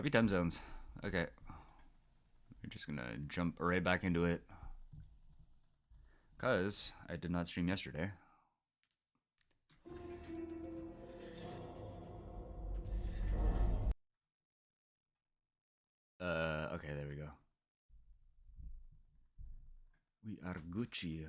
Happy time zones. Okay. We're just gonna jump right back into it. Because I did not stream yesterday. Okay, there we go. We are Gucci.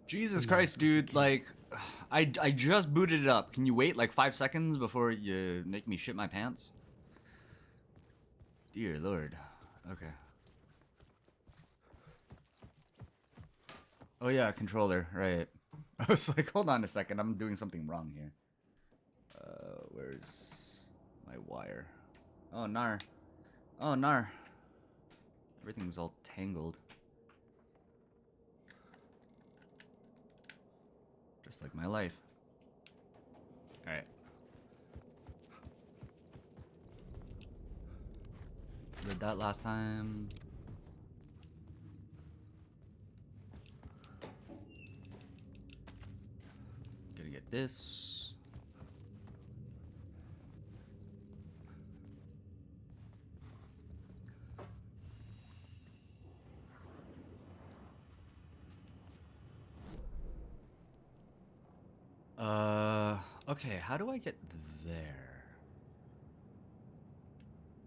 Jesus Christ, dude, like, I just booted it up. Can you wait like 5 seconds before you make me shit my pants? Dear Lord. Okay. Oh yeah, controller, right. I was like, hold on a second, I'm doing something wrong here. Where's my wire? Oh, nar. Oh, nar. Everything's all tangled. Just like my life. Alright. Did that last time. Gonna get this. Okay, how do I get there?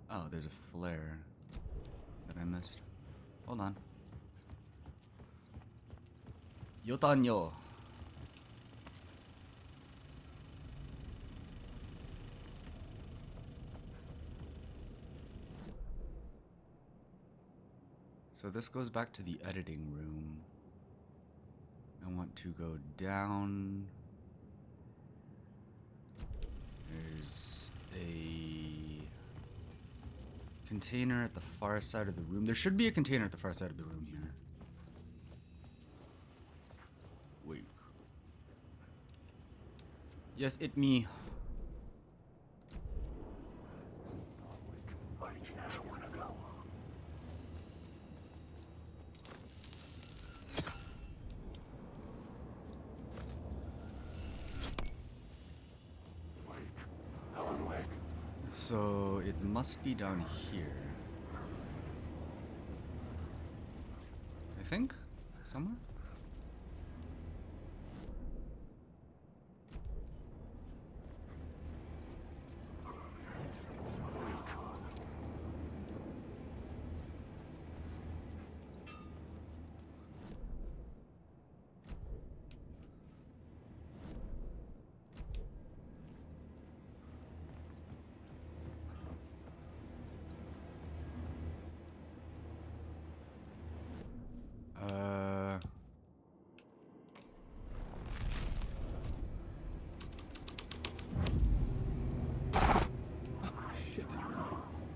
Oh, there's a flare that I missed. Hold on. Yotanyo. So this goes back to the editing room. I want to go down. There's a container at the far side of the room. There should be a container at the far side of the room here. Wait. Yes, it me. So it must be down here. I think? Somewhere?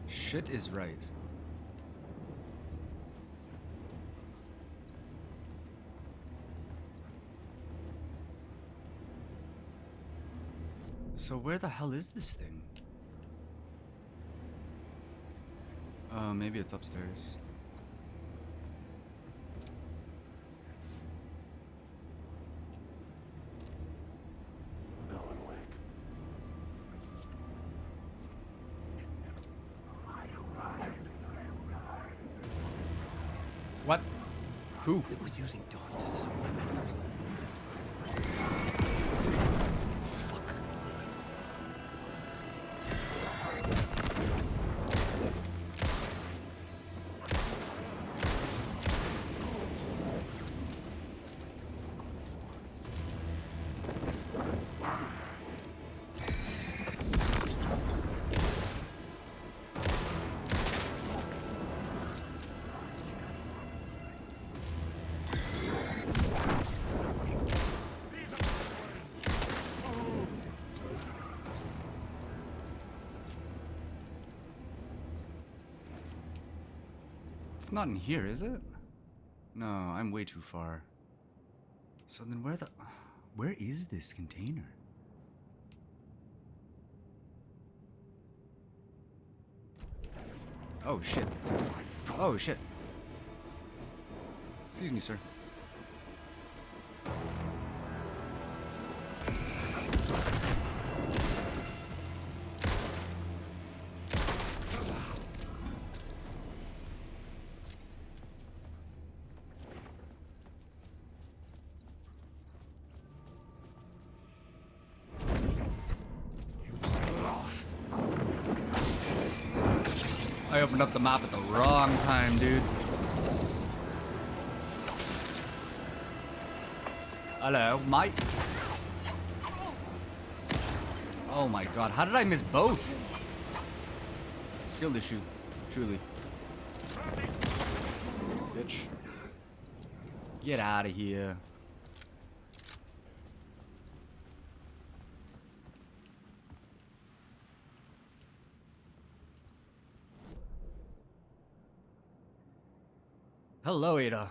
Shit is right. So where the hell is this thing? Maybe it's upstairs. What? Who? It was using darkness as a weapon. It's not in here, is it? No, I'm way too far. So then where is this container? Oh shit. Oh shit. Excuse me, sir. I opened up the map at the wrong time, dude. Hello, mate. Oh my god, how did I miss both? Skill issue, truly. Bitch. Get out of here. Hello, Ada.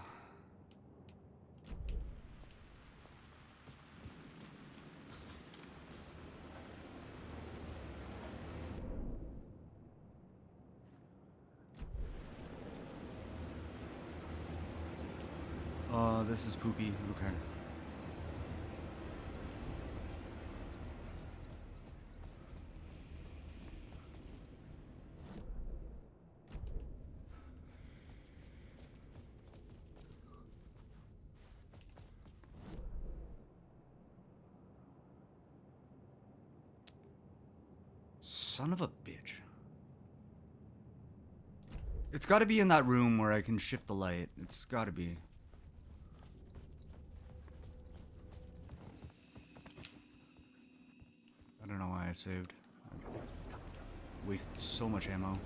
Oh, this is poopy. Okay. Son of a bitch. It's gotta be in that room where I can shift the light. It's gotta be. I don't know why I saved. I wasted so much ammo.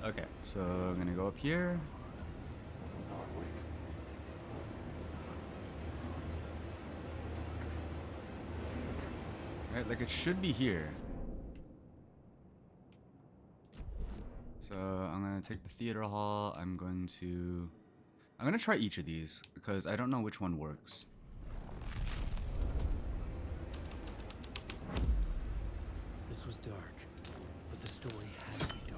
Okay, so I'm gonna go up here. Right, like it should be here. So I'm gonna take the theater hall. I'm gonna try each of these because I don't know which one works. This was dark, but the story had to be dark.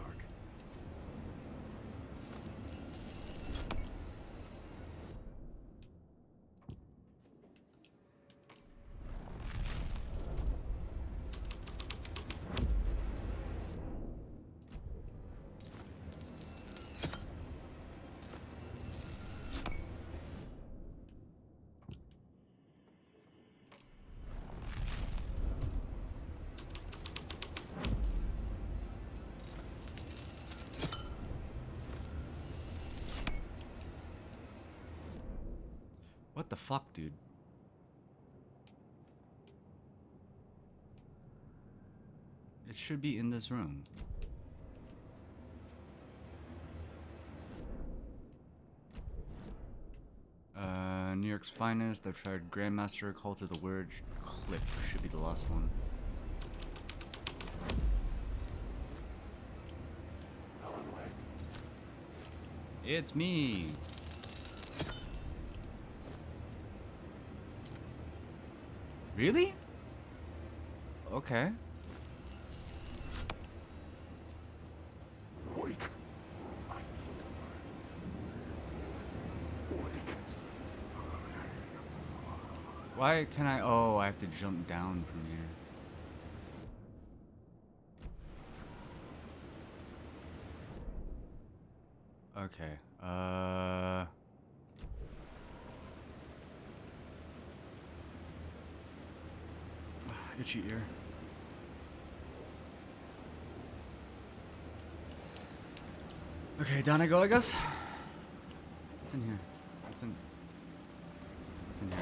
What the fuck, dude? It should be in this room. New York's Finest. I've tried Grandmaster, Call to the Word, Clip should be the last one. It's me. Really? Okay. Why can I? Oh, I have to jump down from here. Okay. Itchy ear. Okay, down I go, I guess. What's in here? What's in here?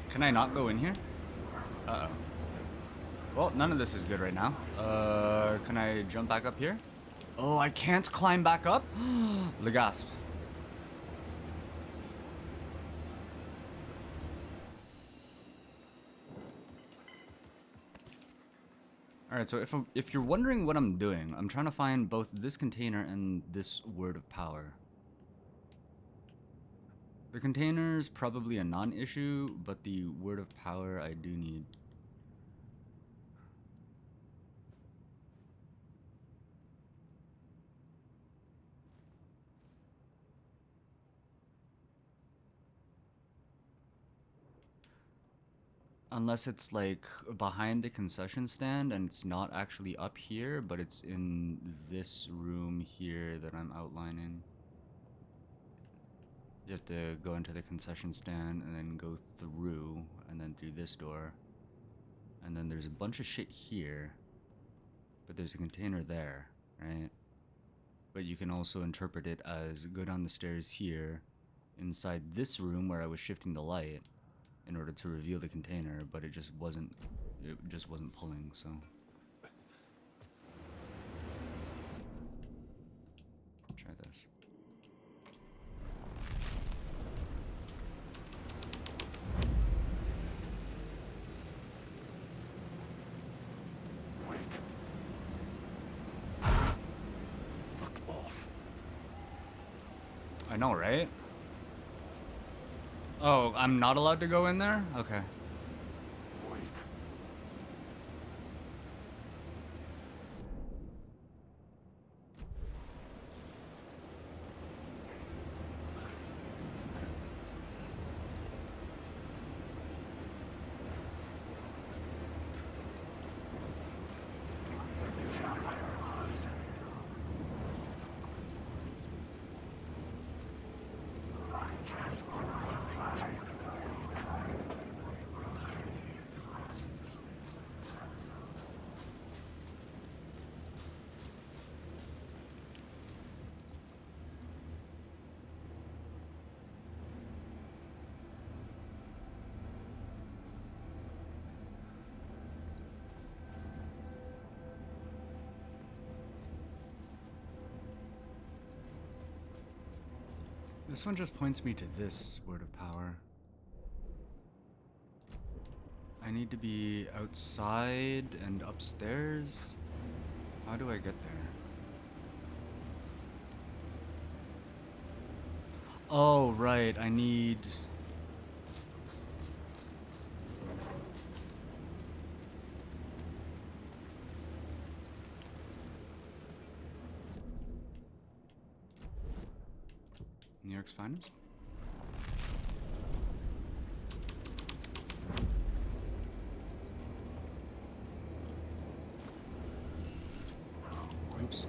Can I not go in here? Uh-oh. Well, none of this is good right now. Can I jump back up here? Oh, I can't climb back up? The gasp. Alright, so if you're wondering what I'm doing, I'm trying to find both this container and this word of power. The container's probably a non-issue, but the word of power I do need. Unless it's like behind the concession stand and it's not actually up here, but it's in this room here that I'm outlining. You have to go into the concession stand and then go through and then through this door. And then there's a bunch of shit here, but there's a container there, right? But you can also interpret it as go down the stairs here inside this room where I was shifting the light in order to reveal the container, but it just wasn't pulling, so try this. Fuck off. I know, right? Oh, I'm not allowed to go in there? Okay. This one just points me to this word of power. I need to be outside and upstairs. How do I get there? Oh, right, I need... New York's finest? Oops.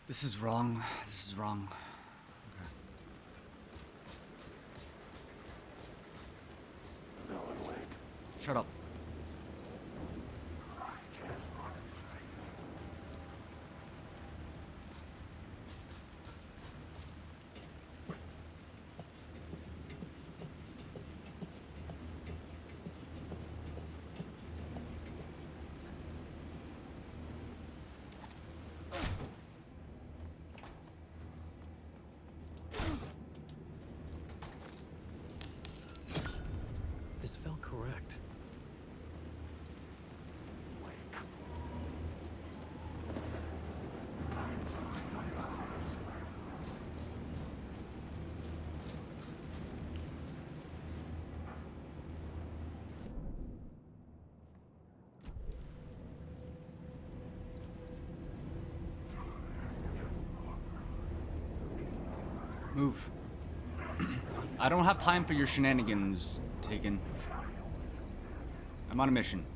This is wrong. This is wrong. Okay. Shut up. Move. I don't have time for your shenanigans, Taken. I'm on a mission.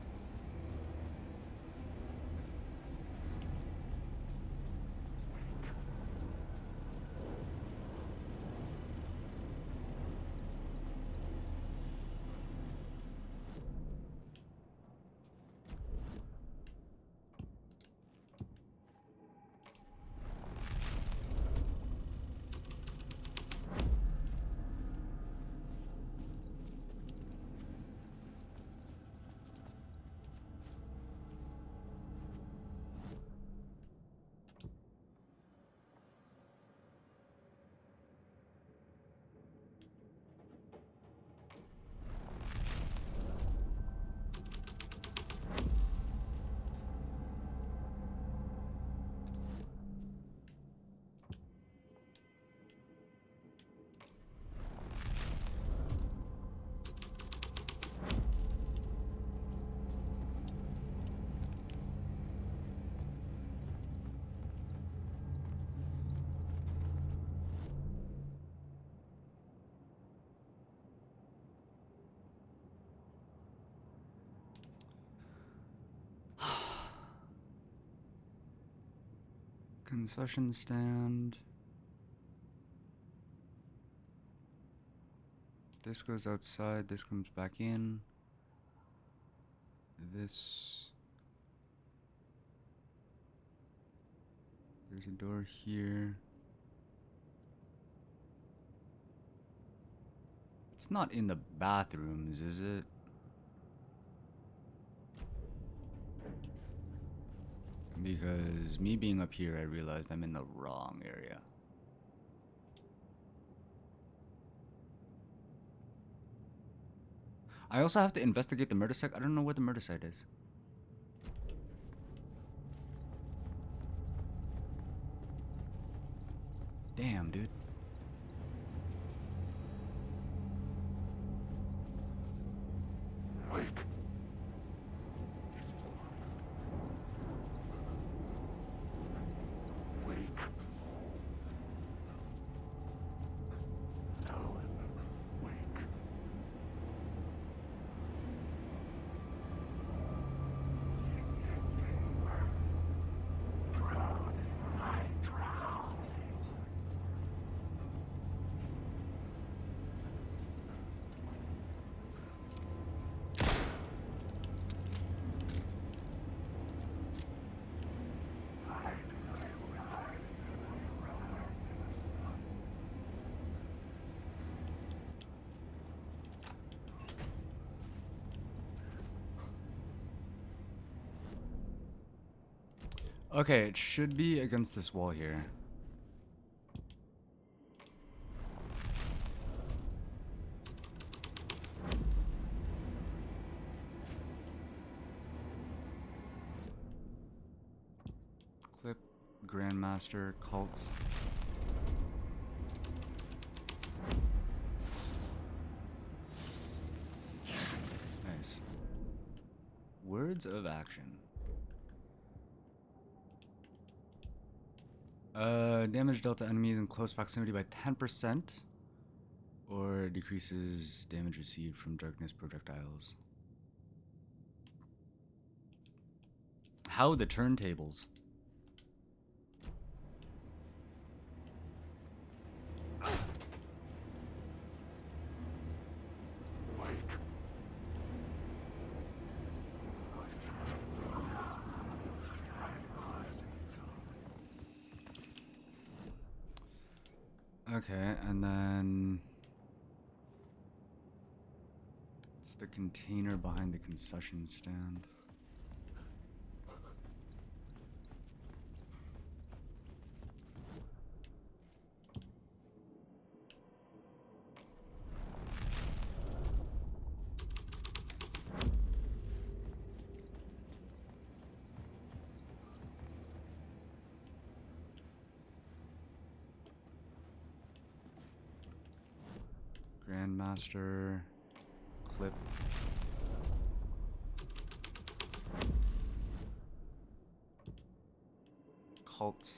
Concession stand. This goes outside, this comes back in. This... There's a door here. It's not in the bathrooms, is it? Because me being up here, I realized I'm in the wrong area. I also have to investigate the murder site. I don't know where the murder site is. Damn, dude. Wake. Wake. Alan, wake. Drown. I drown. Okay, it should be against this wall here. Clip, Grandmaster, Cults. Nice. Words of action. Damage dealt to enemies in close proximity by 10%, or decreases damage received from darkness projectiles. How the turntables? Okay, and then it's the container behind the concession stand. Grandmaster, clip. Cult.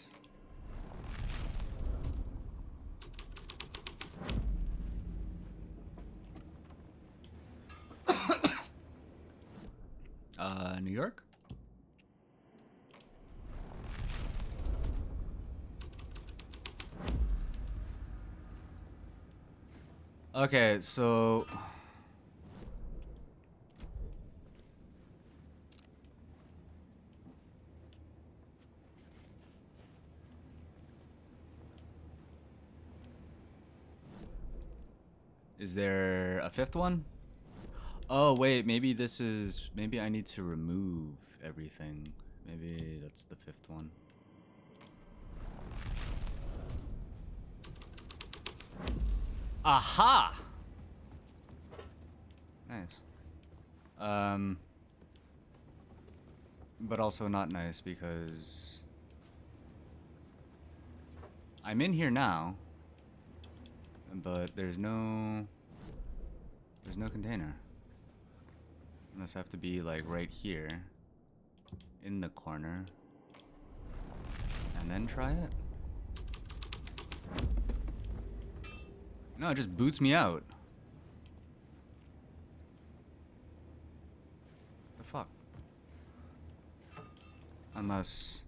New York? Okay, so is there a fifth one? Oh, wait, maybe this is... Maybe I need to remove everything. Maybe that's the fifth one. Aha! Nice. But also not nice because... I'm in here now, but there's no container. Unless I have to be like right here in the corner and then try it. No, it just boots me out. The fuck? Unless...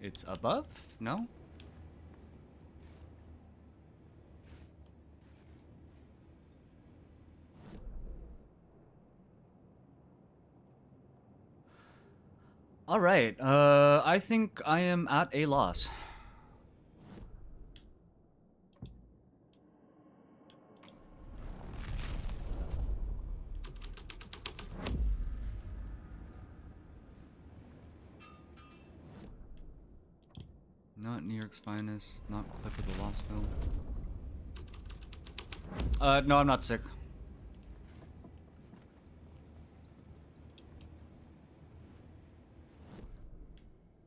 it's above? No? Alright, I think I am at a loss. Not New York's finest, not clip of the lost film. No, I'm not sick.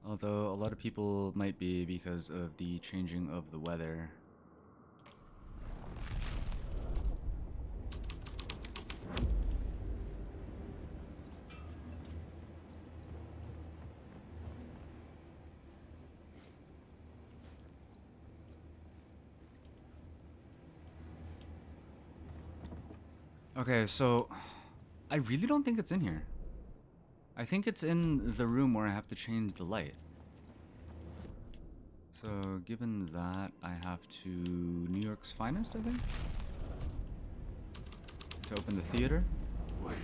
Although a lot of people might be because of the changing of the weather. Okay, so I really don't think it's in here. I think it's in the room where I have to change the light. So given that, I have to New York's finest, I think? To open the theater. Wait.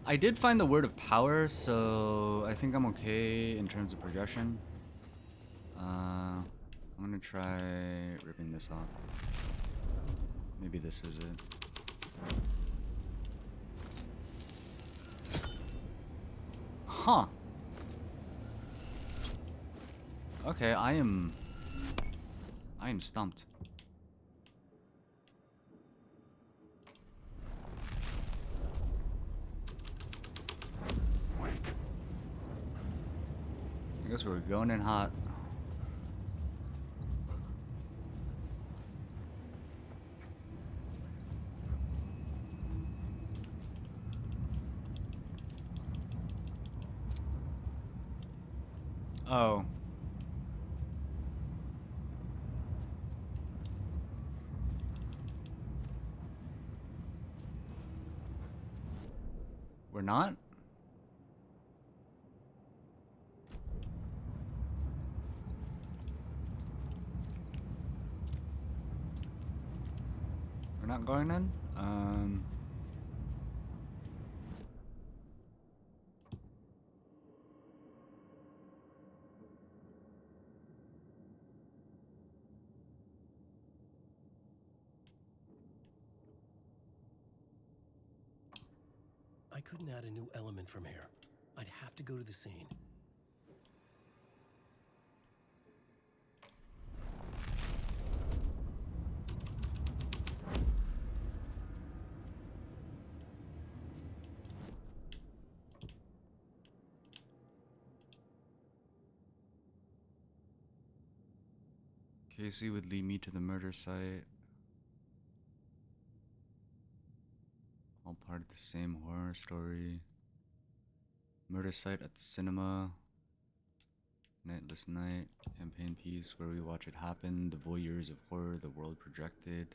I did find the word of power, so I think I'm okay in terms of projection. I'm gonna try ripping this off. Maybe this is it. Huh. Okay, I am stumped. Wait. I guess we're going in hot. Oh. We're not? We're not going in? I couldn't add a new element from here. I'd have to go to the scene. Casey would lead me to the murder site. All part of the same horror story. Murder site at the cinema. Nightless night. Campaign piece where we watch it happen. The voyeurs of horror. The world projected.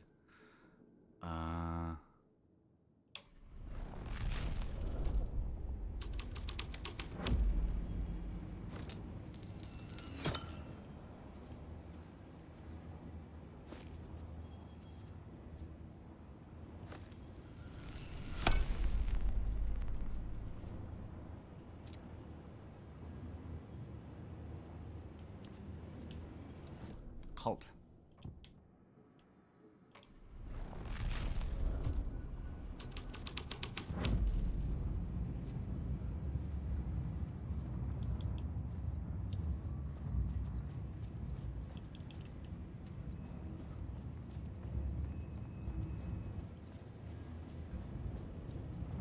Cult.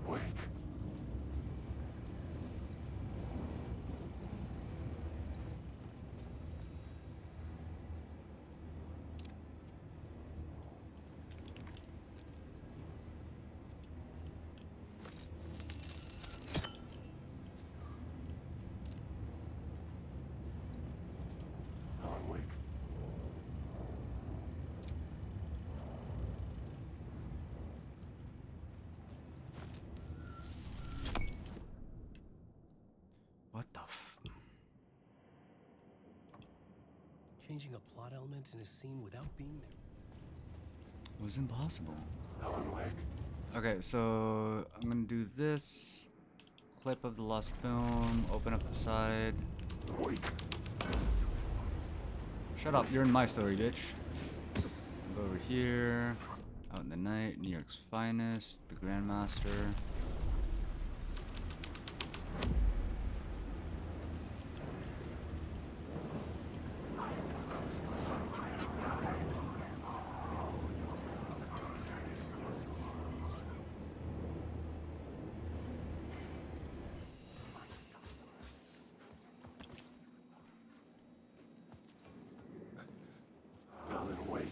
Wake. Alan Wake. What the f... Changing a plot element in a scene without being there. It was impossible. Alan Wake. Okay, so I'm gonna do this. Clip of the lost film. Open up the side. Wake. Shut up, you're in my story, bitch. Go over here. Out in the night, New York's finest, the Grandmaster. Alan Wake.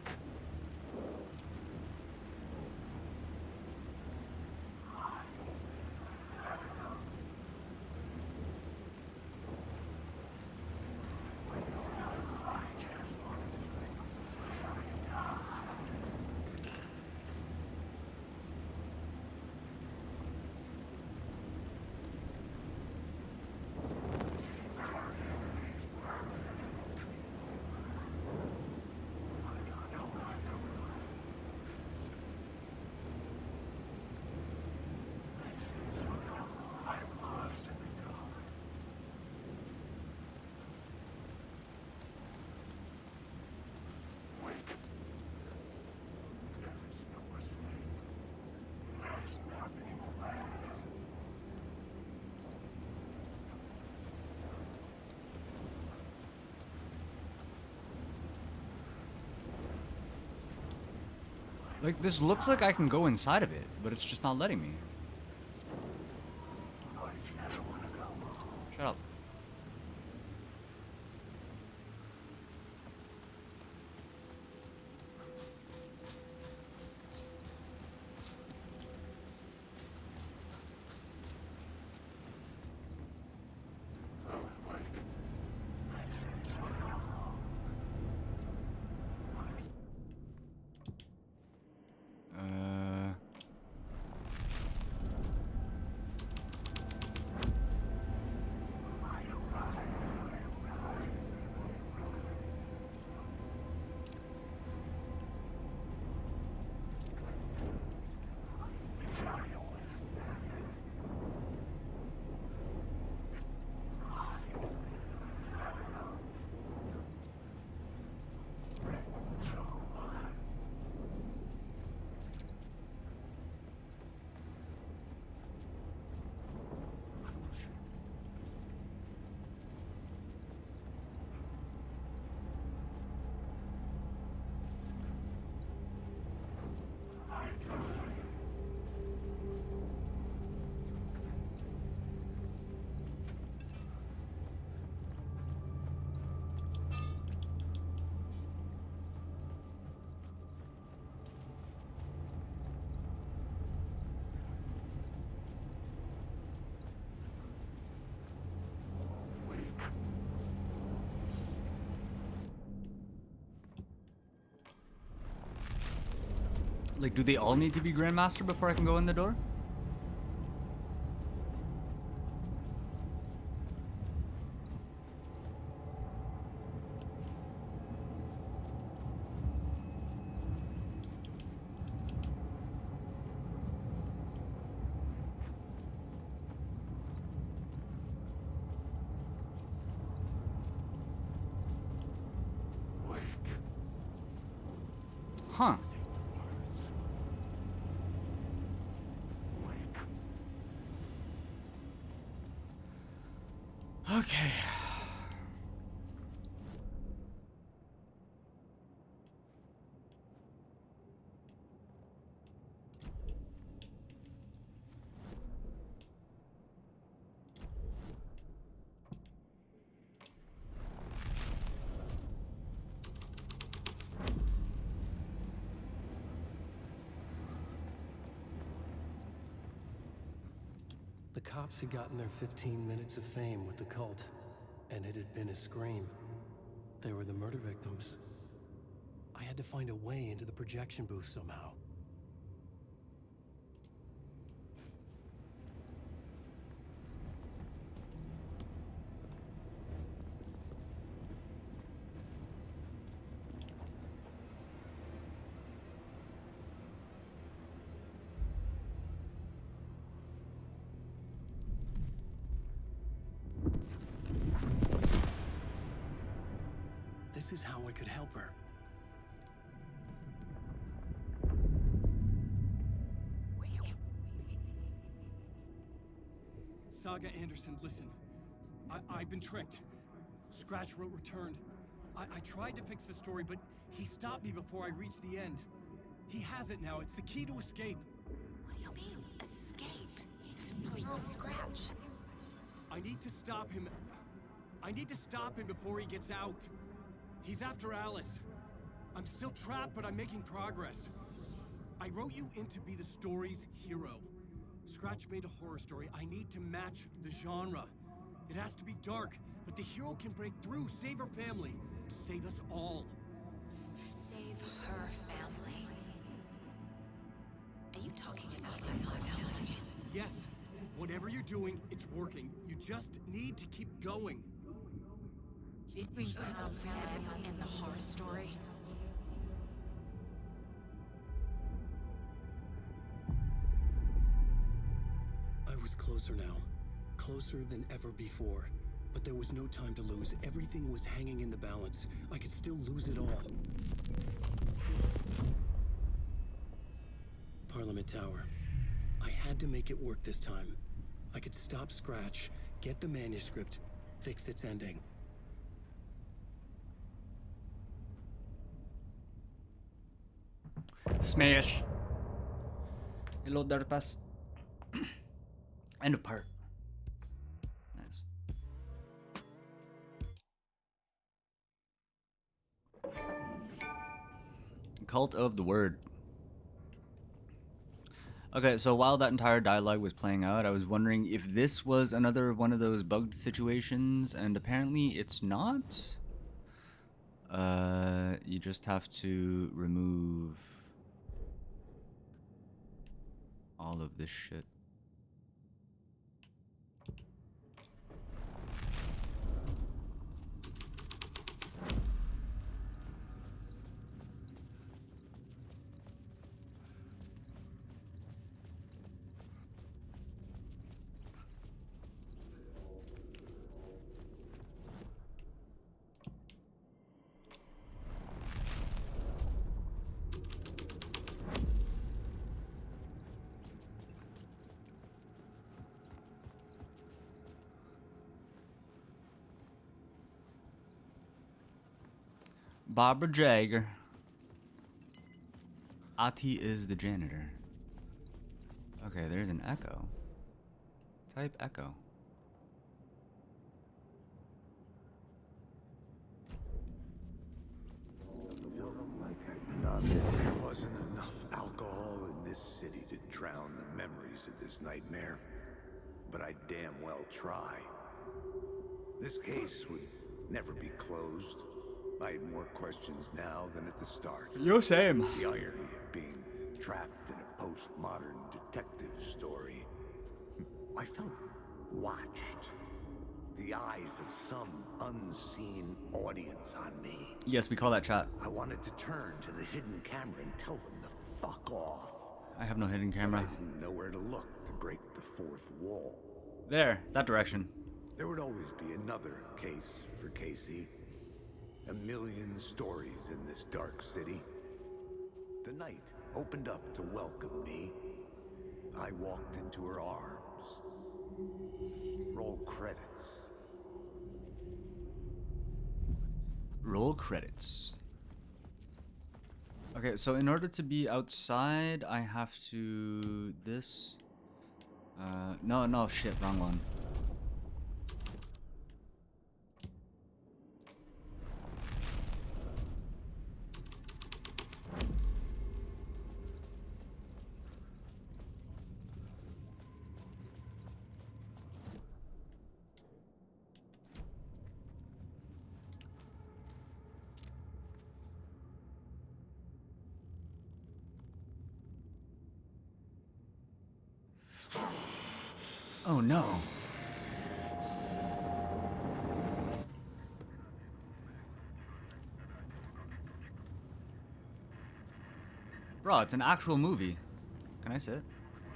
Wake. There is no escape. There is nothing left. Like, this looks like I can go inside of it, but it's just not letting me. Shut up. Like, do they all need to be Grandmaster before I can go in the door? Wake. Huh. Words. Wake. Okay. The cops had gotten their 15 minutes of fame with the cult, and it had been a scream. They were the murder victims. I had to find a way into the projection booth somehow. This is how I could help her. Saga Anderson, listen. I've been tricked. Scratch wrote returned. I tried to fix the story, but he stopped me before I reached the end. He has it now. It's the key to escape. What do you mean, escape? No, you Scratch. I need to stop him. I need to stop him before he gets out. He's after Alice. I'm still trapped, but I'm making progress. I wrote you in to be the story's hero. Scratch made a horror story. I need to match the genre. It has to be dark, but the hero can break through, save her family, save us all. Save her family? Are you talking about my family? Yes, whatever you're doing, it's working. You just need to keep going. We have family in the horror story. I was closer now. Closer than ever before. But there was no time to lose. Everything was hanging in the balance. I could still lose it all. Parliament Tower. I had to make it work this time. I could stop Scratch, get the manuscript, fix its ending. Smash. Reload data pass. End of part. Nice. Cult of the Word. Okay, so while that entire dialogue was playing out, I was wondering if this was another one of those bugged situations, and apparently it's not. You just have to remove all of this shit. Barbara Jagger. Ati is the janitor. Okay, there's an echo. Type echo. There wasn't enough alcohol in this city to drown the memories of this nightmare. But I damn well try. This case would never be closed. I had more questions now than at the start. Yo, same. The irony of being trapped in a postmodern detective story. I felt watched. The eyes of some unseen audience on me. Yes, we call that chat. I wanted to turn to the hidden camera and tell them to fuck off. I have no hidden I camera. didn't know where to look to break the fourth wall. There, that direction. There would always be another case for Casey. A million stories in this dark city. The night opened up to welcome me. I walked into her arms. Roll credits. Roll credits. Okay, so in order to be outside, I have to... this... no, shit, wrong one. Oh no. Bro, it's an actual movie. Can I sit?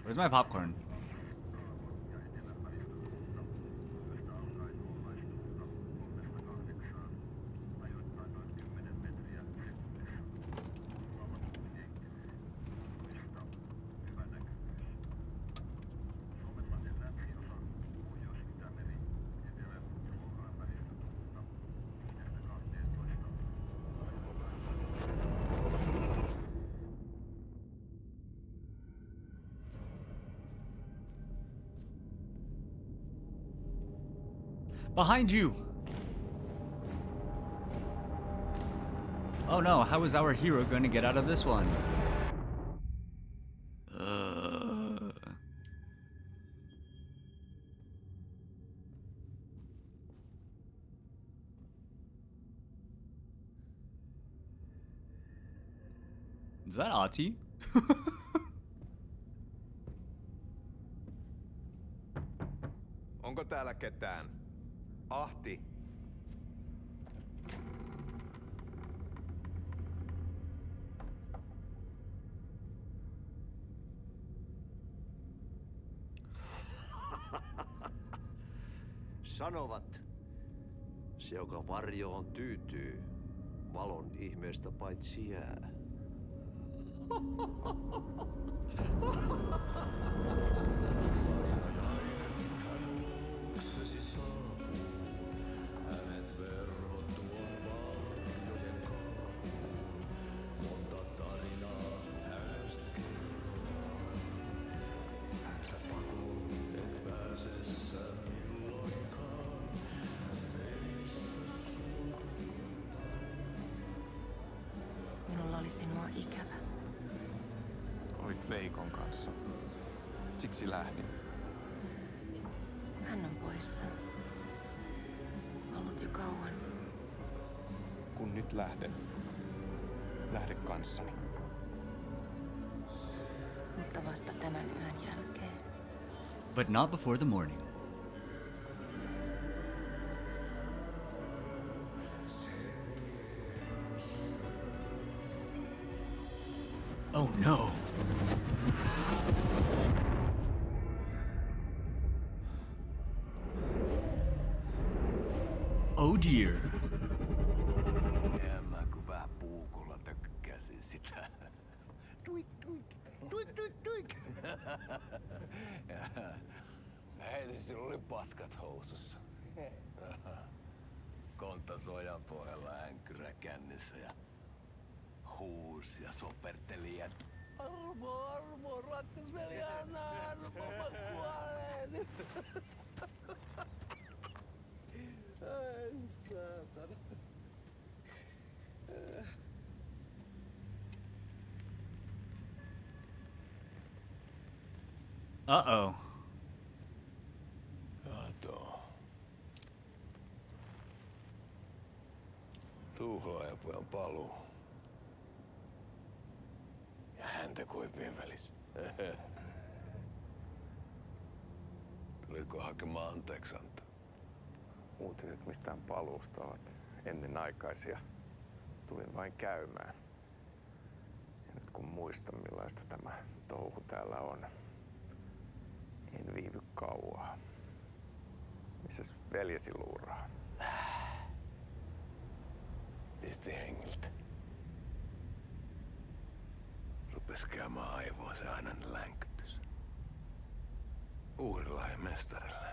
Where's my popcorn? Behind you! Oh no, how is our hero going to get out of this one? Is that Ahti? Onko täällä ketään? Ahti. Sanovat, se joka varjoon tyytyy, valon ihmeestä paitsi jää. Minulla oli sinua ikävä. Olit Veikon kanssa. Siksi lähdin. Hän on poissa. Ollut jo kauan. Kun nyt lähden, lähde kanssani. Mutta vasta tämän yön jälkeen. But not before the morning. Oh no. Oh dear. En mä kun vähän puukolla tökkäsin sitä. Tuik, tuik, tuik, tuik, tuik. Heti sillä oli paskat housussa. Kontas ojan pohjalla änkyrä kännissä ja huusi ja soperteli ja Armo, rakkas veli, anna armo, mä kuolen. Ai saatana. Uh-oh. Kato. Tuhlaajapojan paluu. Ja Häntä koipien välissä. Tuliko hakemaan anteeksiantoa? Uutiset mistään paluusta ovat ennenaikaisia. Tulin vain käymään. Ja nyt kun muistan millaista tämä touhu täällä on, en viivy kauaa. Missäs veljesi luuraa? Pisti hengiltä. Rupes käymään aivoon se ainainen länkytys. Uhrilla ja mestarille.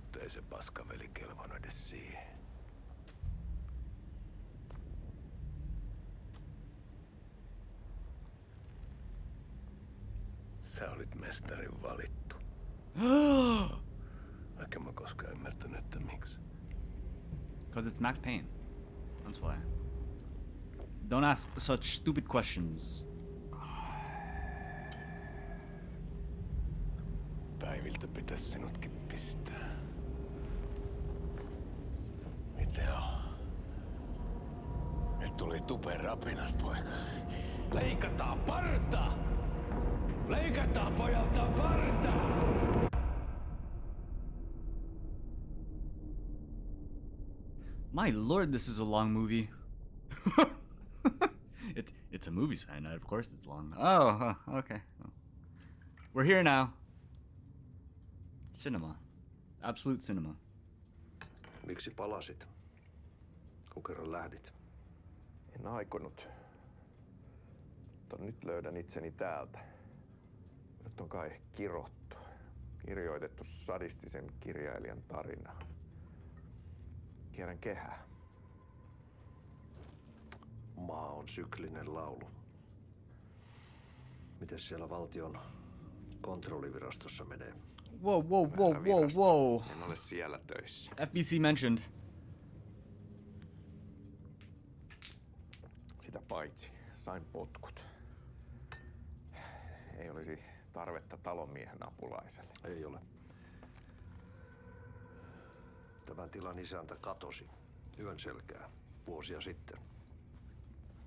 Mutta ei se paskaveli kelvannut edes siihen. Sä olit mestarin valittu. Vaikka mä koskaan ymmärtänyt, että miksi. Because it's Max Payne. That's why. Don't ask such stupid questions. Päiviltä pitäis sinutkin pistää. Mitä on? Nyt tuli tupen rapinat, poika. Leikataan parta! Leikataan pojalta parta! My lord, this is a long movie. It's a movie sign, of course it's long. Oh, okay. We're here now. Cinema. Absolute cinema. Miksi palasit, kun kerran lähdit? En aikonut. Mutta nyt löydän itseni täältä. Nyt on kai kirottu. Kirjoitettu sadistisen kirjailijan tarinaa. Kierrän kehää. Maa on syklinen laulu. Mites siellä valtion kontrollivirastossa menee? Whoa. En ole siellä töissä. FBC mentioned. Sitä paitsi sain potkut. Ei olisi tarvetta talonmiehen apulaiselle. Ei ole. Tämän tilan isäntä katosi yön selkää vuosia sitten.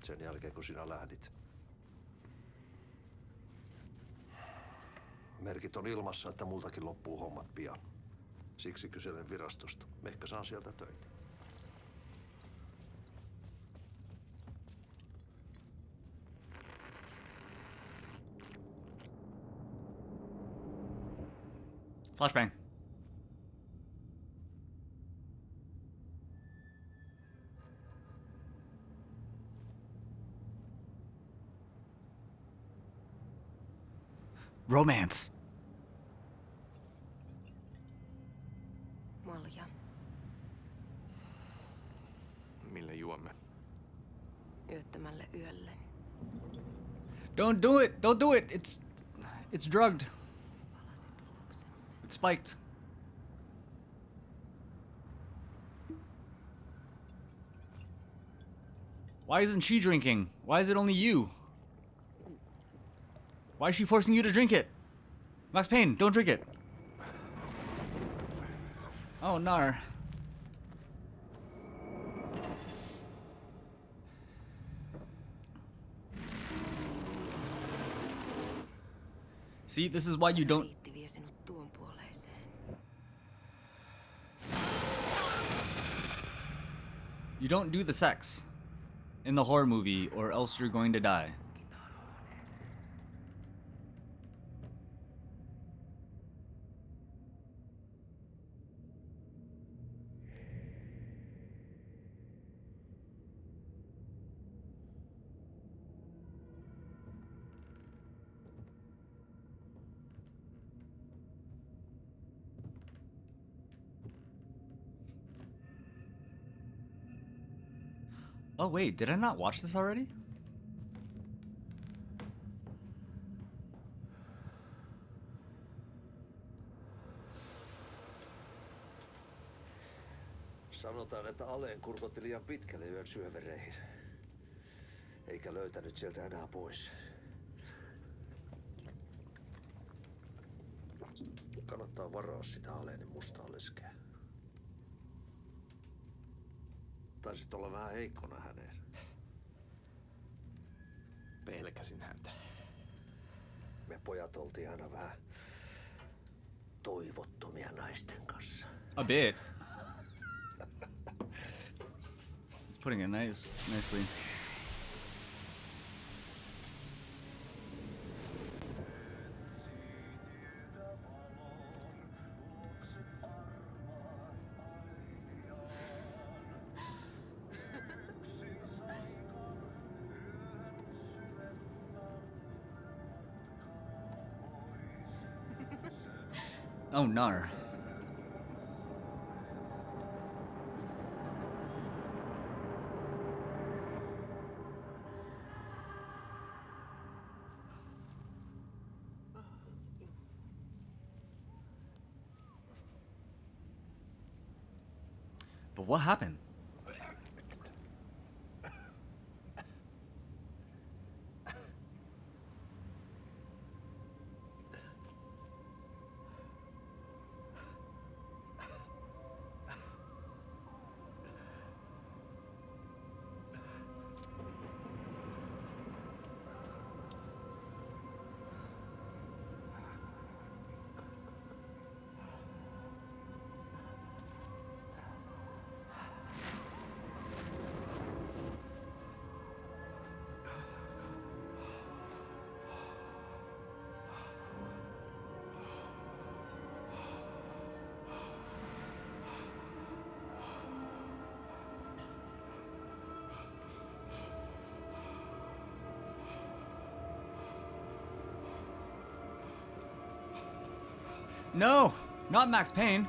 Sen jälkeen kun sinä lähdit. Merkit on ilmassa, että multakin loppuu hommat pian. Siksi kyselen virastosta. Ehkä saan sieltä töitä. Flashbang. Romance. Malja. Mille juomme? Yöttömälle yölle. Don't do it. Don't do it. It's drugged. It's spiked. Why isn't she drinking? Why is it only you? Why is she forcing you to drink it? Max Payne, don't drink it. Oh, nar. See, this is why you don't... Riitti vie sinut tuon puoleiseen. You don't do the sex in the horror movie, or else you're going to die. Oh wait, did I not watch this already? Sanotaan, että Aleen kurkotti liian pitkälle yön syövereihin. Eikä löytänyt sieltä enää pois. Kannattaa varaa sitä Aleenin mustaa leskeä. Taisit olla vähän heikkona häneen. Pelkäsin häntä. Me pojat oltiin aina vähän toivottomia naisten kanssa. A bit. It's putting it nicely. Oh, no. But what happened? No, not Max Payne.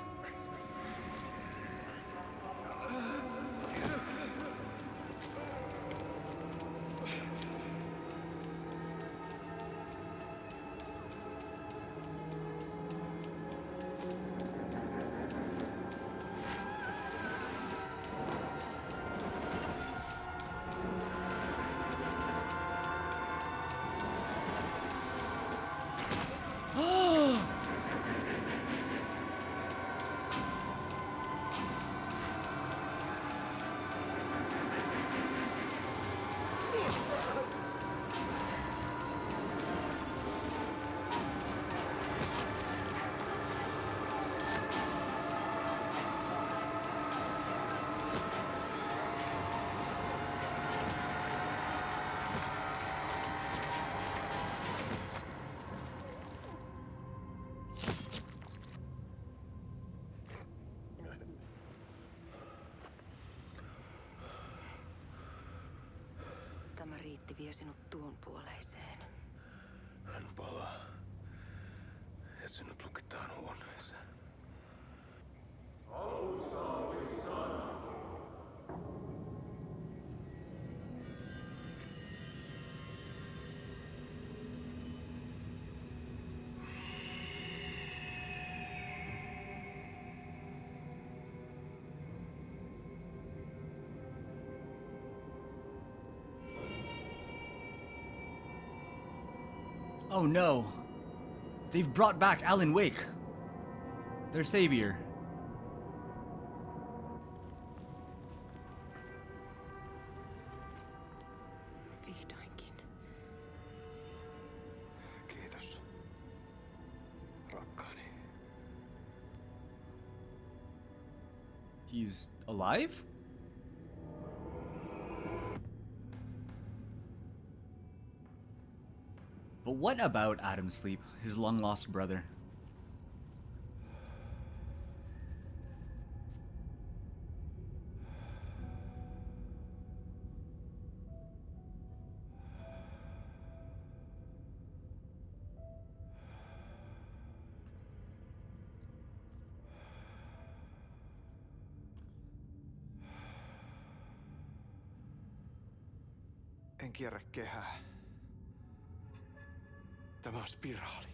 Tämä riitti vie sinut tuon puoleiseen. Hän palaa. Ja sinut lukitaan huoneeseen. Oh no. They've brought back Alan Wake. Their savior. Vihdoinkin. Kiitos. Rakkaani. He's alive? But what about Adam Sleep, his long-lost brother? En kierrä kehää. Tämä on spiraali.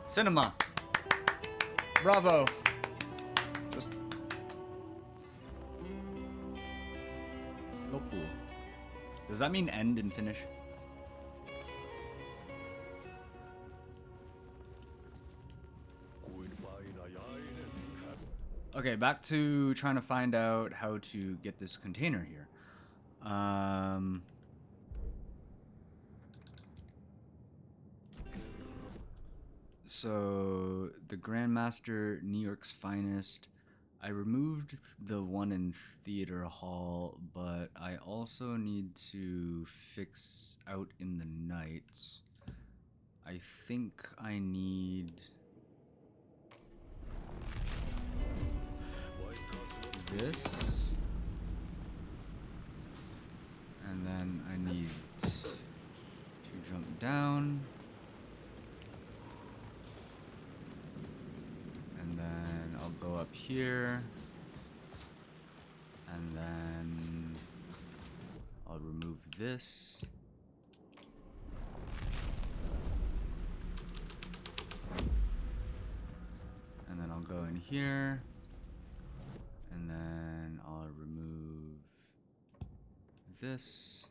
Cinema. Bravo. Just loppu. Does that mean end in Finnish? Okay, back to trying to find out how to get this container here. So the Grandmaster, New York's Finest. I removed the one in Theater Hall, but I also need to fix Out in the Night. I think I need this, and then I need to jump down, and then I'll go up here, and then I'll remove this. And then I'll go in here, and then I'll remove this.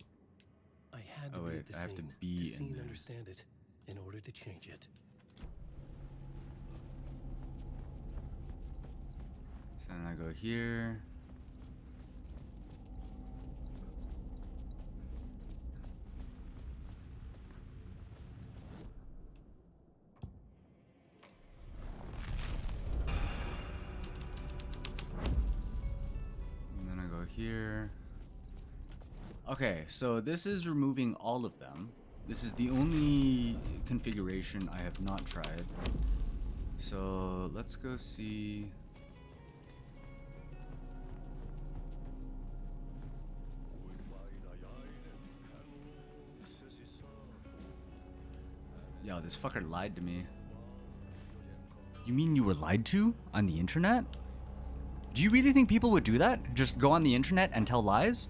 I had to Oh be wait, at the I have to scene be to in see and there. understand it in order to change it. So then I go here. And then I go here. Okay, so this is removing all of them. This is the only configuration I have not tried. So let's go see. Yo, this fucker lied to me. You mean you were lied to on the internet? Do you really think people would do that? Just go on the internet and tell lies?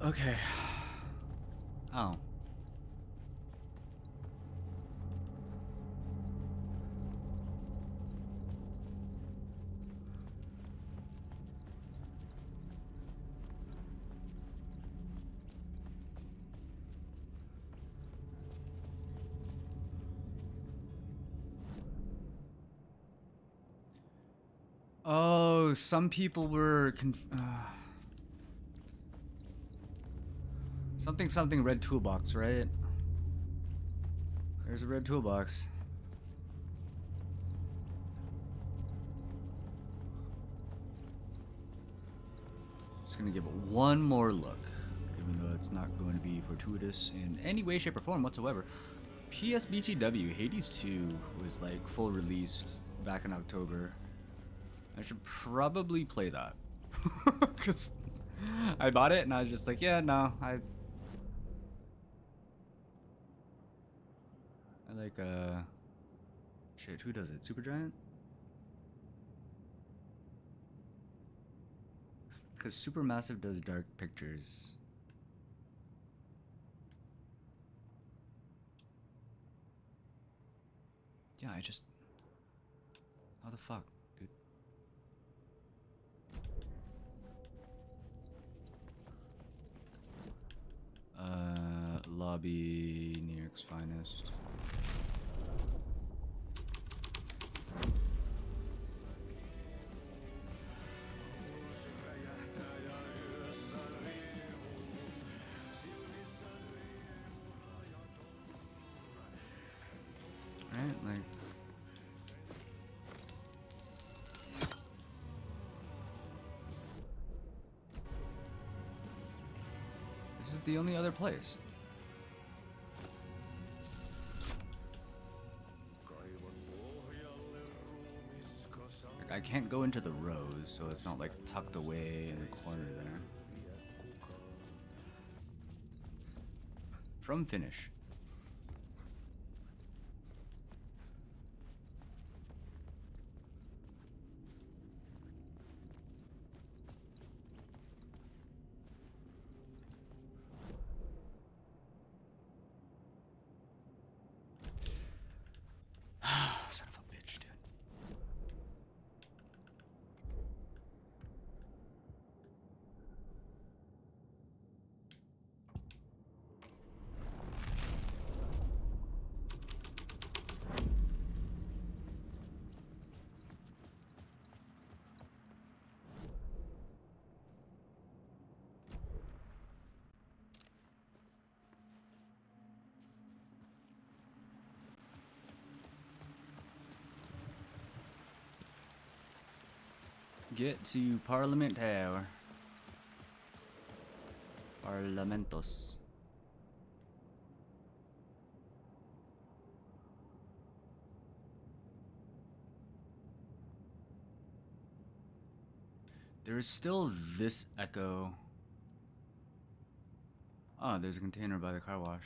Okay. Oh. Oh, some people were something red toolbox, right? There's a red toolbox. Just gonna give it one more look, even though it's not going to be fortuitous in any way, shape, or form whatsoever. PSBGW Hades 2 was like full released back in October. I should probably play that. Because I bought it and I was just like, yeah, no, I like, shit, who does it? Supergiant? Because Supermassive does Dark Pictures. Yeah, I just... How the fuck, dude? Lobby, New York's Finest. Right, like... This is the only other place. Like, I can't go into the rows, so it's not like tucked away in the corner there. From finish. get to Parliament Tower. Parlamentos. There is still this echo. Oh, there's a container by the car wash.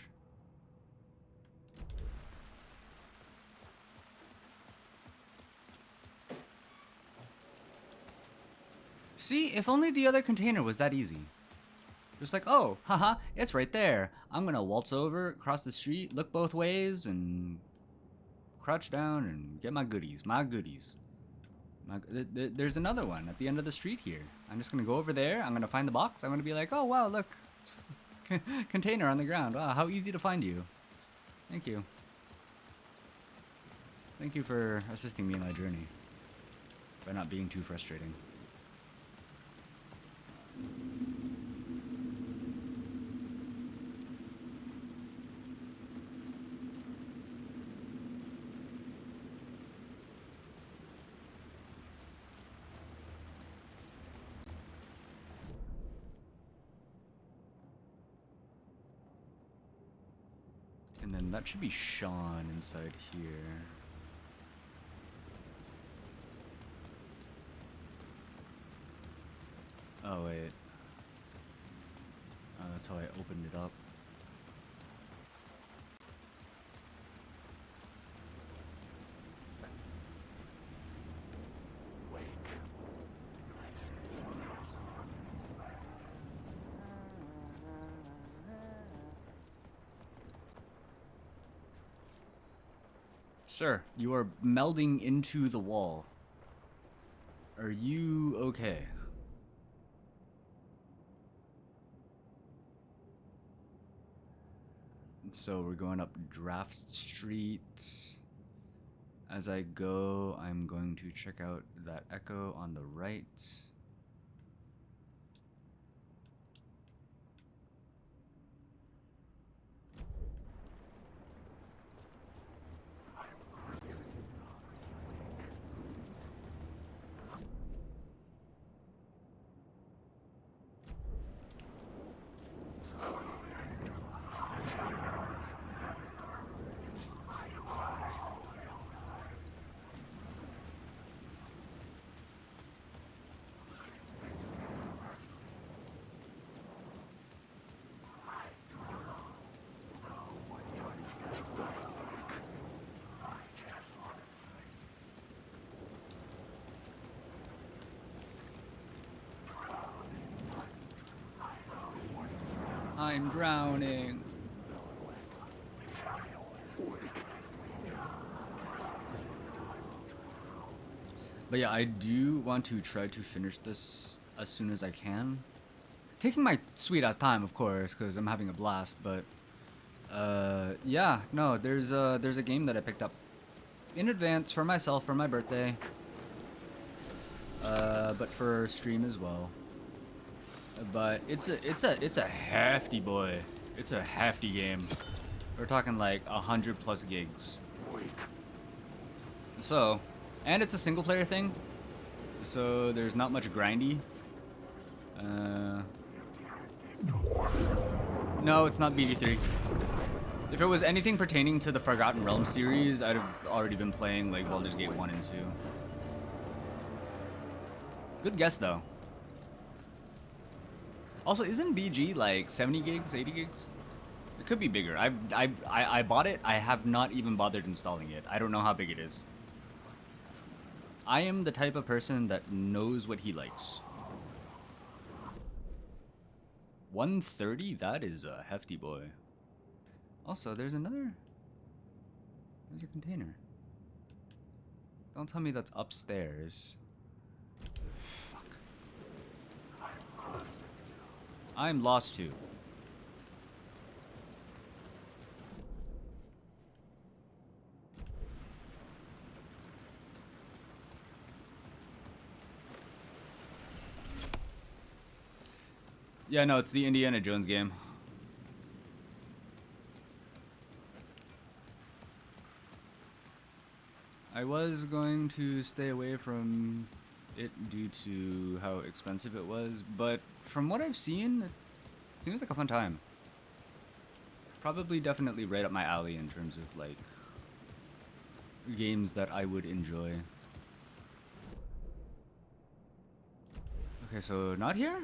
See, if only the other container was that easy. Just like, oh, haha, it's right there. I'm gonna waltz over, cross the street, look both ways, and crouch down and get my goodies. My goodies. There's another one at the end of the street here. I'm just gonna go over there. I'm gonna find the box. I'm gonna be like, oh wow, look, container on the ground. Wow, how easy to find you. Thank you. Thank you for assisting me in my journey by not being too frustrating. And then that should be Sean inside here. Oh wait. Oh, that's how I opened it up. Sir, you are melding into the wall. Are you okay? So we're going up Draft Street. As I go, I'm going to check out that echo on the right. I'm drowning. But yeah, I do want to try to finish this as soon as I can. Taking my sweet ass time, of course, because I'm having a blast. But yeah, no, there's a game that I picked up in advance for myself for my birthday. But for stream as well. But it's a hefty boy. It's a hefty game. We're talking like 100+ gigs. So, and it's a single player thing. So there's not much grindy. No, it's not BG3. If it was anything pertaining to the Forgotten Realms series, I'd have already been playing like Baldur's Gate 1 and 2. Good guess though. Also, isn't BG like 70 gigs, 80 gigs? It could be bigger. I bought it. I have not even bothered installing it. I don't know how big it is. I am the type of person that knows what he likes. 130? That is a hefty boy. Also, there's a container. Don't tell me that's upstairs. I'm lost too. Yeah, no, it's the Indiana Jones game. I was going to stay away from it due to how expensive it was, but from what I've seen, it seems like a fun time. Probably definitely right up my alley in terms of like games that I would enjoy. Okay, so not here?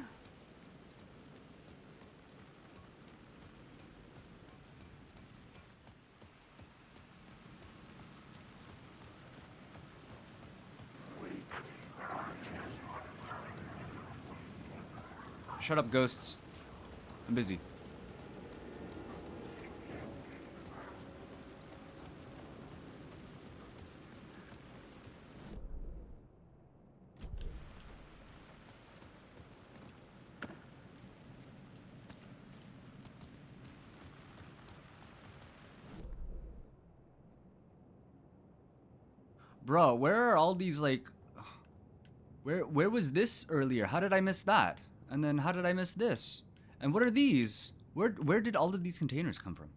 Shut up, ghosts. I'm busy. Bro, where are all these like where was this earlier? How did I miss that? And then how did I miss this? And what are these? Where did all of these containers come from?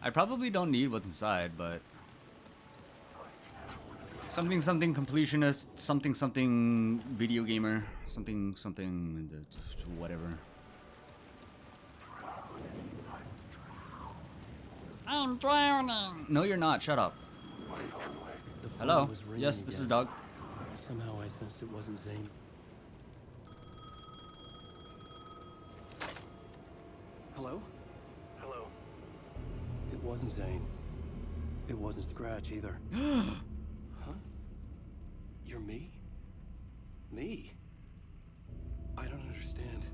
I probably don't need what's inside, but something something completionist, something something video gamer, something something whatever. I'm drowning. No, you're not. Shut up. The phone Hello. was ringing Yes, this is again. Doug. Somehow I sensed it wasn't Zane. Hello? Hello. It wasn't Zane. It wasn't Scratch either. Huh? You're me? Me? I don't understand.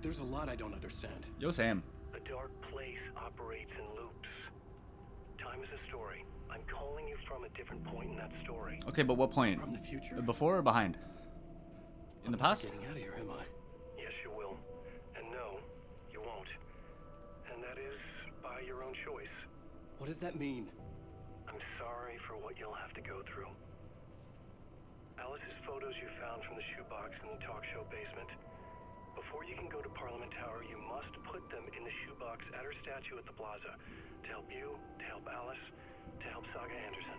There's a lot I don't understand. Yo, Sam. The dark place operates in loops. Time is a story. I'm calling you from a different point in that story. Okay, but what point? From the future? Before or behind? In the I'm not past? getting out of here, am I? Yes, you will. And no, you won't. And that is by your own choice. What does that mean? I'm sorry for what you'll have to go through. Alice's photos you found from the shoebox in the talk show basement. Before you can go to Parliament Tower, you must put them in the shoebox at her statue at the plaza. To help you, to help Alice, to help Saga Anderson.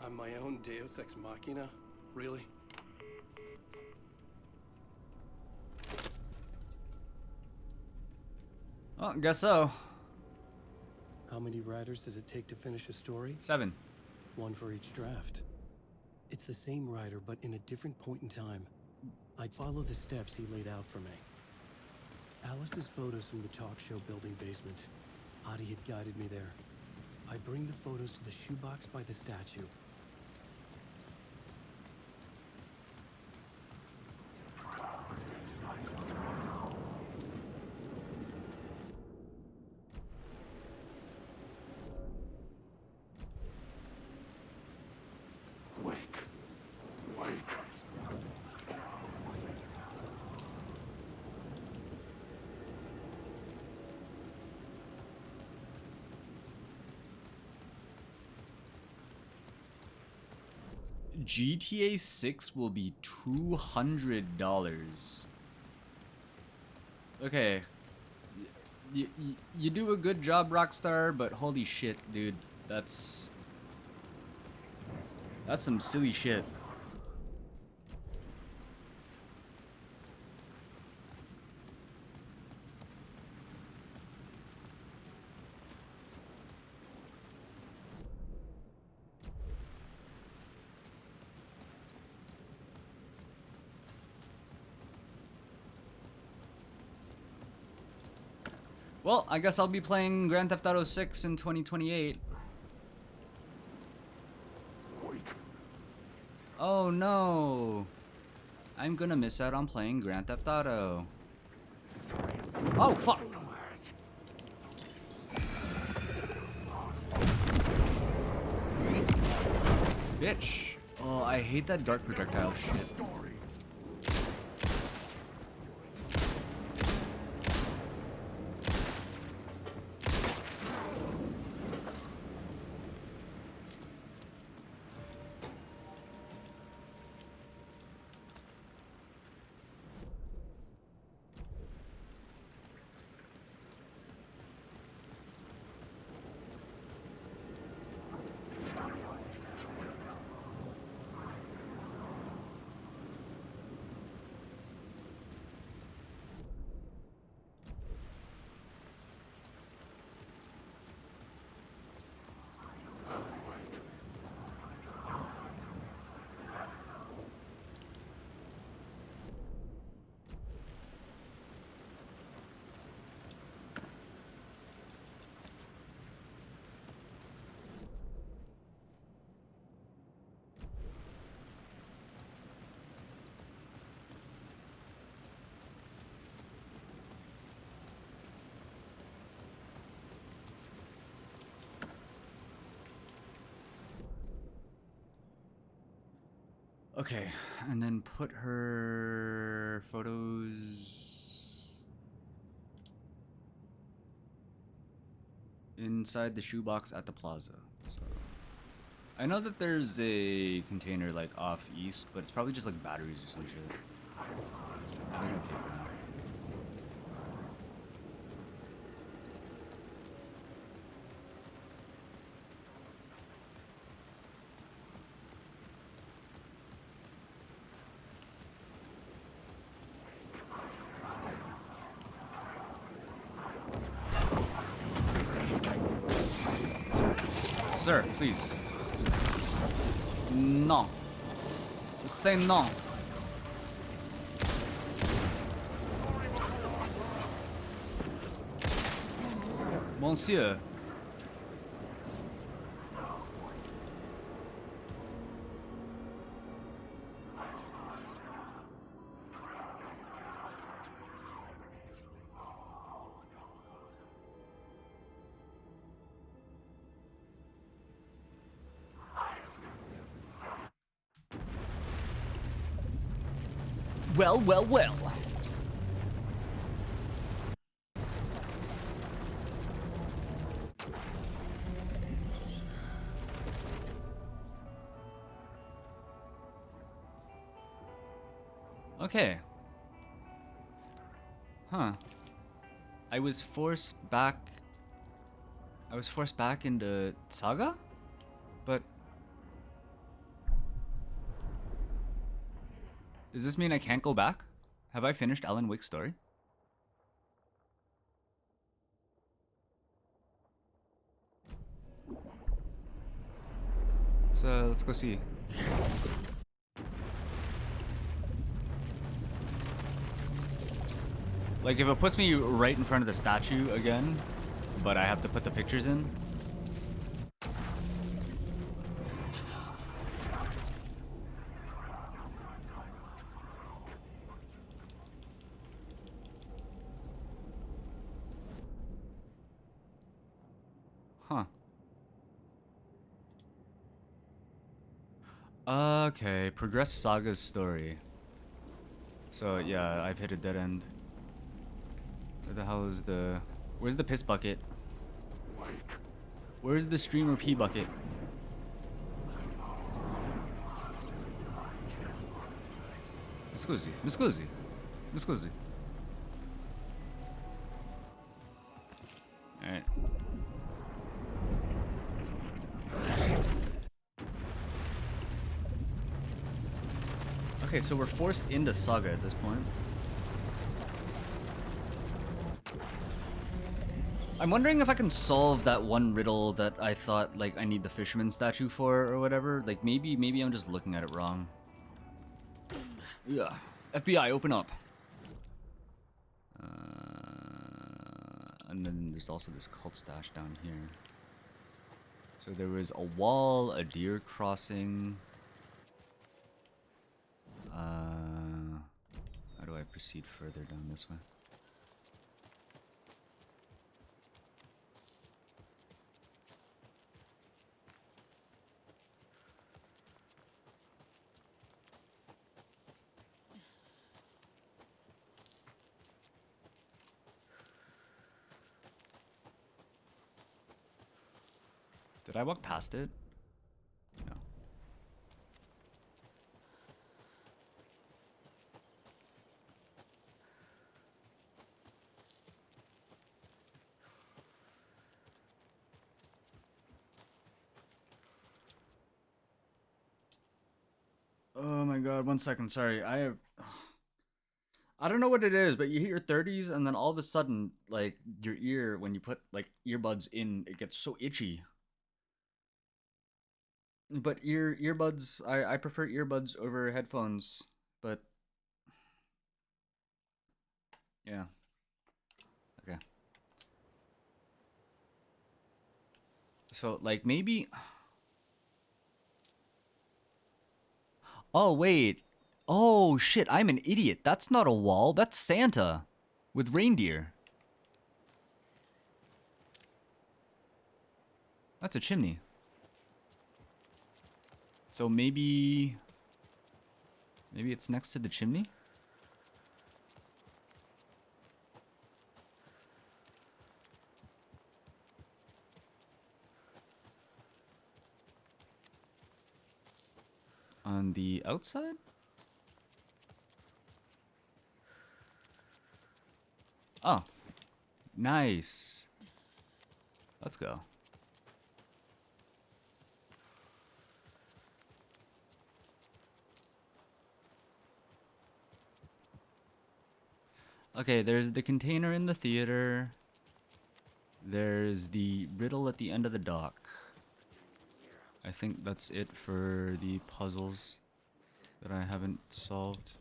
I'm my own Deus Ex Machina? Really? Oh, guess so. How many writers does it take to finish a story? 7. One for each draft. It's the same writer, but in a different point in time. I'd follow the steps he laid out for me. Alice's photos from the talk show building basement. Adi had guided me there. I bring the photos to the shoebox by the statue. GTA 6 will be $200. Okay. You do a good job, Rockstar, but holy shit, dude. That's some silly shit. Well, I guess I'll be playing Grand Theft Auto 6 in 2028. Oh no! I'm gonna miss out on playing Grand Theft Auto. Oh, fuck! Bitch! Oh, I hate that dark projectile shit. Okay, and then put her photos inside the shoebox at the plaza. So I know that there's a container like off east, but it's probably just like batteries or some shit. I think I'm okay for now. Sir, please. No. Say no. Monsieur. Well, well, well. Okay. Huh. I was forced back into Saga? But does this mean I can't go back? Have I finished Alan Wake's story? Let's go see. Like, if it puts me right in front of the statue again, but I have to put the pictures in. Huh. Okay, progress Saga's story. So, yeah, I've hit a dead end. Where the hell is the... Where's the piss bucket? Where's the streamer pee bucket? Mi scusi, mi scusi, mi scusi. Alright. Okay, so we're forced into Saga at this point. I'm wondering if I can solve that one riddle that I thought, like, I need the fisherman statue for or whatever. Like, maybe I'm just looking at it wrong. Yeah. FBI, open up. And then there's also this cult stash down here. So there was a wall, a deer crossing. How do I proceed further down this way? Did I walk past it? No. Oh my god, 1 second, sorry. I don't know what it is, but you hit your 30s and then all of a sudden, like, your ear, when you put, like, earbuds in, it gets so itchy. But earbuds, I prefer earbuds over headphones, but yeah. Okay. So, like, maybe... Oh, wait. Oh, shit, I'm an idiot. That's not a wall. That's Santa with reindeer. That's a chimney. So maybe... Maybe it's next to the chimney? On the outside? Oh. Nice. Let's go. Okay, there's the container in the theater. There's the riddle at the end of the dock. I think that's it for the puzzles that I haven't solved.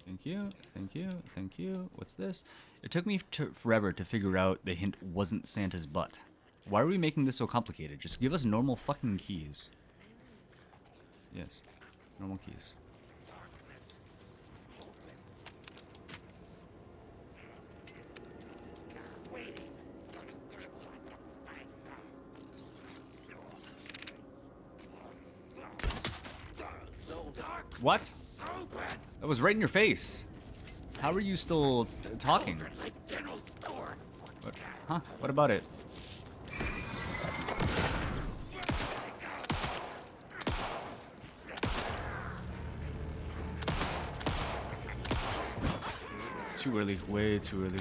Thank you, thank you, thank you. What's this? It took me forever to figure out the hint wasn't Santa's butt. Why are we making this so complicated? Just give us normal fucking keys. Yes, normal keys. What? That was right in your face. How are you still talking? What? Huh? What about it? Too early. Way too early.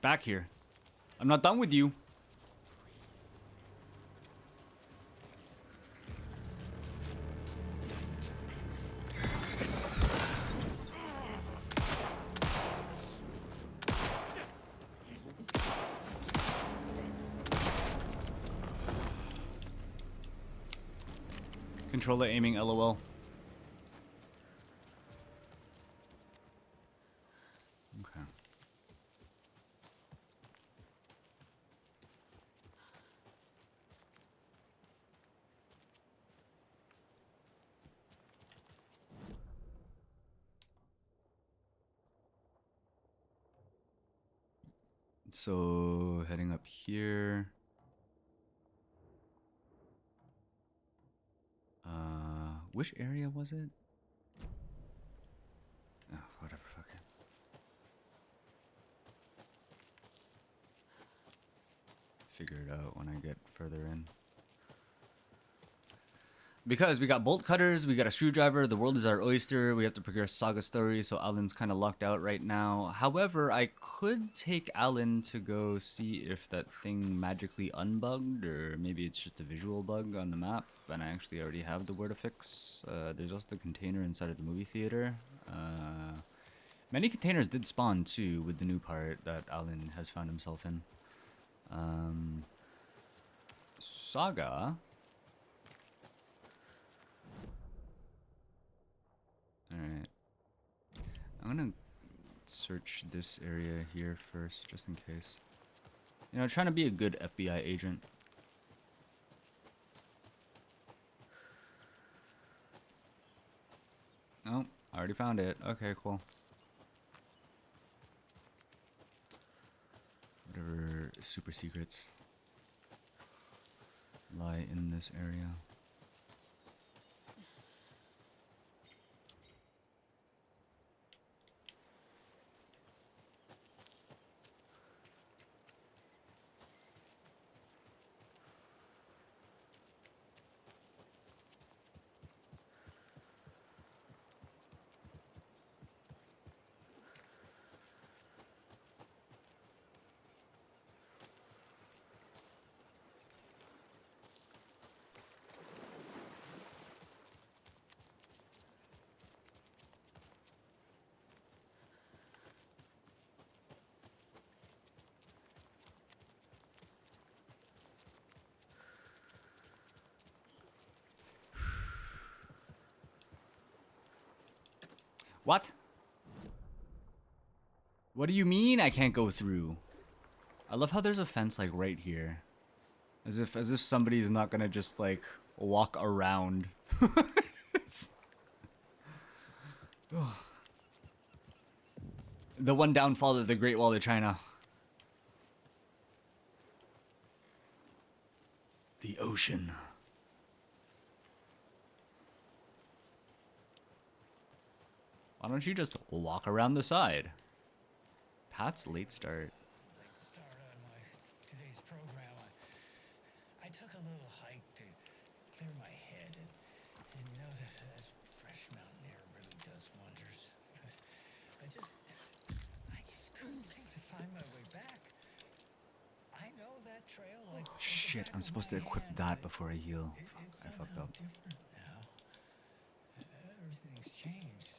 Back here. I'm not done with you. Controller aiming, LOL. Okay. So, heading up here. Which area was it? Oh, whatever, fuck it. Figure it out when I get further in. Because we got bolt cutters, we got a screwdriver, the world is our oyster, we have to progress Saga story, so Alan's kind of locked out right now. However, I could take Alan to go see if that thing magically unbugged, or maybe it's just a visual bug on the map, and I actually already have the where to fix. There's also the container inside of the movie theater. Many containers did spawn too with the new part that Alan has found himself in. Saga... Alright. I'm gonna search this area here first, just in case. You know, trying to be a good FBI agent. Oh, I already found it. Okay, cool. Whatever super secrets lie in this area. What? What do you mean I can't go through? I love how there's a fence like right here. As if somebody's not gonna just like walk around. The one downfall of the Great Wall of China. The ocean. Why don't you just walk around the side? Pat's late start. Start on today's program. I took a little hike to clear my head, and you know that fresh mountain air really does wonders. But I just couldn't seem to find my way back. I know that trail like Shit, I'm supposed to equip that before I heal. Fuck, I fucked up. Different now. Everything's changed.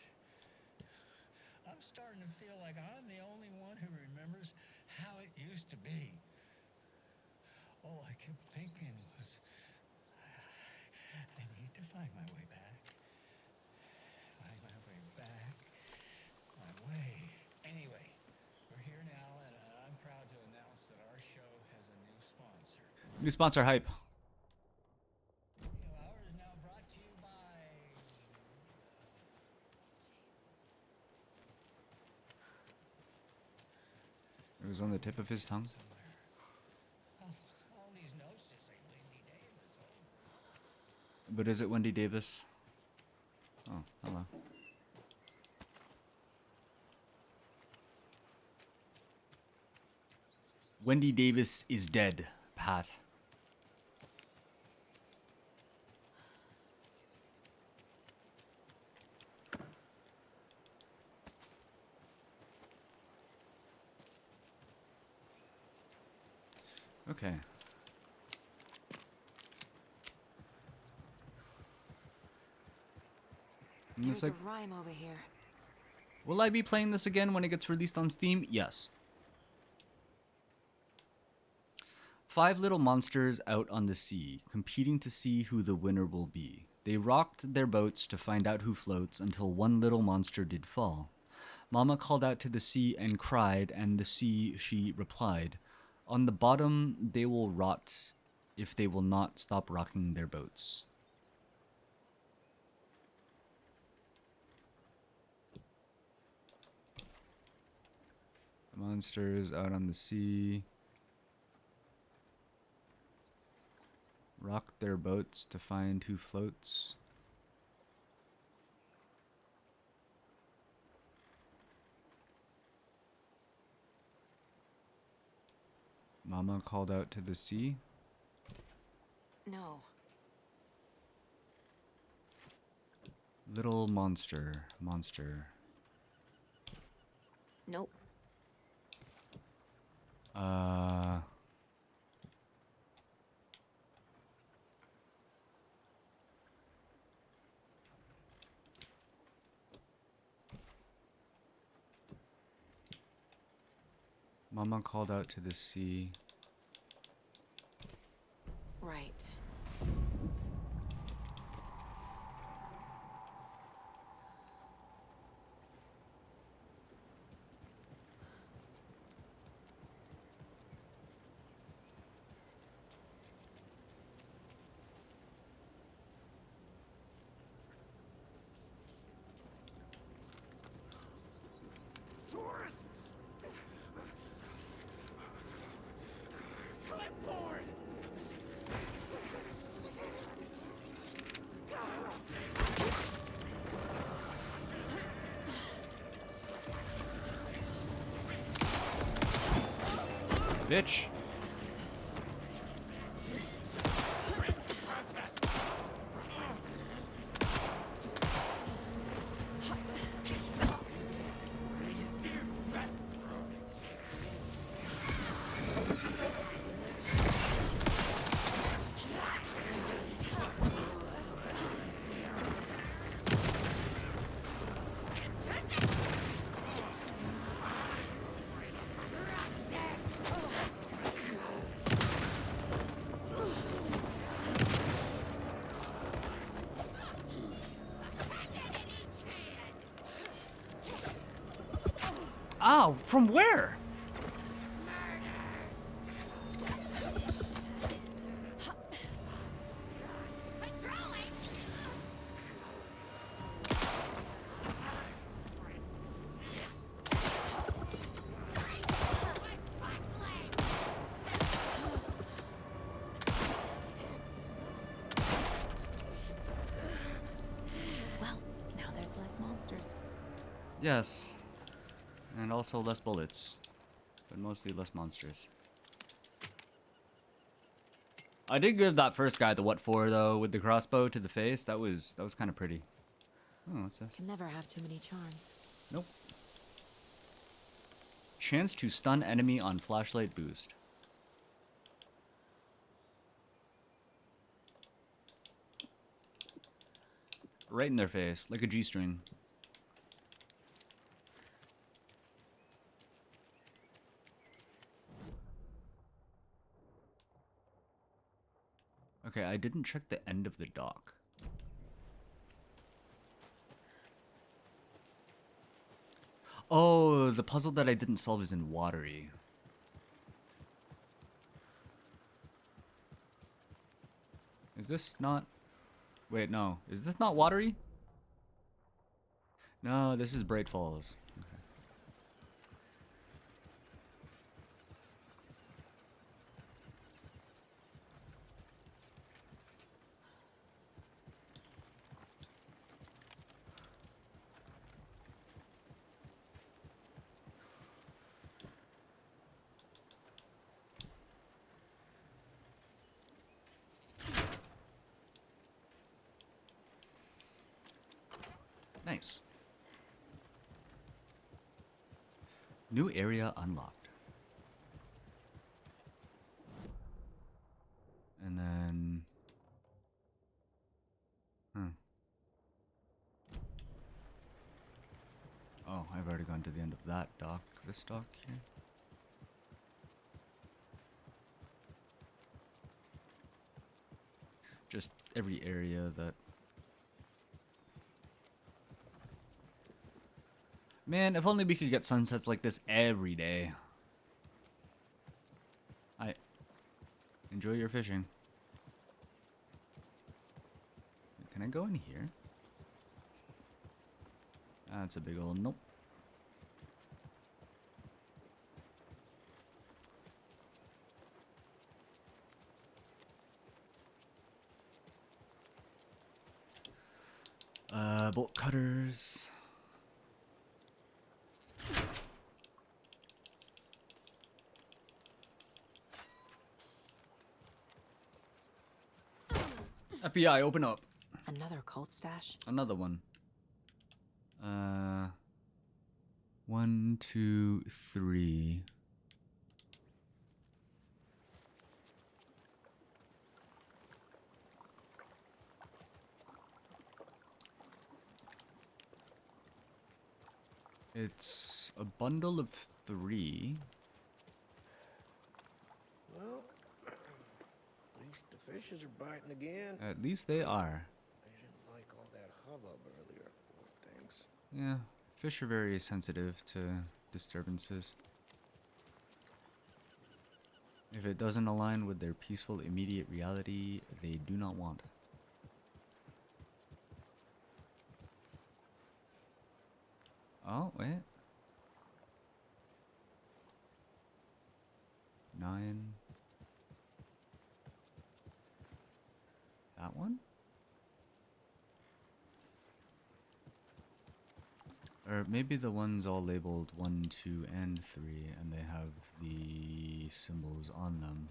I'm starting to feel like I'm the only one who remembers how it used to be. All I kept thinking was, I need to find my way back. Find my way back. My way. Anyway, we're here now, and I'm proud to announce that our show has a new sponsor. New sponsor hype. Hour is now brought to you by... It was on the tip of his tongue. All these notes just say Wendy Davis. But is it Wendy Davis? Oh, hello. Wendy Davis is dead, Pat. Okay. And it's There's like, a rhyme over here. will I be playing this again when it gets released on Steam? Yes. 5 little monsters out on the sea, competing to see who the winner will be. They rocked their boats to find out who floats until one little monster did fall. Mama called out to the sea and cried, and the sea, she replied, on the bottom they will rot if they will not stop rocking their boats. The monsters out on the sea rock their boats to find who floats. Mama called out to the sea. No. Little monster. Nope. Mama called out to the sea. Right. Tourists! Clipboard! Bitch. How? From where? Well, now there's less monsters. Yes. And also less bullets. But mostly less monsters. I did give that first guy the what for though, with the crossbow to the face. That was kind of pretty. Oh, what's this? Can never have too many charms. Nope. Chance to stun enemy on flashlight boost. Right in their face, like a G-string. Okay, I didn't check the end of the dock. Oh, the puzzle that I didn't solve is in Watery. Is this not... Wait, no. Is this not Watery? No, this is Bright Falls. Okay. Nice. New area unlocked. And then... Oh, I've already gone to the end of that dock. This dock here. Just every area that... Man, if only we could get sunsets like this every day. Enjoy your fishing. Can I go in here? That's a big old nope. Bolt cutters. FBI, open up. Another cult stash? Another one. 1, 2, 3. It's a bundle of 3. Well, at least the fishes are biting again. At least they are. I didn't like all that hubbub earlier. Poor things. Yeah, fish are very sensitive to disturbances. If it doesn't align with their peaceful immediate reality, they do not want. Oh, wait. 9. That one? Or maybe the ones all labeled 1, 2, and 3, and they have the symbols on them.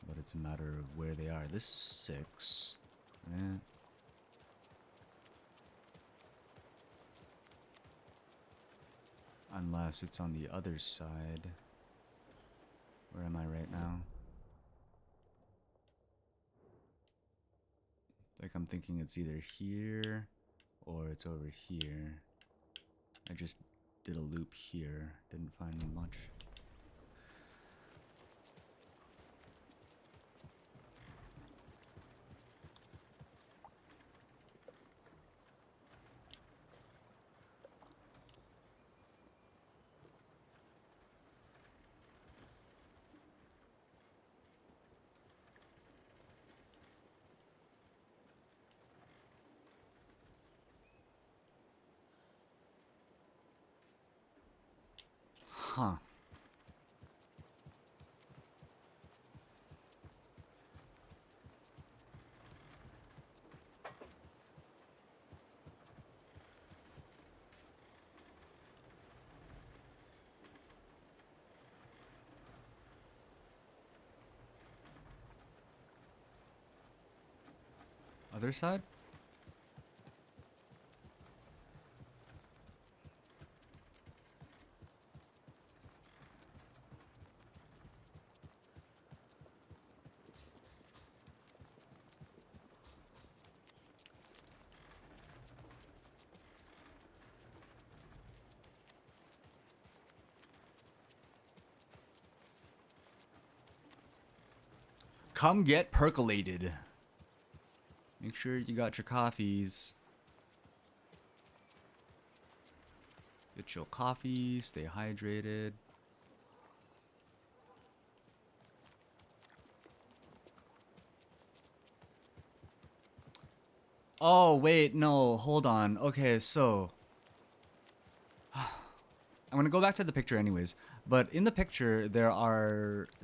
But it's a matter of where they are. This is 6. Yeah. Unless it's on the other side. Where am I right now? Like I'm thinking it's either here or it's over here. I just did a loop here. Didn't find much. Huh. Other side? Come get percolated. Make sure you got your coffees. Get your coffee, stay hydrated. Oh, wait, no, hold on. Okay, so I'm gonna go back to the picture anyways. But in the picture, there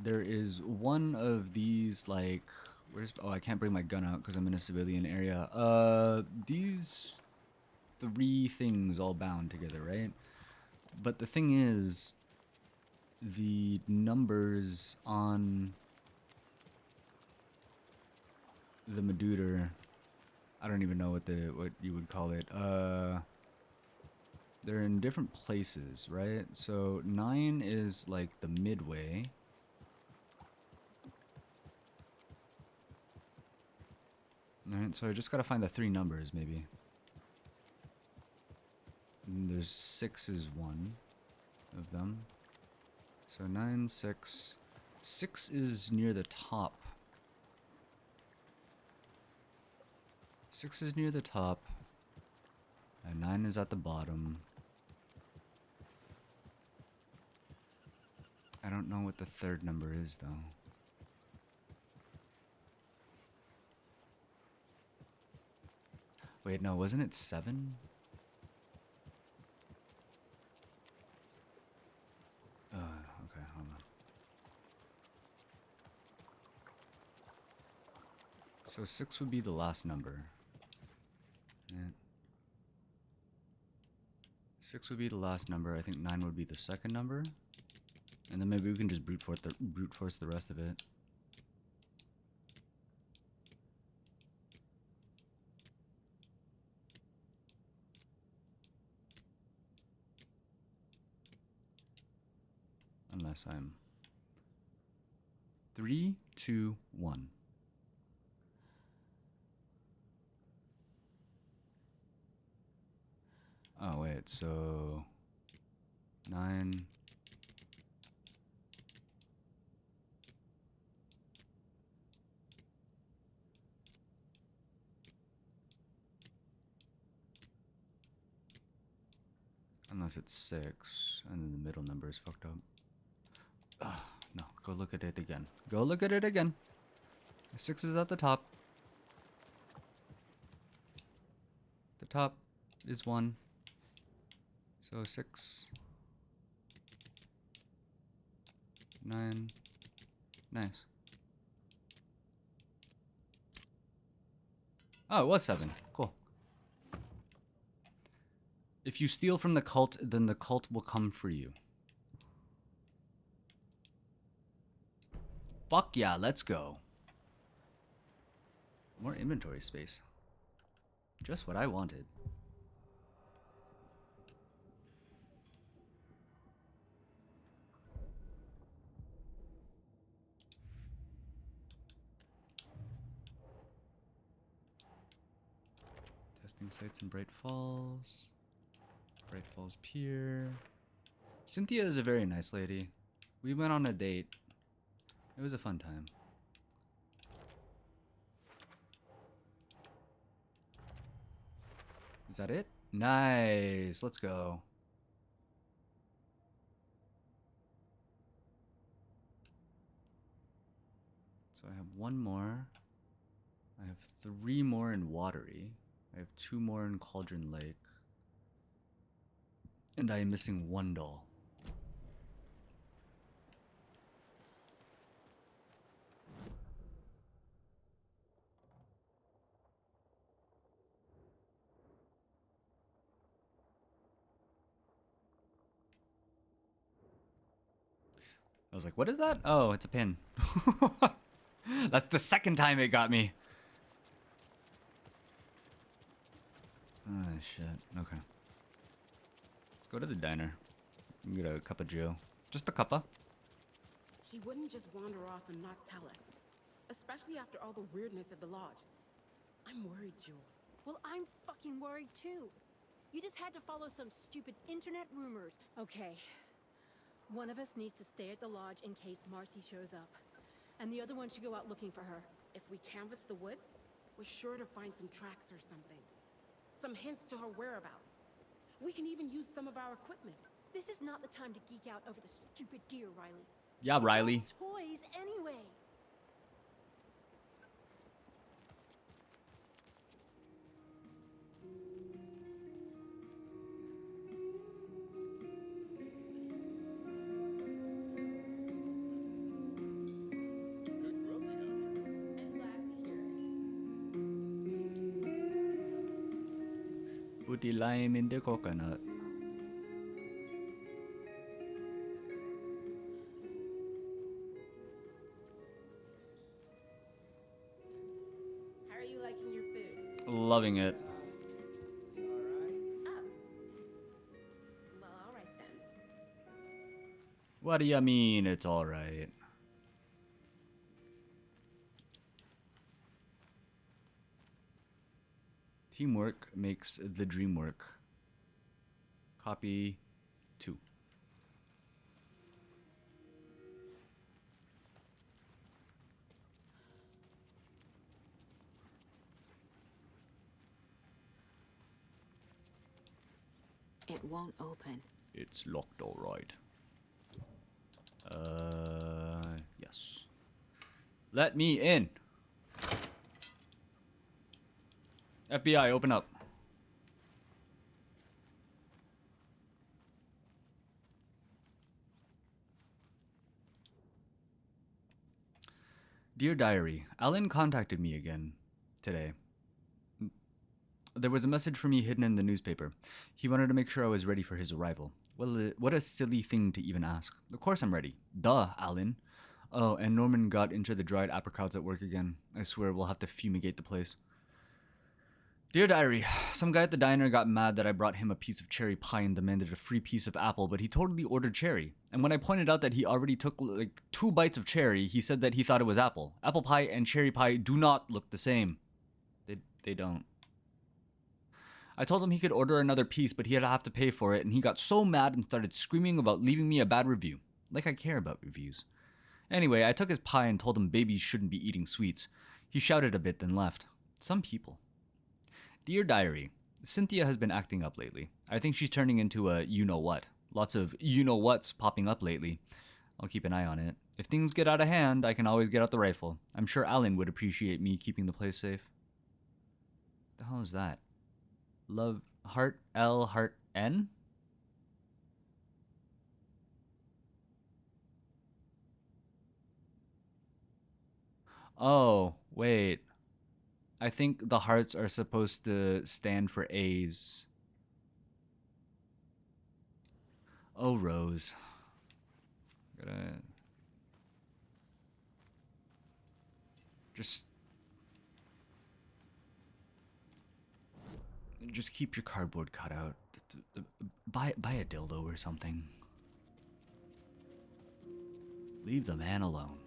is one of these, like, oh, I can't bring my gun out because I'm in a civilian area. These 3 things all bound together, right? But the thing is, the numbers on the Meduder, I don't even know what you would call it. They're in different places, right? So 9 is like the midway. Alright, so I just gotta find the 3 numbers, maybe. And there's 6 is one of them. So 9, 6. 6 is near the top. 6 is near the top. And 9 is at the bottom. I don't know what the 3rd number is, though. Wait, no, wasn't it 7? Okay, hold on. So 6 would be the last number. Yeah. 6 would be the last number. I think 9 would be the second number. And then maybe we can just brute force the rest of it. Unless I'm 3, 2, 1. Oh wait, so 9. Unless it's 6, and then the middle number is fucked up. No, go look at it again. Go look at it again. 6 is at the top. The top is 1. So 6, 9, nice. Oh, it was 7. Cool. If you steal from the cult, then the cult will come for you. Fuck yeah, let's go. More inventory space. Just what I wanted. Testing sites in Bright Falls. Bright Falls Pier. Cynthia is a very nice lady. We went on a date. It was a fun time. Is that it? Nice. Let's go. So I have 1 more. I have 3 more in Watery. I have 2 more in Cauldron Lake. And I am missing 1 doll. I was like, what is that? Oh, it's a pin. That's the second time it got me. Oh, shit. Okay. Let's go to the diner. Get a cup of Joe. Just a cuppa. She wouldn't just wander off and not tell us. Especially after all the weirdness at the lodge. I'm worried, Jules. Well, I'm fucking worried too. You just had to follow some stupid internet rumors. Okay. One of us needs to stay at the lodge in case Marcy shows up. And the other one should go out looking for her. If we canvass the woods, we're sure to find some tracks or something. Some hints to her whereabouts. We can even use some of our equipment. This is not the time to geek out over the stupid gear, Riley. Yeah, Riley. It's all toys anyway. Put the lime in the coconut. How are you liking your food? Loving it. It's alright. Oh. Well, alright then. What do you mean it's alright? Teamwork makes the dream work. Copy 2. It won't open. It's locked, all right. Yes. Let me in. FBI, open up. Dear Diary, Alan contacted me again today. There was a message for me hidden in the newspaper. He wanted to make sure I was ready for his arrival. Well, what a silly thing to even ask. Of course I'm ready. Duh, Alan. Oh, and Norman got into the dried apricots at work again. I swear we'll have to fumigate the place. Dear Diary, some guy at the diner got mad that I brought him a piece of cherry pie and demanded a free piece of apple, but he totally ordered cherry. And when I pointed out that he already took like 2 bites of cherry, he said that he thought it was apple. Apple pie and cherry pie do not look the same. They don't. I told him he could order another piece, but he'd have to pay for it, and he got so mad and started screaming about leaving me a bad review. Like I care about reviews. Anyway, I took his pie and told him babies shouldn't be eating sweets. He shouted a bit, then left. Some people. Dear Diary, Cynthia has been acting up lately. I think she's turning into a you-know-what. Lots of you-know-whats popping up lately. I'll keep an eye on it. If things get out of hand, I can always get out the rifle. I'm sure Alan would appreciate me keeping the place safe. The hell is that? Love heart L heart N? Oh, wait. I think the hearts are supposed to stand for A's. Oh, Rose. Gotta... Just keep your cardboard cutout. Buy a dildo or something. Leave the man alone.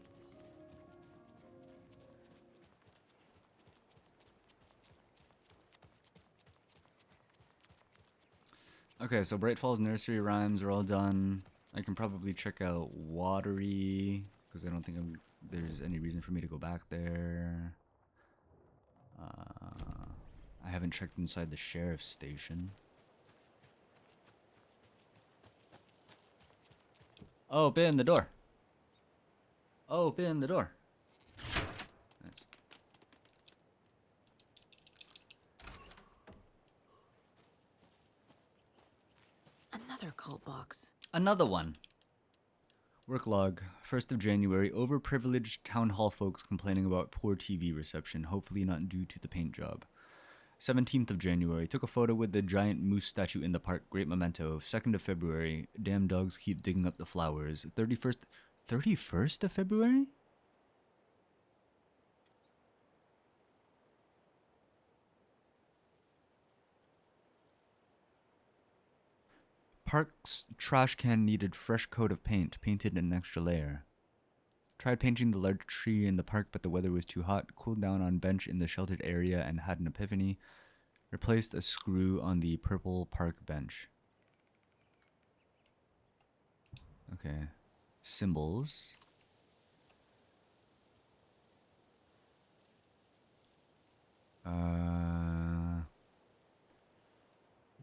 Okay, so Bright Falls nursery rhymes are all done. I can probably check out Watery, because I don't think there's any reason for me to go back there. I haven't checked inside the sheriff's station. Open the door. Open the door. Nice. Another cult box. Another one. Work log. 1st of January. Overprivileged town hall folks complaining about poor TV reception. Hopefully not due to the paint job. 17th of January. Took a photo with the giant moose statue in the park. Great memento. 2nd of February. Damn dogs keep digging up the flowers. 31st of February? Park's trash can needed fresh coat of paint, painted an extra layer. Tried painting the large tree in the park, but the weather was too hot. Cooled down on bench in the sheltered area and had an epiphany. Replaced a screw on the purple park bench. Okay. Symbols.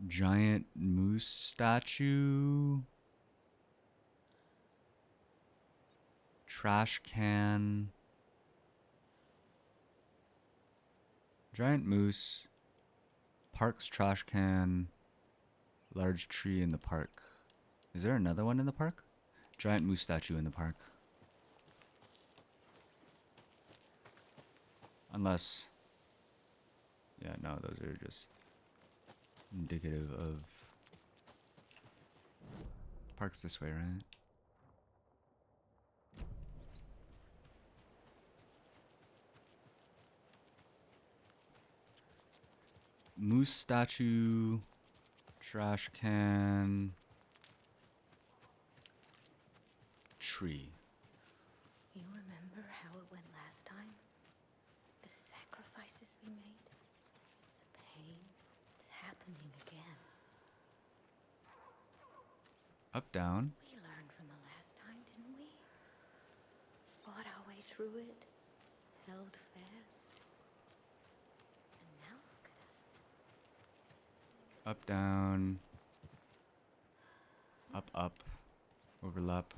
Giant moose statue. Trash can. Giant moose. Park's trash can. Large tree in the park. Is there another one in the park? Giant moose statue in the park. Unless... Yeah, no, those are just indicative of... Park's this way, right? Moose statue, trash can, tree. You remember how it went last time? The sacrifices we made? The pain? It's happening again. Up, down. We learned from the last time, didn't we? Fought our way through it. Held fast. And now look at us. Up, down. Up, up. Overlap.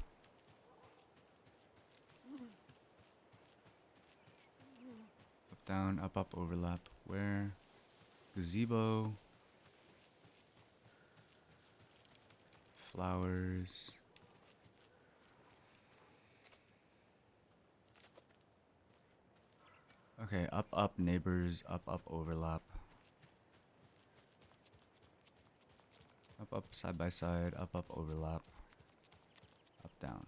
Up, down, up, overlap. Where? Gazebo. Flowers. Okay, up, neighbors, up, overlap. Up, side by side, up, overlap. Up, down.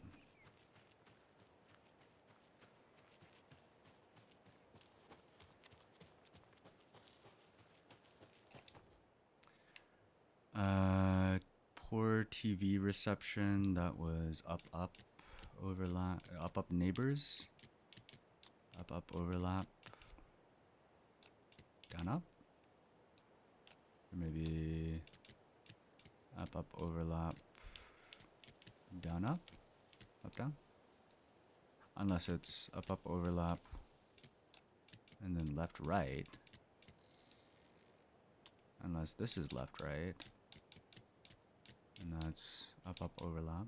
Poor TV reception, that was up, overlap, up, neighbors. Up, overlap. Down, up. Or maybe up, overlap. Down, up. Up, down. Unless it's up, overlap. And then left, right. Unless this is left, right. And that's up, overlap.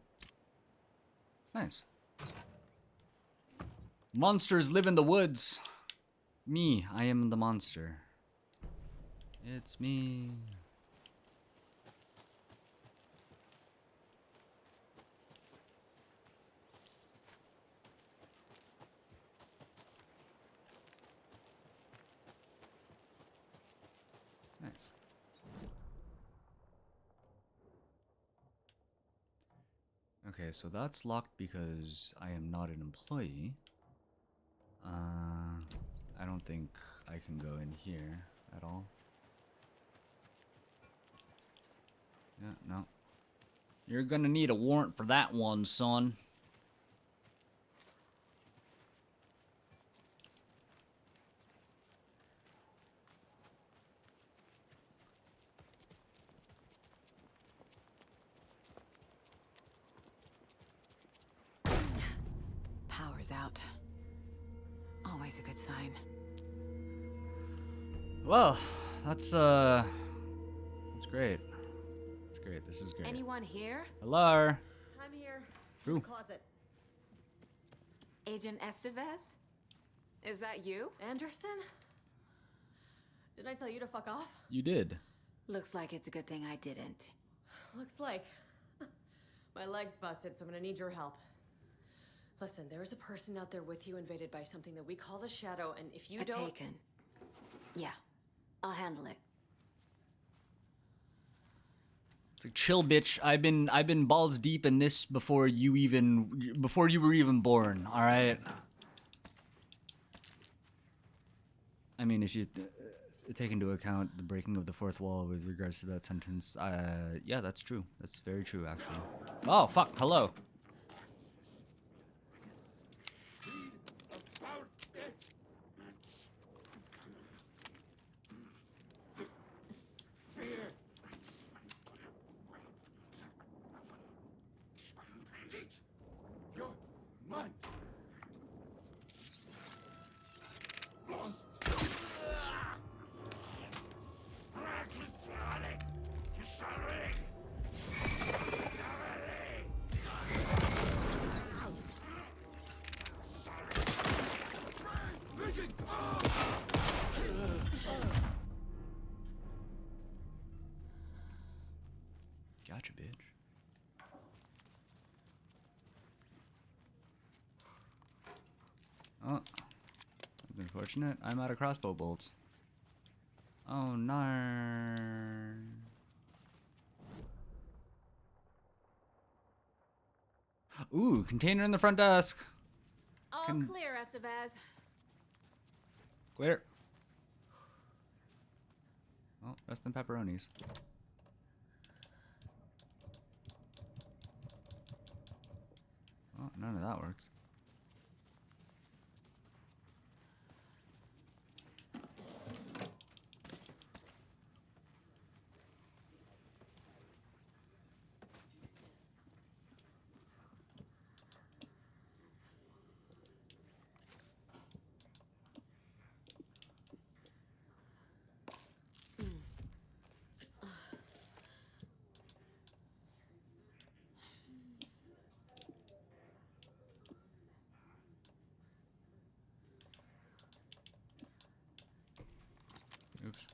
Nice. Monsters live in the woods. Me, I am the monster. It's me. Nice. Okay, so that's locked because I am not an employee. I don't think I can go in here at all. Yeah, no. You're gonna need a warrant for that one, son. Power's out. Always a good sign. Well, that's great. That's great. This is great. Anyone here? Hello. I'm here. Who? In the closet. Agent Estevez? Is that you? Anderson? Didn't I tell you to fuck off? You did. Looks like it's a good thing I didn't. Looks like. My leg's busted, so I'm gonna need your help. Listen, there is a person out there with you invaded by something that we call the Shadow, and if you don't... Taken. Yeah, I'll handle it. like, chill, bitch. I've been balls deep in this before you were even born. All right. I mean, if you take into account the breaking of the fourth wall with regards to that sentence, yeah, that's true. That's very true, actually. Oh, fuck. Hello. Gotcha, bitch. Oh, that's unfortunate. I'm out of crossbow bolts. Oh, no. Ooh, container in the front desk. All clear, Estevez. Clear. Oh, rest in pepperonis. Oh, none of that works. Oops.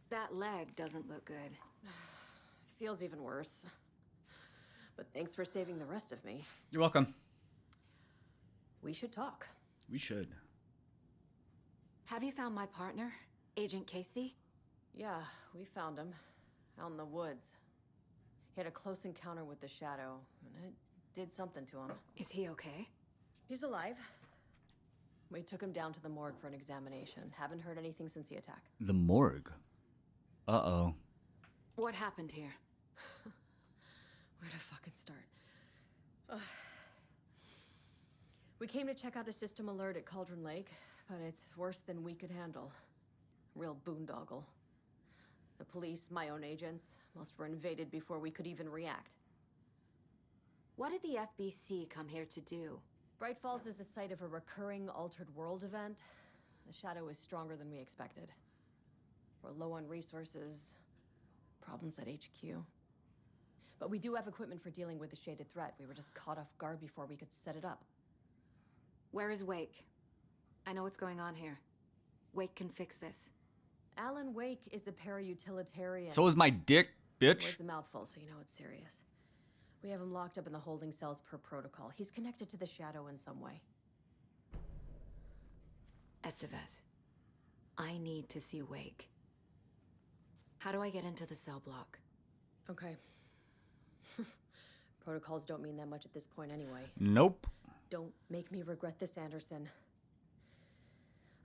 That leg doesn't look good. Feels even worse. But thanks for saving the rest of me. You're welcome. We should talk. We should. Have you found my partner, Agent Casey? Yeah, we found him. Out in the woods. He had a close encounter with the Shadow, and it did something to him. Is he okay? He's alive. We took him down to the morgue for an examination. Haven't heard anything since the attack. The morgue. Uh-oh. What happened here? Where to fucking start? We came to check out a system alert at Cauldron Lake, but it's worse than we could handle. Real boondoggle. The police, my own agents, most were invaded before we could even react. What did the FBC come here to do? Bright Falls is the site of a recurring Altered World event. The Shadow is stronger than we expected. We're low on resources, problems at HQ. But we do have equipment for dealing with the shaded threat. We were just caught off guard before we could set it up. Where is Wake? I know what's going on here. Wake can fix this. Alan Wake is a para-utilitarian. So is my dick, bitch. Word's a mouthful, so you know it's serious. We have him locked up in the holding cells per protocol. He's connected to the Shadow in some way. Estevez, I need to see Wake. How do I get into the cell block? Okay. Protocols don't mean that much at this point anyway. Nope. Don't make me regret this, Anderson.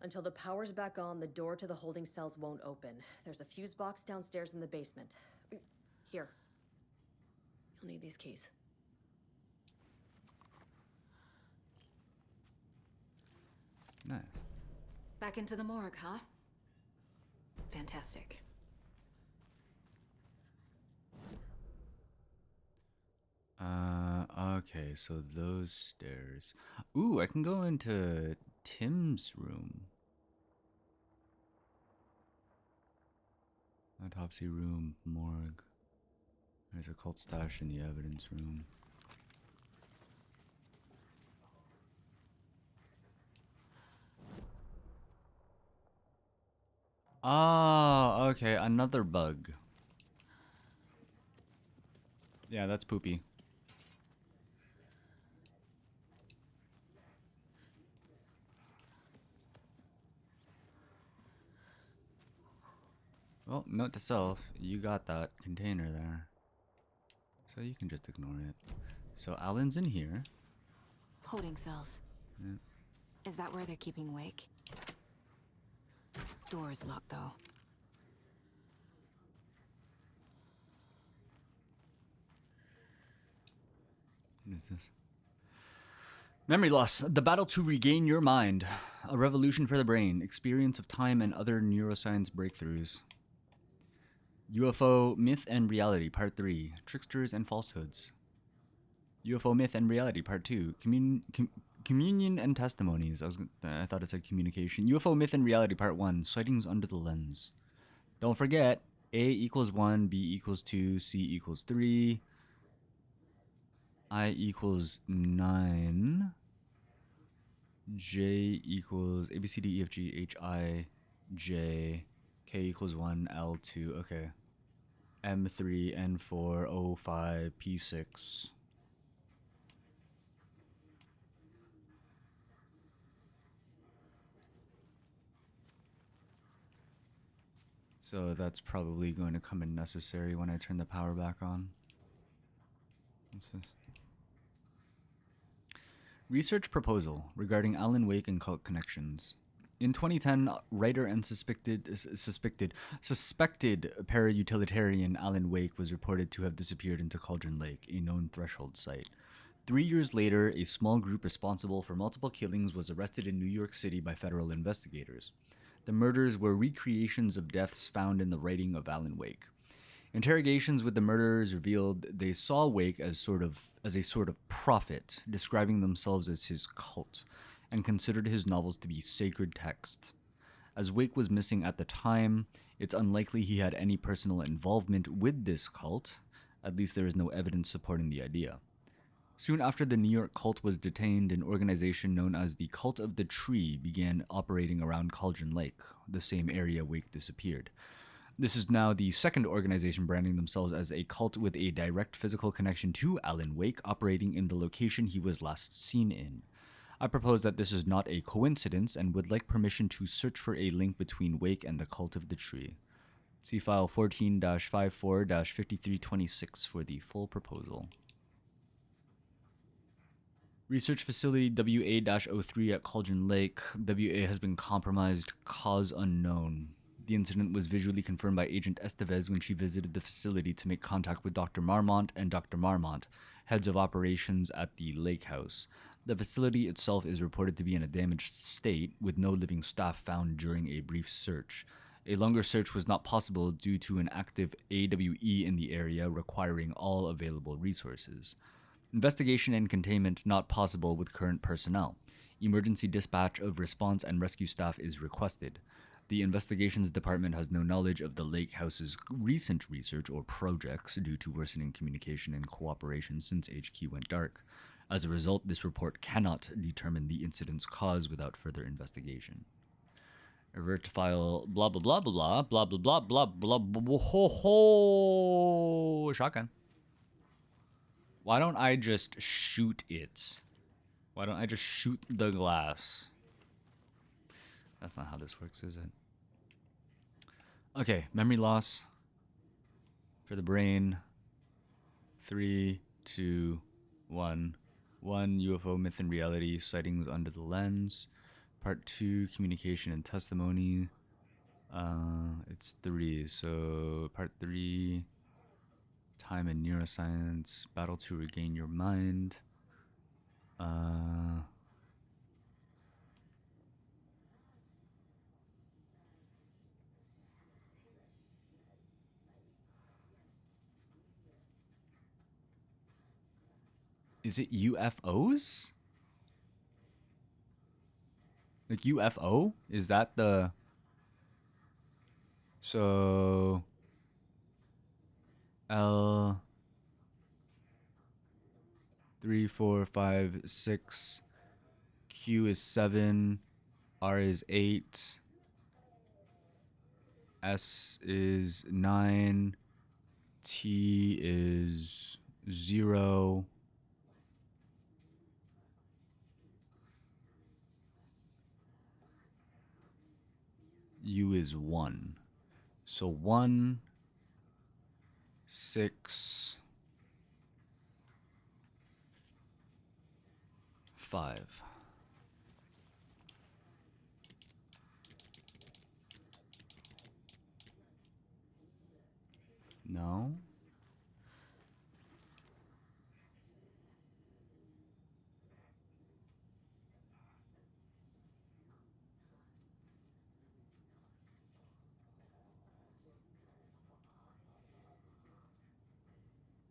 Until the power's back on, the door to the holding cells won't open. There's a fuse box downstairs in the basement. Here. You'll need these keys. Nice. Back into the morgue, huh? Fantastic. Okay, so those stairs. Ooh, I can go into Tim's room. Autopsy room, morgue. There's a cult stash in the evidence room. Oh, okay, another bug. Yeah, that's poopy. Well, note to self, you got that container there. So you can just ignore it. So Alan's in here. Holding cells. Yeah. Is that where they're keeping Wake? Door is locked, though. What is this? Memory loss. The battle to regain your mind. A revolution for the brain. Experience of time and other neuroscience breakthroughs. UFO Myth and Reality Part 3. Tricksters and Falsehoods. UFO Myth and Reality Part 2. Communion and Testimonies. I thought it said communication. UFO Myth and Reality Part 1. Sightings under the lens. Don't forget, A equals 1, B equals 2, C equals 3, I equals 9, J equals A, B, C, D, E, F, G, H, I, J, K equals 1, L 2, okay. M 3, N 4, O 5, P 6. So that's probably going to come in necessary when I turn the power back on. What's this? Research proposal regarding Alan Wake and cult connections. In 2010, writer and suspected para-utilitarian Alan Wake was reported to have disappeared into Cauldron Lake, a known threshold site. 3 years later, a small group responsible for multiple killings was arrested in New York City by federal investigators. The murders were recreations of deaths found in the writing of Alan Wake. Interrogations with the murderers revealed they saw Wake as a sort of prophet, describing themselves as his cult, and considered his novels to be sacred text. As Wake was missing at the time, it's unlikely he had any personal involvement with this cult. At least there is no evidence supporting the idea. Soon after the New York cult was detained, an organization known as the Cult of the Tree began operating around Cauldron Lake, the same area Wake disappeared. This is now the second organization branding themselves as a cult with a direct physical connection to Alan Wake, operating in the location he was last seen in. I propose that this is not a coincidence and would like permission to search for a link between Wake and the Cult of the Tree. See file 14-54-5326 for the full proposal. Research facility WA-03 at Cauldron Lake. WA has been compromised, cause unknown. The incident was visually confirmed by Agent Estevez when she visited the facility to make contact with Dr. Marmont and Dr. Marmont, heads of operations at the lake house. The facility itself is reported to be in a damaged state, with no living staff found during a brief search. A longer search was not possible due to an active AWE in the area requiring all available resources. Investigation and containment not possible with current personnel. Emergency dispatch of response and rescue staff is requested. The investigations department has no knowledge of the lake house's recent research or projects due to worsening communication and cooperation since HQ went dark. As a result, this report cannot determine the incident's cause without further investigation. Revert to file blah blah blah blah blah blah blah blah blah blah ho ho shotgun. Why don't I just shoot it? Why don't I just shoot the glass? That's not how this works, is it? Okay, memory loss for the brain. 3, 2, 1. 1, UFO myth and reality, sightings under the lens. Part 2, communication and testimony. It's 3, so part 3, time and neuroscience, battle to regain your mind. Is it UFOs? Like UFO? Is that the... So... L... 3, 4, 5, 6. Q is 7. R is 8. S is 9. T is 0. U is 1. So 1, 6, 5. No.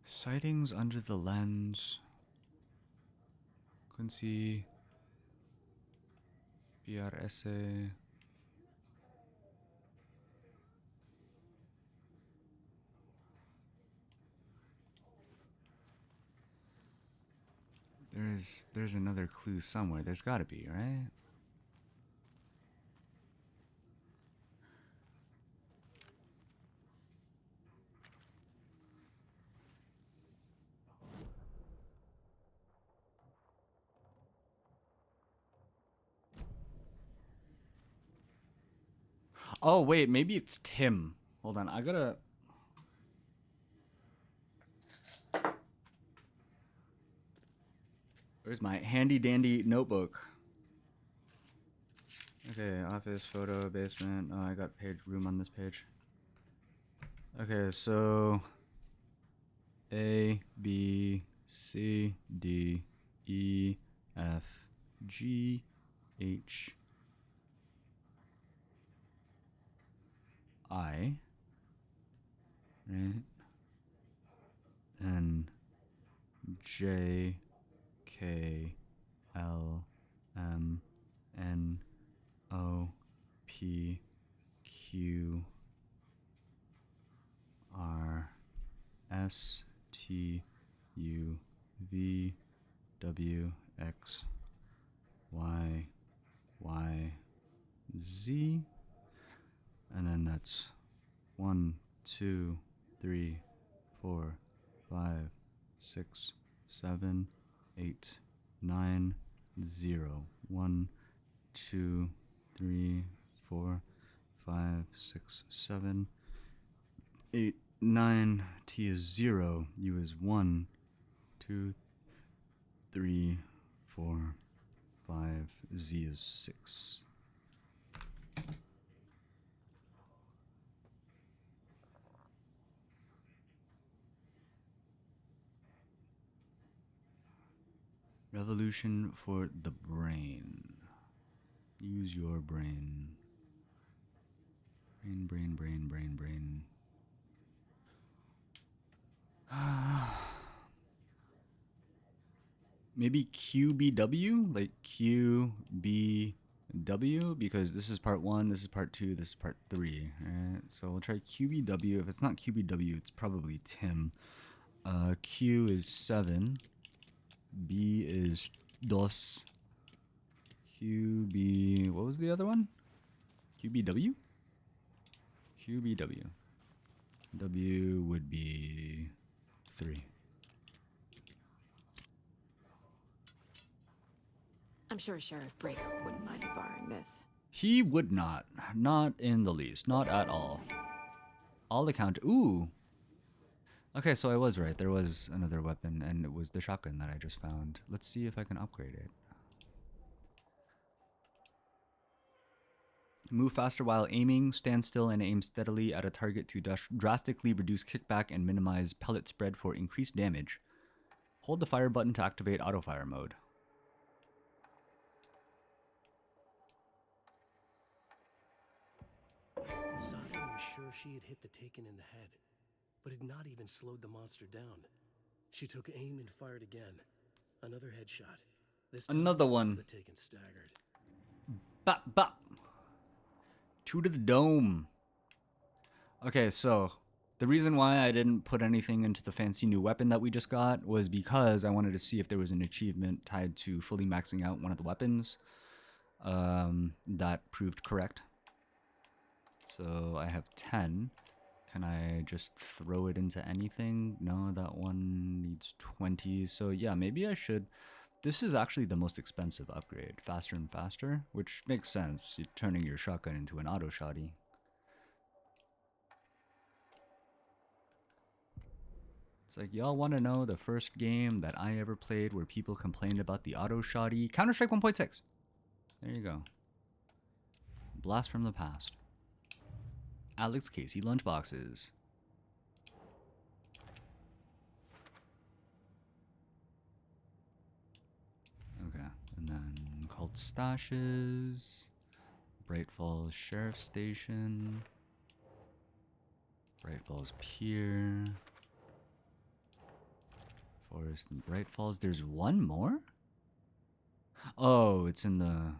Sightings under the lens. Quincy. PRS. There's another clue somewhere. There's got to be, right? Oh, wait, maybe it's Tim. Hold on, I gotta... Where's my handy dandy notebook? Okay, office, photo, basement. Oh, I got page room on this page. Okay, so... A, B, C, D, E, F, G, H, I, right? N, J, K, L, M, N, O, P, Q, R, S, T, U, V, W, X, Y, Y, Z, and then that's 1, 2, 3, 4, 5, 6, 7, 8, 9, 0. 1, 2, 3, 4, 5, 6, 7, 8, 9. T is 0. U is 1, 2, 3, 4, 5. Z is 6. Revolution for the brain. Use your brain. Brain, brain, brain, brain, brain. Maybe QBW? Like QBW? Because this is part 1, this is part 2, this is part 3. Alright, so we'll try QBW. If it's not QBW, it's probably Tim. Q is 7. B is dos. QB... What was the other one? QBW? QBW. W would be 3. I'm sure Sheriff Brake wouldn't mind borrowing this. He would not. Not in the least. Not at all. All the counter... Ooh! Okay, so I was right. There was another weapon, and it was the shotgun that I just found. Let's see if I can upgrade it. Move faster while aiming. Stand still and aim steadily at a target to drastically reduce kickback and minimize pellet spread for increased damage. Hold the fire button to activate auto-fire mode. Sato was sure she had hit the Taken in the head, but had not even slowed the monster down. She took aim and fired again. Another headshot. This time, another one. The Taken staggered. Bop, bop. 2 to the dome. Okay, so the reason why I didn't put anything into the fancy new weapon that we just got was because I wanted to see if there was an achievement tied to fully maxing out one of the weapons. That proved correct. So I have 10. Can I just throw it into anything? No, that one needs 20. So yeah, maybe I should. This is actually the most expensive upgrade. Faster and faster, which makes sense. You're turning your shotgun into an auto shotty. It's like, y'all want to know the first game that I ever played where people complained about the auto shotty? Counter-Strike 1.6. There you go. Blast from the past. Alex Casey lunchboxes. Okay, and then Cult Stashes. Bright Falls Sheriff Station. Bright Falls Pier. Forest and Bright Falls. There's one more? Oh, it's in the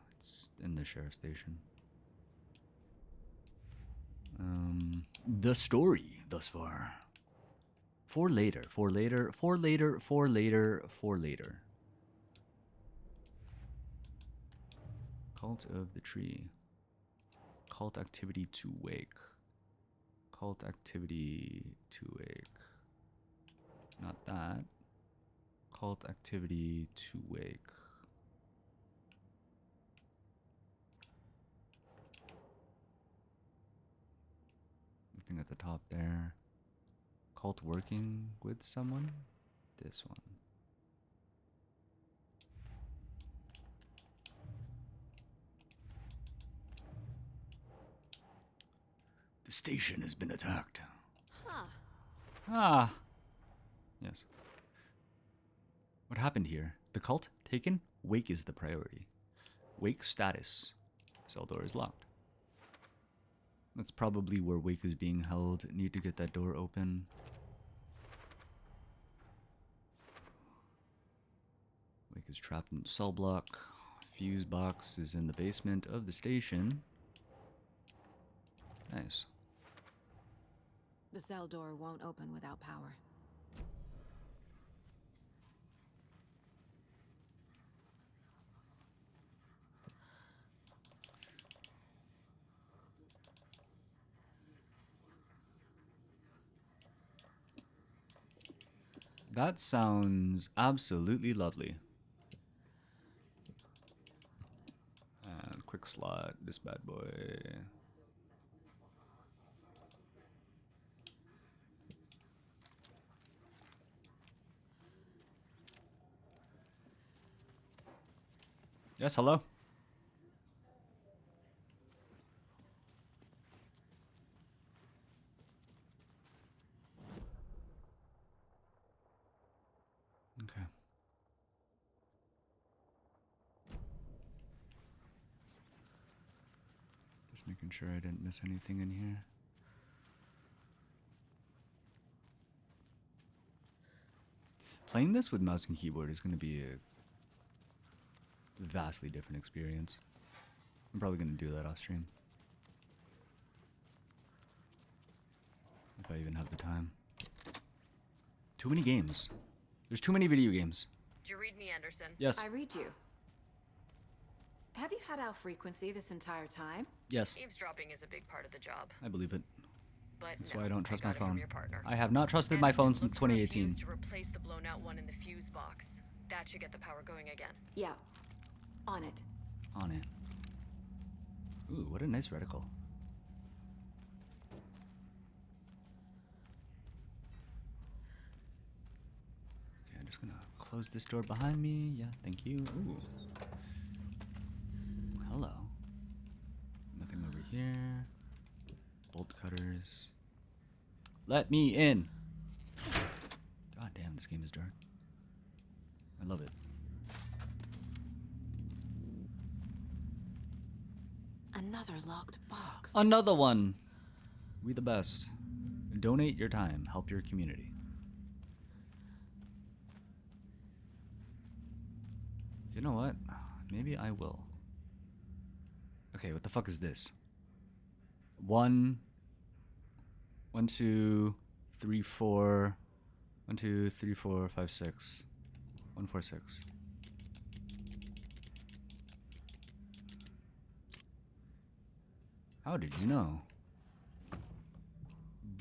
sheriff station. The story thus far. For later. Cult of the Tree. Cult activity to wake. Cult activity to wake. Not that. Cult activity to wake. Nothing at the top there. Cult working with someone? This one. The station has been attacked. Huh. Ah. Yes. What happened here? The cult taken? Wake is the priority. Wake status. Cell door is locked. That's probably where Wake is being held. Need to get that door open. Wake is trapped in the cell block. Fuse box is in the basement of the station. Nice. The cell door won't open without power. That sounds absolutely lovely. And quick slot, this bad boy. Yes, hello? Okay. Just making sure I didn't miss anything in here. Playing this with mouse and keyboard is going to be a vastly different experience. I'm probably going to do that off stream. If I even have the time. Too many games. There's too many video games. Do you read me, Anderson? Yes. I read you. Have you had Al Frequency this entire time? Yes. Eavesdropping is a big part of the job. I believe it. But That's no, why I don't trust got my it from phone. your partner. I have not trusted my phone since Look for a 2018. fuse to replace the blown out one in the fuse box. That should get the power going again. Yeah. On it. On it. Ooh, what a nice reticle. Okay, I'm just gonna close this door behind me. Yeah, thank you. Ooh. Hello. Nothing over here. Bolt cutters. Let me in. God damn, this game is dark. I love it. Another locked box. Another one. We the best. Donate your time. Help your community. You know what? Maybe I will. Okay, what the fuck is this? 1, 2, 3, 4. 1, 2, 3, 4, 5, 6. 1, 4, 6. How did you know?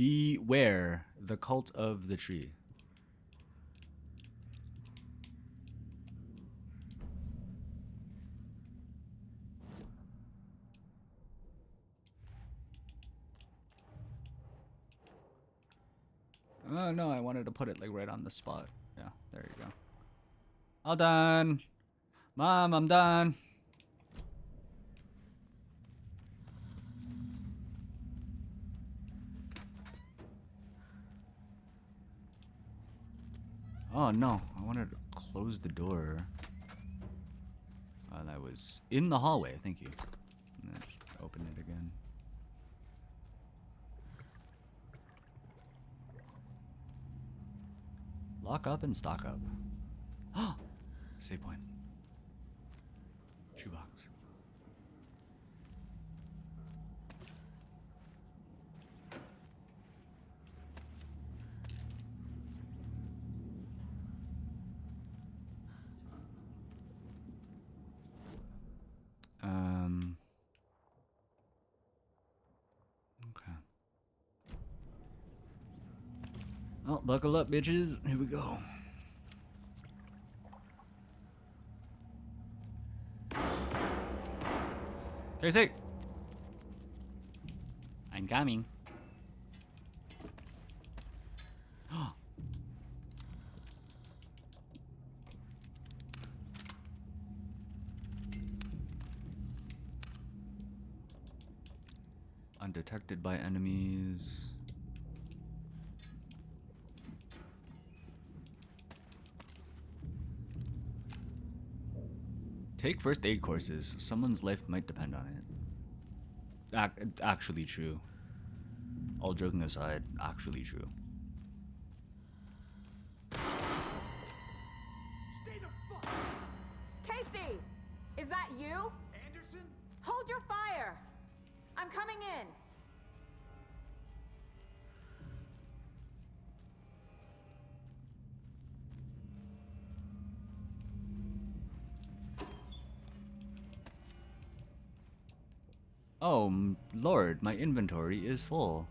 Beware the cult of the tree. Oh no, I wanted to put it like right on the spot. Yeah, there you go. All done. Mom, I'm done. Oh no, I wanted to close the door. And I was in the hallway, thank you. And then just open it again. Lock up and stock up. Oh! Save point. Shoebox. Okay. Oh, buckle up, bitches. Here we go. Casey! I'm coming. Undetected by enemies. Take first aid courses. Someone's life might depend on it. Actually true. All joking aside, actually true. Casey! Is that you? Anderson? Hold your fire! I'm coming in! Oh, Lord, my inventory is full.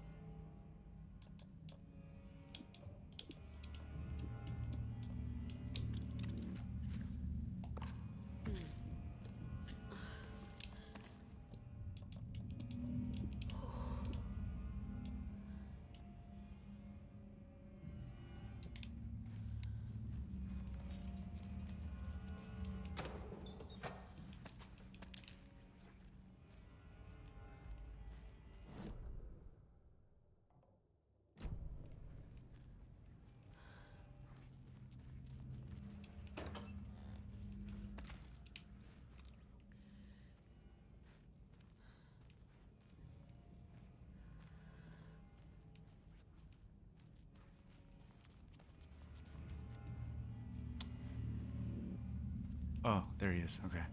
Oh, there he is. Okay.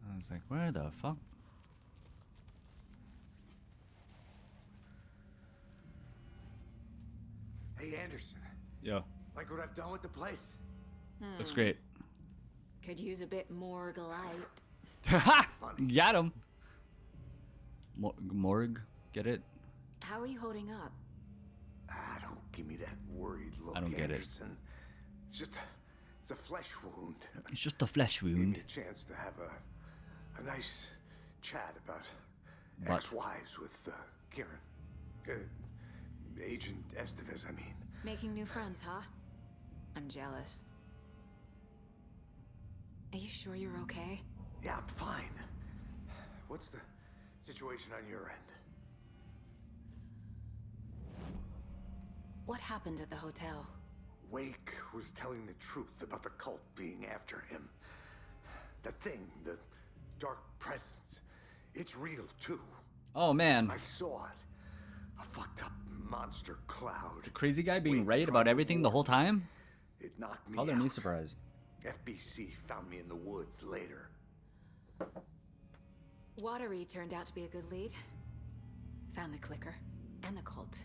I was like, where the fuck? Hey, Anderson. Yo. Like what I've done with the place? Looks great. Could use a bit more light. Got him. Morgue, get it? How are you holding up? Don't give me that worried look, I don't get it. Anderson. It's a flesh wound. It's just a flesh Gave wound. me a chance to have a nice chat about But- ex-wives with Kieran. Agent Estevez, I mean. Making new friends, huh? I'm jealous. Are you sure you're okay? Yeah, I'm fine. What's the situation on your end? What happened at the hotel? Wake was telling the truth about the cult being after him. The thing, the dark presence, it's real too. Oh man. I saw it. A fucked up monster cloud. The crazy guy being right about everything the whole time? It knocked me Color me out. surprised. FBC found me in the woods later. Watery turned out to be a good lead. Found the clicker and the cult.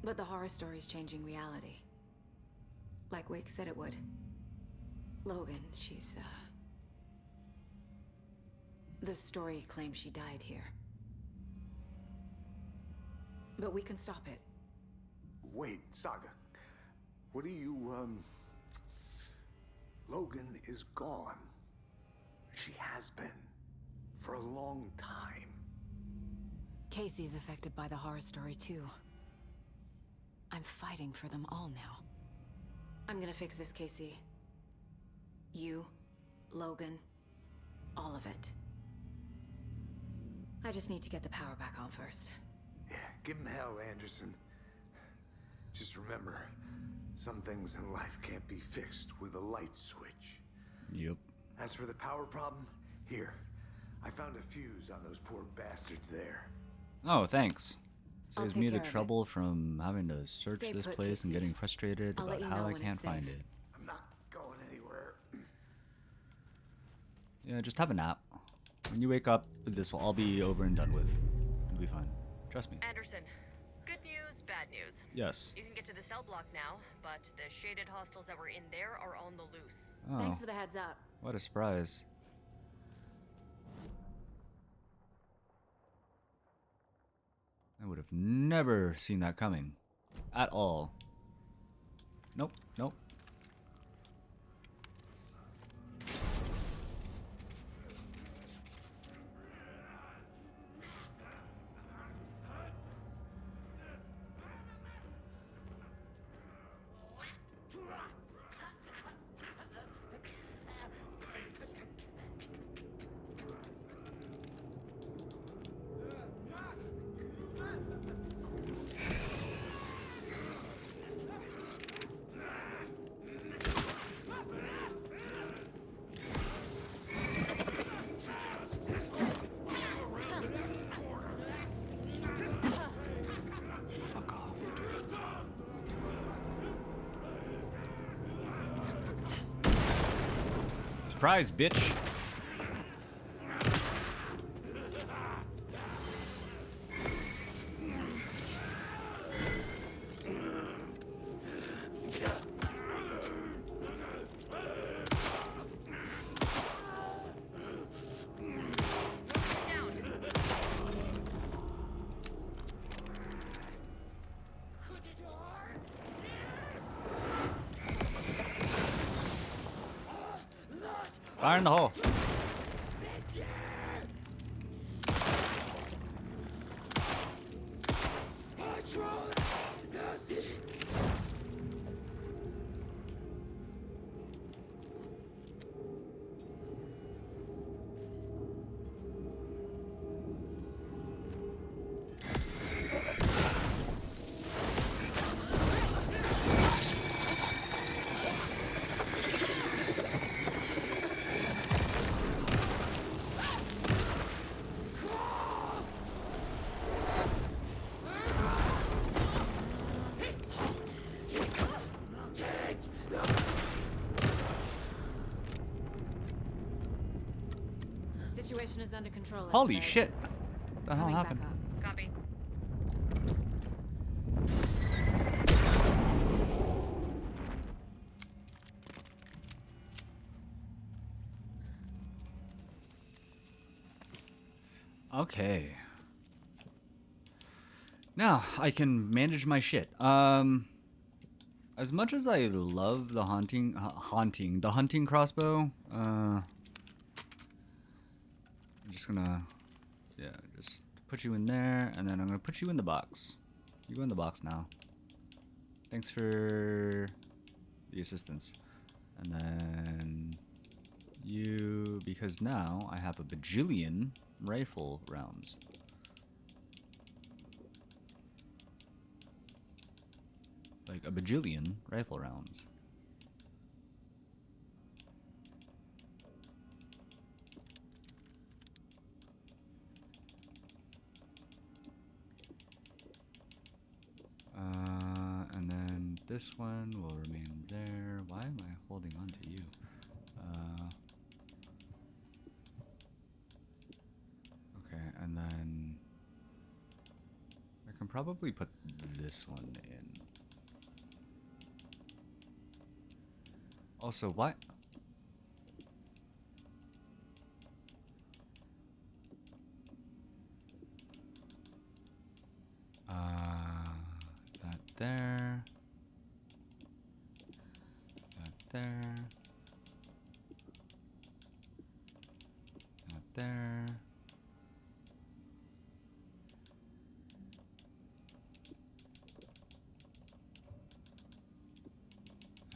But the horror story's changing reality. Like Wake said it would. Logan, she's, The story claims she died here. But we can stop it. Wait, Saga. What do you, Logan is gone. She has been. For a long time. Casey's affected by the horror story too. I'm fighting for them all now. I'm gonna fix this, Casey. You, Logan, all of it. I just need to get the power back on first. Yeah, give him hell, Anderson. Just remember, some things in life can't be fixed with a light switch. Yep. As for the power problem, here. I found a fuse on those poor bastards there. Oh, thanks. I'll Saves take me the care of it. trouble from having to search Stay this put, place and Casey. getting frustrated I'll let about you how know I when can't it's find safe. it. I'm not going anywhere. Yeah, just have a nap. When you wake up, this will all be over and done with. It'll be fine. Trust me. Anderson, good news, bad news. Yes. You can get to the cell block now, but the shaded hostels that were in there are on the loose. Oh, Thanks for the heads up. what a surprise. I would have never seen that coming. At all. Nope, nope. Surprise, bitch. Fire in the hole. Situation is under control. Holy X-Ray. shit. What the hell Coming back happened? up. Copy. Okay. Now I can manage my shit. As much as I love the hunting crossbow, I'm just gonna, yeah, just put you in there, and then I'm gonna put you in the box. You go in the box now. Thanks for the assistance. And then you, because now I have a bajillion rifle rounds. Like a bajillion rifle rounds. And then this one will remain there. Why am I holding on to you? Okay, and then I can probably put this one in. Also, what? there. Not there. Not there.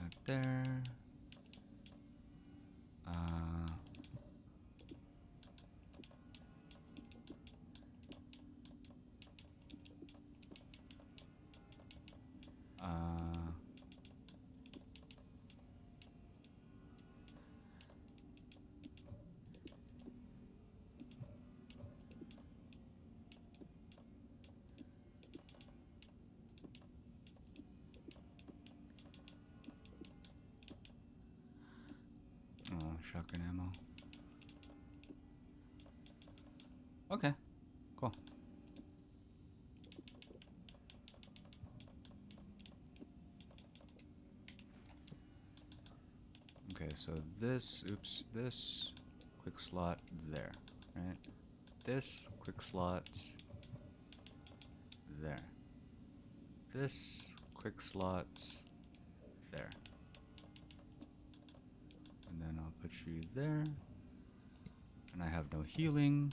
Not there. Shotgun ammo. Okay, cool. Okay, so this, oops, this quick slot there, right? This quick slot there. This quick slot there. And then I'll put you there. And I have no healing.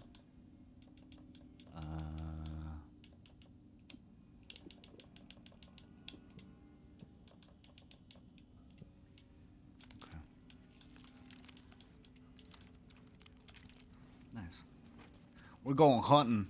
Okay. Nice. We're going hunting.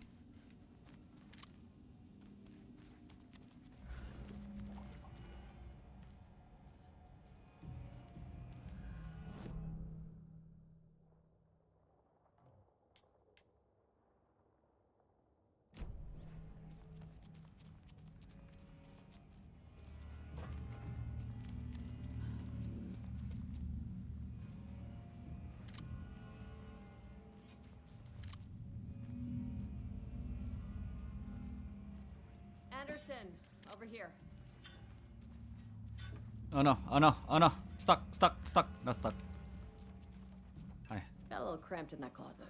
Anderson, over here. Oh no, oh no, oh no. Stuck, not stuck. Hi. Got a little cramped in that closet.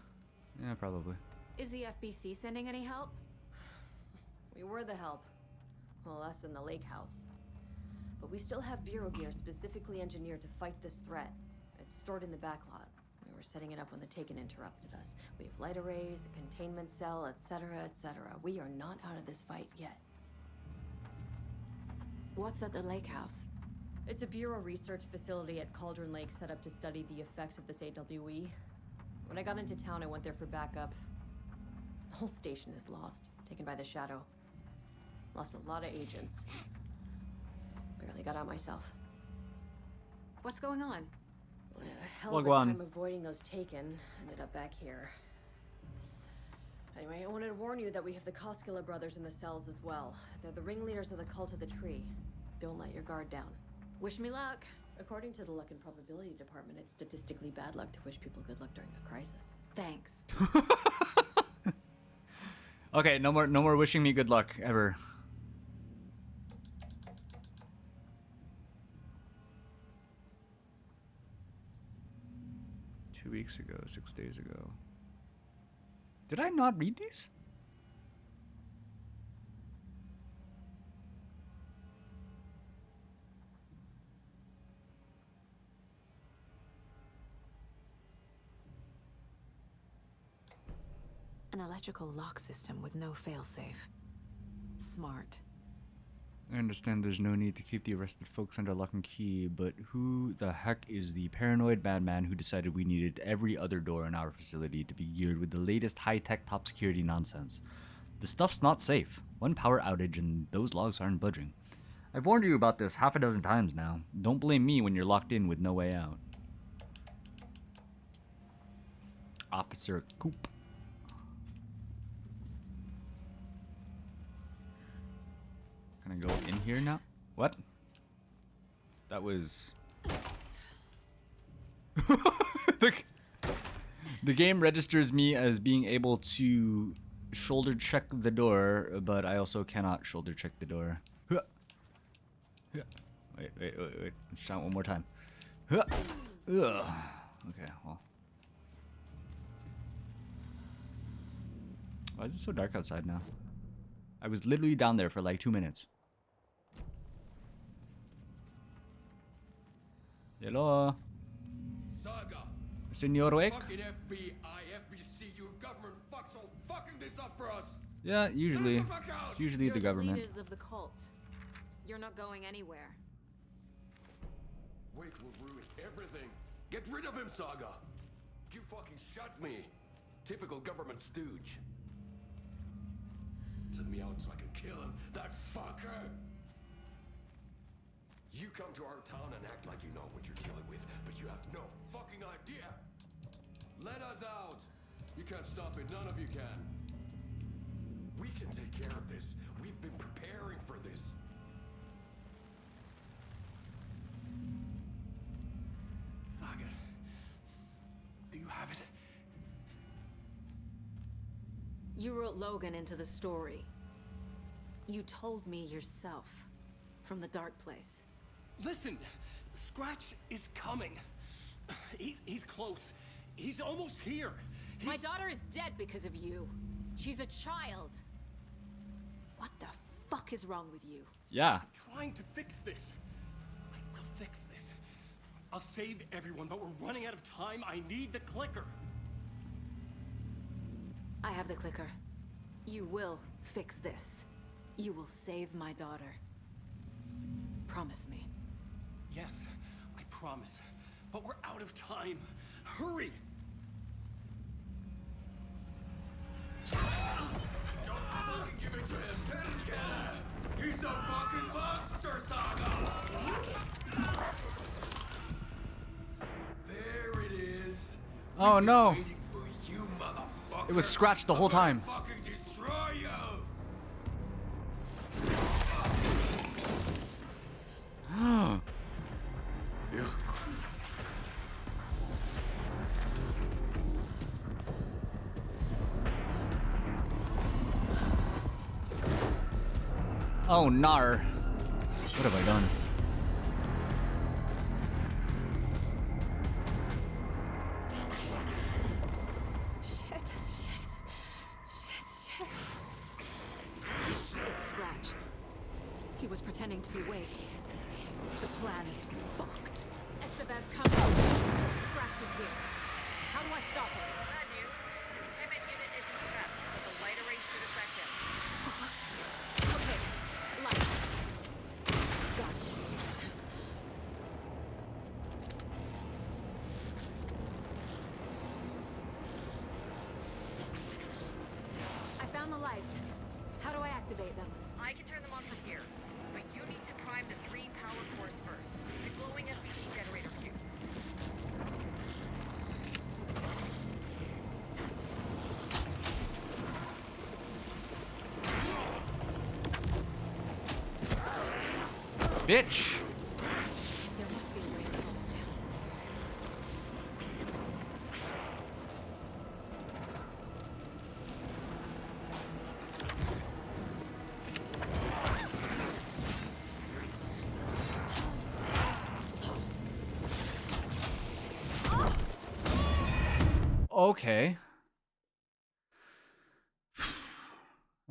Yeah, probably. Is the FBC sending any help? We were the help. Well, us in the lake house. But we still have Bureau gear specifically engineered to fight this threat. It's stored in the backlot. We were setting it up when the Taken interrupted us. We have light arrays, a containment cell, etc., etc. We are not out of this fight yet. What's at the lake house? It's a Bureau research facility at Cauldron Lake set up to study the effects of this AWE. When I got into town, I went there for backup. The whole station is lost, taken by the Shadow. Lost a lot of agents. Barely got out myself. What's going on? Well, a hell of a time avoiding those Taken. Ended up back here. Anyway, I wanted to warn you that we have the Koskela brothers in the cells as well. They're the ringleaders of the Cult of the Tree. Don't let your guard down. Wish me luck. According to the Luck and Probability Department, it's statistically bad luck to wish people good luck during a crisis. Thanks. Okay, no more wishing me good luck ever. Two weeks ago, 6 days ago. Did I not read these? An electrical lock system with no failsafe. Smart. I understand there's no need to keep the arrested folks under lock and key, but who the heck is the paranoid madman who decided we needed every other door in our facility to be geared with the latest high-tech top security nonsense? The stuff's not safe. One power outage and those logs aren't budging. I've warned you about this half a dozen times now. Don't blame me when you're locked in with no way out. Officer Coop. Can I go in here now? What? That was... the game registers me as being able to shoulder check the door, but I also cannot shoulder check the door. Wait. Shout one more time. Okay, well. Why is it so dark outside now? I was literally down there for like 2 minutes. Hello. Saga. Senor Wick? Fucking FBI, FBC, your government fucks all fucking this up for us. Yeah, usually. It's usually You're the government. leaders of the cult. You're not going anywhere. Wake will ruin everything. Get rid of him, Saga. You fucking shot me. Typical government stooge. Send me out so I can kill him. That fucker. You come to our town and act like you know what you're dealing with, but you have no fucking idea. Let us out. You can't stop it. None of you can. We can take care of this. We've been preparing for this. Saga. Do you have it? You wrote Logan into the story. You told me yourself. From the dark place. Listen, Scratch is coming. He's close. He's almost here. My daughter is dead because of you. She's a child. What the fuck is wrong with you? Yeah. I'm trying to fix this. I will fix this. I'll save everyone, but we're running out of time. I need the clicker. I have the clicker. You will fix this. You will save my daughter. Promise me. Yes, I promise. But we're out of time. Hurry! Don't fucking give it to him. Let him get it. He's a fucking monster, Saga. There it is. Oh no. Waiting for you, motherfucker. It was Scratch the whole time. Fucking destroy you. Oh, nar. What have I done? Shit. It's Scratch. He was pretending to be Wake. The plan is fucked. Estevez coming. Scratch is here. How do I stop him? Bad news. The containment unit isn't trapped, but the light array should affect him. Okay, light. Got it. I found the lights. How do I activate them? I can turn them on from here, but you need to prime the 3 power cores first. The glowing FBC generator fuse. Bitch! There must be a way to slow them down. Okay.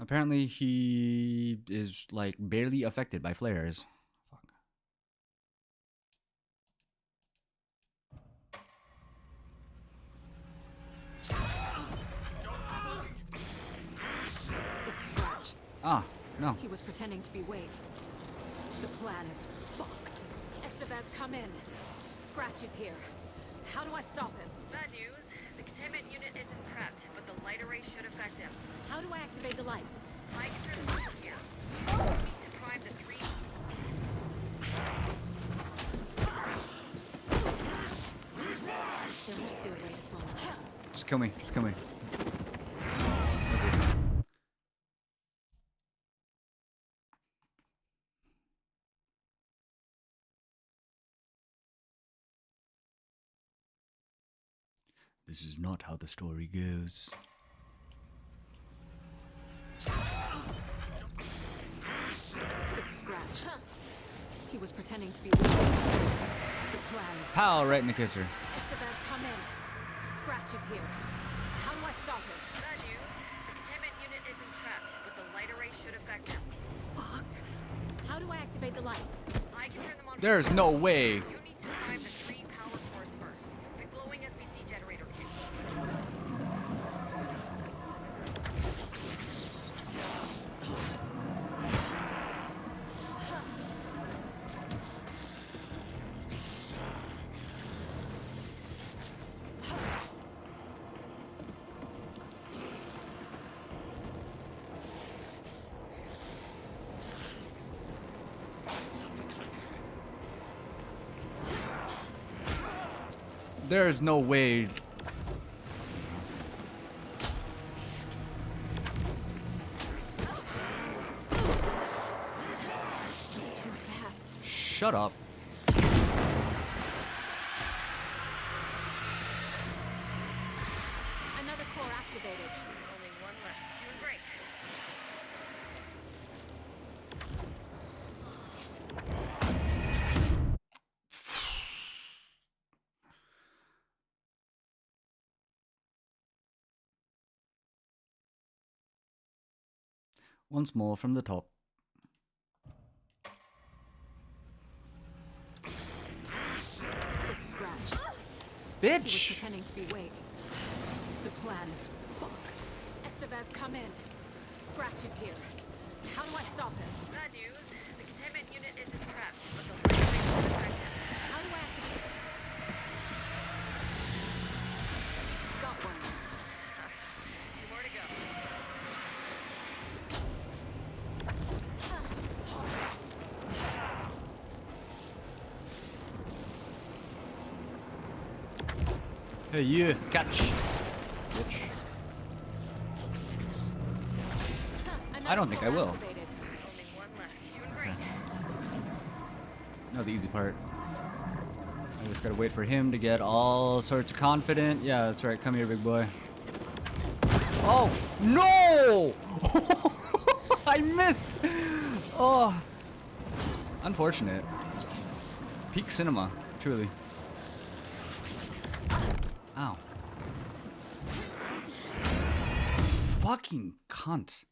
Apparently he is like barely affected by flares. Fuck. It's Scratch. Ah, no. He was pretending to be Wake. The plan is fucked. Estevez, come in. Scratch is here. How do I stop him? Bad news. The containment unit isn't prepped, but the light array should affect him. How do I activate the lights? I can turn them on from here. You need to prime the 3. There must be a way to slow him down. Just kill me. Just kill me. This is not how the story goes. It's Scratch. He was pretending to be Wake. The plan is Pow, right in the kisser. Estevez, come in. Scratch is here. How do I stop him? Bad news. The containment unit isn't prepped, but the light array should affect him. Fuck. How do I activate the lights? I can turn them on. There's no way. You need to prime the 3 There's no way. He's too fast. Shut up. Another core activated. Only one left. Soon break. Once more from the top. It's Scratch. Bitch! He was pretending to be Wake. The plan is fucked. Estevez, come in. Scratch is here. How do I stop him? Bad news. The containment unit isn't prepped, but the light rate is effective. How do I activate? Got one. Two more to go. Hey, you catch. Bitch. I don't think I will. Only one left. Soon break. No, the easy part. I just gotta wait for him to get all sorts of confident. Yeah, that's right. Come here, big boy. Oh, no! I missed! Oh. Unfortunate. Peak cinema, truly. Ow. Fucking cunt.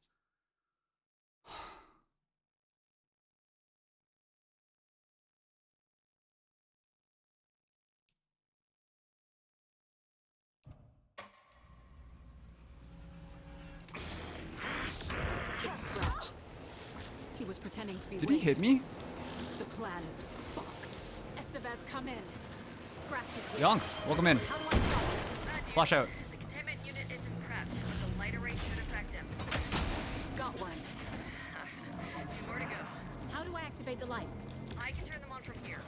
It's Scratch. He was pretending to be Did he Wake. hit me? The plan is fucked. Estevez, come in. Scratch is here. Yonks, welcome in. How do I stop him? Flash out. The containment unit isn't prepped, but the light array should affect him. Got one. Two more to go. How do I activate the lights? I can turn them on from here.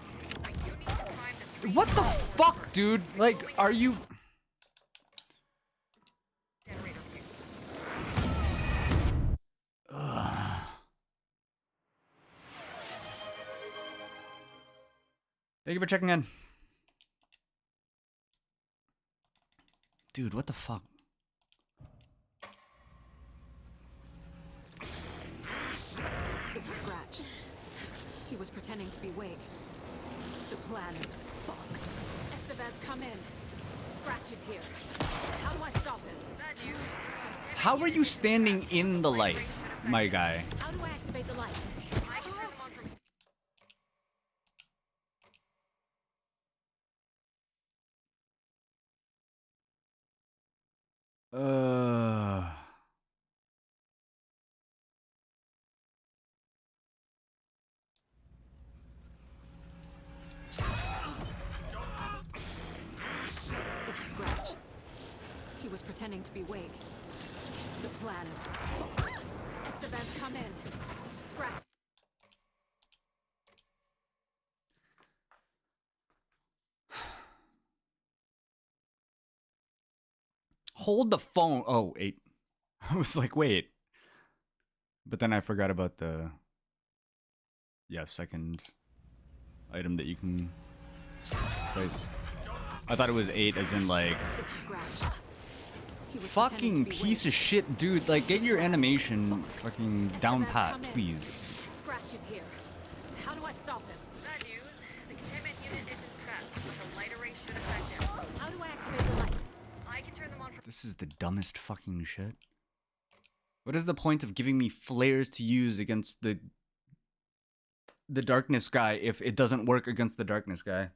But you need to prime the three What the power fuck, cores dude? Like, are you... generator view. Thank you for checking in. Dude, what the fuck? It's Scratch. He was pretending to be Wake. The plan is fucked. Estevez, come in. Scratch is here. How do I stop him? Bad news. How are you standing in the light, my guy? How do I activate the lights? I can turn them on from It's Scratch. He was pretending to be Wake. The plan is fucked. Estevez, come in. Scratch. Hold the phone. Oh, 8. I was like, wait. But then I forgot about the... Yeah, second item that you can place. I thought it was 8 as in like... It's Scratch. He was pretending Fucking to be piece Wake. of shit, dude. Like, get your animation fucking down Estevez, pat, come in. please. Scratch is here. How do I stop him? bad news. The containment unit isn't prepped, but the light array should affect him. How do I activate the lights? I can turn them on from This is the dumbest fucking shit. What is the point of giving me flares to use against the darkness guy if it doesn't work against the darkness guy?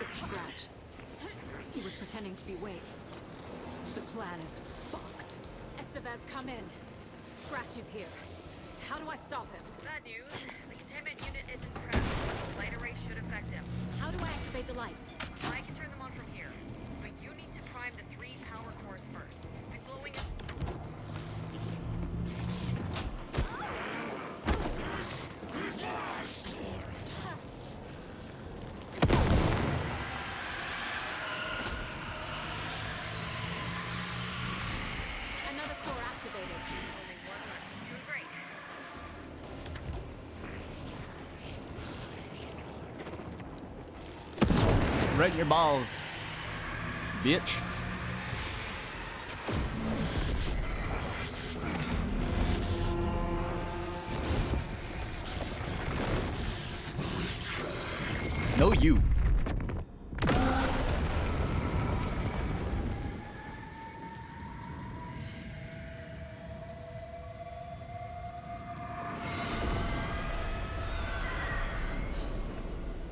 It's Scratch. He was pretending to be Wake. The plan is fucked. Estevez, come in. Scratch is here. How do I stop him? bad news. The containment unit isn't prepped, but the light array should affect him. How do I activate the lights? I can turn them on from here, but you need to prime the 3 power cores first. The glowing Right in your balls, bitch. No, you.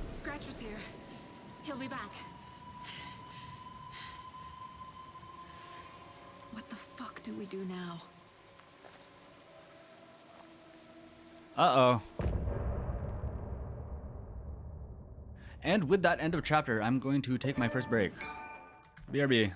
Scratcher's here. He'll be back. What the fuck do we do now? Uh-oh. And with that end of chapter, I'm going to take my first break. BRB.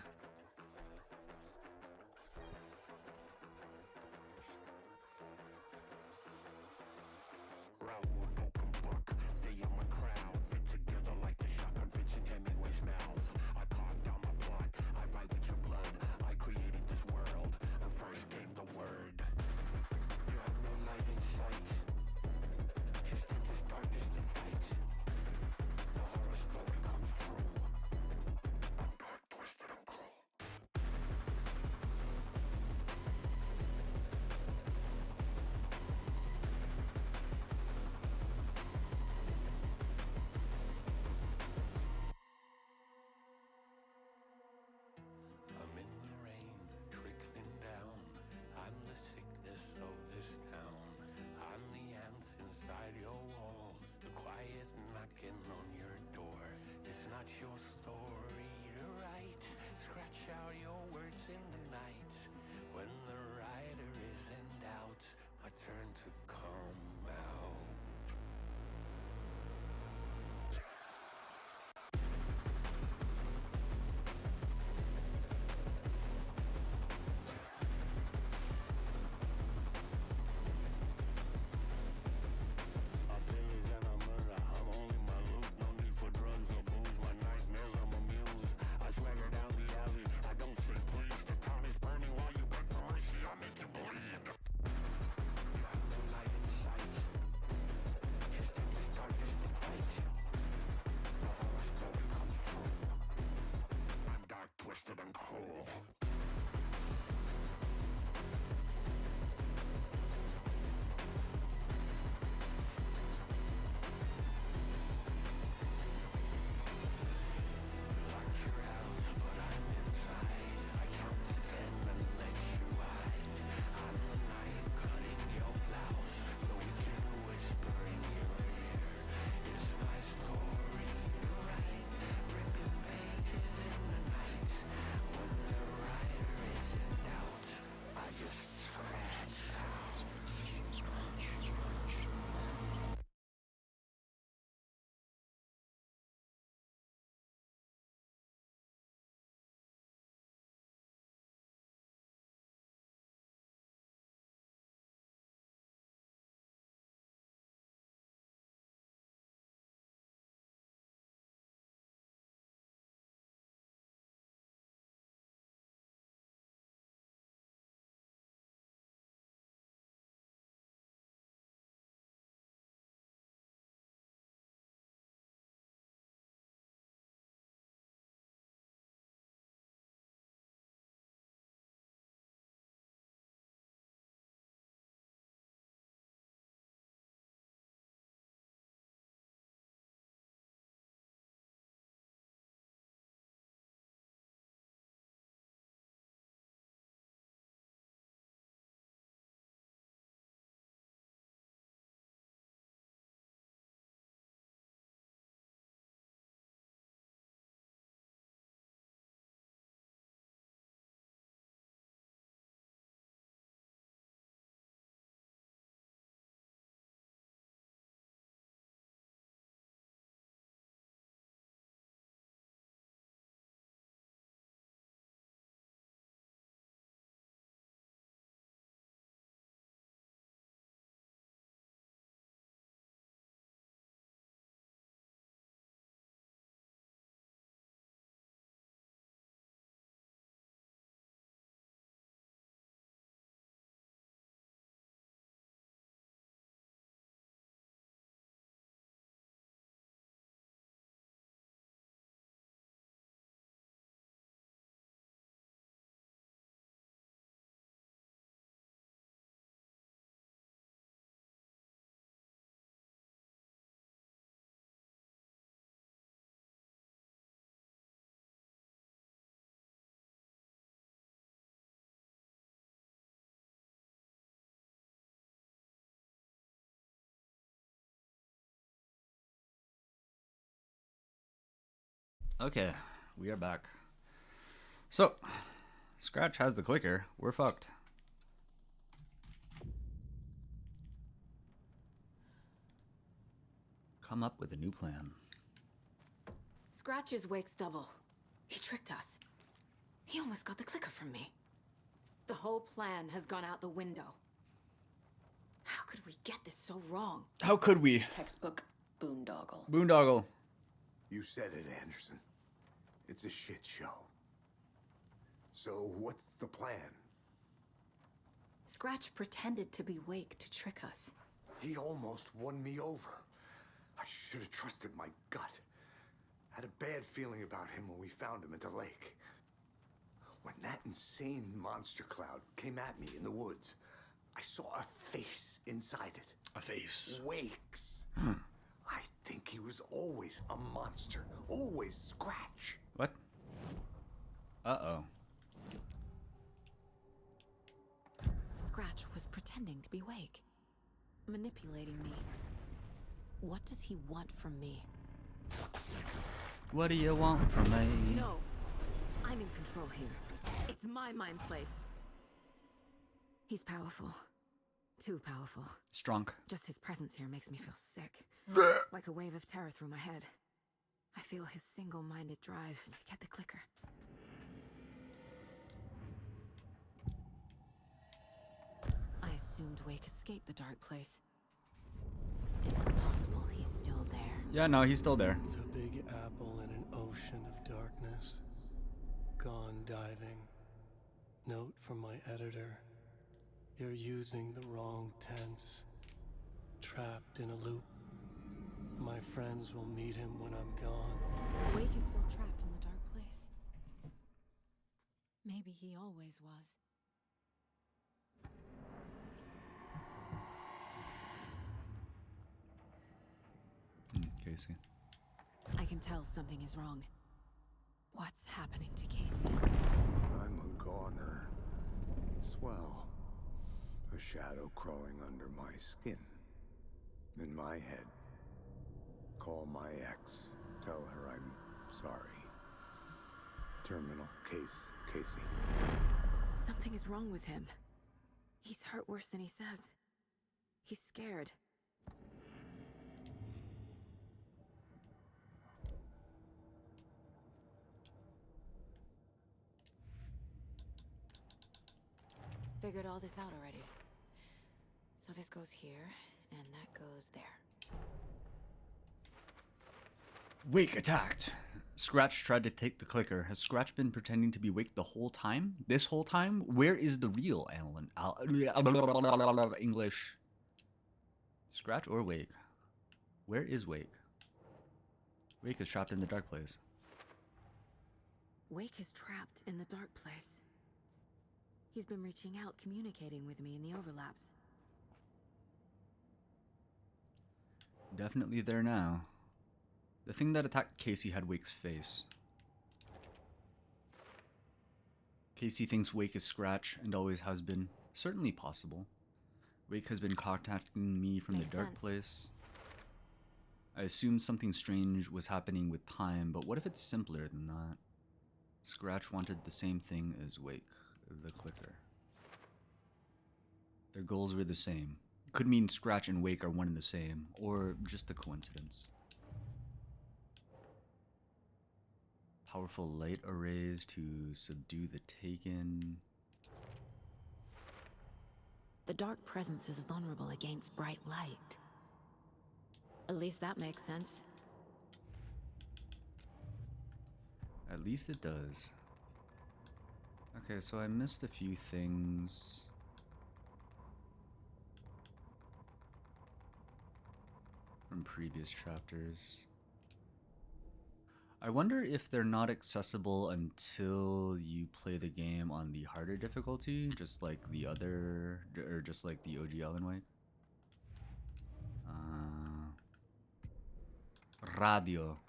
Okay, we are back. So, Scratch has the clicker. We're fucked. Come up with a new plan. Scratch is Wake's double. He tricked us. He almost got the clicker from me. The whole plan has gone out the window. How could we get this so wrong? How could we? Textbook boondoggle. Boondoggle. You said it, Anderson. It's a shit show. So what's the plan? Scratch pretended to be Wake to trick us. He almost won me over. I should have trusted my gut. Had a bad feeling about him when we found him at the lake. When that insane monster cloud came at me in the woods, I saw a face inside it. A face. Wake's. I think he was always a monster. Always Scratch. What? Uh-oh. Scratch was pretending to be Wake. Manipulating me. What does he want from me? What do you want from me? No. I'm in control here. It's my mind place. He's powerful. Too powerful. Strong. Just his presence here makes me feel sick. Like a wave of terror through my head. I feel his single-minded drive to get the clicker. I assumed Wake escaped the dark place. Is it possible he's still there? Yeah, no, he's still there. The Big Apple in an ocean of darkness. Gone diving. Note from my editor. You're using the wrong tense. Trapped in a loop. My friends will meet him when I'm gone. Wake is still trapped in the dark place. Maybe he always was. Casey. I can tell something is wrong. What's happening to Casey? I'm a goner. Swell. A shadow crawling under my skin. In my head. Call my ex. Tell her I'm sorry. Terminal case, Casey. Something is wrong with him. He's hurt worse than he says. He's scared. Figured all this out already. So this goes here, and that goes there. Wake attacked. Scratch tried to take the clicker. Has Scratch been pretending to be Wake the whole time? This whole time? Where is the real Alan? English. Scratch or Wake? Where is Wake? Wake is trapped in the dark place. Wake is trapped in the dark place. He's been reaching out, communicating with me in the overlaps. Definitely there now. The thing that attacked Casey had Wake's face. Casey thinks Wake is Scratch and always has been. Certainly possible. Wake has been contacting me from Makes the dark sense. place. I assumed something strange was happening with time, but what if it's simpler than that? Scratch wanted the same thing as Wake, the clicker. Their goals were the same. Could mean Scratch and Wake are one and the same, or just a coincidence. Powerful light arrays to subdue the Taken. The dark presence is vulnerable against bright light. At least that makes sense. At least it does. Okay, so I missed a few things. From previous chapters. I wonder if they're not accessible until you play the game on the harder difficulty, just like the other, or just like the OG Alan Wake. Radio.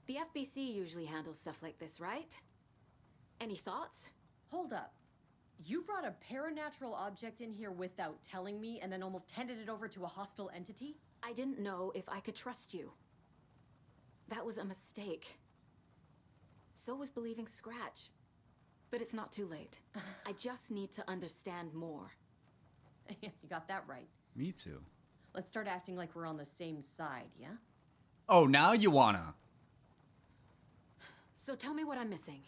The FBC usually handles stuff like this, right? Any thoughts? Hold up. You brought a paranatural object in here without telling me and then almost handed it over to a hostile entity? I didn't know if I could trust you. That was a mistake. So was believing Scratch. But it's not too late. I just need to understand more. You got that right. Me too. Let's start acting like we're on the same side, yeah? Oh, now you wanna. So tell me what I'm missing.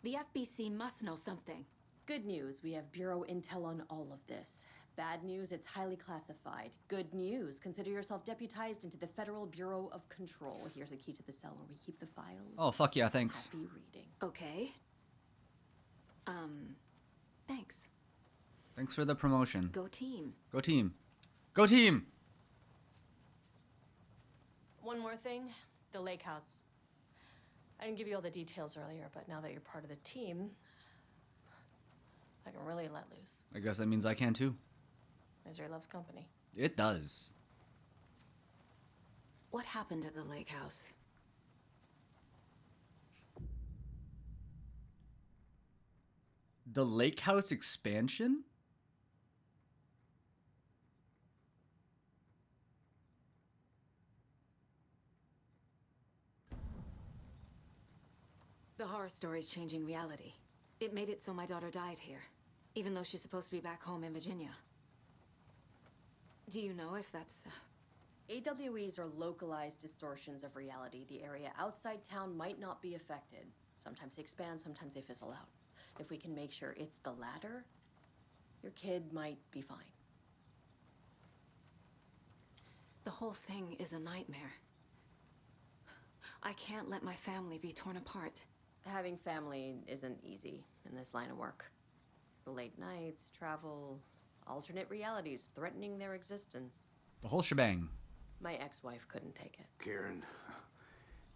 The FBC must know something. Good news, we have Bureau intel on all of this. Bad news, it's highly classified. Good news, consider yourself deputized into the Federal Bureau of Control. Here's a key to the cell where we keep the files. Oh, fuck yeah, thanks. Happy reading. Okay. Thanks. Thanks for the promotion. Go team. Go team. Go team! One more thing, the lake house. I didn't give you all the details earlier, but now that you're part of the team, I can really let loose. I guess that means I can too. Misery loves company. It does. What happened at the lake house? The Lake House expansion? The horror story is changing reality. It made it so my daughter died here, even though she's supposed to be back home in Virginia. Do you know if that's... AWEs are localized distortions of reality. The area outside town might not be affected. Sometimes they expand, sometimes they fizzle out. If we can make sure it's the latter, your kid might be fine. The whole thing is a nightmare. I can't let my family be torn apart. Having family isn't easy in this line of work. The late nights, travel, alternate realities threatening their existence. The whole shebang. My ex-wife couldn't take it. Karen,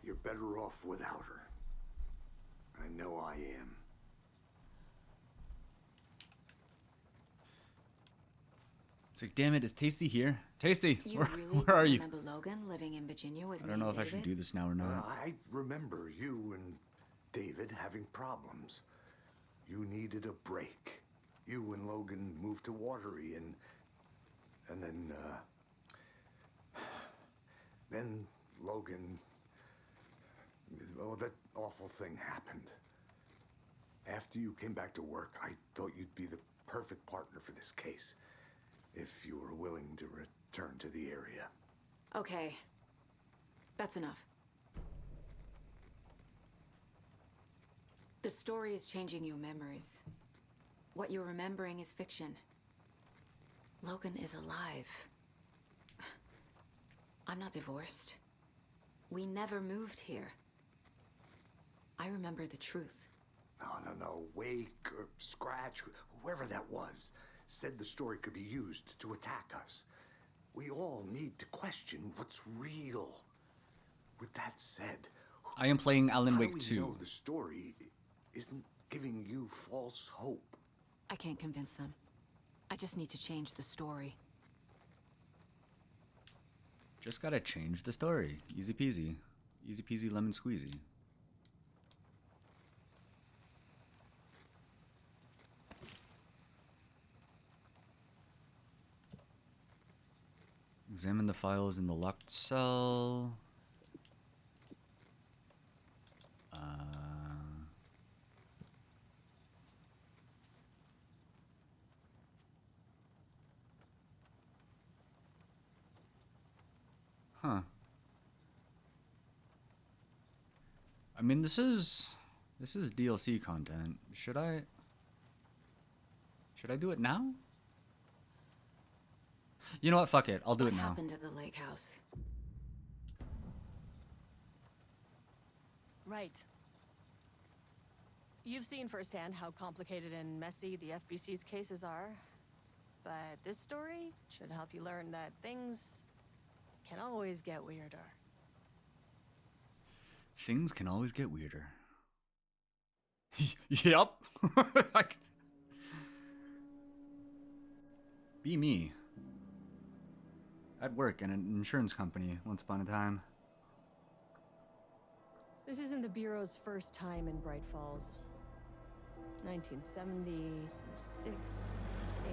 you're better off without her. I know I am. It's like, damn it, is Tasty here? Tasty, You where, really where are you? remember Logan living in Virginia with I me don't know and if I should David? do this now or not. I remember you and David having problems. You needed a break. You and Logan moved to Watery and then Logan, oh, that awful thing happened. After you came back to work, I thought you'd be the perfect partner for this case, if you were willing to return to the area. Okay. That's enough. The story is changing your memories. What you're remembering is fiction. Logan is alive. I'm not divorced. We never moved here. I remember the truth. No. Wake or Scratch, whoever that was, said the story could be used to attack us. We all need to question what's real. With that said, I am playing Alan how Wake do we 2. know the story isn't giving you false hope? I can't convince them. I just need to change the story. Just gotta change the story. Easy peasy. Easy peasy lemon squeezy. Examine the files in the locked cell. Huh. I mean, this is DLC content. Should I do it now? You know what? Fuck it. I'll do it What now. happened at the lake house? Right. You've seen firsthand how complicated and messy the FBC's cases are. But this story should help you learn that things can always get weirder. Things can always get weirder. Yup. Like, be me. At work in an insurance company once upon a time. This isn't the Bureau's first time in Bright Falls. 1970, 76, 8.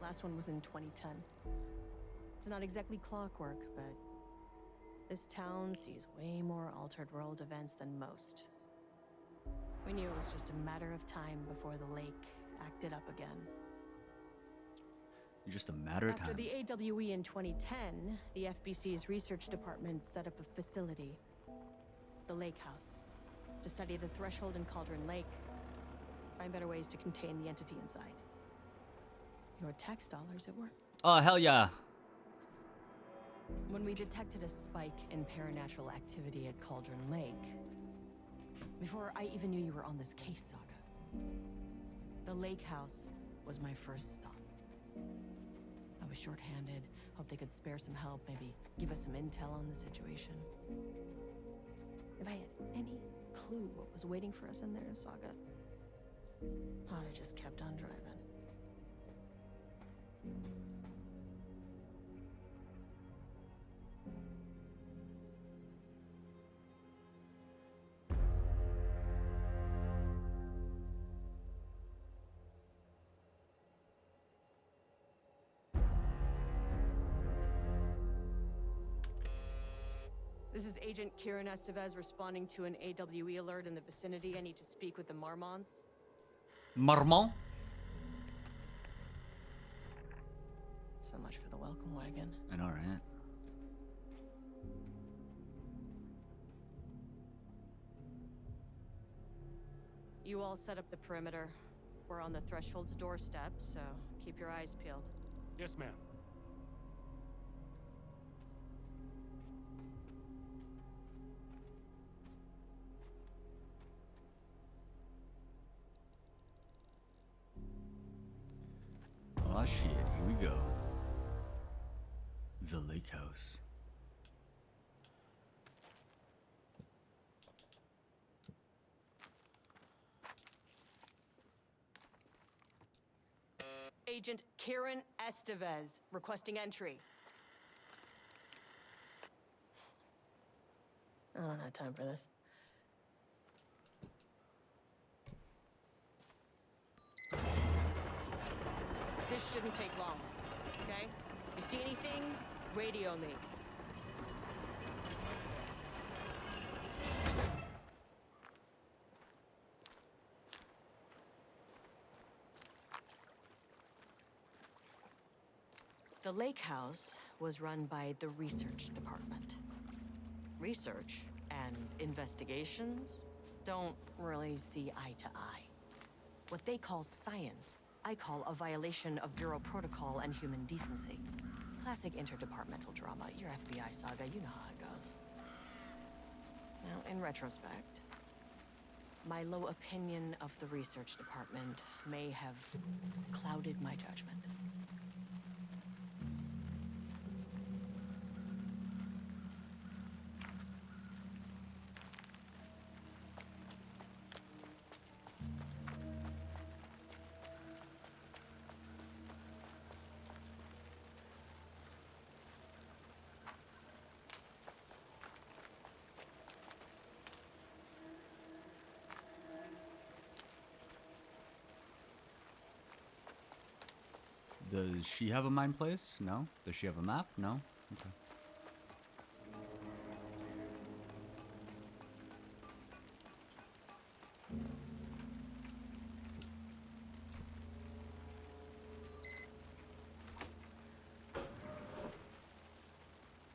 Last one was in 2010. It's not exactly clockwork, but this town sees way more altered world events than most. We knew it was just a matter of time before the lake acted up again. Just a matter of time. After the AWE in 2010, the FBC's research department set up a facility, the Lake House, to study the threshold in Cauldron Lake, find better ways to contain the entity inside. Your tax dollars at work. Oh, hell yeah. When we detected a spike in paranatural activity at Cauldron Lake, before I even knew you were on this case, Saga, the Lake House was my first stop. I was short-handed, hoped they could spare some help, maybe give us some intel on the situation. If I had any clue what was waiting for us in there, Saga, I'd have just kept on driving. This is Agent Kieran Estevez responding to an AWE alert in the vicinity. I need to speak with the Marmonts. Marmont? So much for the welcome wagon. I know, right? You all set up the perimeter. We're on the Threshold's doorstep, so keep your eyes peeled. Yes, ma'am. Oh shit, here we go. The Lake House. Agent Kieran Estevez, requesting entry. I don't have time for this. This shouldn't take long, okay? You see anything, radio me. The Lake House was run by the research department. Research and investigations don't really see eye to eye. What they call science, I call a violation of Bureau protocol and human decency. Classic interdepartmental drama. Your FBI saga, you know how it goes. Now, in retrospect, my low opinion of the research department may have clouded my judgment. Does she have a mine place? No. Does she have a map? No. Okay.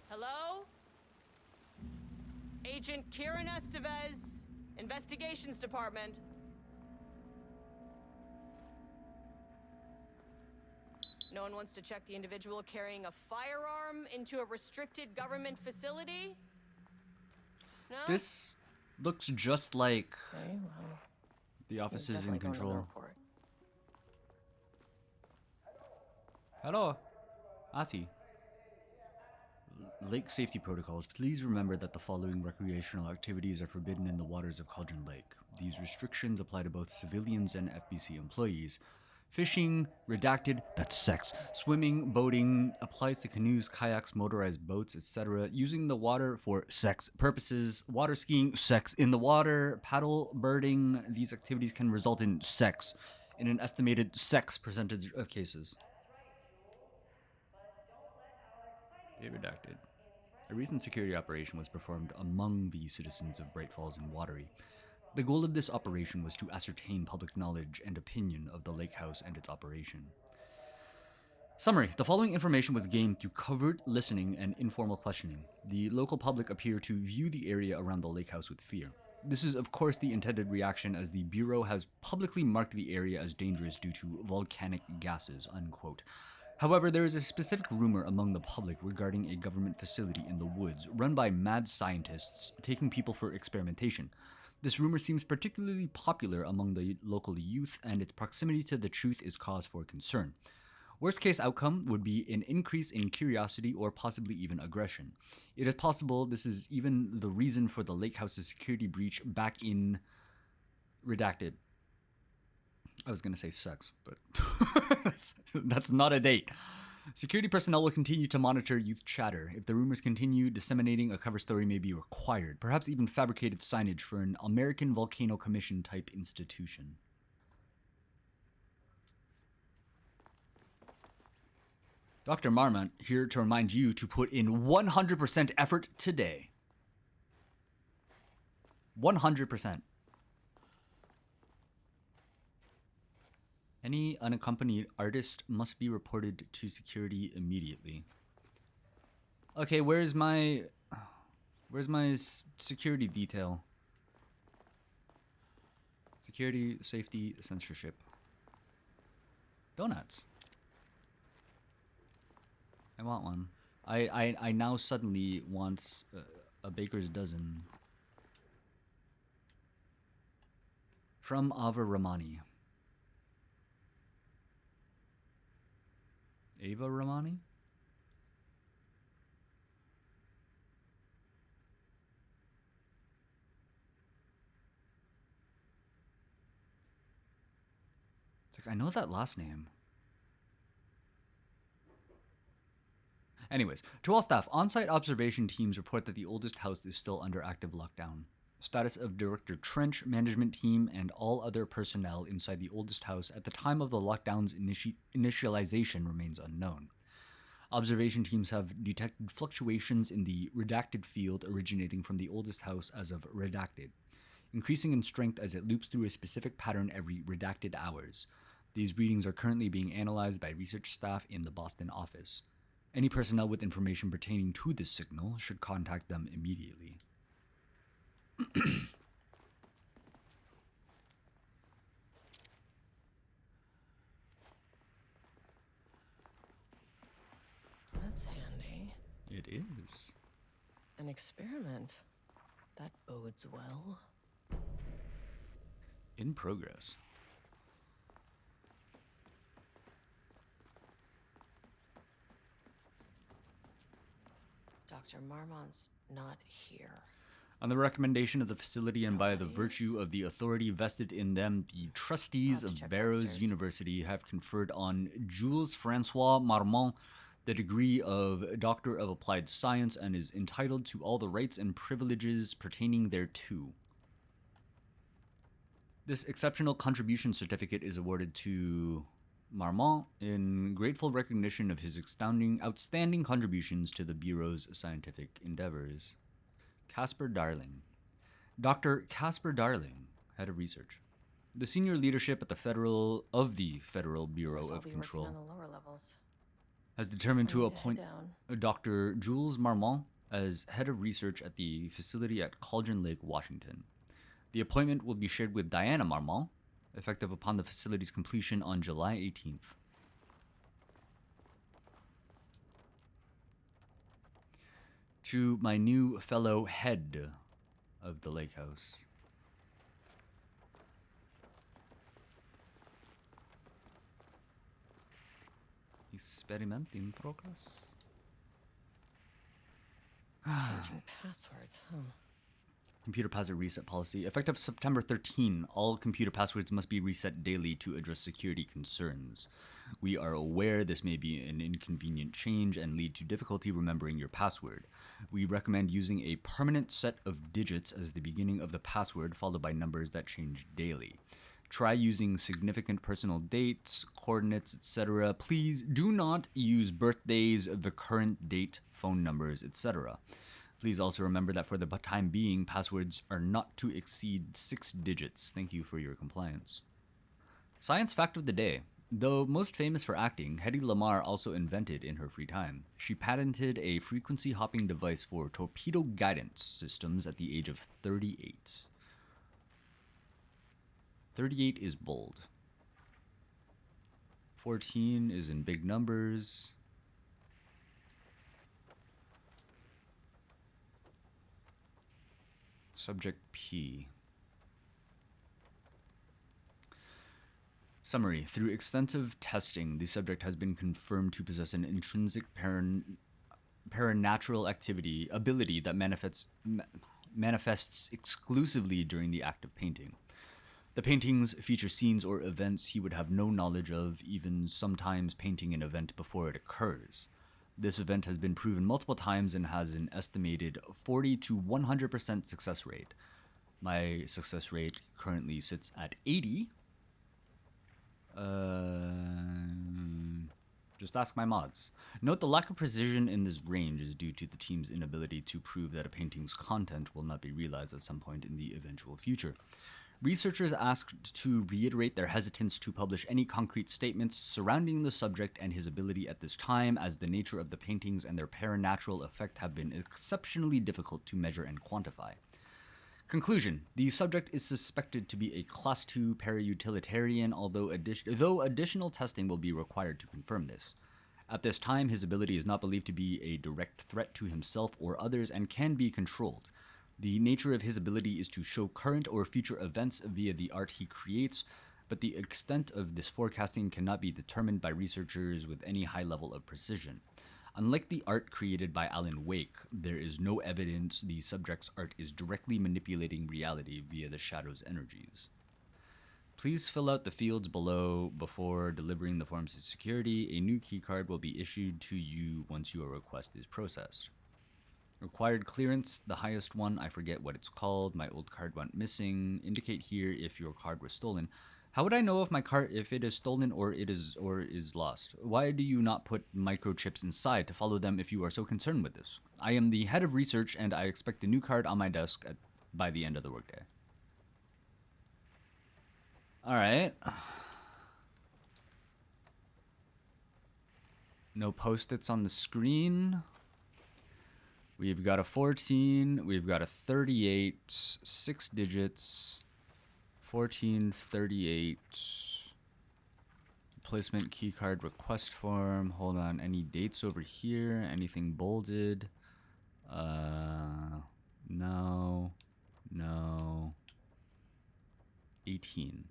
Hello? Agent Kieran Estevez, Investigations Department. No one wants to check the individual carrying a firearm into a restricted government facility? No? This looks just like Okay, well, the office you're is in definitely going to the control. report. Hello, Ati. Lake safety protocols. Please remember that the following recreational activities are forbidden in the waters of Cauldron Lake. These restrictions apply to both civilians and FBC employees. Fishing, redacted, that's sex. Swimming, boating, applies to canoes, kayaks, motorized boats, etc. Using the water for sex purposes. Water skiing, sex in the water. Paddle birding, these activities can result in sex in an estimated sex percentage of cases. Be redacted. A recent security operation was performed among the citizens of Bright Falls and Watery. The goal of this operation was to ascertain public knowledge and opinion of the lake house and its operation. Summary. The following information was gained through covert listening and informal questioning. The local public appear to view the area around the lake house with fear. This is of course the intended reaction, as the Bureau has publicly marked the area as dangerous due to volcanic gases, unquote. However, there is a specific rumor among the public regarding a government facility in the woods run by mad scientists taking people for experimentation. This rumor seems particularly popular among the local youth, and its proximity to the truth is cause for concern. Worst case outcome would be an increase in curiosity or possibly even aggression. It is possible this is even the reason for the lake house's security breach back in redacted. I was going to say sex, but that's not a date. Security personnel will continue to monitor youth chatter. If the rumors continue, disseminating a cover story may be required, perhaps even fabricated signage for an American Volcano Commission type institution. Dr. Marmont here to remind you to put in 100% effort today. 100%. Any unaccompanied artist must be reported to security immediately. Okay, where's my security detail? Security, safety, censorship. Donuts. I want one. I now suddenly want a baker's dozen. From Ava Ramani. Ava Ramani? It's like, I know that last name. Anyways, to all staff, on-site observation teams report that the oldest house is still under active lockdown. Status of Director Trench, management team, and all other personnel inside the oldest house at the time of the lockdown's initialization remains unknown. Observation teams have detected fluctuations in the redacted field originating from the oldest house as of redacted, increasing in strength as it loops through a specific pattern every redacted hours. These readings are currently being analyzed by research staff in the Boston office. Any personnel with information pertaining to this signal should contact them immediately. That's handy. It is. An experiment. That bodes well. In progress. Dr. Marmont's not here. On the recommendation of the facility and by the virtue of the authority vested in them, the trustees of Barrows University have conferred on Jules Francois Marmont the degree of Doctor of Applied Science and is entitled to all the rights and privileges pertaining thereto. This exceptional contribution certificate is awarded to Marmont in grateful recognition of his outstanding contributions to the Bureau's scientific endeavors. Casper Darling. Dr. Casper Darling, head of research. The senior leadership at the Federal Bureau of Control On the lower levels. has determined to appoint Dr. Jules Marmont as head of research at the facility at Cauldron Lake, Washington. The appointment will be shared with Diana Marmont, effective upon the facility's completion on July 18th. To my new fellow head of the lake house. Experiment in progress. Changing passwords, huh? Computer password reset policy. Effective September 13, all computer passwords must be reset daily to address security concerns. We are aware this may be an inconvenient change and lead to difficulty remembering your password. We recommend using a permanent set of digits as the beginning of the password, followed by numbers that change daily. Try using significant personal dates, coordinates, etc. Please do not use birthdays, the current date, phone numbers, etc. Please also remember that for the time being, passwords are not to exceed 6 digits. Thank you for your compliance. Science fact of the day. Though most famous for acting, Hedy Lamarr also invented in her free time. She patented a frequency hopping device for torpedo guidance systems at the age of 38. 38 is bold. 14 is in big numbers. Subject P. Summary. Through extensive testing, the subject has been confirmed to possess an intrinsic paranatural ability that manifests exclusively during the act of painting. The paintings feature scenes or events he would have no knowledge of, even sometimes painting an event before it occurs. This event has been proven multiple times and has an estimated 40 to 100% success rate. My success rate currently sits at 80. Just ask my mods. Note the lack of precision in this range is due to the team's inability to prove that a painting's content will not be realized at some point in the eventual future. Researchers asked to reiterate their hesitance to publish any concrete statements surrounding the subject and his ability at this time, as the nature of the paintings and their paranatural effect have been exceptionally difficult to measure and quantify. Conclusion. The subject is suspected to be a Class II para-utilitarian, though additional testing will be required to confirm this. At this time, his ability is not believed to be a direct threat to himself or others and can be controlled. The nature of his ability is to show current or future events via the art he creates, but the extent of this forecasting cannot be determined by researchers with any high level of precision. Unlike the art created by Alan Wake, there is no evidence the subject's art is directly manipulating reality via the shadow's energies. Please fill out the fields below before delivering the forms to security. A new keycard will be issued to you once your request is processed. Required clearance, the highest one, I forget what it's called. My old card went missing. Indicate here if your card was stolen. How would I know if my card, if it is stolen or is lost? Why do you not put microchips inside to follow them if you are so concerned with this? I am the head of research and I expect a new card on my desk by the end of the workday. All right. No post-its on the screen. We've got a 14, we've got a 38, 6 digits, 14, 38, placement keycard request form. Hold on, any dates over here? Anything bolded? No, 18.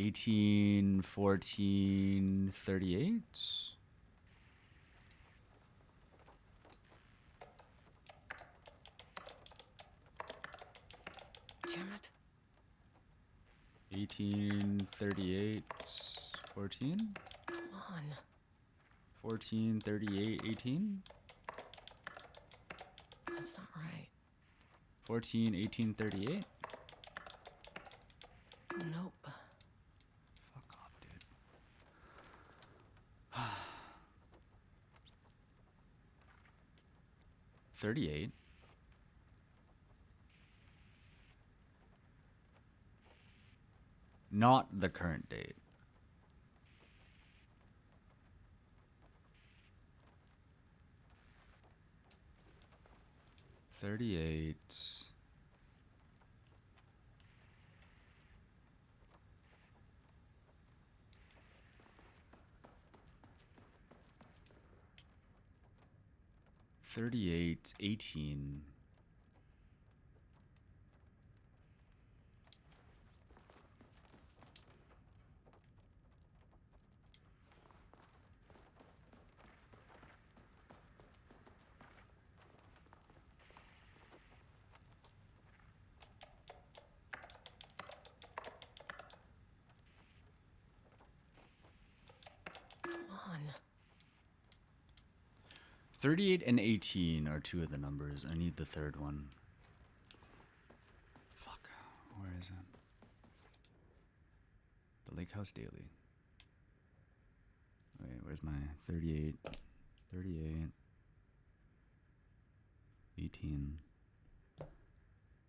(18, 14, 38). Damn it. 18, 38, 14. Come on. 14, 38, 18. That's not right. 14, 18, 38. Nope. 38. Not the current date. $38. $38, 18. on. 38 and 18 are two of the numbers. I need the third one. Fuck. Where is it? The Lake House Daily. Wait, where's my 38? 38. 18.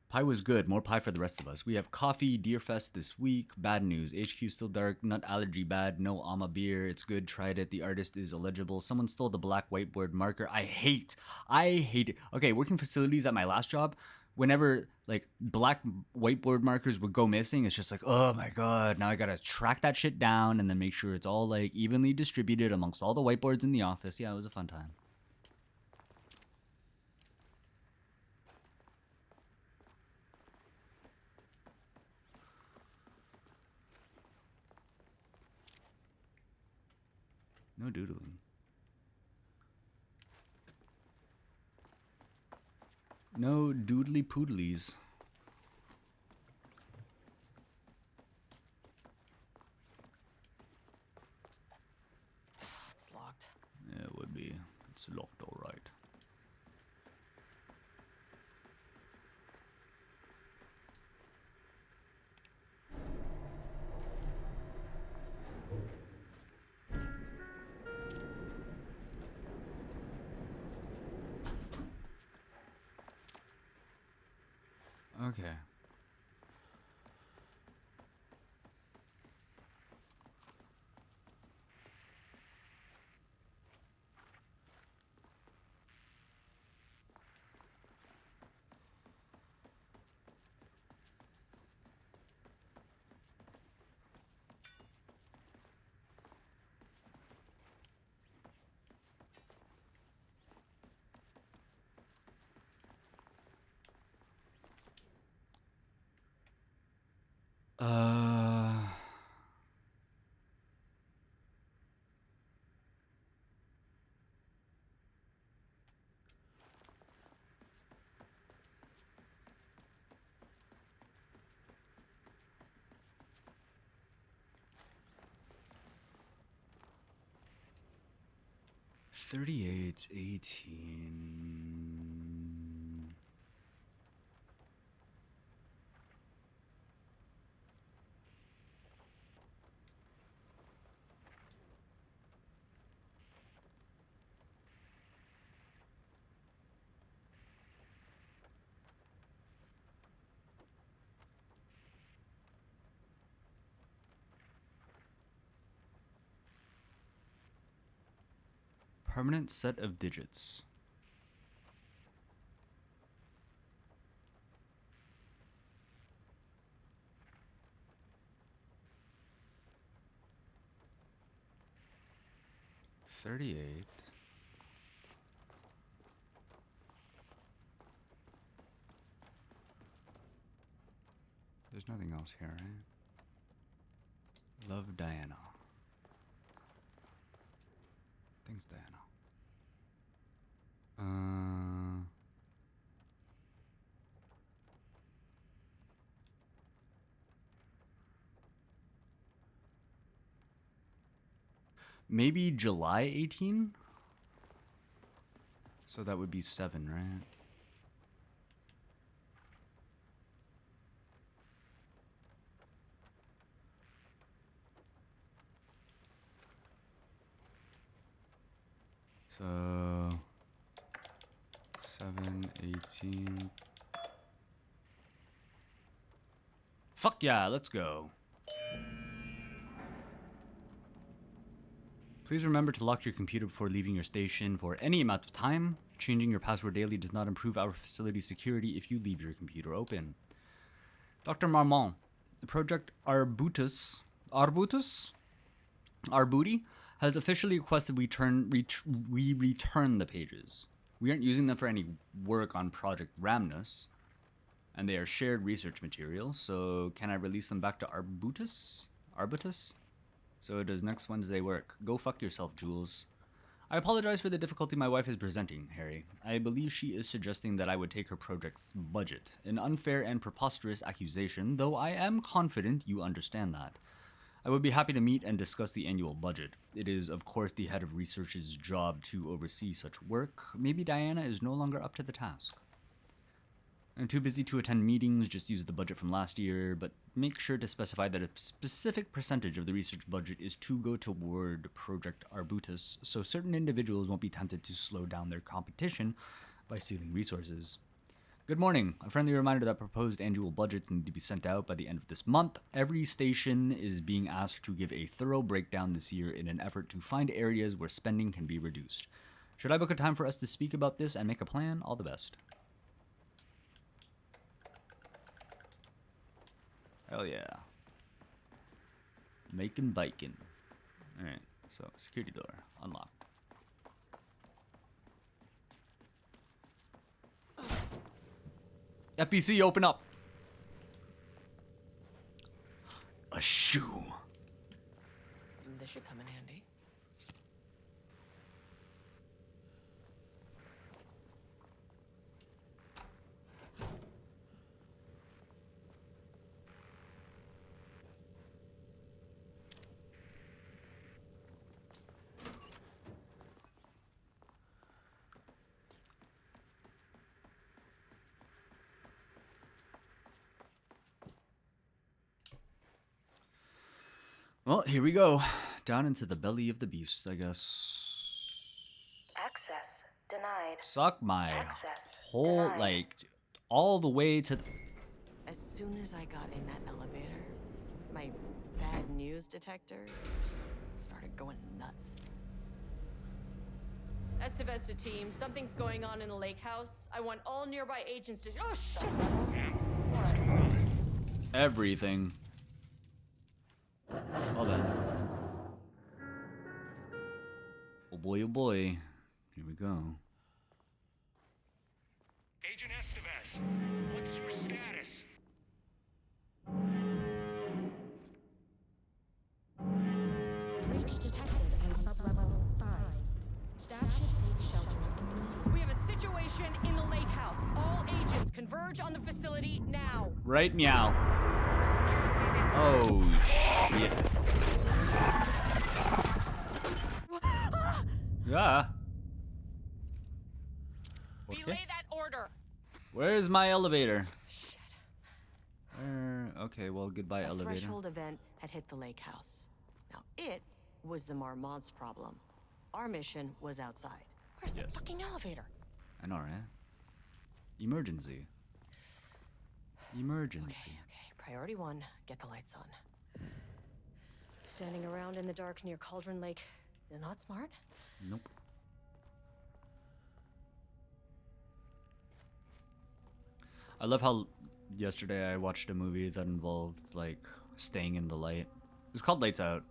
Pie was good. More pie for the rest of us. We have coffee, Deerfest this week. Bad news. HQ still dark. Nut allergy bad. No Ama beer. It's good. Tried it. The artist is illegible. Someone stole the black whiteboard marker. I hate it. Okay, working facilities at my last job, whenever like black whiteboard markers would go missing, it's just like, oh my god, now I gotta track that shit down and then make sure it's all like evenly distributed amongst all the whiteboards in the office. Yeah, it was a fun time. No doodling. No doodly poodlies. It's locked. Yeah, it would be. It's locked all right. Okay. Uh... 38, 18. Permanent set of digits. $38. There's nothing else here, right? Love Diana. Thanks, Diana. Maybe July 18? So that would be 7, right? So 7, 18. Fuck yeah, let's go. Please remember to lock your computer before leaving your station for any amount of time. Changing your password daily does not improve our facility's security if you leave your computer open. Dr. Marmont, the Project Arbutus has officially requested we return the pages. We aren't using them for any work on Project Ramnus, and they are shared research materials, so can I release them back to Arbutus? So does next Wednesday work? Go fuck yourself, Jules. I apologize for the difficulty my wife is presenting, Harry. I believe she is suggesting that I would take her project's budget. An unfair and preposterous accusation, though I am confident you understand that. I would be happy to meet and discuss the annual budget. It is, of course, the head of research's job to oversee such work. Maybe Diana is no longer up to the task. I'm too busy to attend meetings, just use the budget from last year, but make sure to specify that a specific percentage of the research budget is to go toward Project Arbutus, so certain individuals won't be tempted to slow down their competition by stealing resources. Good morning. A friendly reminder that proposed annual budgets need to be sent out by the end of this month. Every station is being asked to give a thorough breakdown this year in an effort to find areas where spending can be reduced. Should I book a time for us to speak about this and make a plan? All the best. Hell yeah. Making biking. Alright, so security door. Unlocked. FBC, open up. A shoe. This should come in handy. Well, here we go. Down into the belly of the beast, I guess. Access denied. Suck my Access whole, denied. like, all the way to... As soon as I got in that elevator, my bad news detector started going nuts. Estevesta team, something's going on in the lake house. I want all nearby agents to... Oh, shit! Everything. Hold on. Oh boy, oh boy. Here we go. Agent Estevez, what's your status? Breach detected in sublevel 5. Staff should seek shelter immediately. We have a situation in the lake house. All agents converge on the facility now. Right meow. Oh shit. Yeah. Relay that order. Where's my elevator? Okay, well, goodbye, A elevator. threshold event had hit the lake house. Now, it was the Marmont's problem. Our mission was outside. Where's the fucking elevator? I know, right? Emergency. Emergency. Okay, priority 1, get the lights on. Standing around in the dark near Cauldron Lake is not smart. Nope. I love how yesterday I watched a movie that involved, like, staying in the light. It was called Lights Out.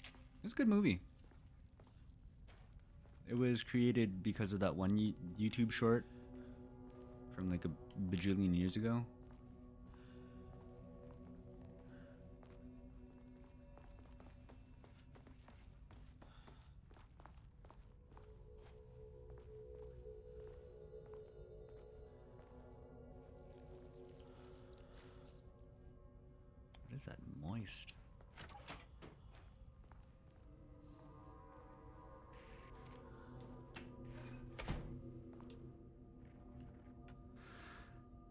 It was a good movie. It was created because of that one YouTube short from like a bajillion years ago. What is that moist?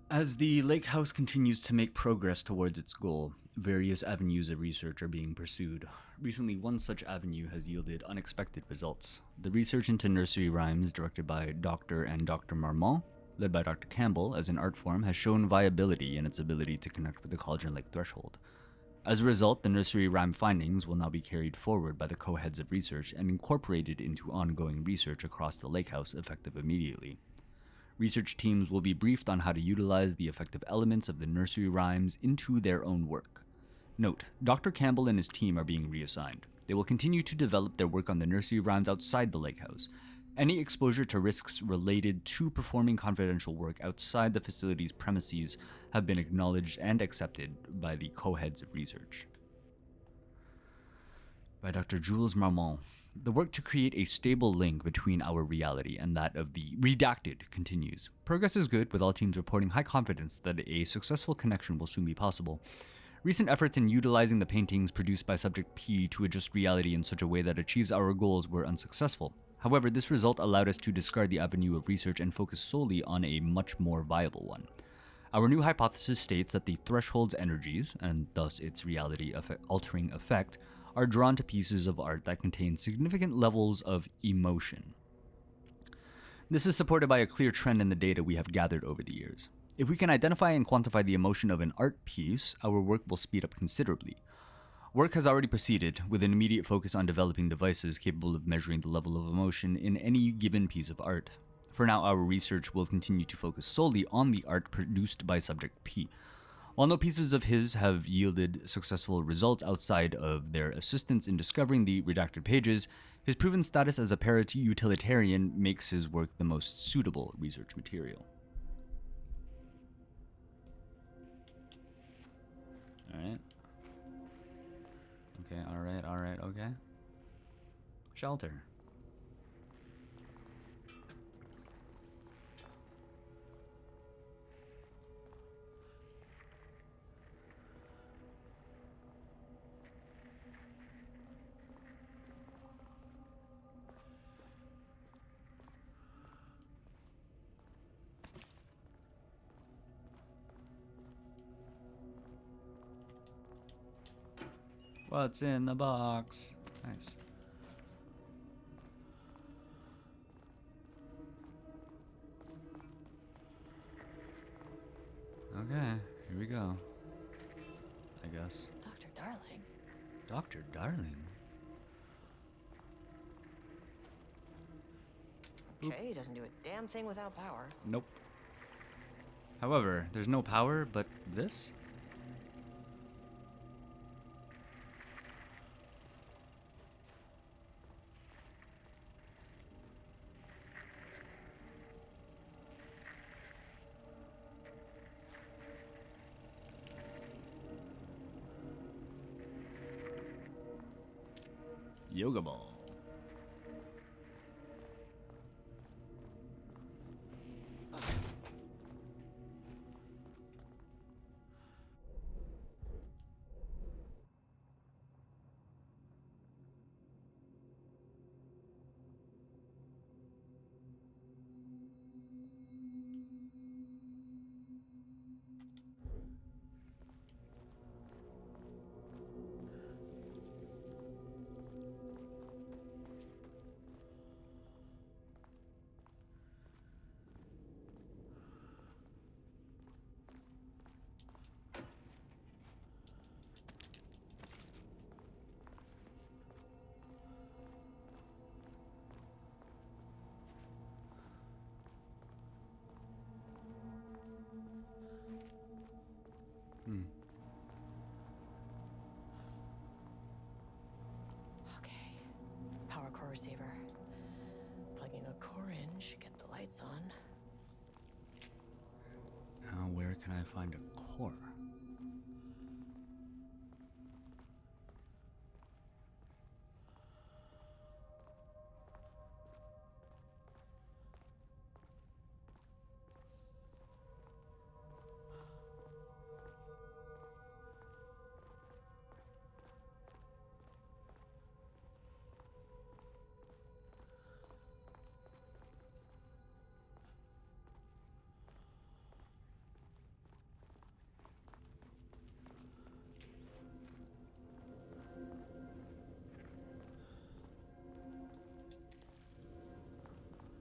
As the lake house continues to make progress towards its goal, various avenues of research are being pursued. Recently, one such avenue has yielded unexpected results. The research into nursery rhymes, directed by Dr. and Dr. Marmont, led by Dr. Campbell as an art form, has shown viability in its ability to connect with the Cauldron Lake threshold. As a result, the nursery rhyme findings will now be carried forward by the co-heads of research and incorporated into ongoing research across the lake house effective immediately. Research teams will be briefed on how to utilize the effective elements of the nursery rhymes into their own work. Note, Dr. Campbell and his team are being reassigned. They will continue to develop their work on the nursery rhymes outside the lake house. Any exposure to risks related to performing confidential work outside the facility's premises have been acknowledged and accepted by the co-heads of research. By Dr. Jules Marmont. The work to create a stable link between our reality and that of the Redacted continues. Progress is good, with all teams reporting high confidence that a successful connection will soon be possible. Recent efforts in utilizing the paintings produced by Subject P to adjust reality in such a way that achieves our goals were unsuccessful. However, this result allowed us to discard the avenue of research and focus solely on a much more viable one. Our new hypothesis states that the threshold's energies, and thus its reality-altering effect, are drawn to pieces of art that contain significant levels of emotion. This is supported by a clear trend in the data we have gathered over the years. If we can identify and quantify the emotion of an art piece, our work will speed up considerably. Work has already proceeded, with an immediate focus on developing devices capable of measuring the level of emotion in any given piece of art. For now, our research will continue to focus solely on the art produced by Subject P. While no pieces of his have yielded successful results outside of their assistance in discovering the redacted pages, his proven status as a para-utilitarian makes his work the most suitable research material. Alright. Okay, alright, okay. Shelter. What's in the box? Nice. Okay, here we go. I guess. Dr. Darling. Dr. Darling? Okay, doesn't do a damn thing without power. Nope. However, there's no power, but this? Yoga ball. Okay. Power core receiver. Plugging a core in should get the lights on. Now, where can I find a core?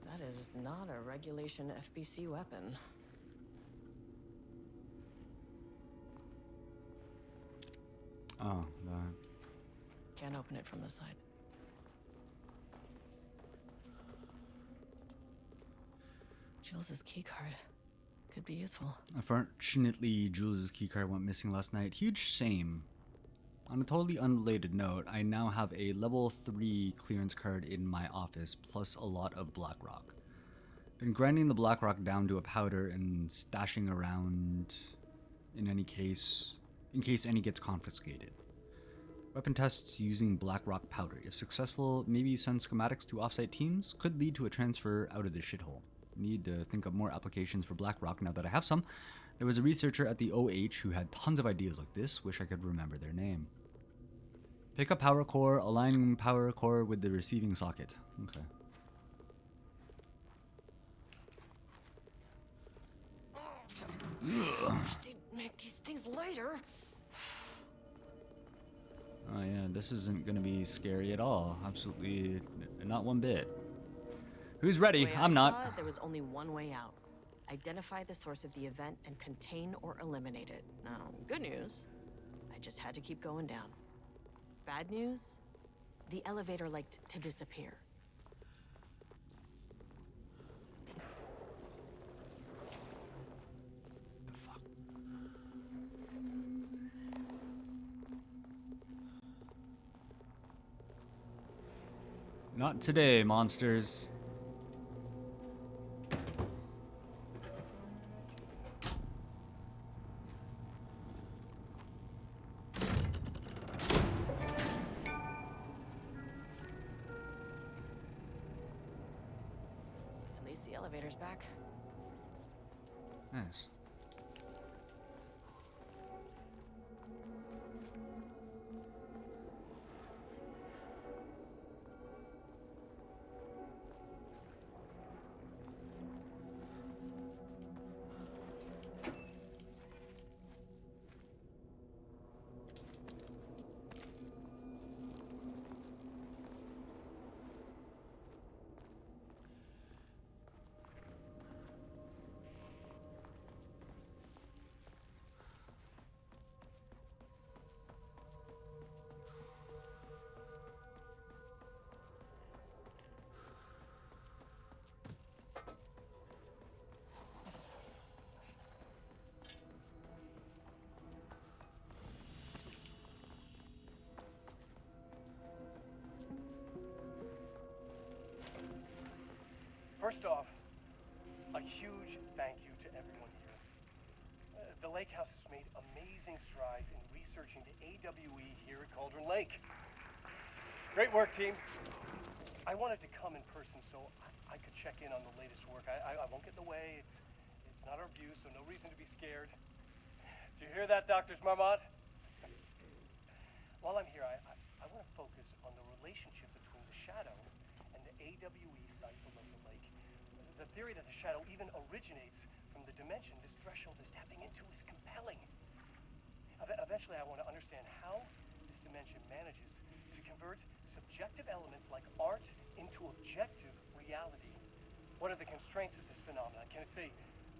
That is not a regulation FBC weapon. Oh, that. Can't open it from the side. Jules's keycard could be useful. Unfortunately, Jules' keycard went missing last night. Huge shame. On a totally unrelated note, I now have a level 3 clearance card in my office, plus a lot of Blackrock. Been grinding the Blackrock down to a powder and stashing around in case any gets confiscated. Weapon tests using Blackrock powder. If successful, maybe send schematics to offsite teams, could lead to a transfer out of the shithole. Need to think up more applications for Blackrock now that I have some. There was a researcher at the OH who had tons of ideas like this. Wish I could remember their name. Pick up power core, align power core with the receiving socket. Okay. Make these things lighter. Oh yeah, this isn't gonna be scary at all. Absolutely not one bit. Who's ready? The way I'm I not. saw it, there was only one way out. Identify the source of the event and contain or eliminate it. Now, good news, I just had to keep going down. Bad news, the elevator liked to disappear. Not today, monsters. At least the elevator's back. Nice. First off, a huge thank you to everyone here. The Lake House has made amazing strides in researching the AWE here at Cauldron Lake. Great work, team. I wanted to come in person so I could check in on the latest work. I won't get in the way. It's not our view, so no reason to be scared. Do you hear that, Doctors Marmot? While I'm here, I want to focus on the relationship between the Shadow and the AWE site below the lake. The theory that the Shadow even originates from the dimension this threshold is tapping into is compelling. Eventually, I want to understand how this dimension manages to convert subjective elements like art into objective reality. What are the constraints of this phenomenon? Can it, say,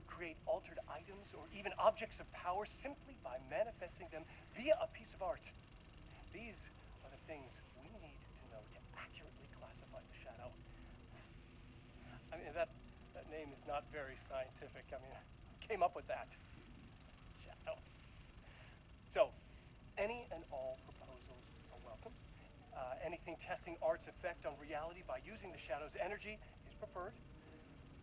create altered items or even objects of power simply by manifesting them via a piece of art? These are the things we need to know to accurately classify the Shadow. I mean, that name is not very scientific. I mean, who came up with that? Shadow. So, any and all proposals are welcome. Anything testing art's effect on reality by using the Shadow's energy is preferred.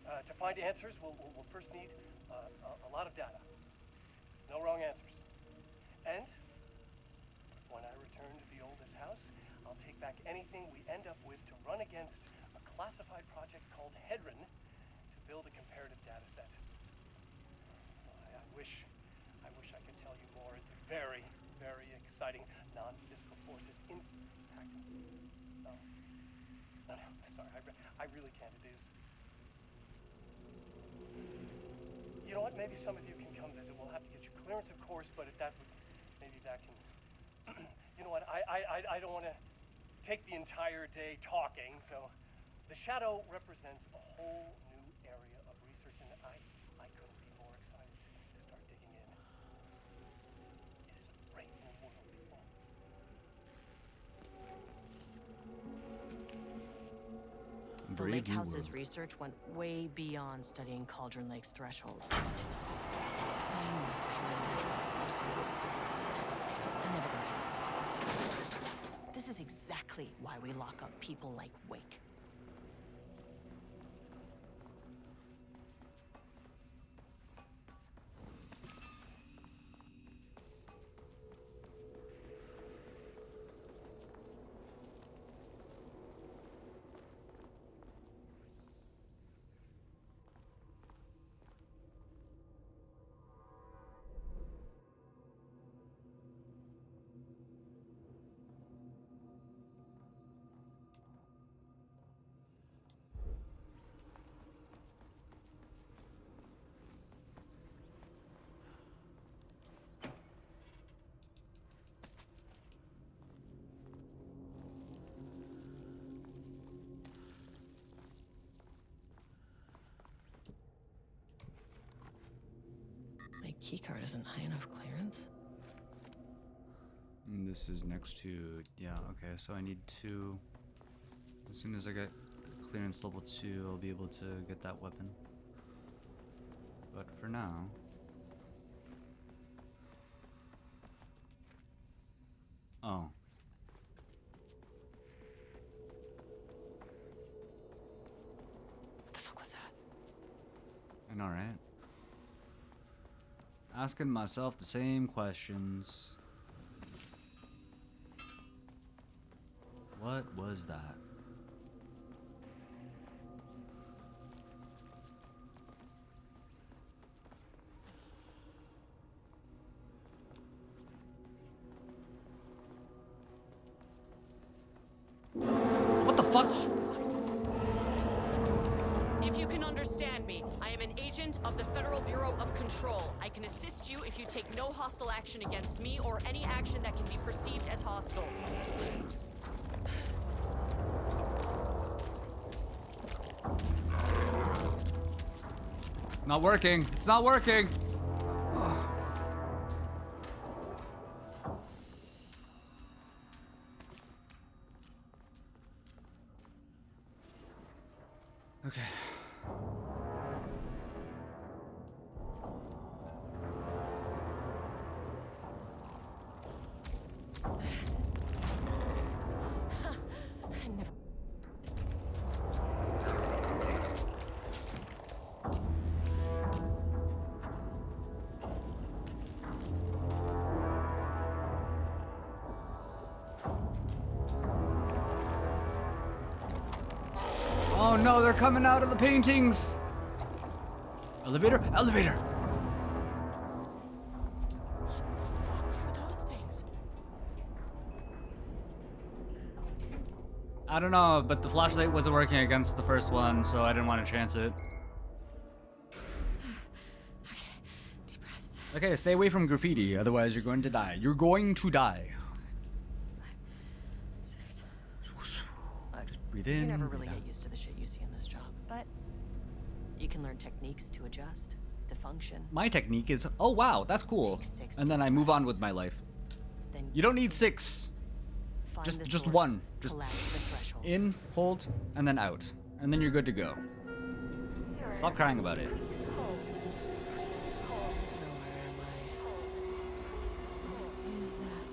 To find answers, we'll first need a lot of data. No wrong answers. And when I return to the oldest house, I'll take back anything we end up with to run against a classified project called Hedron to build a comparative data set. I wish I could tell you more. It's very, very exciting. Non-physical forces impacting. No, sorry, I really can't. It is. You know what? Maybe some of you can come visit. We'll have to get you clearance, of course, but if that would, maybe that can. You know what? I don't want to take the entire day talking. So, the Shadow represents a whole new area of research, and I couldn't be more excited to start digging in. It is a great new world, people. The Lake House's research went way beyond studying Cauldron Lake's threshold. Playing with paranatural forces. It never goes wrong, Sarah. This is exactly why we lock up people like Wake. My keycard isn't high enough clearance. And this is next to, yeah, okay, so I need 2. As soon as I get clearance level 2, I'll be able to get that weapon. But for now... Oh. What the fuck was that? I know, right? Asking myself the same questions. What was that? What the fuck? If you can understand me, I am an agent of the Federal Bureau of Control. I can assist you if you take no hostile action against me or any action that can be perceived as hostile. It's not working. It's not working. Okay. I never. Oh no, they're coming out of the paintings. Elevator, elevator. Fuck were those things? I don't know, but the flashlight wasn't working against the first one, so I didn't want to chance it. Deep breaths. Okay, stay away from graffiti, otherwise you're going to die. You're going to die. 6. Just breathe in. You never really breathe get out. used to the shit you see in this job, but you can learn techniques to adjust, to function. My technique is, oh wow, that's cool. Take 6 And then I move on with my life. Then You don't need 6. find the Just source, one. Just collapse the threshold. in, hold, and then out. And then you're good to go. Stop crying about it. Now, where am I? What is that?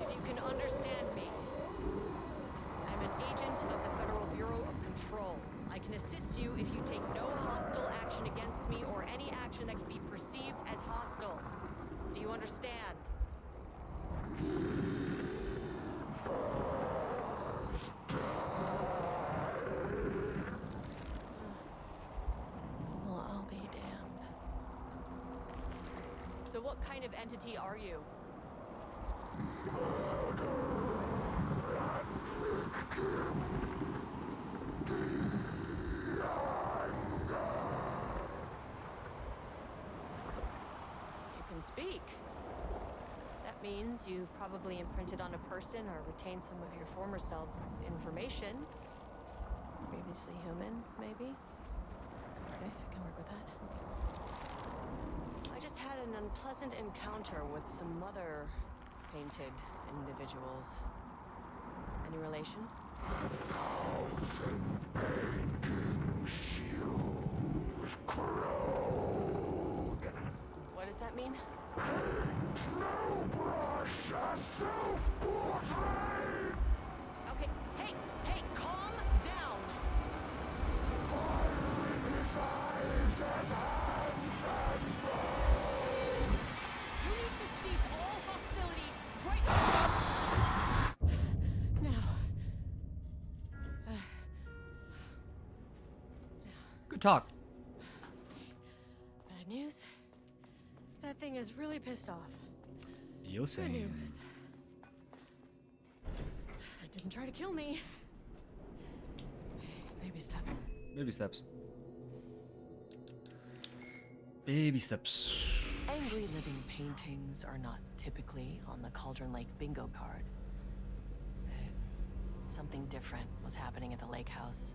If you can understand me, I'm an agent of the Federal Bureau of Control. I can assist you if you take no hostile action against me or any action that can be perceived as hostile. Do you understand? Well, I'll be damned. So what kind of entity are you? You can speak. That means you probably imprinted on a person or retained some of your former self's information. Previously human, maybe? Okay, I can work with that. I just had an unpleasant encounter with some other painted individuals. Any relation? What does that mean? Okay, hey, calm down. You need to cease all hostility right now. Good talk. Bad news. That thing is really pissed off. You're Good saying. news. It didn't try to kill me. Baby steps. Baby steps. Baby steps. Angry living paintings are not typically on the Cauldron Lake bingo card. Something different was happening at the lake house,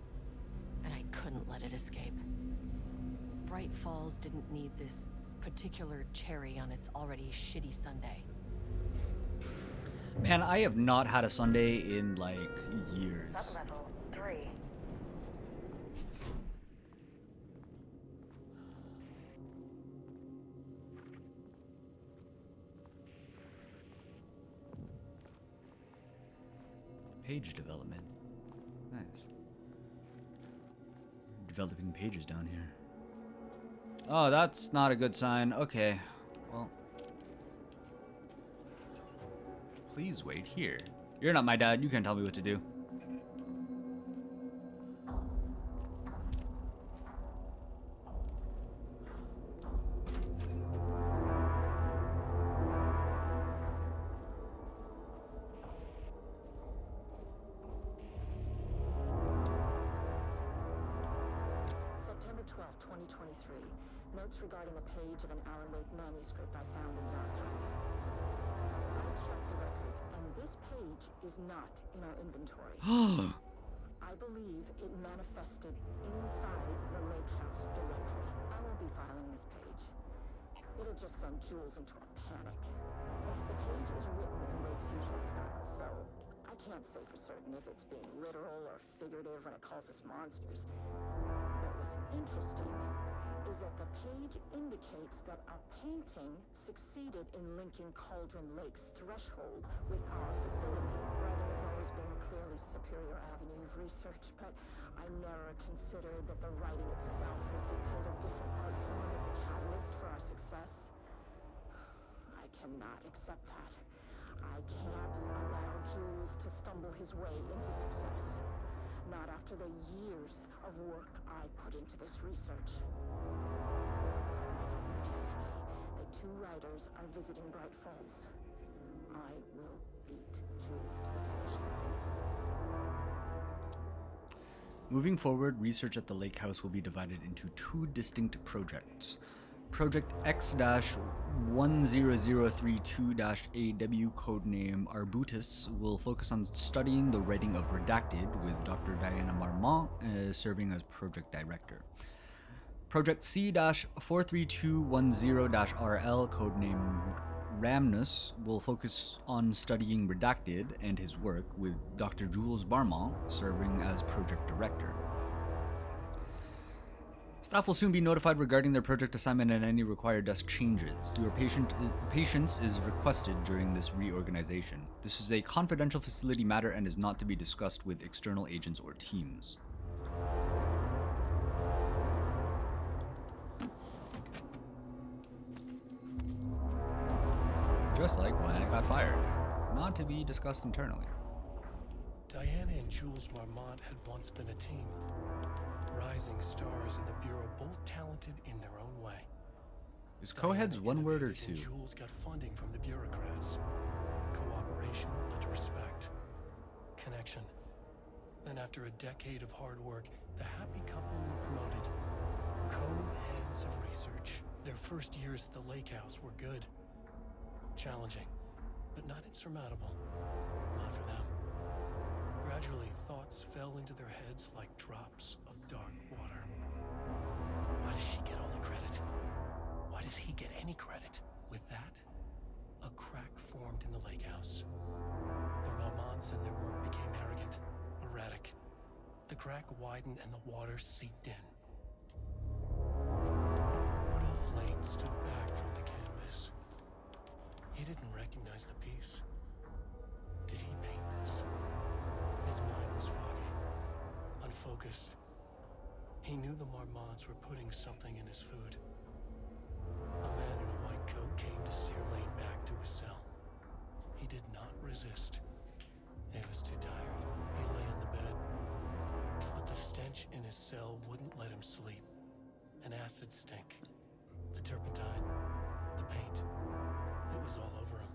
and I couldn't let it escape. Bright Falls didn't need this particular cherry on its already shitty sundae. Man, I have not had a sundae in like years. Sublevel 3. Page development. Nice. Developing pages down here. Oh, that's not a good sign. Okay. Well. Please wait here. You're not my dad. You can't tell me what to do. September 12, 2023. Notes regarding a page of an Alan Wake manuscript I found in the archives. I checked the records, and this page is not in our inventory. I believe it manifested inside the lake house directly. I won't be filing this page. It'll just send Jules into a panic. The page is written in Wake's usual style, so I can't say for certain if it's being literal or figurative when it calls us monsters. What was interesting is that the page indicates that a painting succeeded in linking Cauldron Lake's threshold with our facility. Writing has always been the clearly superior avenue of research, but I never considered that the writing itself would dictate a different art form as the catalyst for our success. I cannot accept that. I can't allow Jules to stumble his way into success. Not after the years of work I put into this research. I got word yesterday that 2 writers are visiting Bright Falls. I will beat Jules to the finish line. Moving forward, research at the lake house will be divided into 2 distinct projects. Project X-10032-AW, codename Arbutus, will focus on studying the writing of Redacted, with Dr. Diana Marmont serving as project director. Project C-43210-RL, codename Ramnus, will focus on studying Redacted and his work, with Dr. Jules Barmont serving as project director. Staff will soon be notified regarding their project assignment and any required desk changes. Your patience is requested during this reorganization. This is a confidential facility matter and is not to be discussed with external agents or teams. Just like why I got fired. Not to be discussed internally. Diana and Jules Marmont had once been a team. Rising stars in the Bureau, both talented in their own way. Is co-heads one word or 2? Jules got funding from the bureaucrats. Cooperation led to respect. Connection. Then after a decade of hard work, the happy couple were promoted. Co-heads of research. Their first years at the lake house were good. Challenging, but not insurmountable. Not for them. Gradually, thoughts fell into their heads like drops of dark water. Why does she get all the credit? Why does he get any credit? With that, a crack formed in the lake house. The Marmonts and their work became arrogant, erratic. The crack widened and the water seeped in. Rudolph Lane stood back from the canvas. He didn't recognize the piece. Did he paint this? His mind was foggy, unfocused. He knew the Marmonts were putting something in his food. A man in a white coat came to steer Lane back to his cell. He did not resist. He was too tired. He lay on the bed. But the stench in his cell wouldn't let him sleep. An acid stink. The turpentine. The paint. It was all over him.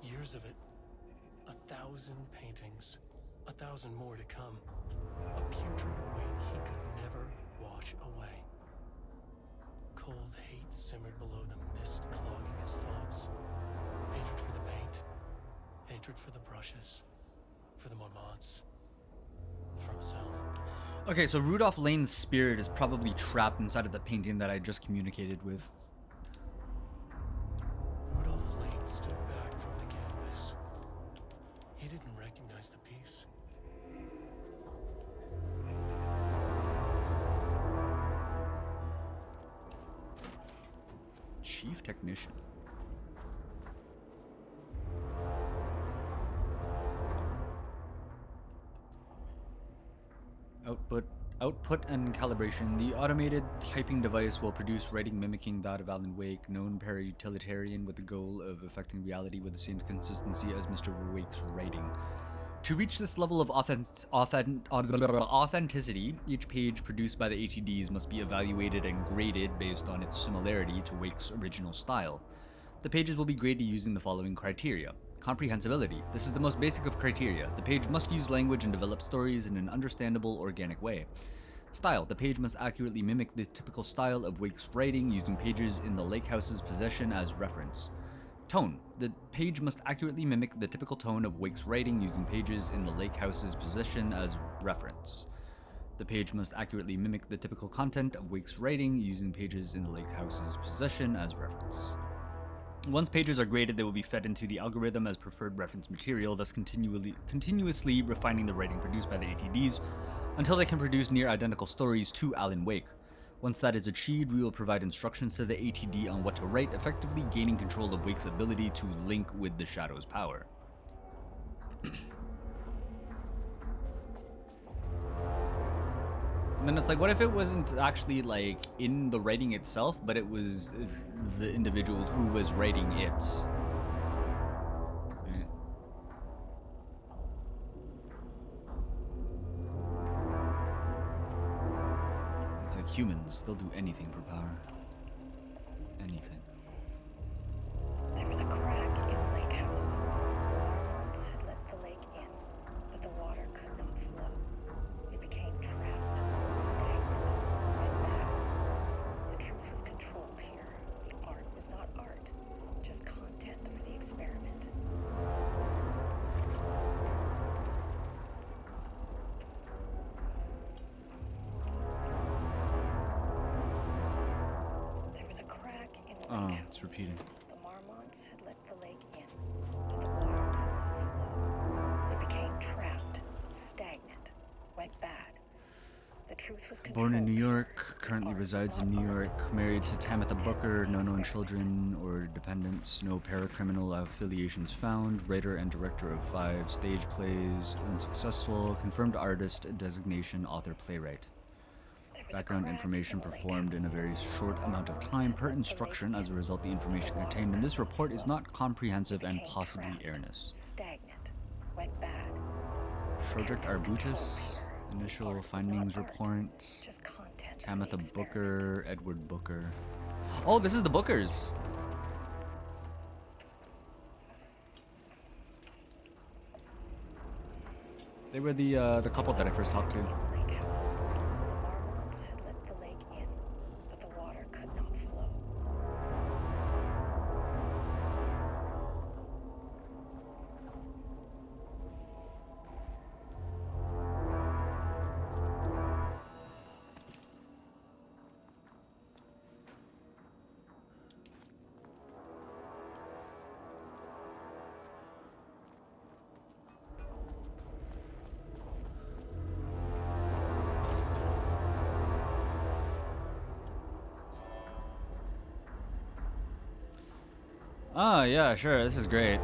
Years of it. 1,000 paintings. 1,000 more to come. A putrid weight he could never wash away. Cold hate simmered below the mist clogging his thoughts. Hatred for the paint. Hatred for the brushes. For the Marmonts. himself. Okay, so Rudolph Lane's spirit is probably trapped inside of the painting that I just communicated with. Rudolph Lane stood back from the canvas. He didn't recognize the piece. Chief Technician. Output and calibration. The automated typing device will produce writing mimicking that of Alan Wake, known para-utilitarian with the goal of affecting reality with the same consistency as Mr. Wake's writing. To reach this level of authenticity, each page produced by the ATDs must be evaluated and graded based on its similarity to Wake's original style. The pages will be graded using the following criteria. Comprehensibility. This is the most basic of criteria. The page must use language and develop stories in an understandable, organic way. Style. The page must accurately mimic the typical style of Wake's writing, using pages in the Lake House's possession as reference. Tone. The page must accurately mimic the typical tone of Wake's writing, using pages in the Lake House's possession as reference. The page must accurately mimic the typical content of Wake's writing, using pages in the Lake House's possession as reference. Once pages are graded, they will be fed into the algorithm as preferred reference material, thus continuously refining the writing produced by the ATDs until they can produce near identical stories to Alan Wake. Once that is achieved, we will provide instructions to the ATD on what to write, effectively gaining control of Wake's ability to link with the Shadow's power. And then it's like, what if it wasn't actually like in the writing itself, but it was the individual who was writing it? Right. It's like humans, they'll do anything for power. Anything. There was a crack in the lake house. Mormons had let the lake in, but the water could not flow. It became trapped, stagnant, and back. The truth was controlled here. The art was not art, just content for the experiment. There was a crack in the lake house. It's repeating. The Marmonts had let the lake in, but the water could not flow. It became trapped, stagnant, went bad. The truth was Born in controlled. New York, currently resides in New York, married to Tamitha Booker, no known children or dependents, no paracriminal affiliations found, writer and director of 5 stage plays, unsuccessful, confirmed artist, designation, author, playwright. Background information performed in a very short amount of time per instruction. As a result, the information contained in this report is not comprehensive and possibly erroneous. Stagnant, went bad. Project Arbutus, initial findings report. Just content. Tamitha Booker, Edward Booker. Oh, this is the Bookers. They were the couple that I first talked to. Lake house. The Marmonts had let the lake in, but the water could not flow. Oh, yeah, sure, this is great.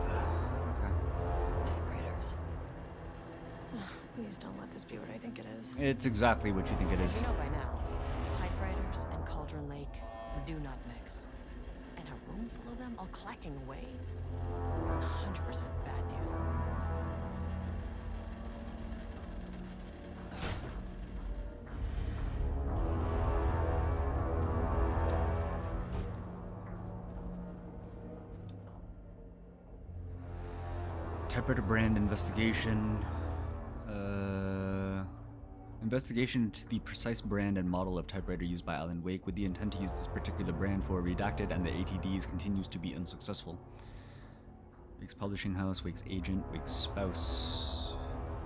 Typewriters. Please don't let this be what I think it is. It's exactly what you think it is. You know by now, typewriters and Cauldron Lake do not mix. And a room full of them all clacking away? 100% bad news. Typewriter brand investigation. Investigation into the precise brand and model of typewriter used by Alan Wake with the intent to use this particular brand for redacted and the ATDs continues to be unsuccessful. Wake's publishing house, Wake's agent, Wake's spouse.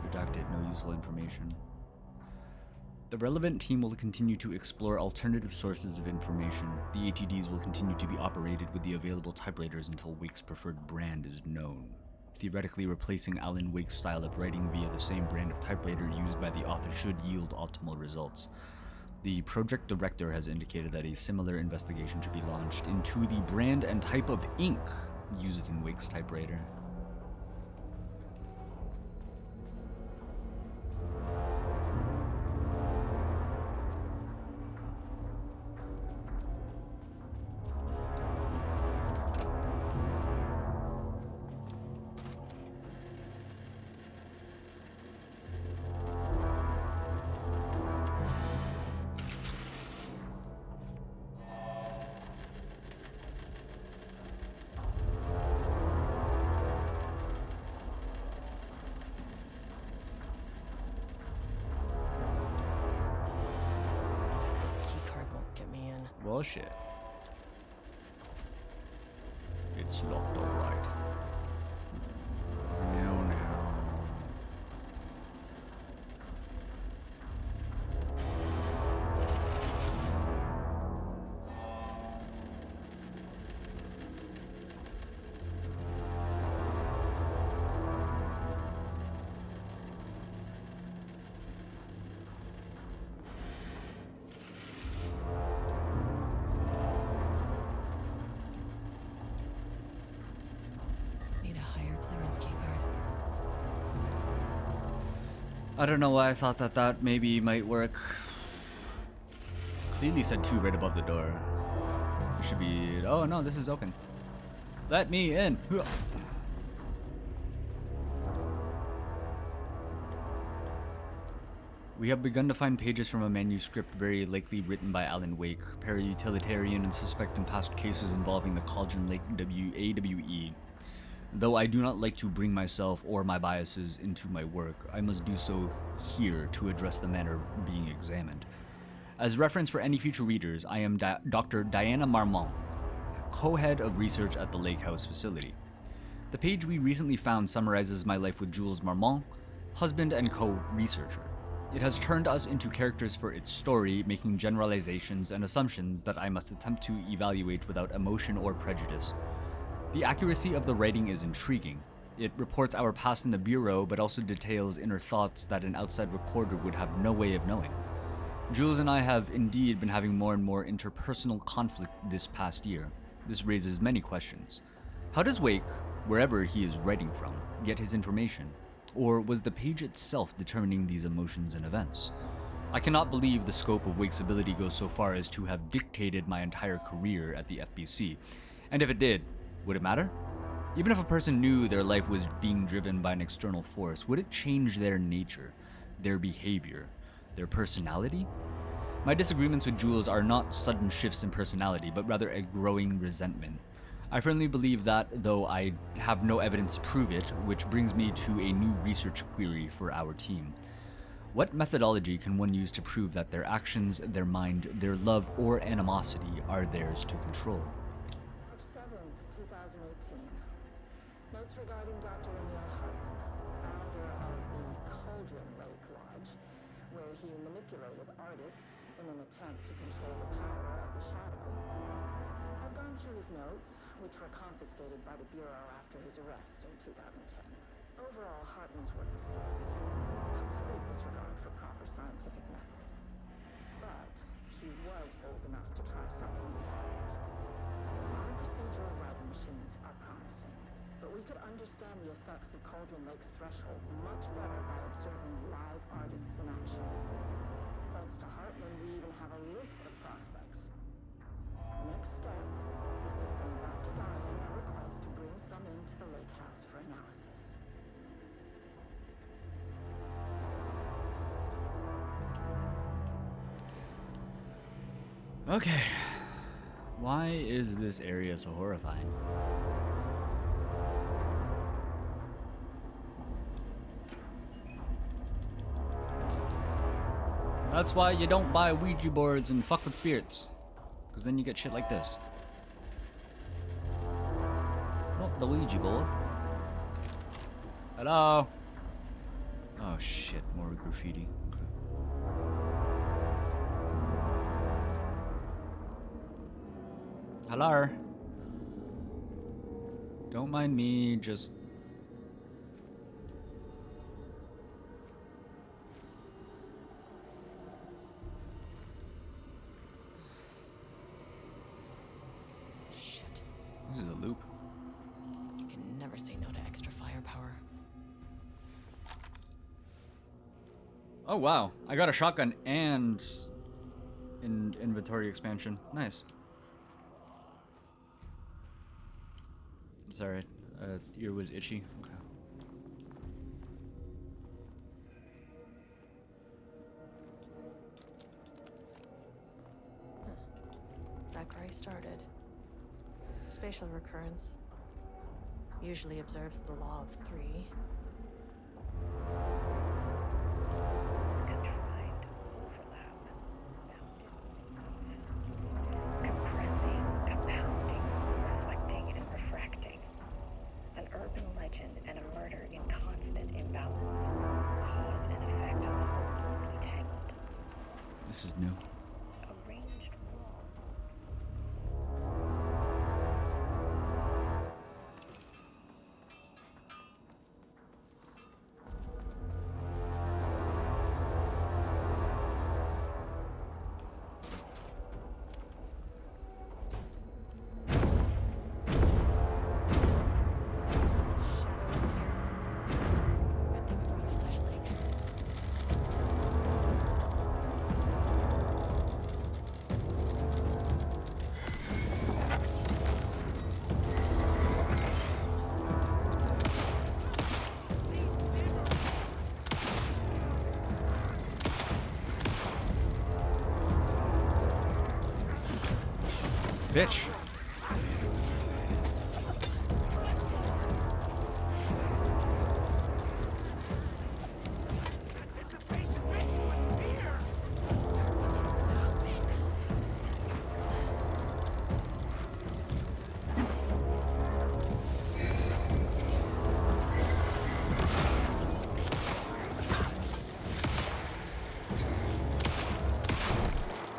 Redacted, no useful information. The relevant team will continue to explore alternative sources of information. The ATDs will continue to be operated with the available typewriters until Wake's preferred brand is known. Theoretically, replacing Alan Wake's style of writing via the same brand of typewriter used by the author should yield optimal results. The project director has indicated that a similar investigation should be launched into the brand and type of ink used in Wake's typewriter. Bullshit. It's locked, alright. No. I don't know why I thought that maybe might work. Clearly said 2 right above the door. It should be... Oh no, this is open. Let me in! We have begun to find pages from a manuscript very likely written by Alan Wake, para-utilitarian and suspect in past cases involving the Cauldron Lake AWE. Though I do not like to bring myself or my biases into my work, I must do so here to address the matter being examined. As reference for any future readers, I am Dr. Diana Marmont, co-head of research at the Lake House facility. The page we recently found summarizes my life with Jules Marmont, husband and co-researcher. It has turned us into characters for its story, making generalizations and assumptions that I must attempt to evaluate without emotion or prejudice. The accuracy of the writing is intriguing. It reports our past in the Bureau, but also details inner thoughts that an outside reporter would have no way of knowing. Jules and I have indeed been having more and more interpersonal conflict this past year. This raises many questions. How does Wake, wherever he is writing from, get his information? Or was the page itself determining these emotions and events? I cannot believe the scope of Wake's ability goes so far as to have dictated my entire career at the FBC. And if it did, would it matter? Even if a person knew their life was being driven by an external force, would it change their nature, their behavior, their personality? My disagreements with Jules are not sudden shifts in personality, but rather a growing resentment. I firmly believe that, though I have no evidence to prove it, which brings me to a new research query for our team. What methodology can one use to prove that their actions, their mind, their love, or animosity are theirs to control? Notes regarding Dr. Emil Hartman, founder of the Cauldron Lake Lodge, where he manipulated artists in an attempt to control the power of the Shadow. I've gone through his notes, which were confiscated by the Bureau after his arrest in 2010. Overall, Hartman's work was slow. Complete disregard for proper scientific method. But he was bold enough to try something we hadn't. Modern procedural writing machines are promising. But we could understand the effects of Cauldron Lake's threshold much better by observing live artists in action. Thanks to Hartman, we even have a list of prospects. Next step is to send Dr. Darling a request to bring some into the Lake House for analysis. Okay. Why is this area so horrifying? That's why you don't buy Ouija boards and fuck with spirits. Because then you get shit like this. Not the Ouija board. Hello? Oh shit, more graffiti. Okay. Hello. Don't mind me, just... Shit. This is a loop. You can never say no to extra firepower. Oh wow, I got a shotgun and an inventory expansion. Nice. Sorry, ear was itchy. Okay. Back where I started. Spatial recurrence usually observes the law of 3. It's contrived overlap, compressing, compounding, reflecting, and refracting. An urban legend and a murder in constant imbalance. Cause and effect hopelessly tangled. This is new. Arranged wrong. Bitch.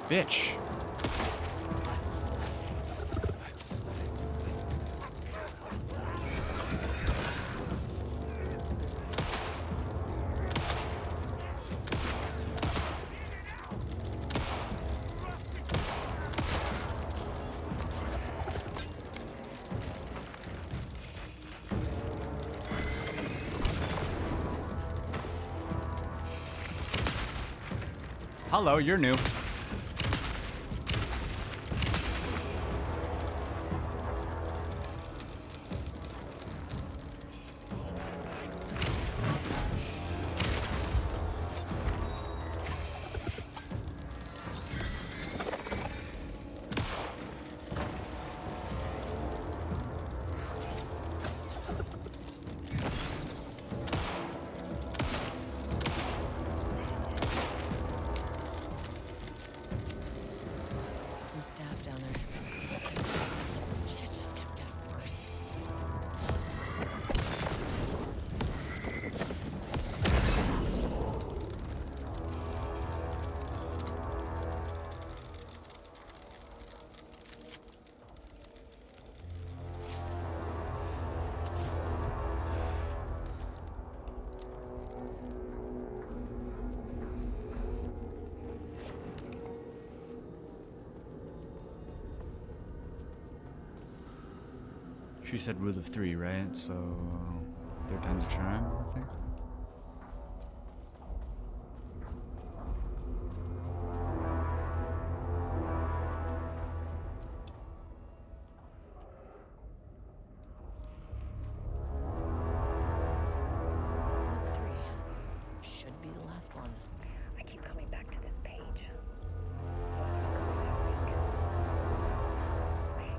Bitch. Hello, you're new. Some staff down there. Shit just kept getting worse. She said rule of 3, right? So 3rd time's a charm, I think. Book 3. Should be the last one. I keep coming back to this page.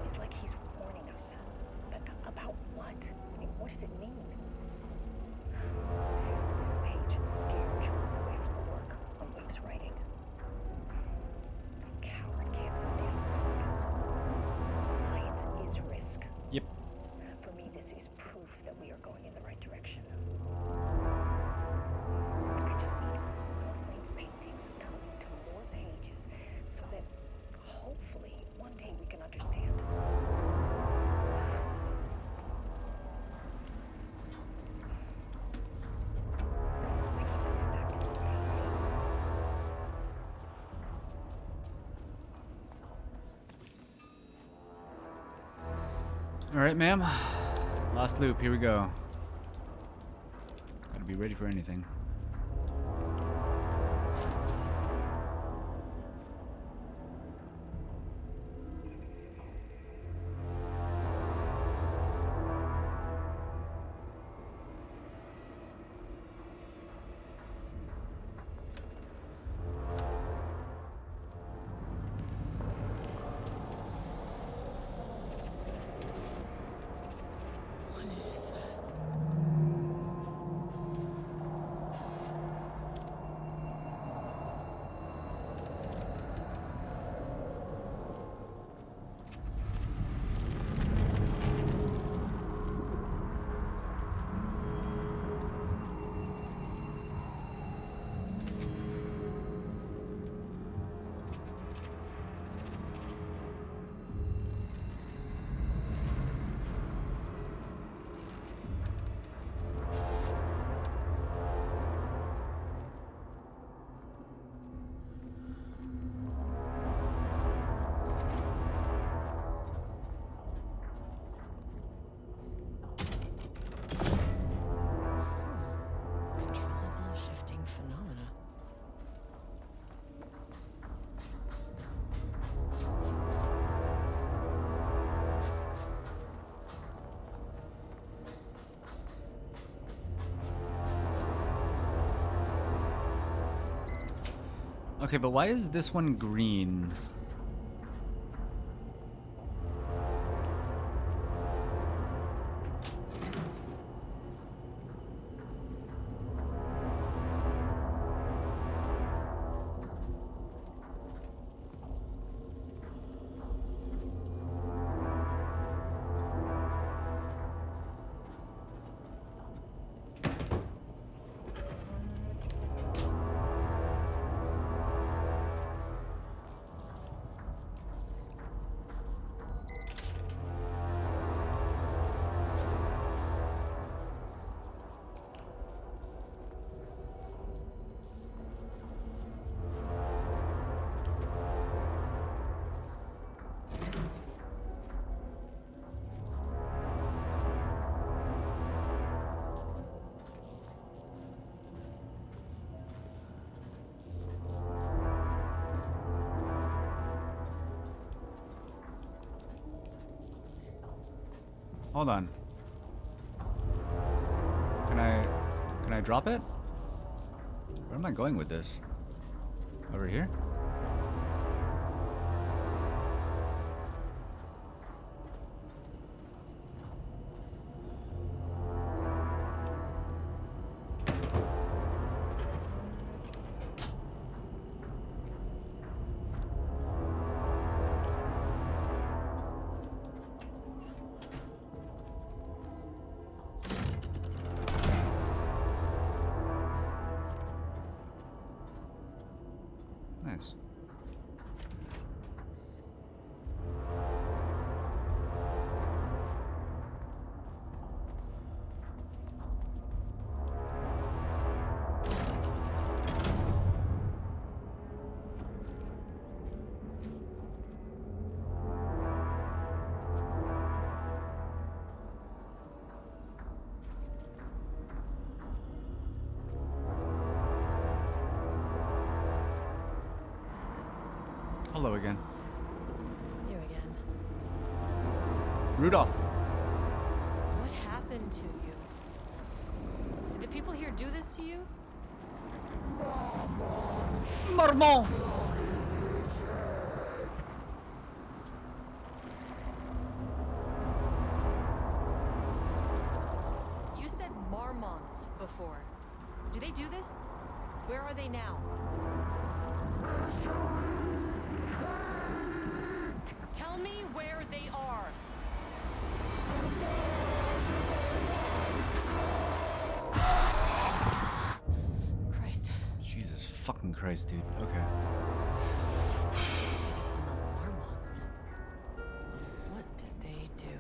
It's like he's warning us. But about what? I mean, what does it mean? This page scared Jules away from the work on Wake's writing. A coward can't stand risk. Science is risk. Yep. For me, this is proof that we are going in the right direction. I just need more Flame's paintings to lead to more pages so that hopefully one day we can understand. Alright, ma'am. Last loop, here we go. Gotta be ready for anything. Controllable shifting phenomena. Okay, but why is this one green? Hold on. Can I drop it? Where am I going with this? Over here? Nice. Hello again. You again. Rudolph. What happened to you? Did the people here do this to you? Marmon. You said marmots before. Do they do this? Where are they now? Tell me where they are. Christ. Jesus fucking Christ, dude. Okay. Fixated on the marmots. What did they do?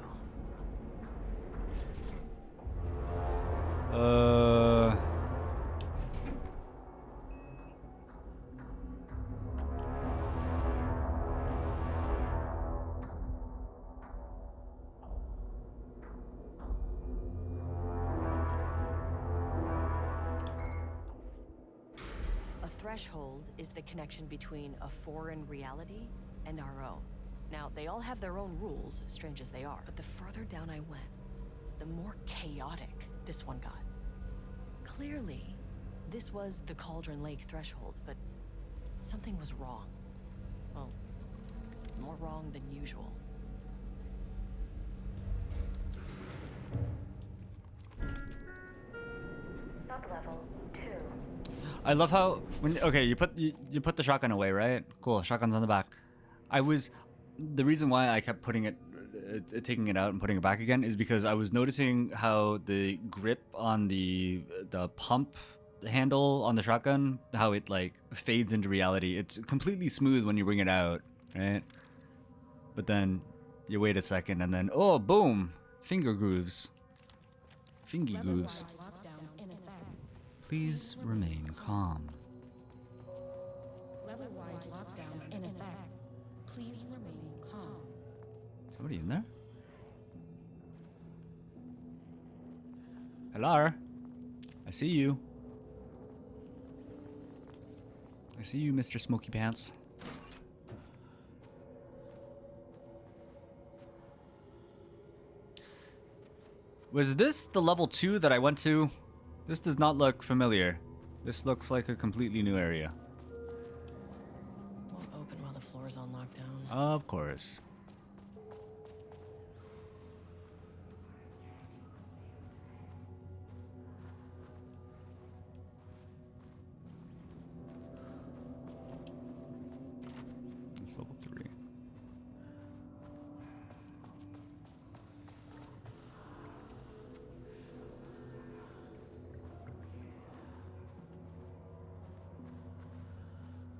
threshold is the connection between a foreign reality and our own. Now, they all have their own rules, strange as they are, but the further down I went, the more chaotic this one got. Clearly, this was the Cauldron Lake threshold, but something was wrong. Well, more wrong than usual. Sublevel 2. I love how when you put the shotgun away, right? Cool, shotgun's on the back. The reason why I kept putting it taking it out and putting it back again is because I was noticing how the grip on the pump handle on the shotgun, how it like fades into reality. It's completely smooth when you bring it out, right? But then you wait a second and then oh boom, finger grooves. Fingy grooves. Please remain calm. Level-wide lockdown in effect. Please remain calm. Somebody in there? Hello? I see you. I see you, Mr. Smoky Pants. Was this the level 2 that I went to? This does not look familiar. This looks like a completely new area. Won't open while the floor's on lockdown. Of course. It's level 3.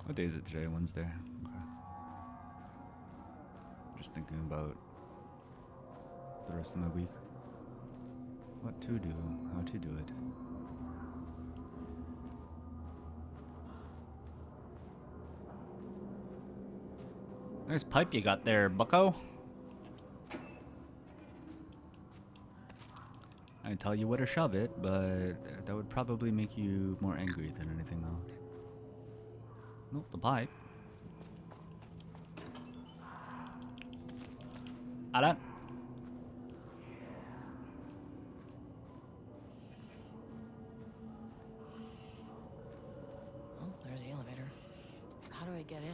What day is it today? Wednesday. Okay. Just thinking about the rest of my week. What to do, how to do it. Nice pipe you got there, bucko. I'd tell you where to shove it, but that would probably make you more angry than anything else. Nope, the pipe. Alan. Oh, there's the elevator. How do I get in?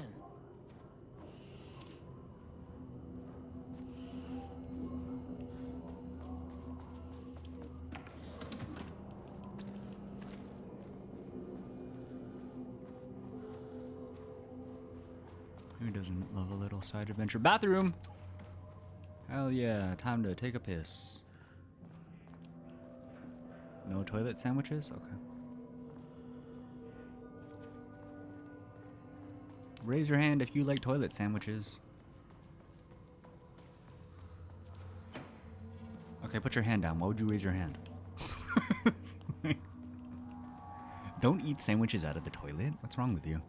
Who doesn't love a little side adventure? Bathroom! Hell yeah, time to take a piss. No toilet sandwiches? Okay. Raise your hand if you like toilet sandwiches. Okay, put your hand down. Why would you raise your hand? Don't eat sandwiches out of the toilet. What's wrong with you?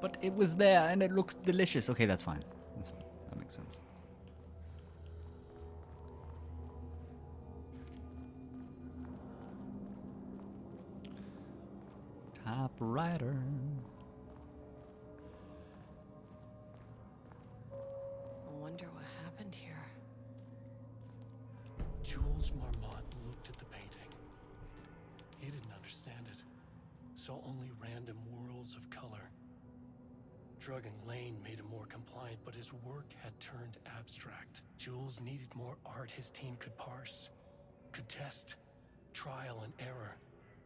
But it was there and it looks delicious. Okay, that's fine. That's fine. That makes sense. Typewriter. I wonder what happened here. Jules Marmont looked at the painting. He didn't understand it. Saw only random whirls of color. Drugging Lane made him more compliant, but his work had turned abstract. Jules needed more art his team could parse, could test, trial and error.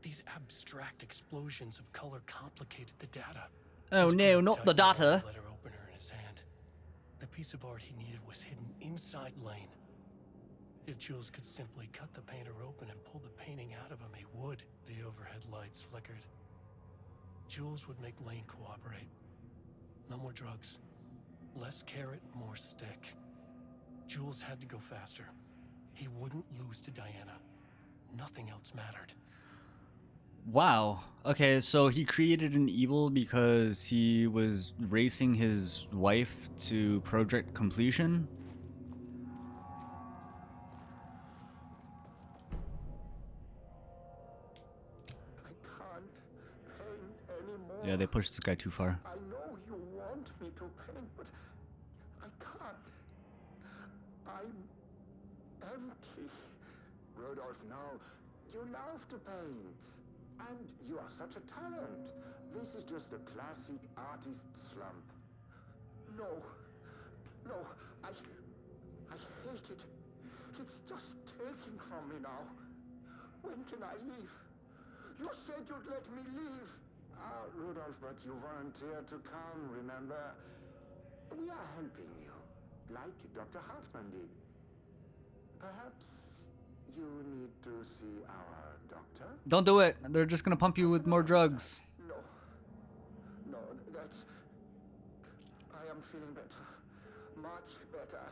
These abstract explosions of color complicated the data. Oh no, not the data. Letter opener in his hand. The piece of art he needed was hidden inside Lane. If Jules could simply cut the painter open and pull the painting out of him, he would. The overhead lights flickered. Jules would make Lane cooperate. No more drugs. Less carrot, more stick. Jules had to go faster. He wouldn't lose to Diana. Nothing else mattered. Wow. Okay, so he created an evil because he was racing his wife to project completion? I can't paint Yeah, they pushed this guy too far. I know you want me to paint, but I can't. I'm empty. Rudolph, no. You love to paint. And you are such a talent. This is just the classic artist slump. No. No, I hate it. It's just taking from me now. When can I leave? You said you'd let me leave. Rudolph, but you volunteered to come, remember? We are helping you, like Dr. Hartman did. Perhaps you need to see our doctor? Don't do it. They're just gonna pump you with more drugs. No, that's... I am feeling better. Much better.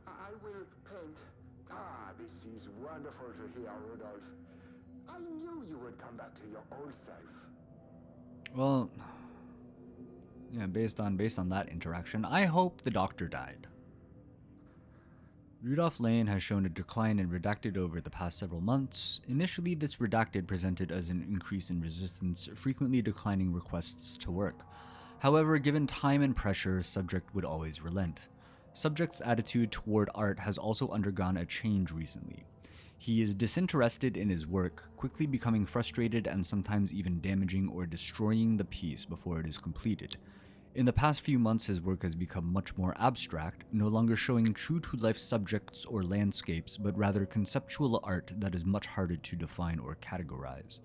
I will paint. This is wonderful to hear, Rudolph. I knew you would come back to your old self. Well, yeah, based on that interaction, I hope the doctor died. Rudolph Lane has shown a decline in Redacted over the past several months. Initially, this Redacted presented as an increase in resistance, frequently declining requests to work. However, given time and pressure, Subject would always relent. Subject's attitude toward art has also undergone a change recently. He is disinterested in his work, quickly becoming frustrated and sometimes even damaging or destroying the piece before it is completed. In the past few months, his work has become much more abstract, no longer showing true-to-life subjects or landscapes, but rather conceptual art that is much harder to define or categorize.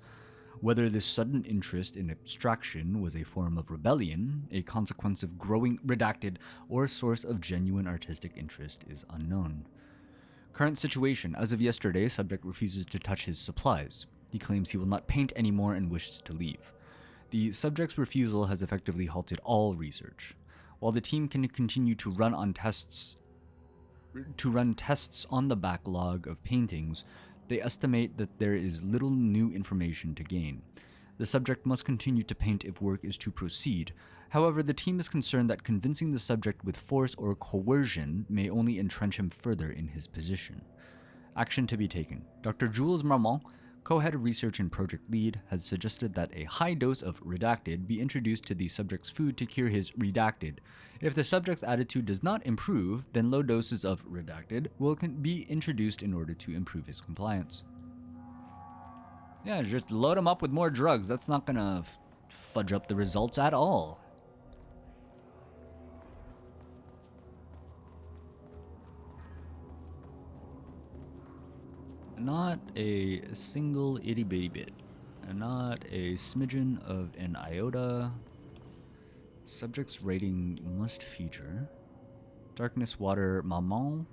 Whether this sudden interest in abstraction was a form of rebellion, a consequence of growing Redacted, or a source of genuine artistic interest is unknown. Current situation. As of yesterday, Subject refuses to touch his supplies. He claims he will not paint anymore and wishes to leave. The Subject's refusal has effectively halted all research. While the team can continue to run tests on the backlog of paintings, they estimate that there is little new information to gain. The Subject must continue to paint if work is to proceed. However, the team is concerned that convincing the Subject with force or coercion may only entrench him further in his position. Action to be taken. Dr. Jules Marmont, co-head of research and project lead, has suggested that a high dose of Redacted be introduced to the Subject's food to cure his Redacted. If the Subject's attitude does not improve, then low doses of Redacted will be introduced in order to improve his compliance. Yeah, just load him up with more drugs. That's not gonna fudge up the results at all. Not a single itty bitty bit. Not a smidgen of an iota. Subject's rating must feature Darkness Water Maman,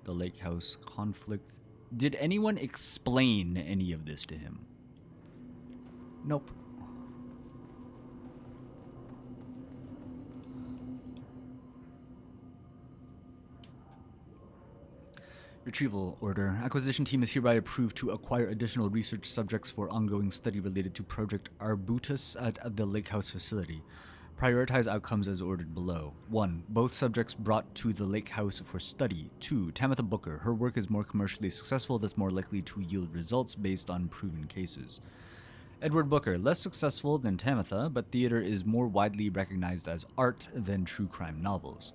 the Lake House conflict. Did anyone explain any of this to him? Nope. Retrieval order. Acquisition team is hereby approved to acquire additional research subjects for ongoing study related to Project Arbutus at the Lake House facility. Prioritize outcomes as ordered below. 1. Both subjects brought to the Lake House for study. 2. Tamitha Booker. Her work is more commercially successful, thus more likely to yield results based on proven cases. Edward Booker. Less successful than Tamitha, but theater is more widely recognized as art than true crime novels.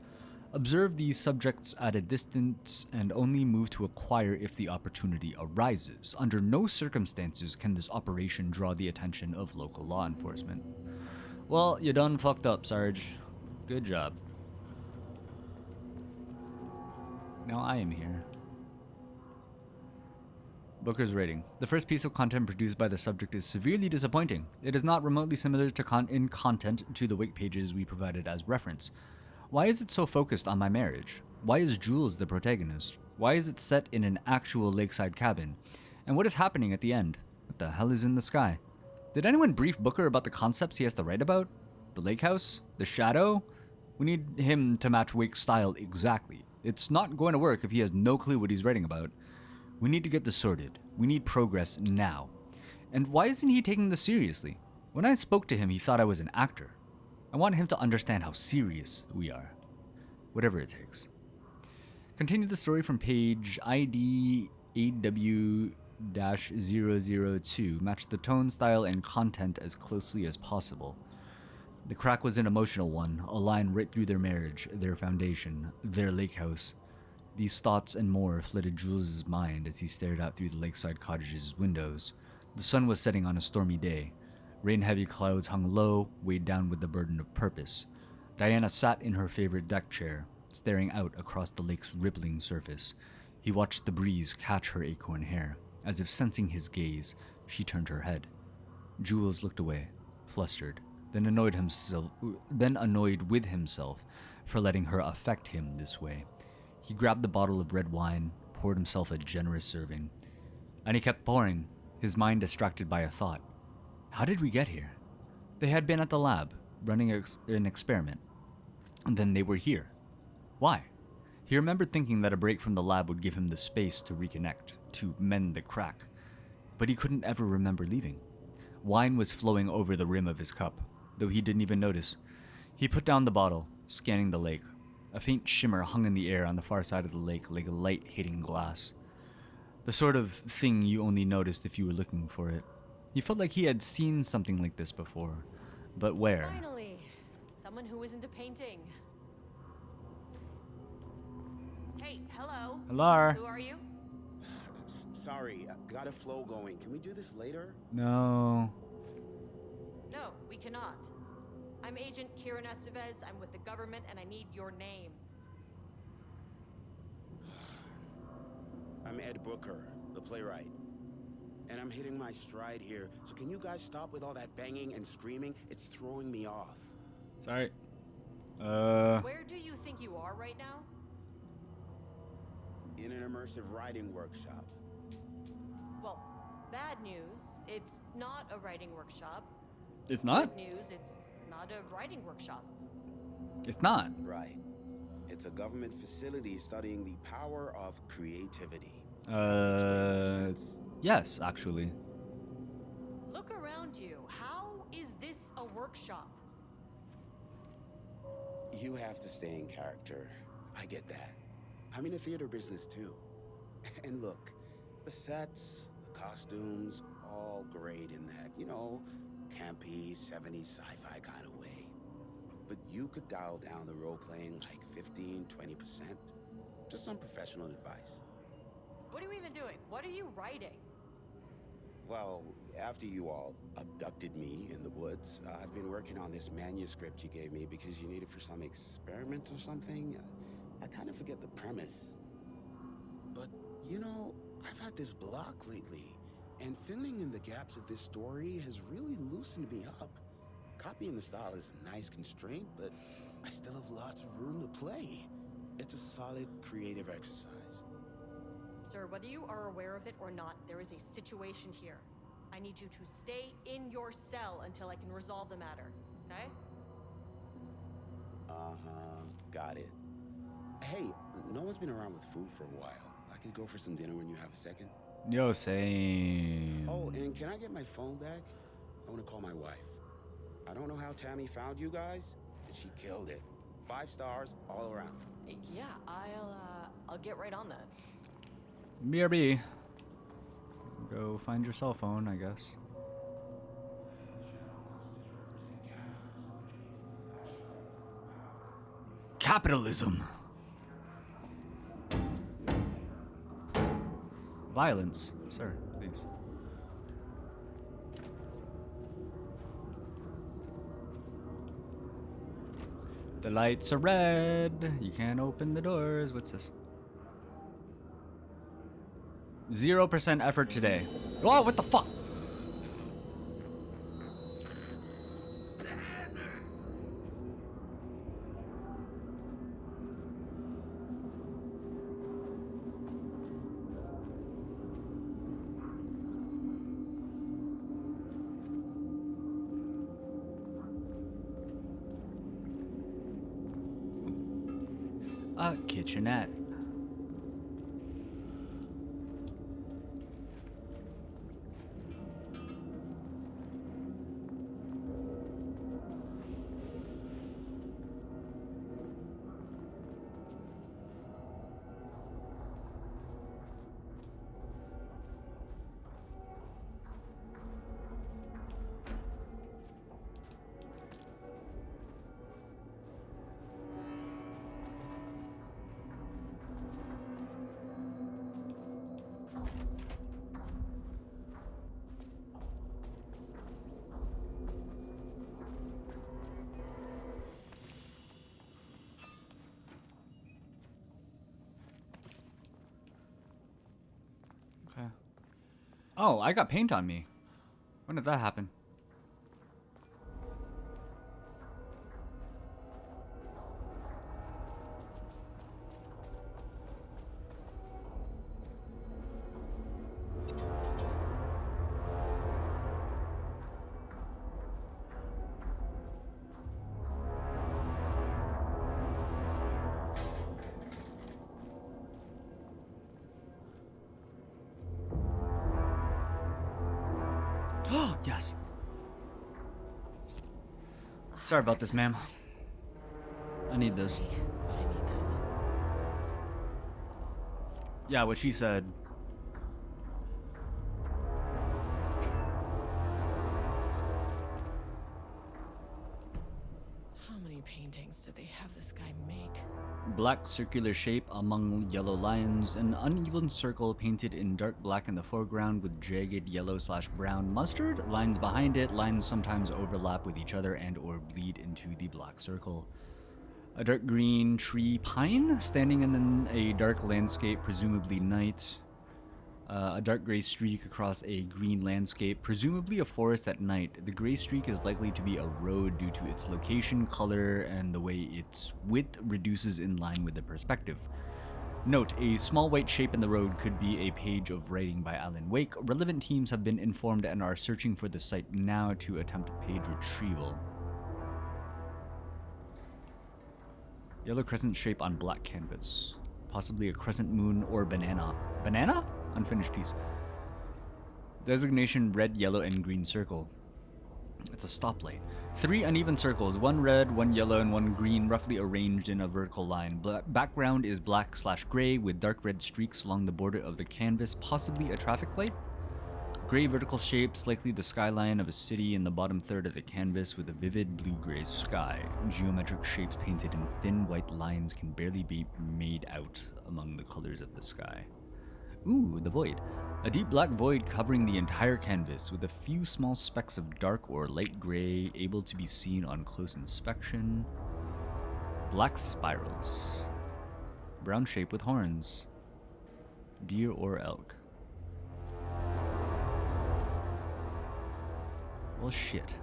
Observe these subjects at a distance and only move to acquire if the opportunity arises. Under no circumstances can this operation draw the attention of local law enforcement. Well, you done fucked up, Sarge. Good job. Now I am here. Booker's rating. The first piece of content produced by the subject is severely disappointing. It is not remotely similar to in content to the wiki pages we provided as reference. Why is it so focused on my marriage? Why is Jules the protagonist? Why is it set in an actual lakeside cabin? And what is happening at the end? What the hell is in the sky? Did anyone brief Booker about the concepts he has to write about? The lake house? The shadow? We need him to match Wake's style exactly. It's not going to work if he has no clue what he's writing about. We need to get this sorted. We need progress now. And why isn't he taking this seriously? When I spoke to him, he thought I was an actor. I want him to understand how serious we are. Whatever it takes. Continue the story from page ID 002 matched the tone, style, and content as closely as possible. The crack was an emotional one, a line right through their marriage, their foundation, their lake house. These thoughts and more flooded Jules' mind as he stared out through the lakeside cottage's windows. The sun was setting on a stormy day. Rain-heavy clouds hung low, weighed down with the burden of purpose. Diana sat in her favorite deck chair, staring out across the lake's rippling surface. He watched the breeze catch her acorn hair. As if sensing his gaze, she turned her head. Jules looked away, flustered, then annoyed with himself for letting her affect him this way. He grabbed the bottle of red wine, poured himself a generous serving. And he kept pouring, his mind distracted by a thought. How did we get here? They had been at the lab, running an experiment. And then they were here. Why? He remembered thinking that a break from the lab would give him the space to reconnect, to mend the crack. But he couldn't ever remember leaving. Wine was flowing over the rim of his cup, though he didn't even notice. He put down the bottle, scanning the lake. A faint shimmer hung in the air on the far side of the lake like a light hitting glass. The sort of thing you only noticed if you were looking for it. He felt like he had seen something like this before. But where? Finally, someone who isn't a painting. Hey, hello. Hello. Who are you? Sorry, got a flow going. Can we do this later? No. No, we cannot. I'm Agent Kieran Estevez. I'm with the government, and I need your name. I'm Ed Brooker, the playwright. And I'm hitting my stride here, so can you guys stop with all that banging and screaming? It's throwing me off. Sorry. Where do you think you are right now? In an immersive writing workshop. Well, bad news. It's not a writing workshop. It's not? Good news. It's not a writing workshop. It's not. Right. It's a government facility studying the power of creativity. Yes, actually. Look around you. How is this a workshop? You have to stay in character. I get that. I'm in the theater business too. And look, the sets, the costumes, all great in that, you know, campy, 70s sci-fi kind of way. But you could dial down the role-playing like 15, 20%. Just some professional advice. What are you even doing? What are you writing? Well, after you all abducted me in the woods, I've been working on this manuscript you gave me because you need it for some experiment or something. I kind of forget the premise. But, you know, I've had this block lately, and filling in the gaps of this story has really loosened me up. Copying the style is a nice constraint, but I still have lots of room to play. It's a solid creative exercise. Sir, whether you are aware of it or not, there is a situation here. I need you to stay in your cell until I can resolve the matter, okay? Uh-huh, got it. Hey, no one's been around with food for a while. I could go for some dinner when you have a second. Yo, same. Oh, and can I get my phone back? I want to call my wife. I don't know how Tammy found you guys, but she killed it. 5 stars all around. Yeah, I'll get right on that. BRB. Go find your cell phone, I guess. Capitalism. Violence, sir, please. The lights are red. You can't open the doors. What's this? 0% effort today. Oh, what the fuck? A kitchenette. Oh, I got paint on me. When did that happen? Yes. Sorry about this, ma'am. I need this. But I need this. Yeah, what she said. How many paintings did they have this guy make? Black circular shape among yellow lines, an uneven circle painted in dark black in the foreground with jagged yellow/brown mustard lines behind it. Lines sometimes overlap with each other and or bleed into the black circle. A dark green tree pine standing in a dark landscape, presumably night. A dark gray streak across a green landscape, presumably a forest at night. The gray streak is likely to be a road due to its location, color, and the way its width reduces in line with the perspective. Note, a small white shape in the road could be a page of writing by Alan Wake. Relevant teams have been informed and are searching for the site now to attempt page retrieval. Yellow crescent shape on black canvas. Possibly a crescent moon or banana. Banana? Unfinished piece. Designation red, yellow, and green circle. It's a stoplight. 3 uneven circles, 1 red, 1 yellow, and 1 green, roughly arranged in a vertical line. Background is black/gray with dark red streaks along the border of the canvas, possibly a traffic light. Gray vertical shapes, likely the skyline of a city in the bottom third of the canvas with a vivid blue-gray sky. Geometric shapes painted in thin white lines can barely be made out among the colors of the sky. Ooh, the void. A deep black void covering the entire canvas with a few small specks of dark or light gray able to be seen on close inspection. Black spirals. Brown shape with horns. Deer or elk. Well, shit.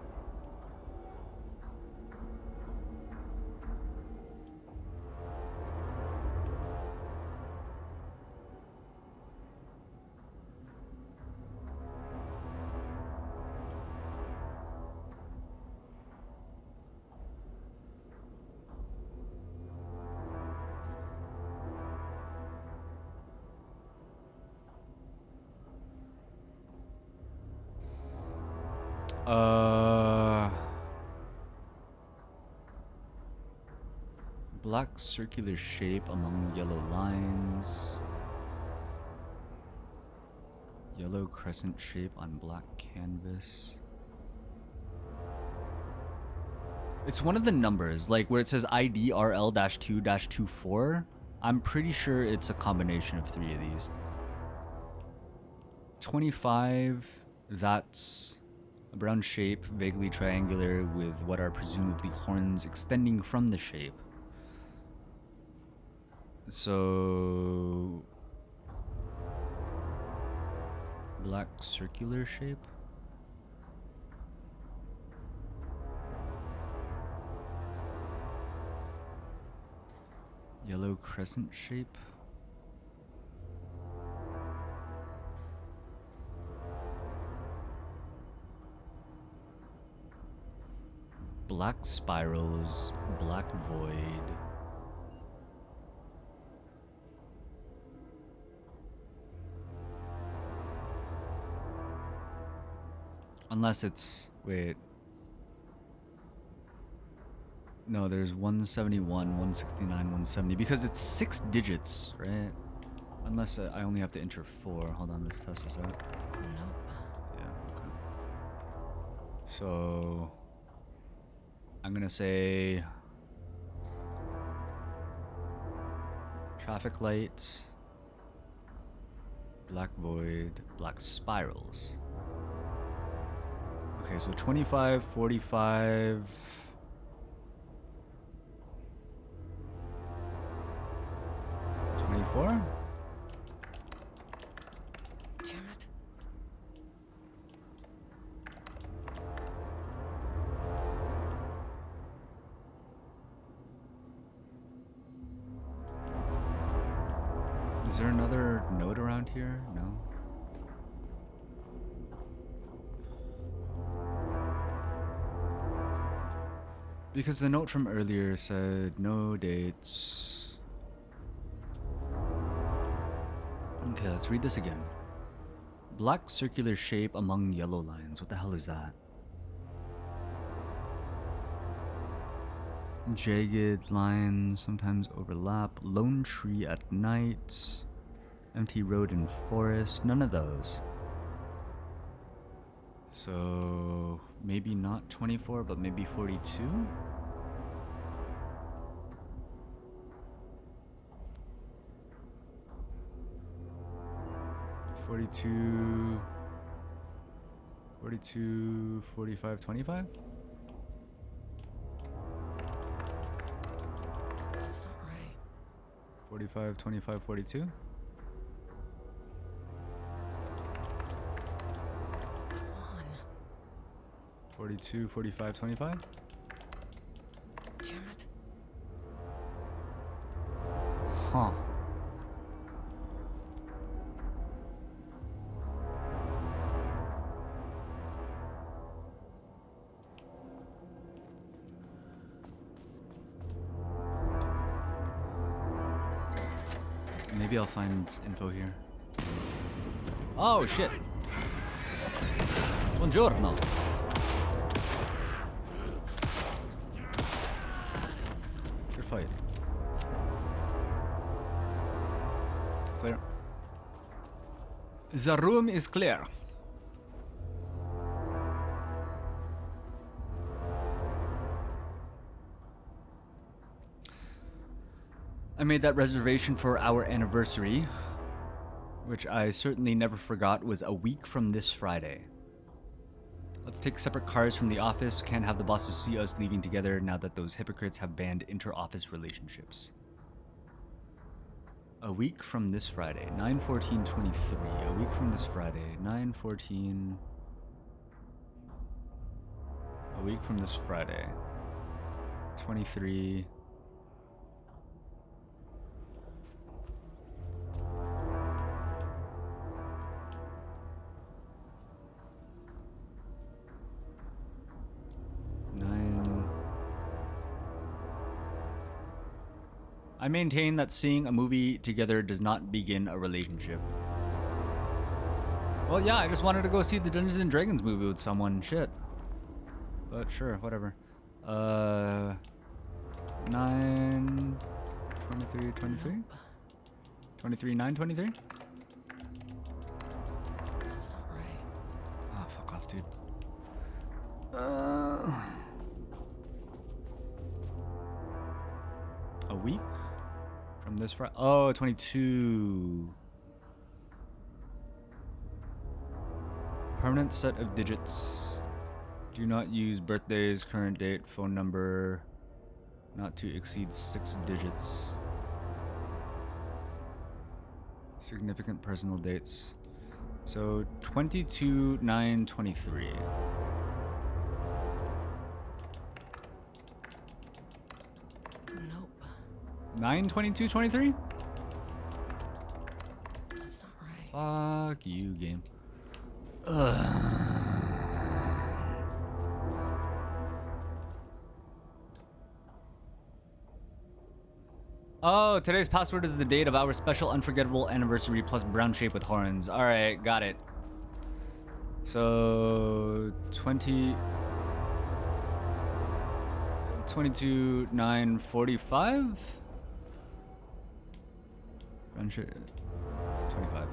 Black circular shape among yellow lines. Yellow crescent shape on black canvas. It's one of the numbers, like where it says IDRL-2-24. I'm pretty sure it's a combination of 3 of these. 25, that's a brown shape, vaguely triangular, with what are presumably horns extending from the shape. So... black circular shape? Yellow crescent shape? Black spirals, black void. Unless it's... wait. No, there's 171, 169, 170. Because it's 6 digits, right? Unless I only have to enter 4. Hold on, let's test this out. Nope. Yeah, okay. So... I'm gonna say... traffic light, black void, black spirals. Okay, so 25, 45... 24? Damn it. Is there another note around here? No. Because the note from earlier said no dates. Okay, let's read this again. Black circular shape among yellow lines. What the hell is that? Jagged lines sometimes overlap. Lone tree at night. Empty road in forest. None of those. So maybe not 24, but maybe 42? (42, 45, 25? That's not right. 45, 25, 42? Come on. 42, 45, 25? Damn it. Huh. Maybe I'll find info here. Oh shit! Buongiorno! Good fight. Clear. The room is clear. I made that reservation for our anniversary, which I certainly never forgot was a week from this Friday. Let's take separate cars from the office. Can't have the bosses see us leaving together now that those hypocrites have banned inter-office relationships. A week from this Friday, 9/14/23. A week from this Friday, 9/14. A week from this Friday, 23. I maintain that seeing a movie together does not begin a relationship. Well, yeah, I just wanted to go see the Dungeons and Dragons movie with someone. Shit. But sure, whatever. 9/23/23? 23/9/23? That's not right. Ah, fuck off, dude. A week from this Friday. Oh, 22. Permanent set of digits. Do not use birthdays, current date, phone number. Not to exceed 6 digits. Significant personal dates. So 22/9/23. Nope. 9/22/23? That's not right. Fuck you, game. Oh, today's password is the date of our special unforgettable anniversary plus brown shape with horns. Alright, got it. So 22/9/45? Brown shape 25.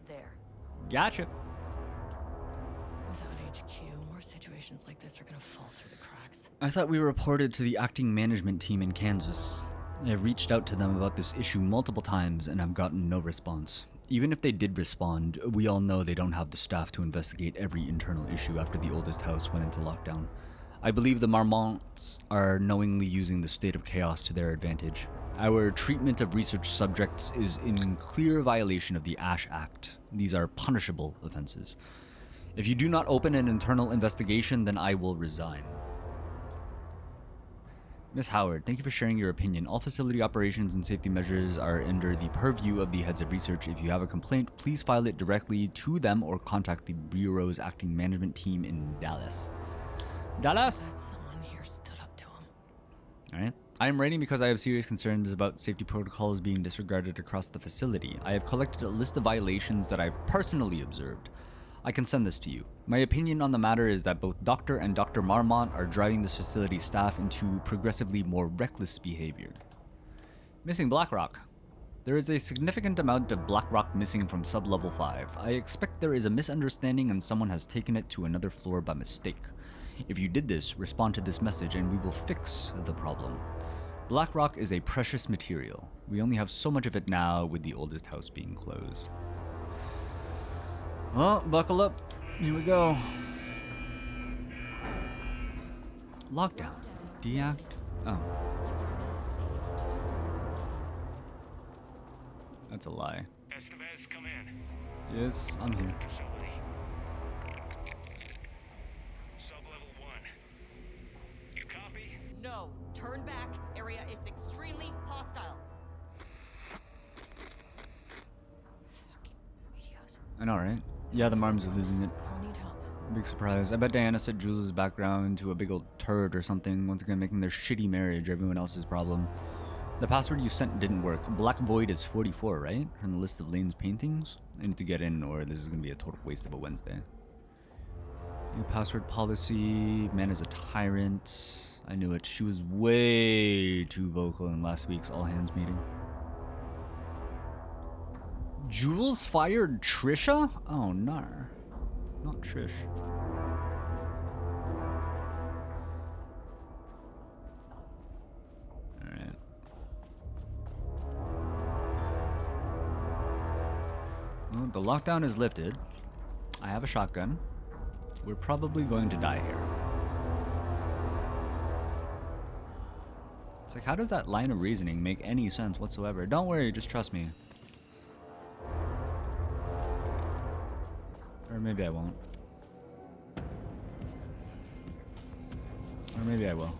There. Gotcha. Without HQ, more situations like this are gonna fall through the cracks. I thought we reported to the acting management team in Kansas. I've reached out to them about this issue multiple times and I've gotten no response. Even if they did respond, we all know they don't have the staff to investigate every internal issue after the oldest house went into lockdown. I believe the Marmonts are knowingly using the state of chaos to their advantage. Our treatment of research subjects is in clear violation of the Ash Act. These are punishable offenses. If you do not open an internal investigation, then I will resign. Miss Howard, thank you for sharing your opinion. All facility operations and safety measures are under the purview of the heads of research. If you have a complaint, please file it directly to them or contact the Bureau's acting management team in Dallas. Dallas? Glad someone here stood up to him. Alright. I am writing because I have serious concerns about safety protocols being disregarded across the facility. I have collected a list of violations that I've personally observed. I can send this to you. My opinion on the matter is that both Dr. and Dr. Marmont are driving this facility's staff into progressively more reckless behavior. Missing Blackrock. There is a significant amount of Blackrock missing from sub-level 5. I expect there is a misunderstanding and someone has taken it to another floor by mistake. If you did this, respond to this message and we will fix the problem. Blackrock is a precious material. We only have so much of it now with the oldest house being closed. Well, buckle up. Here we go. Lockdown. Deact. Oh. That's a lie. Estevez, come in. Yes, I'm here. Sub-level 1. You copy? No. Turn back. Area is extremely hostile. I know, right? Yeah, the Marms are losing it. I'll need help. Big surprise. I bet Diana set Jules' background to a big old turd or something, once again making their shitty marriage everyone else's problem. The password you sent didn't work. Black Void is 44, right? On the list of Lane's paintings? I need to get in or this is going to be a total waste of a Wednesday. New password policy. Man is a tyrant. I knew it. She was way too vocal in last week's all-hands meeting. Jules fired Trisha? Oh, no. Not Trish. Alright. Well, the lockdown is lifted. I have a shotgun. We're probably going to die here. It's like, how does that line of reasoning make any sense whatsoever? Don't worry, just trust me. Or maybe I won't. Or maybe I will.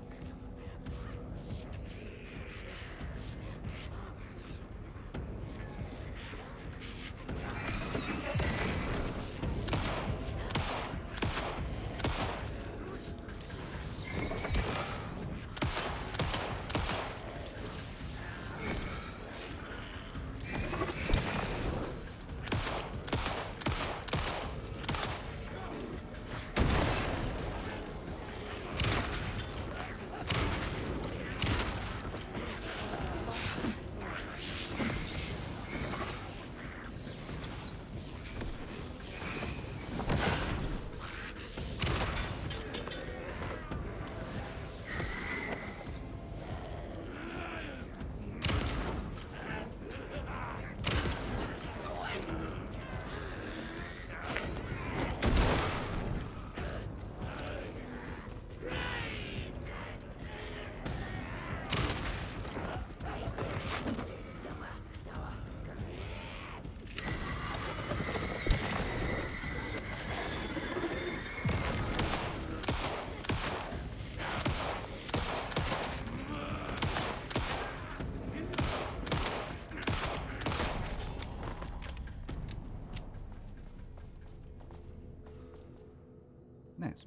Nice.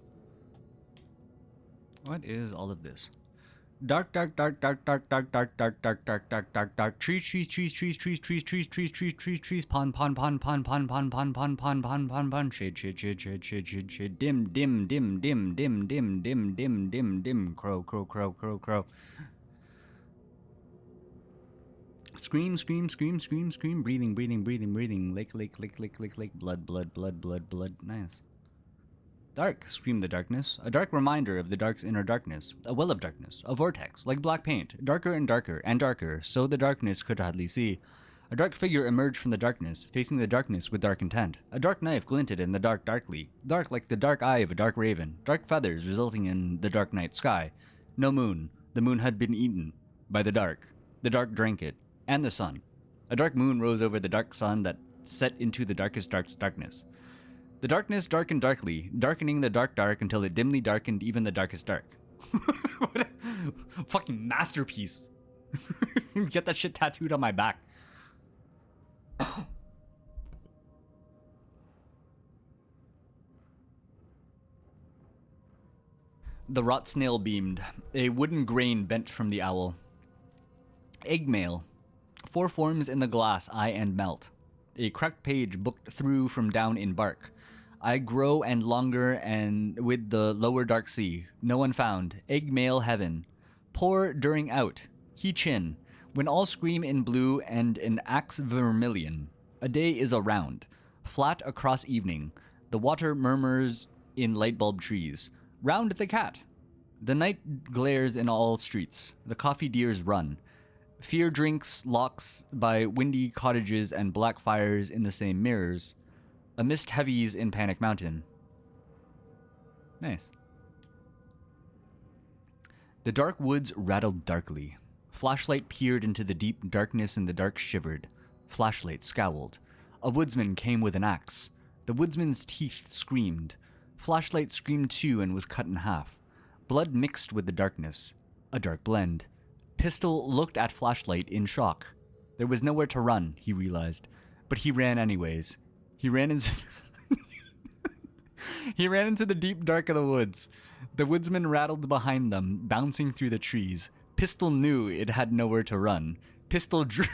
What is all of this? Dark, dark, dark, dark, dark, dark, dark, dark, dark, dark, dark, dark, dark, trees, trees, trees, trees, trees, trees, trees, trees, trees, trees, trees, pond, pond, pond, pond, pond, pond, pond, pond, pond, pond, pond, pond, shade, shade, shade, shade, shade, shade, shade, dim, dim, dim, dim, dim, dim, dim, dim, dim, dim, crow, crow, crow, crow, crow. Scream, scream, scream, scream, scream, breathing, breathing, breathing, breathing, lake, lake, lake, lake, lake, lake, blood, blood, blood, blood, blood, nice. Dark, screamed the darkness, a dark reminder of the dark's inner darkness, a well of darkness, a vortex, like black paint, darker and darker, so the darkness could hardly see. A dark figure emerged from the darkness, facing the darkness with dark intent. A dark knife glinted in the dark darkly, dark like the dark eye of a dark raven, dark feathers resulting in the dark night sky. No moon, the moon had been eaten by the dark drank it, and the sun. A dark moon rose over the dark sun that set into the darkest darkness. The darkness darkened darkly, darkening the dark until it dimly darkened even the darkest dark. Fucking masterpiece. Get that shit tattooed on my back. The rot snail beamed, a wooden grain bent from the owl. Egg mail. 4 forms in the glass, eye and melt. A cracked page booked through from down in bark. I grow and longer and with the lower dark sea. No one found. Egg mail heaven. Pour during out. He chin. When all scream in blue and an axe vermilion. A day is around. Flat across evening. The water murmurs in light bulb trees. Round the cat. The night glares in all streets. The coffee deers run. Fear drinks locks by windy cottages and black fires in the same mirrors. A mist heavies in Panic Mountain. Nice. The dark woods rattled darkly. Flashlight peered into the deep darkness and the dark shivered. Flashlight scowled. A woodsman came with an axe. The woodsman's teeth screamed. Flashlight screamed too and was cut in half. Blood mixed with the darkness. A dark blend. Pistol looked at Flashlight in shock. There was nowhere to run, he realized. But he ran anyways. He ran into He ran into the deep dark of the woods. The woodsman rattled behind them, bouncing through the trees. Pistol knew it had nowhere to run. Pistol drew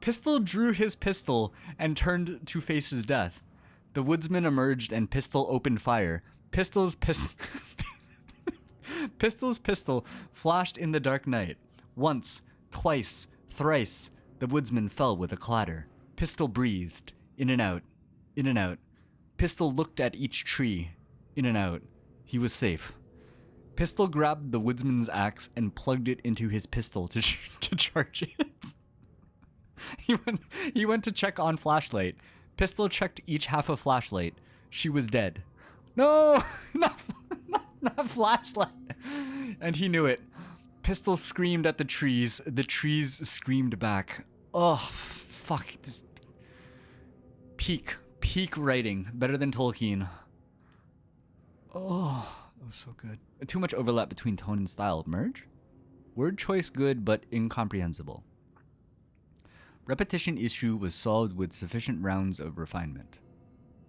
Pistol drew his pistol and turned to face his death. The woodsman emerged and Pistol opened fire. Pistol's pistol flashed in the dark night. Once, twice, thrice, the woodsman fell with a clatter. Pistol breathed. In and out. In and out. Pistol looked at each tree. In and out. He was safe. Pistol grabbed the woodsman's axe and plugged it into his pistol to charge it. He went to check on Flashlight. Pistol checked each half of Flashlight. She was dead. No! Not Flashlight! And he knew it. Pistol screamed at the trees. The trees screamed back. Oh, fuck. This peak writing. Better than Tolkien. Oh, that was so good. Too much overlap between tone and style. Merge? Word choice good, but incomprehensible. Repetition issue was solved with sufficient rounds of refinement.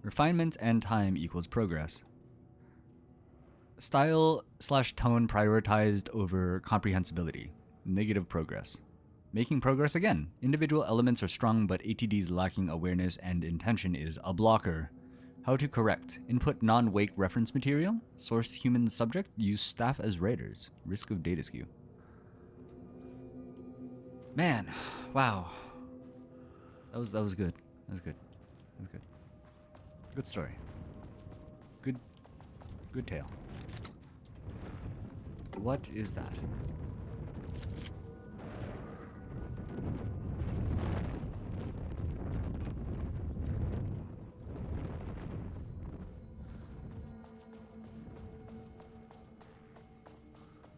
Refinement and time equals progress. Style/tone prioritized over comprehensibility. Negative progress. Making progress again. Individual elements are strong, but ATD's lacking awareness and intention is a blocker. How to correct. Input non-wake reference material. Source human subject. Use staff as writers. Risk of data skew. Man, wow. That was good. That was good. That was good. Good story. Good tale. What is that?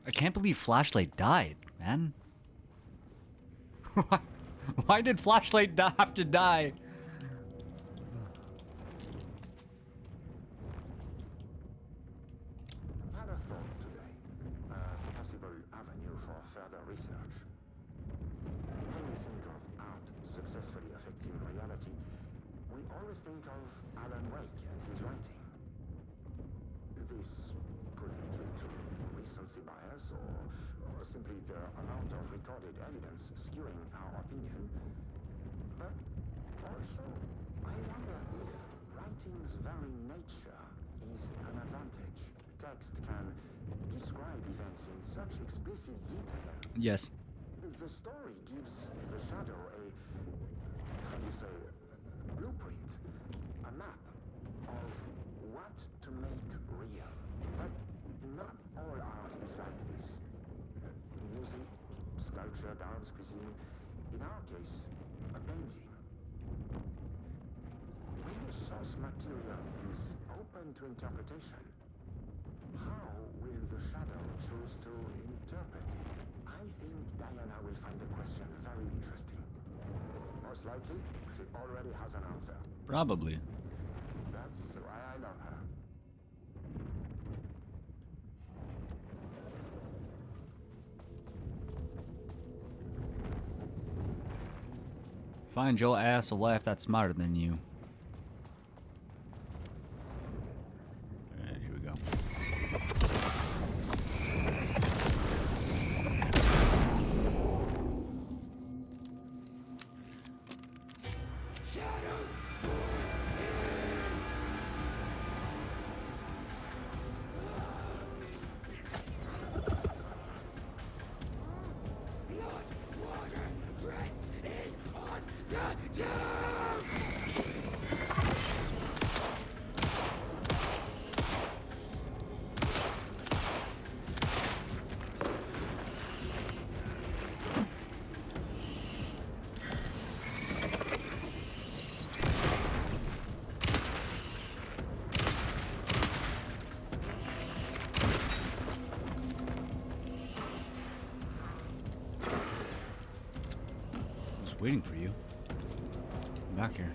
I can't believe Flashlight died, man. Why did Flashlight have to die? Had a thought today. A possible avenue for further research. When we think of art successfully affecting reality, we always think of Alan Wake and his writing. This could be due to recency bias or simply the amount of recorded evidence skewing our opinion. But also, I wonder if writing's very nature is an advantage. Text can describe events in such explicit detail. Yes. The story gives the shadow a, how do you say, blueprint, a map of what to make real. But not all art is like this. Music, sculpture, dance, cuisine. In our case, a painting. When the source material is open to interpretation, how will the shadow choose to interpret it? I think Diana will find the question very interesting. Most likely, she already has an answer. Probably. That's why I love her. Find your ass a wife that's smarter than you. Alright, here we go. Waiting for you. Come back here.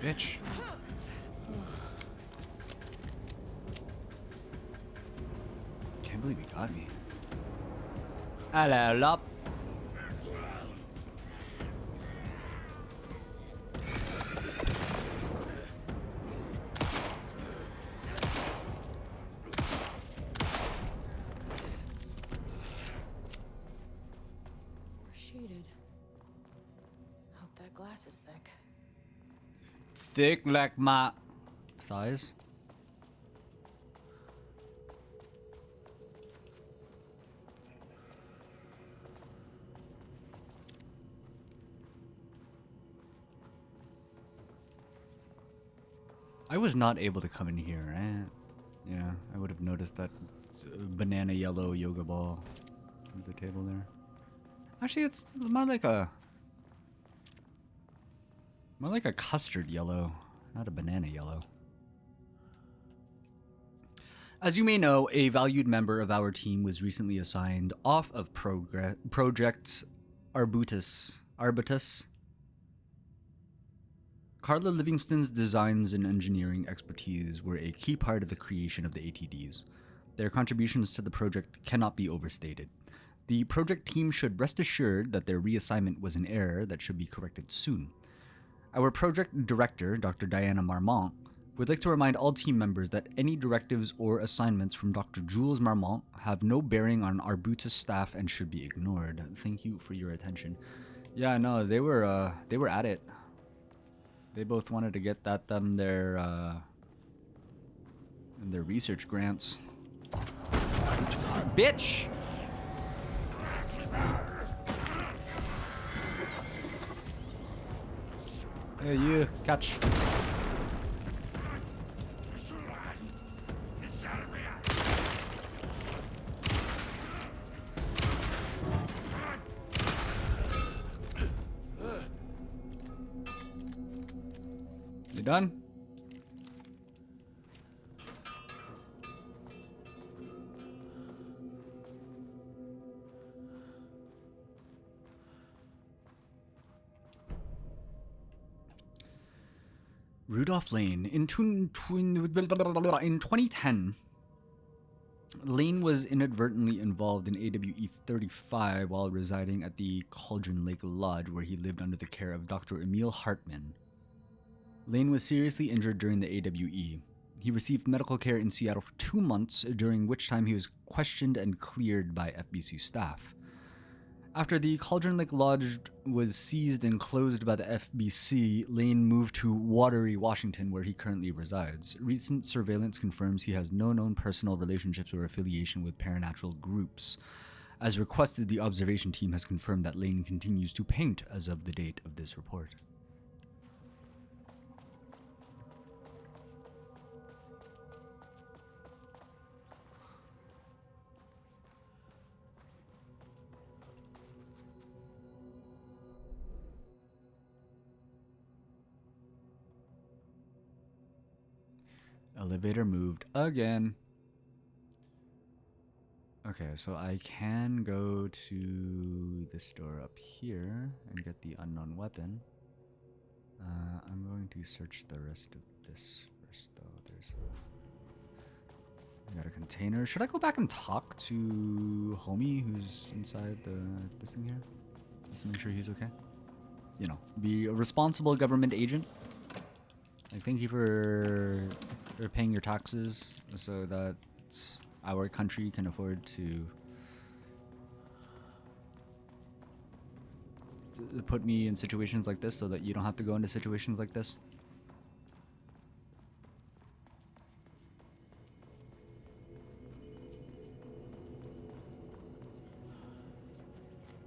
Bitch. Can't believe he got me. Hello, lop. We're sheeted. Hope that glass is thick. Thick like my thighs. I was not able to come in here, right? Yeah, I would have noticed that banana yellow yoga ball at the table there. Actually, it's more like a custard yellow, not a banana yellow. As you may know, a valued member of our team was recently assigned off of Project Arbutus. Carla Livingston's designs and engineering expertise were a key part of the creation of the ATDs. Their contributions to the project cannot be overstated. The project team should rest assured that their reassignment was an error that should be corrected soon. Our project director, Dr. Diana Marmont, would like to remind all team members that any directives or assignments from Dr. Jules Marmont have no bearing on Arbutus staff and should be ignored. Thank you for your attention. Yeah, no, they were at it. They both wanted to get their research grants. Bitch! Hey, you, catch. You done? Rudolph Lane. In 2010, Lane was inadvertently involved in AWE 35 while residing at the Cauldron Lake Lodge, where he lived under the care of Dr. Emil Hartman. Lane was seriously injured during the AWE. He received medical care in Seattle for 2 months, during which time he was questioned and cleared by FBC staff. After the Cauldron Lake Lodge was seized and closed by the FBC, Lane moved to Watery, Washington, where he currently resides. Recent surveillance confirms he has no known personal relationships or affiliation with paranatural groups. As requested, the observation team has confirmed that Lane continues to paint as of the date of this report. Elevator moved again. Okay, so I can go to this door up here and get the unknown weapon. I'm going to search the rest of this first, though. I got a container. Should I go back and talk to homie who's inside this thing here? Just to make sure he's okay. You know, be a responsible government agent. Like, thank you for paying your taxes so that our country can afford to put me in situations like this so that you don't have to go into situations like this.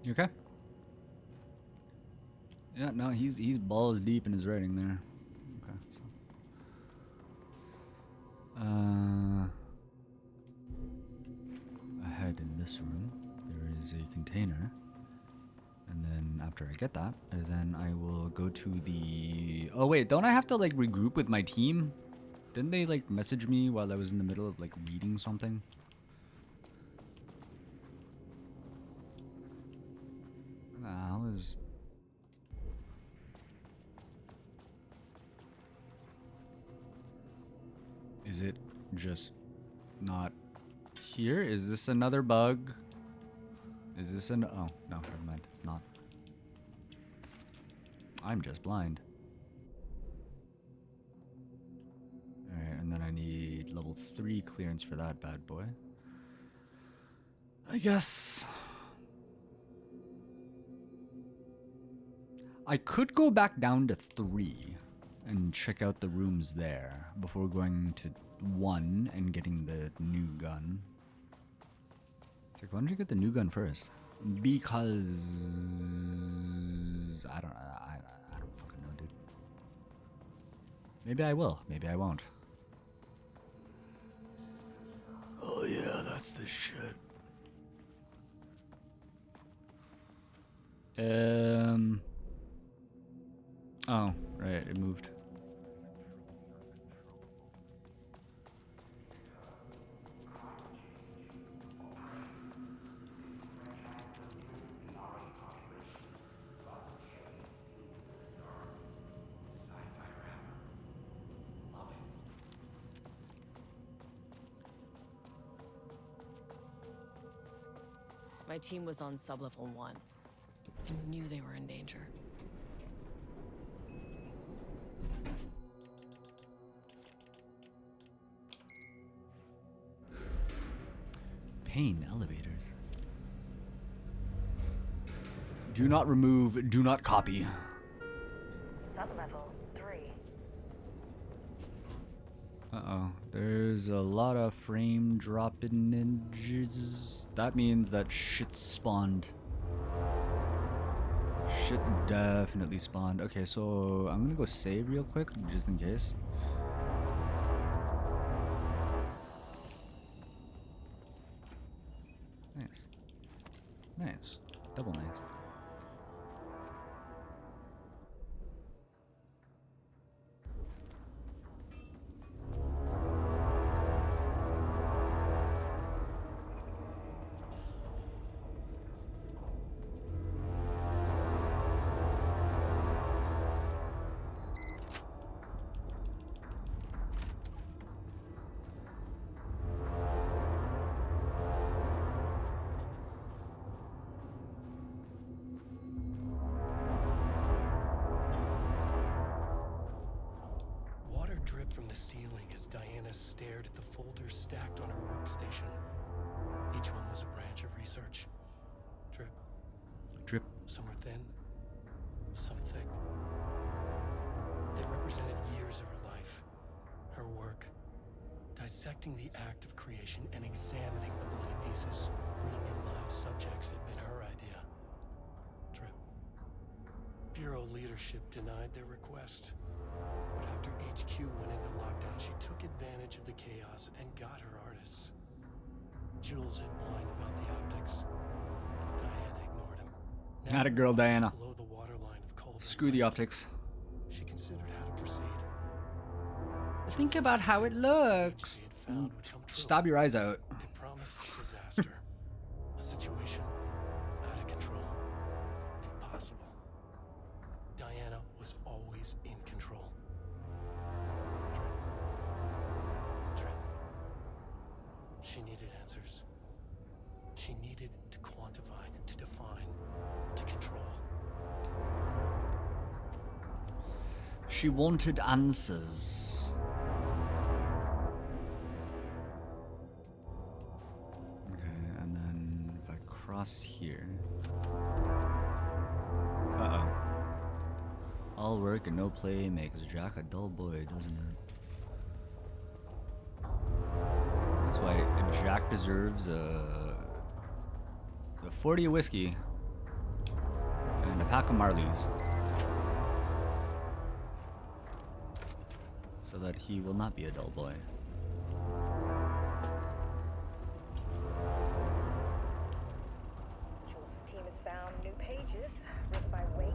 You okay? Yeah, no, he's balls deep in his writing there. Okay, so. Ahead in this room, there is a container. And then after I get that, then I will go to the... Oh wait, don't I have to like regroup with my team? Didn't they like message me while I was in the middle of like reading something? How is... Is it just not here? Is this another bug? Is this an... Oh, no, never mind. It's not. I'm just blind. Alright, and then I need level 3 clearance for that bad boy. I guess... I could go back down to 3 and check out the rooms there before going to 1 and getting the new gun. It's like, why don't you get the new gun first? Because I don't fucking know, dude. Maybe I will, maybe I won't. Oh yeah, that's the shit. Oh, right, it moved. My team was on sublevel 1 and knew they were in danger. Pain elevators. Do not remove, do not copy. Sublevel 3. Uh-oh. There's a lot of frame dropping ninjas. That means that shit spawned. Shit definitely spawned. Okay, so I'm gonna go save real quick, just in case. Nice. Nice. Double nice. Dripped from the ceiling as Diana stared at the folders stacked on her workstation. Each one was a branch of research. Drip. Drip. Some were thin, some thick. They represented years of her life, her work, dissecting the act of creation and examining the bloody pieces. Bringing in live subjects had been her idea. Drip. Bureau leadership denied their request. But after HQ went into lockdown, she took advantage of the chaos and got her artists. Jules had whined about the optics. Diana ignored him. Not a girl, Diana. Below the waterline of cold. Screw the optics. She considered how to proceed. Think about how it looks. Stab your eyes out. It promised disaster. A situation out of control. Impossible. Diana was always in control. Trip. She needed answers. She needed to quantify, to define, to control. She wanted answers. Okay, and then if I cross here. Uh-oh. All work and no play makes Jack a dull boy, doesn't it? That's why Jack deserves a 40 of whiskey and a pack of Marleys. So that he will not be a dull boy. Jules' team has found new pages written by Wake.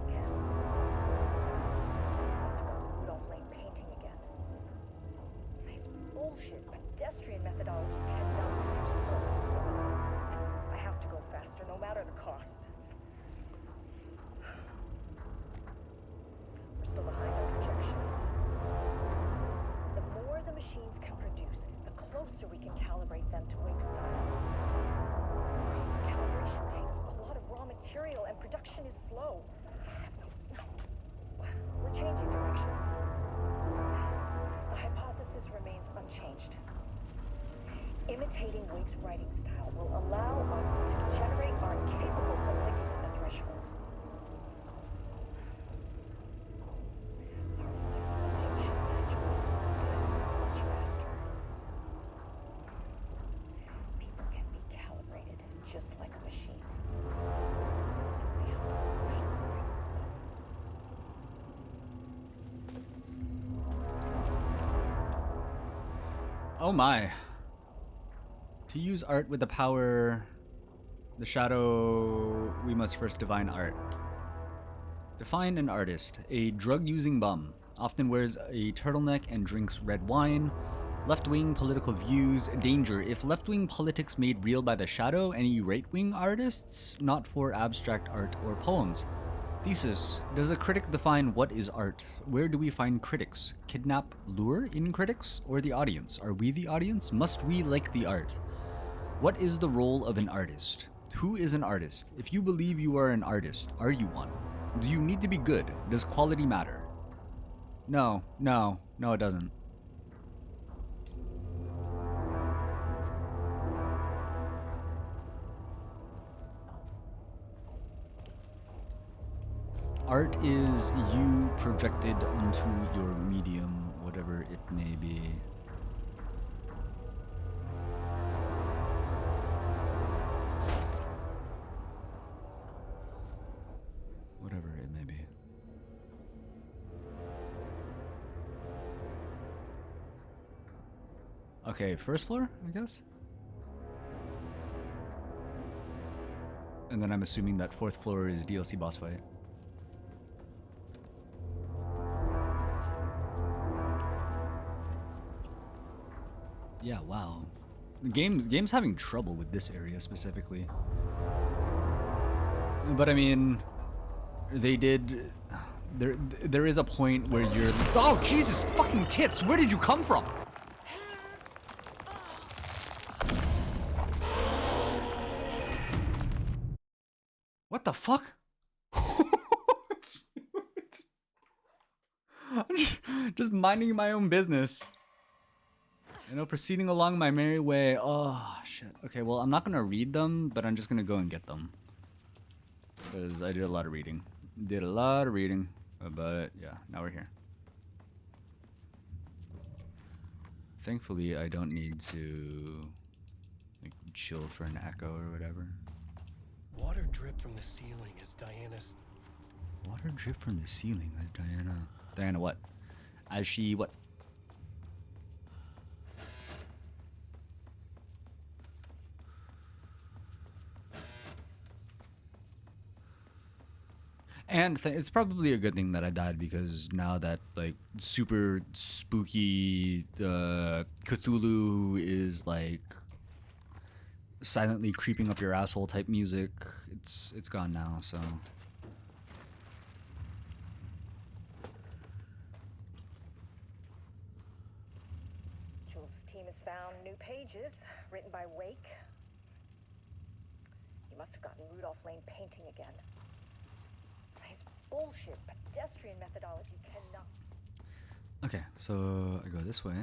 Must have gone Rudolph Lane painting again. His bullshit pedestrian methodology cannot produce results. I have to go faster, no matter the cost. We're still behind our projections. The more the machines can produce, the closer we can calibrate them to Wake's style. Calibration takes a lot of raw material and production is slow. We're changing directions. The hypothesis remains unchanged. Imitating Wake's writing style will allow us to generate art capable of licking the threshold. Our life subject should match Wake's style much faster. People can be calibrated just like a machine. We simply have to push the right buttons. Oh my. To use art with the power, the shadow, we must first define art. Define an artist. A drug-using bum. Often wears a turtleneck and drinks red wine. Left-wing political views. Danger. If left-wing politics made real by the shadow, any right-wing artists? Not for abstract art or poems. Thesis. Does a critic define what is art? Where do we find critics? Kidnap, lure in critics? Or the audience? Are we the audience? Must we like the art? What is the role of an artist? Who is an artist? If you believe you are an artist, are you one? Do you need to be good? Does quality matter? No, it doesn't. Art is you projected onto your medium, whatever it may be. Whatever it may be. Okay, first floor, I guess? And then I'm assuming that fourth floor is DLC boss fight. Yeah, wow. The game's having trouble with this area specifically. But I mean, they did. There is a point where you're. Oh Jesus fucking tits! Where did you come from? What the fuck? I'm just minding my own business. You know, proceeding along my merry way. Oh, shit. Okay, well, I'm not gonna read them, but I'm just gonna go and get them. Because I did a lot of reading. But, yeah, now we're here. Thankfully, I don't need to, like, chill for an echo or whatever. Water drip from the ceiling as Diana's... Water drip from the ceiling as Diana... Diana what? As she what? And it's probably a good thing that I died, because now that like super spooky Cthulhu is like silently creeping up your asshole type music, it's gone now. So Jules' team has found new pages written by Wake. He must have gotten Rudolph Lane painting again. His bullshit pedestrian methodology cannot. okay, so I go this way.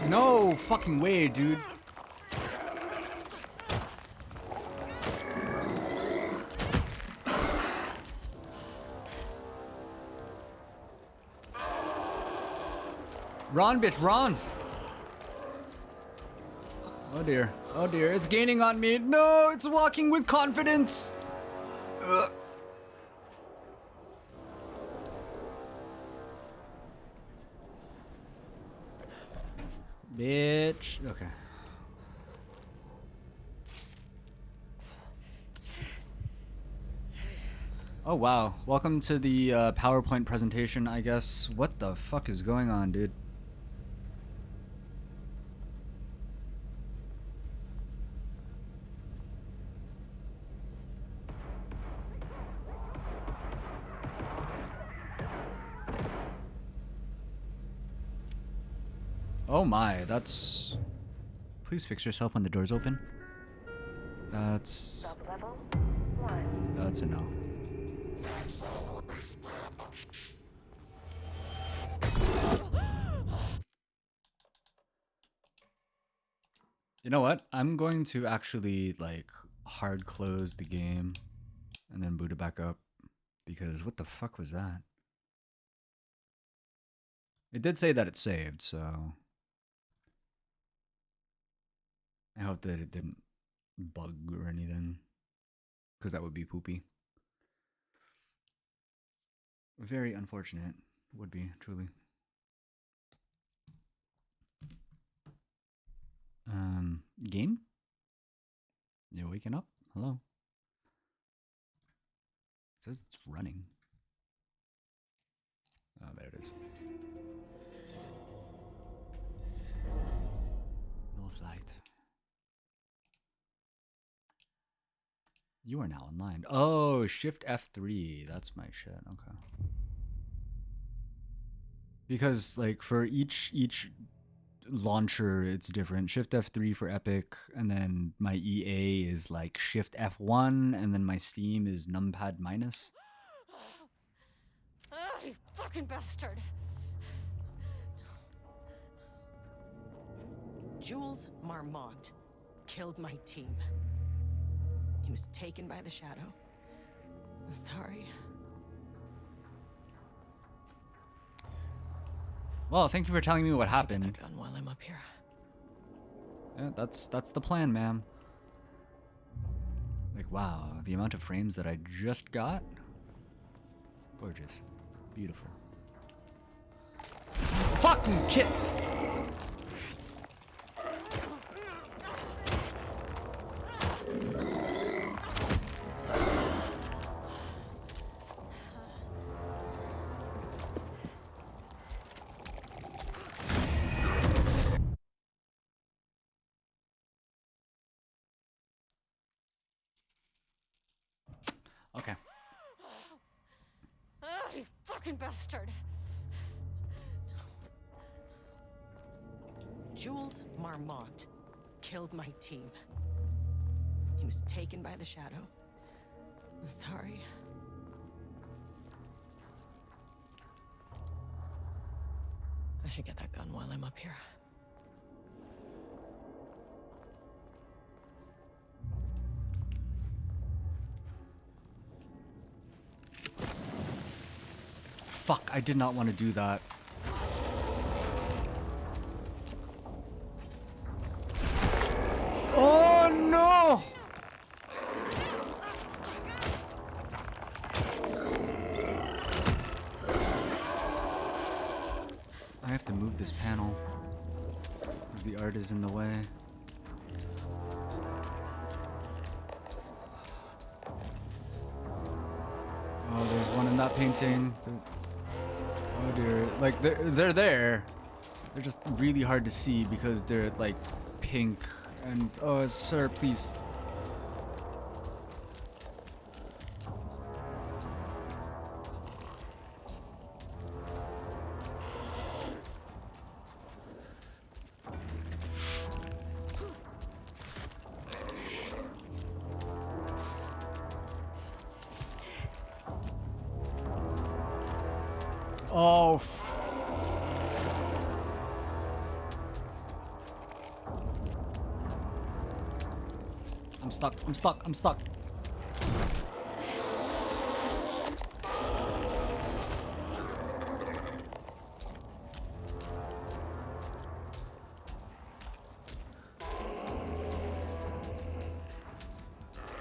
No fucking way, dude. Run, bitch, run! Oh dear, it's gaining on me. No, it's walking with confidence. Ugh. Bitch. Okay. Oh wow. Welcome to the PowerPoint presentation, I guess. What the fuck is going on, dude? Oh my, that's... Please fix yourself when the door's open. That's... Sub-level 1. That's a no. You know what? I'm going to actually, like, hard close the game and then boot it back up. Because what the fuck was that? It did say that it saved, so... I hope that it didn't bug or anything, because that would be poopy. Very unfortunate, would be, truly. Game? You waking up? Hello? It says it's running. Oh, there it is. North Light. You are now online. Oh, Shift F3. That's my shit. Okay. Because like for each launcher, it's different. Shift F3 for Epic, and then my EA is like Shift F1, and then my Steam is numpad minus. Oh, you fucking bastard! Jules Marmont killed my team. He was taken by the Shadow. I'm sorry. Well, thank you for telling me what happened. Get that gun while I'm up here. Yeah, that's the plan, ma'am. Like, wow, the amount of frames that I just got. Gorgeous. Beautiful. Fucking chits! Okay. Oh, you fucking bastard! Jules Marmont killed my team. He was taken by the Shadow. I'm sorry. I should get that gun while I'm up here. fuck, I did not want to do that. Oh no! I have to move this panel because the art is in the way. Oh, there's one in that painting. Oh dear. Like, they're there. They're just really hard to see because they're like pink and... Oh, sir, please. Oh. I'm stuck. I'm stuck. I'm stuck.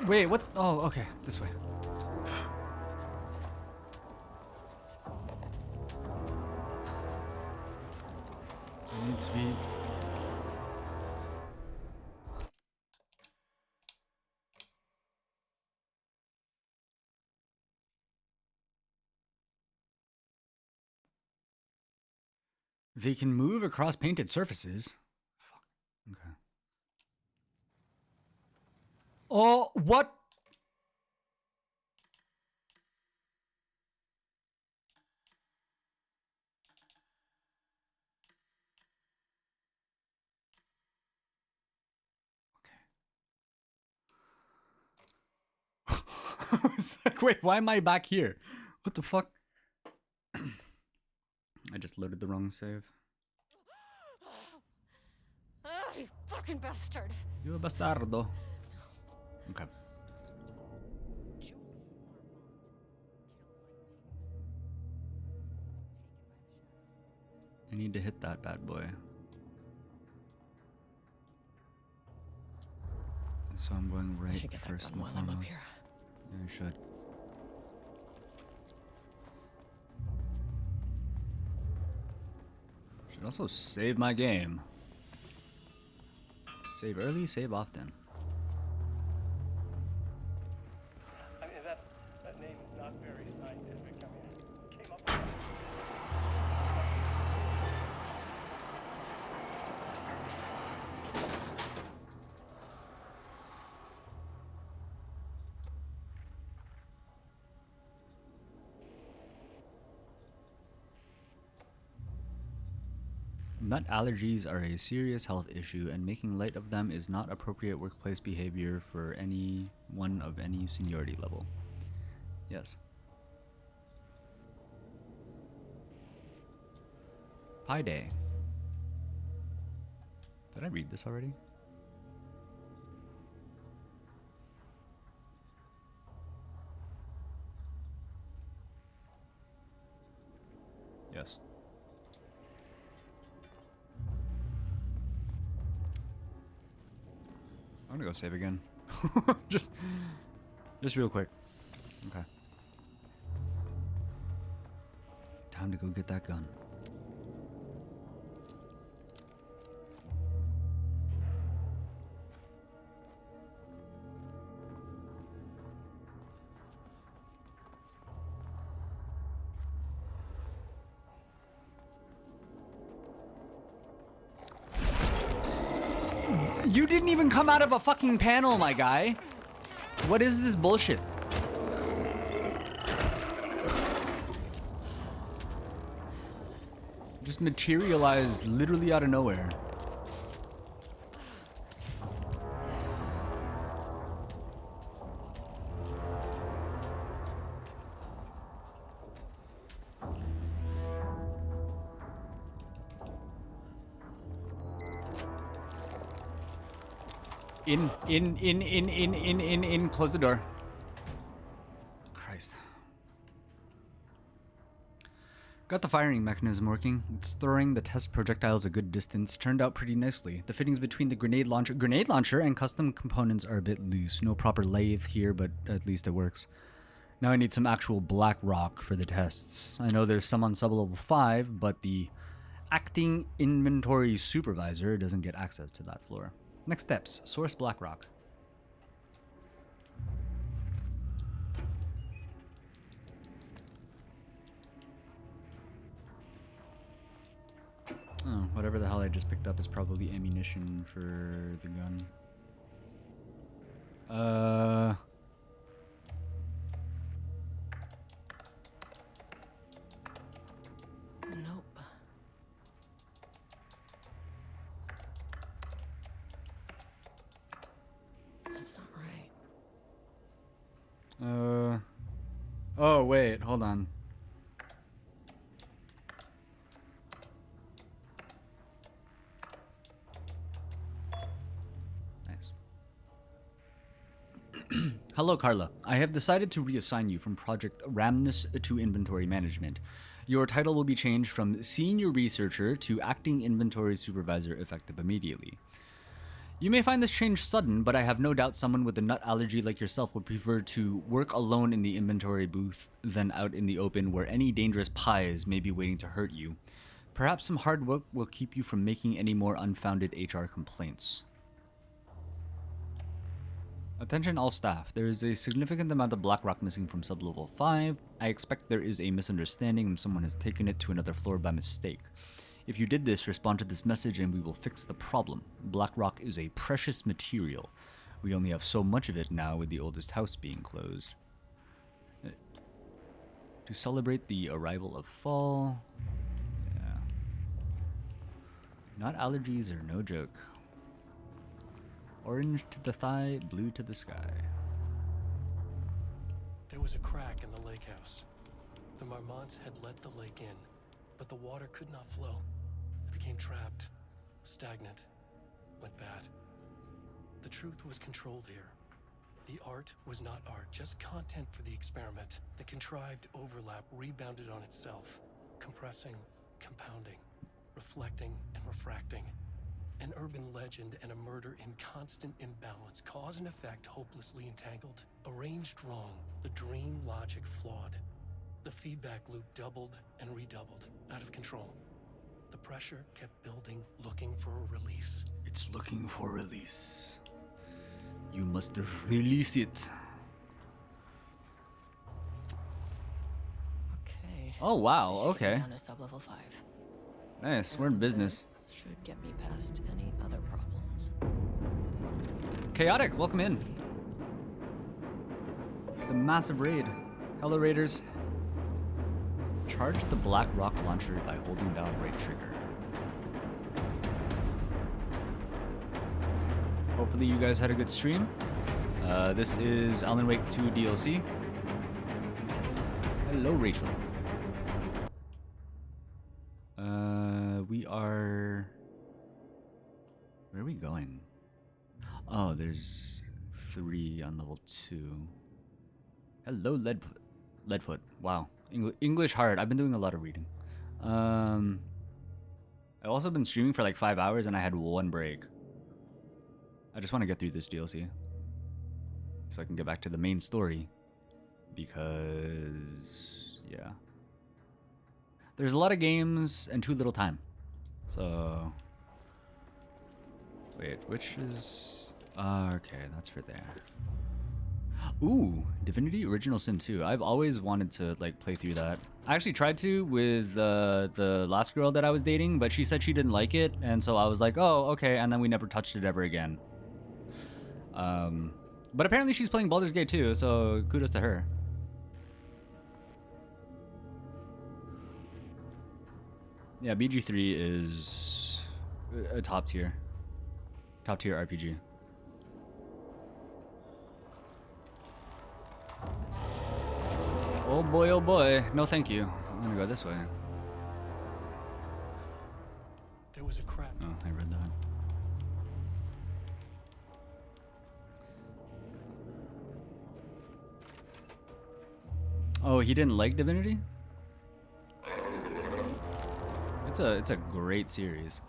Wait, what? Oh, okay. This way. Needs to be. They can move across painted surfaces. Fuck. Okay. Oh, what? I was like, wait, why am I back here? What the fuck? I just loaded the wrong save. You fucking bastard. You bastardo. Okay. I need to hit that bad boy. So I'm going right should get that first gun and while I'm up foremost. here. Yeah, you should. Should also save my game. Save early, save often. I mean, that name is not very scientific. I mean, came up with that. Nut allergies are a serious health issue, and making light of them is not appropriate workplace behavior for anyone of any seniority level. Yes. Pi Day. Did I read this already? Yes. I'm gonna go save again. just real quick. Okay. Time to go get that gun. You didn't even come out of a fucking panel, my guy. What is this bullshit? Just materialized literally out of nowhere. In. Close the door. Christ. Got the firing mechanism working. It's throwing the test projectiles a good distance. Turned out pretty nicely. The fittings between the grenade launcher and custom components are a bit loose. No proper lathe here, but at least it works. Now I need some actual black rock for the tests. I know there's some on sublevel 5, but the acting inventory supervisor doesn't get access to that floor. Next steps, source black rock. Oh, whatever the hell I just picked up is probably ammunition for the gun. Nope. That's not right. Oh, wait, hold on. Nice. Hello, Carla. I have decided to reassign you from Project Ramnus to Inventory Management. Your title will be changed from Senior Researcher to Acting Inventory Supervisor effective immediately. You may find this change sudden, but I have no doubt someone with a nut allergy like yourself would prefer to work alone in the inventory booth than out in the open where any dangerous pies may be waiting to hurt you. Perhaps some hard work will keep you from making any more unfounded HR complaints. Attention all staff. There is a significant amount of black rock missing from sublevel 5. I expect there is a misunderstanding and someone has taken it to another floor by mistake. If you did this, respond to this message and we will fix the problem. Black rock is a precious material. We only have so much of it now with the oldest house being closed. To celebrate the arrival of fall. Yeah. Nut allergies are no joke. Orange to the thigh, blue to the sky. There was a crack in the lake house. The Marmonts had let the lake in, but the water could not flow. It became trapped, stagnant, went bad. The truth was controlled here. The art was not art, just content for the experiment. The contrived overlap rebounded on itself, compressing, compounding, reflecting and refracting. An urban legend and a murder in constant imbalance, cause and effect hopelessly entangled. Arranged wrong, the dream logic flawed. The feedback loop doubled and redoubled, out of control. The pressure kept building, looking for a release. It's looking for release. You must release it. Okay. Oh wow, okay. Down to sublevel 5. Nice, we're in business. This should get me past any other problems. Chaotic, welcome in. The massive raid. Hello, raiders. Charge the black rock launcher by holding down right trigger. Hopefully you guys had a good stream. This is Alan Wake 2 DLC. Hello, Rachel. We are... Where are we going? Oh, there's 3 on level 2. Hello, Leadfoot. Wow. English hard. I've been doing a lot of reading. I've also been streaming for like 5 hours and I had 1 break. I just want to get through this DLC so I can get back to the main story because, yeah. There's a lot of games and too little time. So, wait, which is... okay, that's for there. Ooh, Divinity Original Sin 2. I've always wanted to like play through that. I actually tried to with the last girl that I was dating, but she said she didn't like it, and so I was like, oh, okay, and then we never touched it ever again. But apparently she's playing Baldur's Gate 2, so kudos to her. Yeah, BG3 is a top tier RPG. Oh boy, no thank you. I'm gonna go this way. There was a crack. Oh, I read that. Oh, he didn't like Divinity? It's a great series.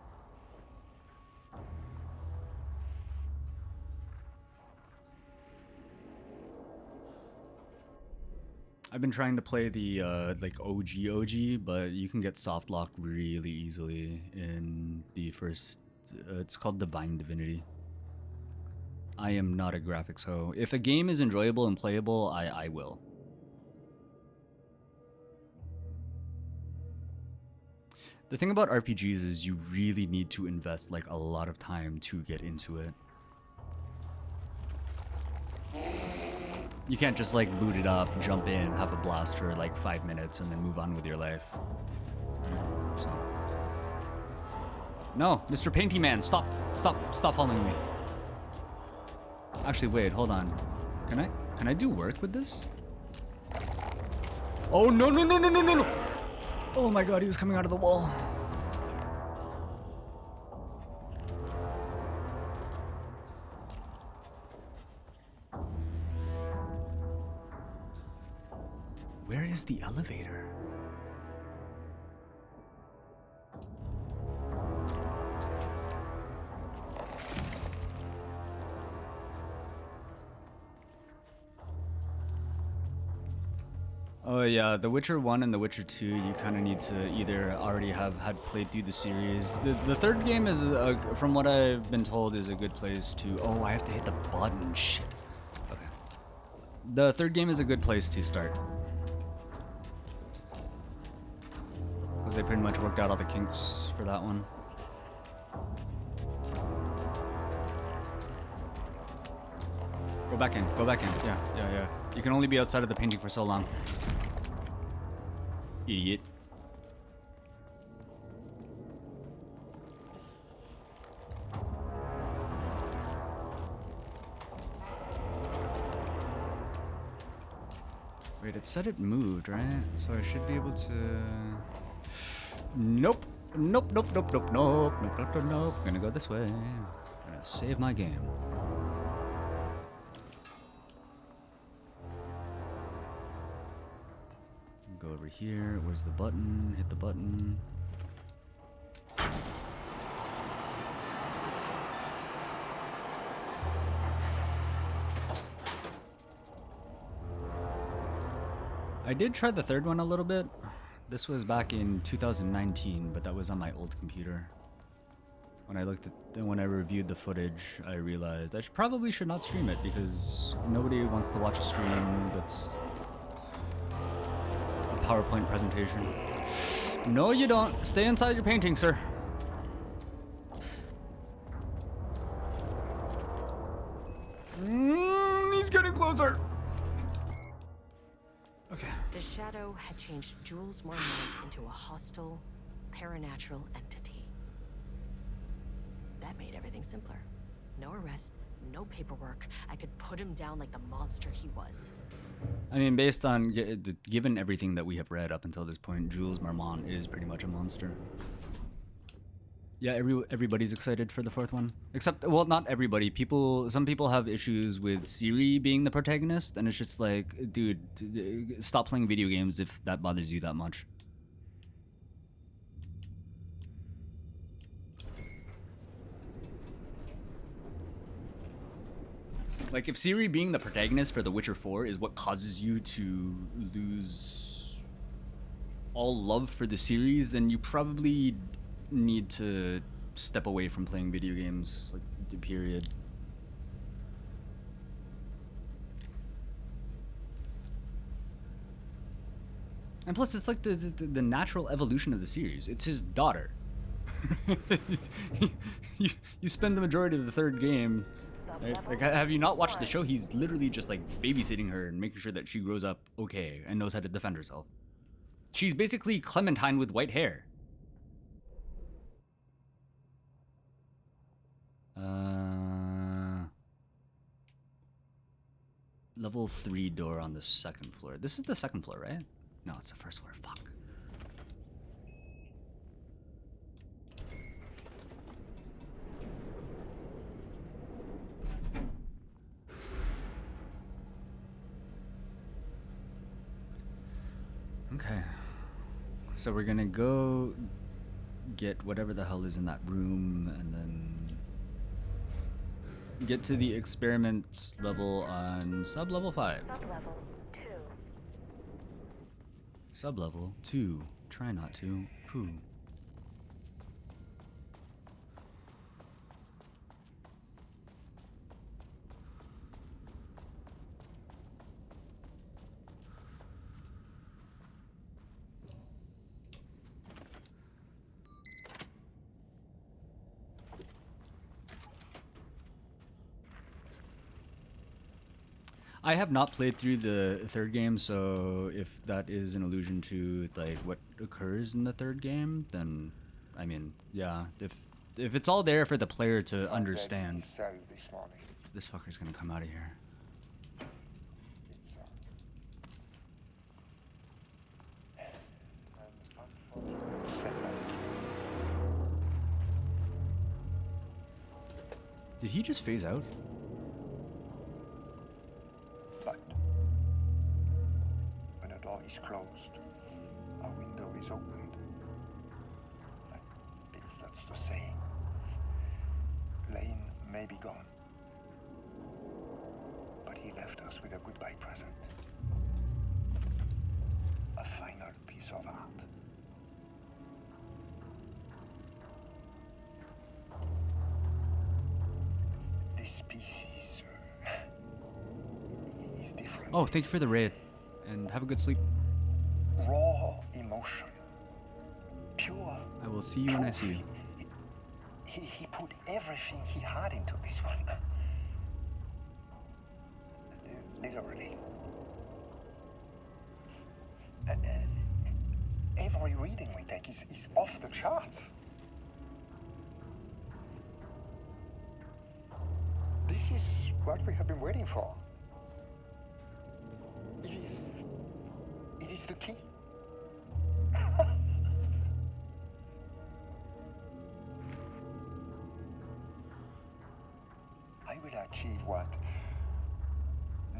I've been trying to play the like OG, but you can get soft locked really easily in the first. It's called Divine Divinity. I am not a graphics hoe. If a game is enjoyable and playable, I will. The thing about RPGs is you really need to invest like a lot of time to get into it. You can't just like boot it up, jump in, have a blast for like 5 minutes, and then move on with your life. So. No, Mr. Painty Man, stop following me. Actually, wait, hold on. Can I do work with this? Oh no! Oh my god, he was coming out of the wall. Where is the elevator? Oh yeah, The Witcher 1 and The Witcher 2, you kind of need to either already have had played through the series. The third game is, from what I've been told, is a good place to... Oh, I have to hit the button, shit. Okay. The third game is a good place to start. Because they pretty much worked out all the kinks for that one. Go back in, yeah. You can only be outside of the painting for so long. Idiot. Wait, it said it moved, right? So I should be able to... Nope. Nope. Gonna go this way. Gonna save my game. Go over here. Where's the button? Hit the button. I did try the third one a little bit. This was back in 2019, but that was on my old computer. When I reviewed the footage, I realized I probably should not stream it because nobody wants to watch a stream that's a PowerPoint presentation. No, you don't. Stay inside your painting, sir. He's getting closer. Okay. The Shadow had changed Jules Marmont into a hostile, paranatural entity. That made everything simpler. No arrest, no paperwork. I could put him down like the monster he was. I mean, based on, given everything that we have read up until this point, Jules Marmont is pretty much a monster. Yeah, everybody's excited for the fourth one. Except, well, not everybody. Some people have issues with Ciri being the protagonist, and it's just like, dude, stop playing video games if that bothers you that much. Like, if Ciri being the protagonist for The Witcher 4 is what causes you to lose all love for the series, then you probably need to step away from playing video games, like, period. And plus, it's like the natural evolution of the series. It's his daughter. you spend the majority of the third game, like, have you not watched the show? He's literally just like babysitting her and making sure that she grows up okay and knows how to defend herself. She's basically Clementine with white hair. Level 3 door on the second floor. This is the second floor, right? No, it's the first floor. Fuck. Okay. So we're gonna go get whatever the hell is in that room, and then get to the experiment level on sub-level 5. Sub-level 2. Sub-level 2. Try not to. Poo. I have not played through the third game, so if that is an allusion to like what occurs in the third game, then I mean, yeah, if it's all there for the player to understand. This fucker's gonna come out of here. Did he just phase out? When a door is closed, a window is opened. I believe that's the saying. Lane may be gone, but he left us with a goodbye present. A final piece of art. This piece is different. Oh, thank you for the raid, and have a good sleep. Raw emotion. Pure. I will see you when I see you. He put everything he had into this one. Literally. Every reading we take is off the charts. This is what we have been waiting for. It is the key. I will achieve what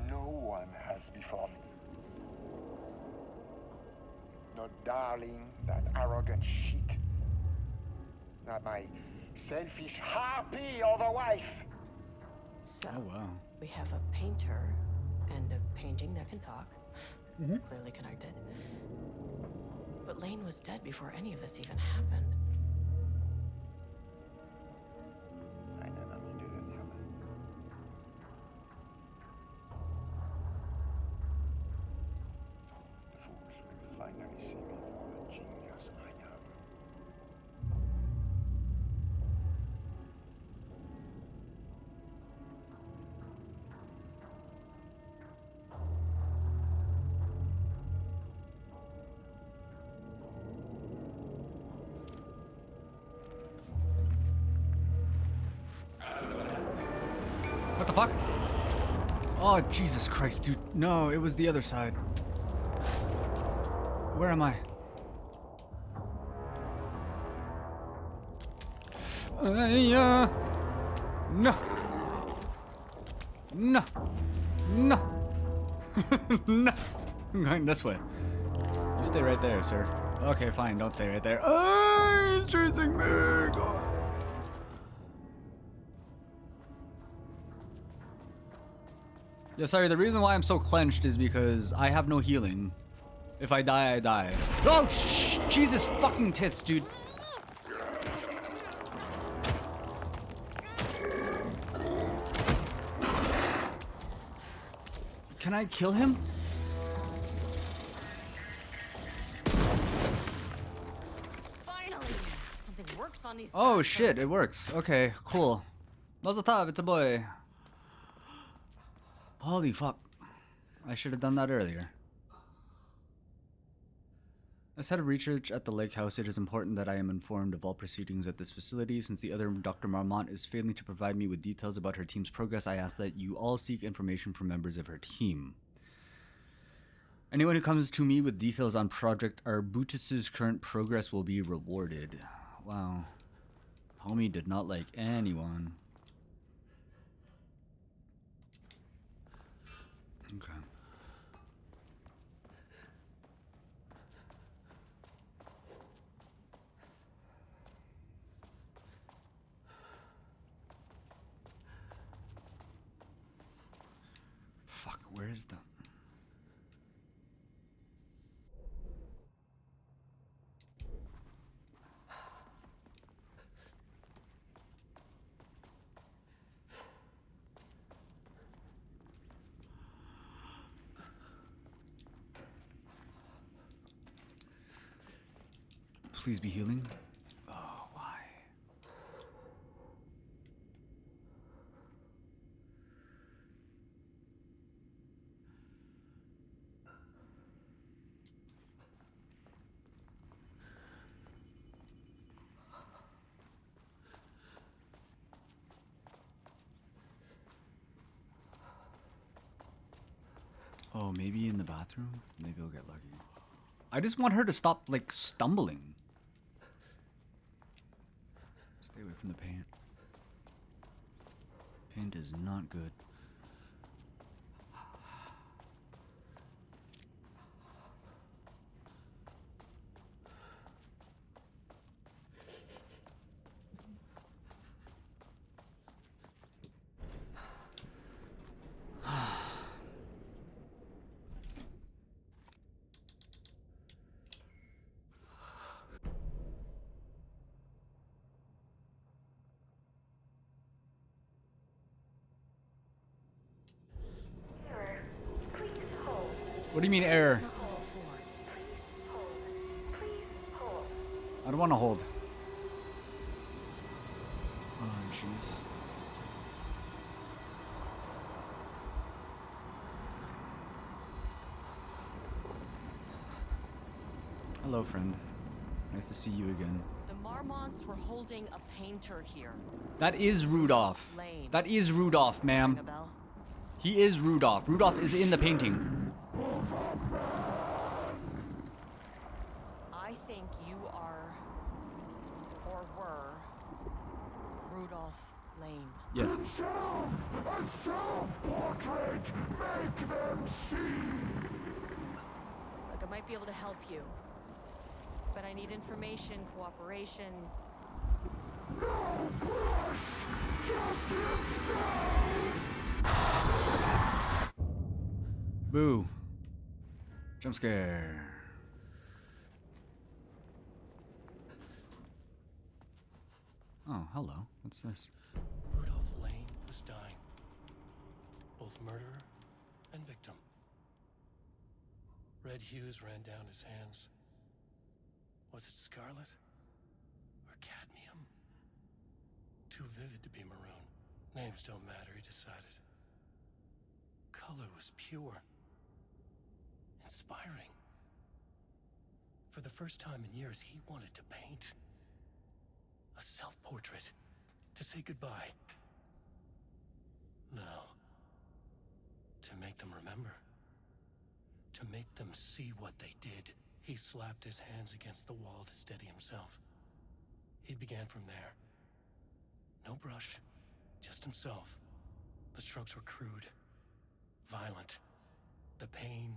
no one has before me. Not darling, that arrogant shit. Not my selfish harpy or the wife. So, oh, wow. We have a painter and a painting that can talk. Clearly connected. But Lane was dead before any of this even happened. I never made it happen. The fools will finally see me for the genius I am. What the fuck? Oh, Jesus Christ, dude. No, it was the other side. Where am I? No. No. No. No. I'm going this way. You stay right there, sir. Okay, fine. Don't stay right there. Oh, he's chasing me. God. Yeah, sorry, the reason why I'm so clenched is because I have no healing. If I die, I die. Oh, Jesus fucking tits, dude. Can I kill him? Finally! Something works on these. Oh shit, it works. Okay, cool. Mazel tov, it's a boy. Holy fuck. I should have done that earlier. As head of research at the lake house, it is important that I am informed of all proceedings at this facility. Since the other Dr. Marmont is failing to provide me with details about her team's progress, I ask that you all seek information from members of her team. Anyone who comes to me with details on Project Arbutus's current progress will be rewarded. Wow. Homie did not like anyone. Okay. Where is the... Please be healing. Oh, why? Oh, maybe in the bathroom? Maybe I'll get lucky. I just want her to stop, like, stumbling. Stay away from the paint. Paint is not good. What do you mean error? I don't want to hold. Oh, jeez. Hello, friend. Nice to see you again. The Marmonts were holding a painter here. That is Rudolph. Lane. That is Rudolph, ma'am. Ring a bell? He is Rudolph. Rudolph is in the painting. I think you are, or were, Rudolph Lane. Yes. Himself! A self-portrait! Make them see! Look, I might be able to help you. But I need information, cooperation. No brush! Just himself! Boo. Jump scare. Oh, hello. What's this? Rudolph Lane was dying. Both murderer and victim. Red hues ran down his hands. Was it scarlet? Or cadmium? Too vivid to be maroon. Names don't matter, he decided. Color was pure. Inspiring. For the first time in years, he wanted to paint. A self-portrait. To say goodbye. No. To make them remember. To make them see what they did. He slapped his hands against the wall to steady himself. He began from there. No brush. Just himself. The strokes were crude. Violent. The pain,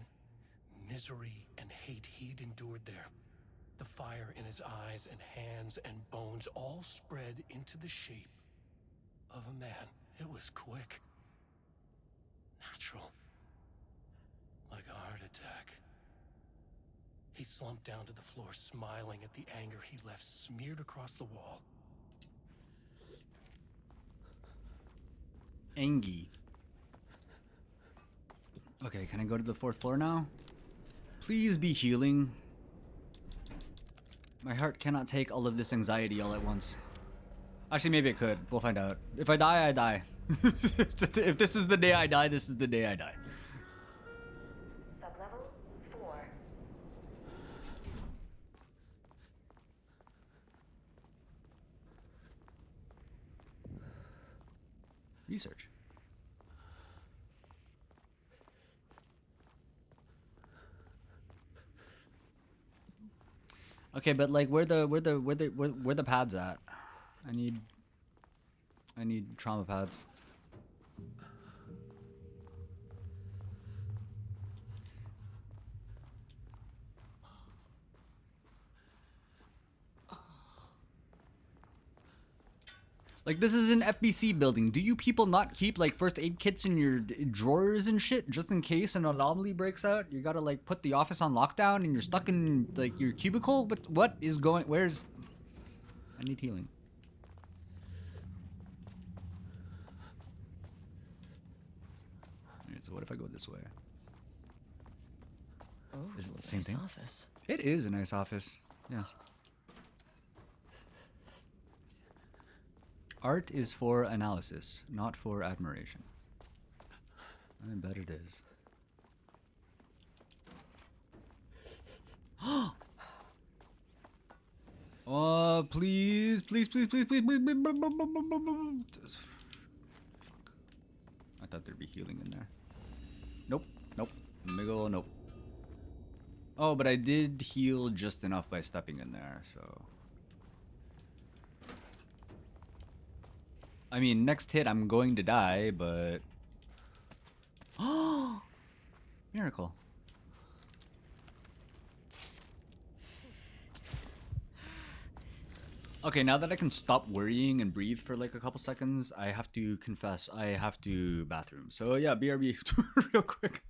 misery, and hate he'd endured there. The fire in his eyes and hands and bones all spread into the shape of a man. It was quick. Natural. Like a heart attack. He slumped down to the floor, smiling at the anger he left smeared across the wall. Angie. Okay, can I go to the 4th floor now? Please be healing. My heart cannot take all of this anxiety all at once. Actually, maybe it could. We'll find out. If I die, I die. If this is the day I die, this is the day I die. Sublevel 4. Research. Okay, but like where the pads at? I need trauma pads. Like, this is an FBC building. Do you people not keep, like, first aid kits in your drawers and shit? Just in case an anomaly breaks out? You gotta, like, put the office on lockdown and you're stuck in, like, your cubicle? But what is going... Where's... I need healing. Alright, so what if I go this way? Oh, Is it the same nice thing? Office. It is a nice office. Yes. Art is for analysis, not for admiration. I bet it is. Oh, please, please, please, please, please, please, please. I thought there'd be healing in there. Nope, nope, Miggle, nope. Oh, but I did heal just enough by stepping in there, so. I mean, next hit I'm going to die, but... Oh! Miracle. Okay, now that I can stop worrying and breathe for like a couple seconds, I have to confess, I have to bathroom. So yeah, BRB real quick.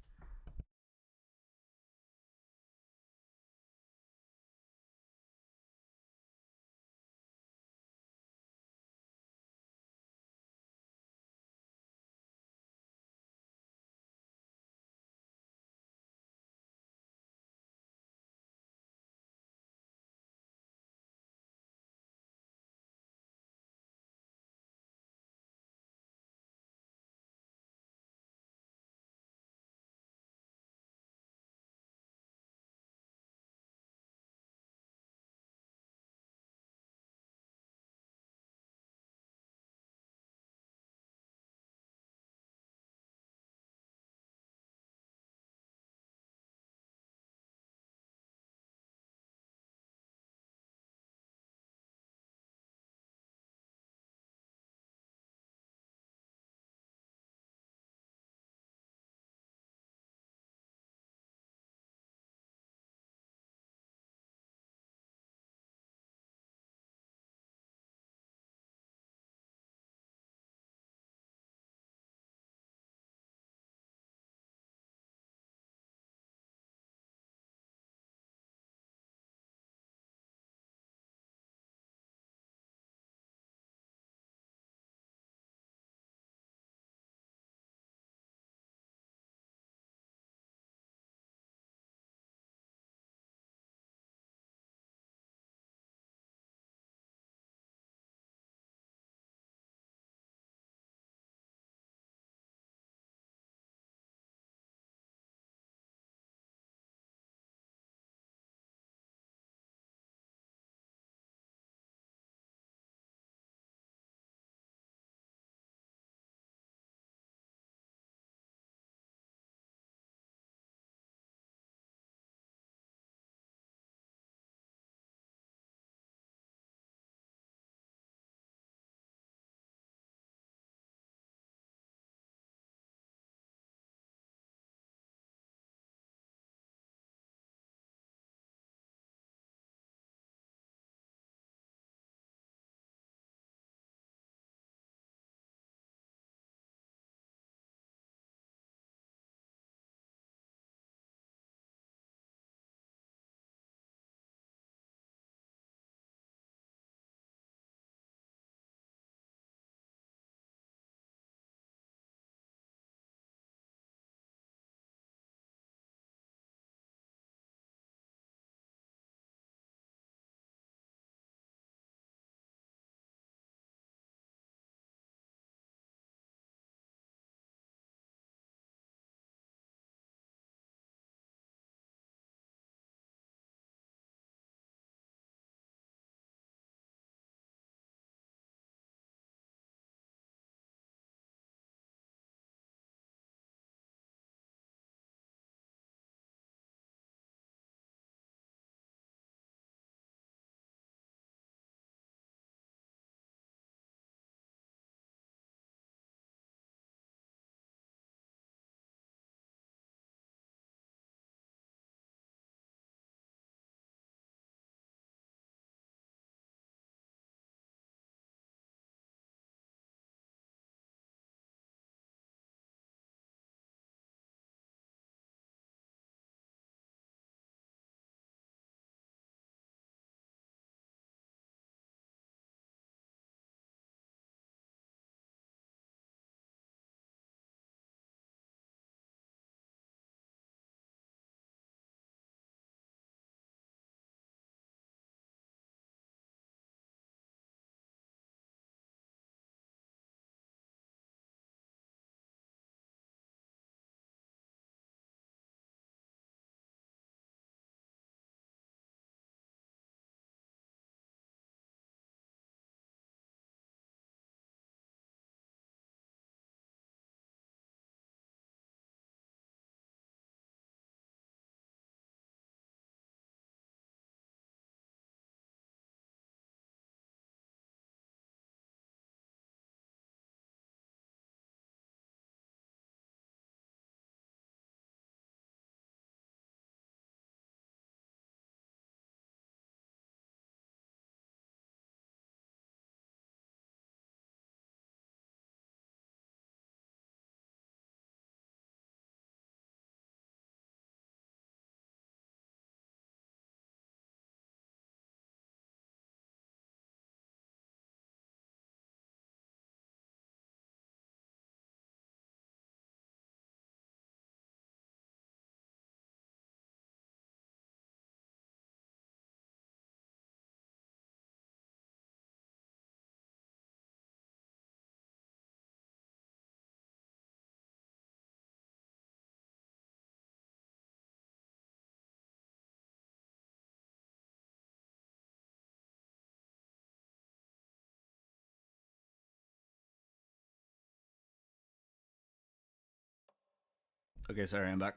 Okay, sorry, I'm back.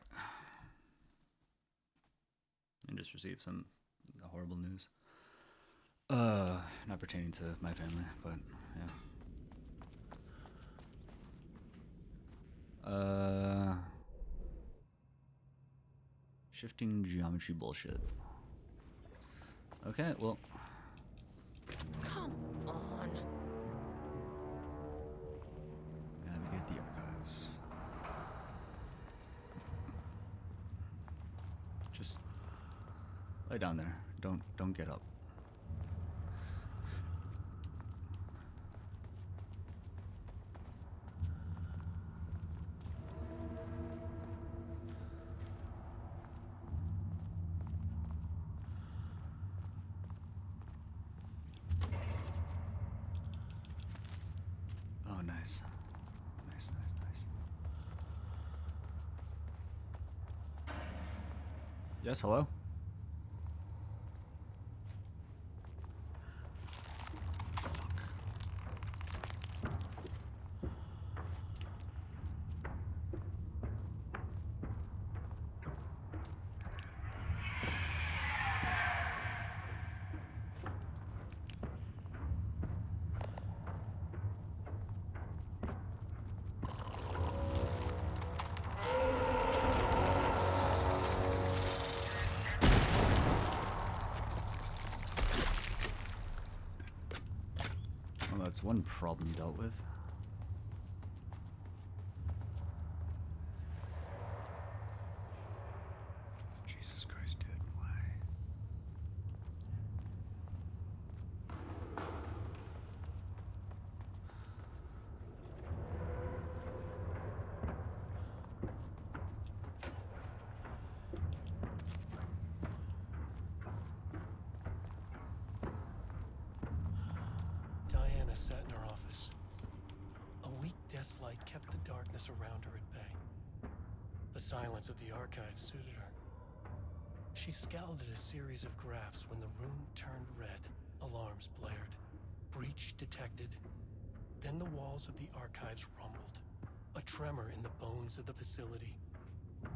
I just received some horrible news. Not pertaining to my family, but yeah. Shifting geometry bullshit. Okay, well. Come on. Navigate the archives. Just lay down there. Don't get up. Oh, nice. Nice. Yes, hello? Well, that's one problem dealt with. Jesus Christ, dude, why? Diana sat in her office. A weak desk light kept the darkness around her at bay. The silence of the archive suited her. She scowled at a series of graphs when the room turned red. Alarms blared. Breach detected. Then the walls of the archives rumbled. A tremor in the bones of the facility.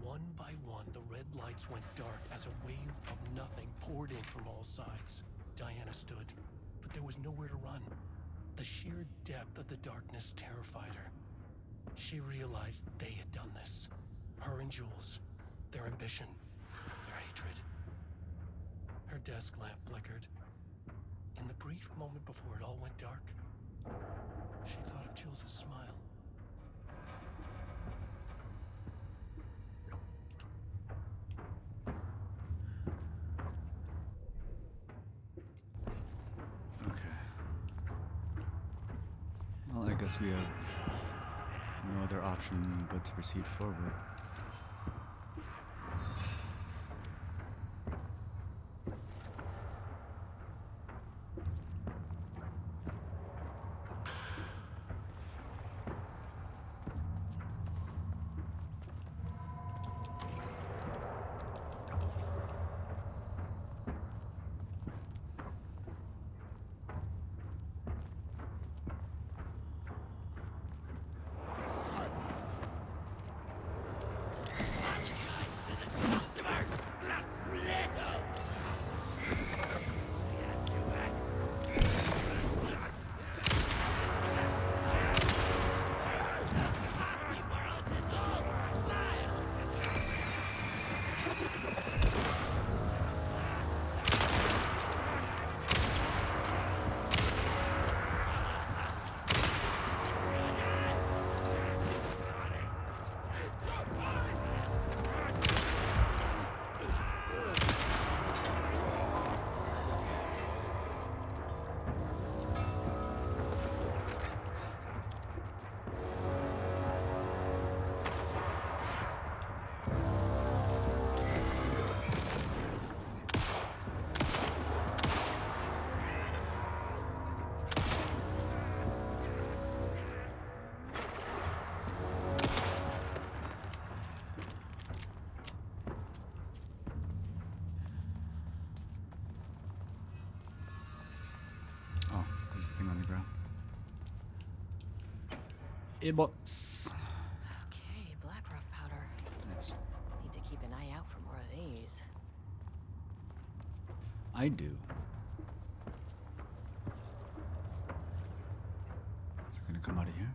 One by one, the red lights went dark as a wave of nothing poured in from all sides. Diana stood, but there was nowhere to run. The sheer depth of the darkness terrified her. She realized they had done this. Her and Jules. Their ambition. Their hatred. Her desk lamp flickered. In the brief moment before it all went dark, she thought of Jules' smile. Well, I guess we have no other option but to proceed forward. It was. Okay, black rock powder. Yeah. I do. Is it gonna come out of here?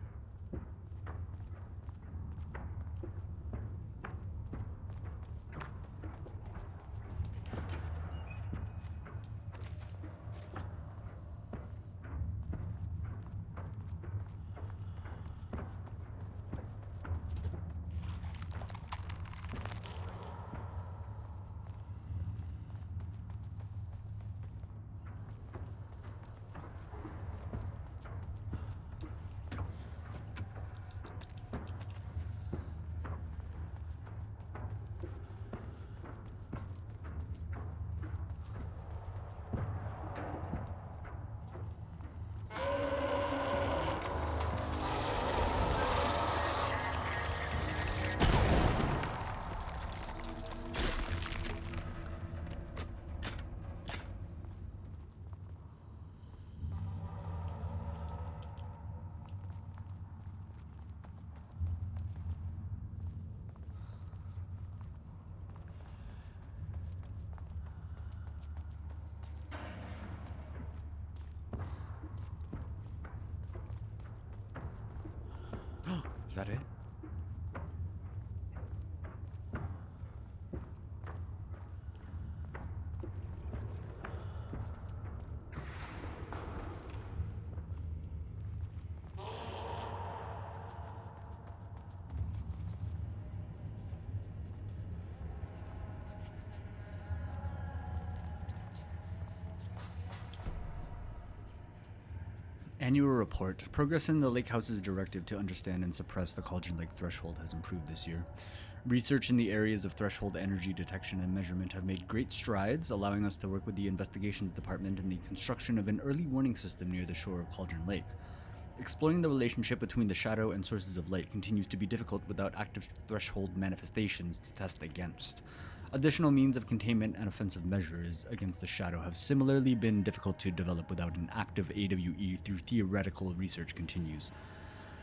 Is that it? Annual report. Progress in the Lake House's directive to understand and suppress the Cauldron Lake threshold has improved this year. Research in the areas of threshold energy detection and measurement have made great strides, allowing us to work with the investigations department in the construction of an early warning system near the shore of Cauldron Lake. Exploring the relationship between the shadow and sources of light continues to be difficult without active threshold manifestations to test against. Additional means of containment and offensive measures against the shadow have similarly been difficult to develop without an active AWE through theoretical research continues.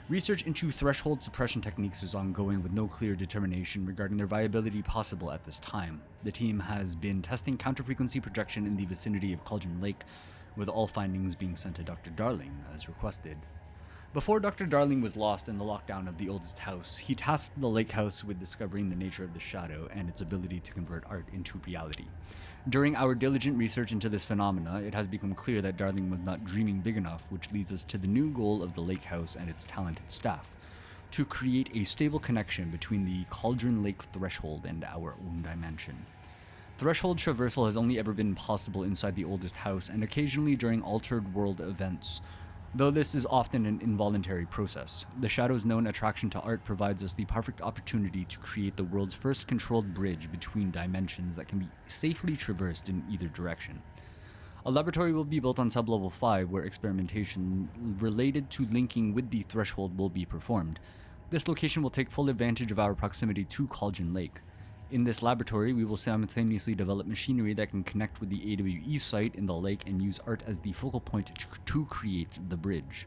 Research into threshold suppression techniques is ongoing with no clear determination regarding their viability possible at this time. The team has been testing counter-frequency projection in the vicinity of Cauldron Lake, with all findings being sent to Dr. Darling as requested. Before Dr. Darling was lost in the lockdown of the oldest house, he tasked the Lake House with discovering the nature of the shadow and its ability to convert art into reality. During our diligent research into this phenomena, it has become clear that Darling was not dreaming big enough, which leads us to the new goal of the Lake House and its talented staff: to create a stable connection between the Cauldron Lake threshold and our own dimension. Threshold traversal has only ever been possible inside the oldest house and occasionally during altered world events, though this is often an involuntary process. The Shadow's known attraction to art provides us the perfect opportunity to create the world's first controlled bridge between dimensions that can be safely traversed in either direction. A laboratory will be built on Sublevel 5 where experimentation related to linking with the threshold will be performed. This location will take full advantage of our proximity to Cauldron Lake. In this laboratory, we will simultaneously develop machinery that can connect with the AWE site in the lake and use art as the focal point to create the bridge.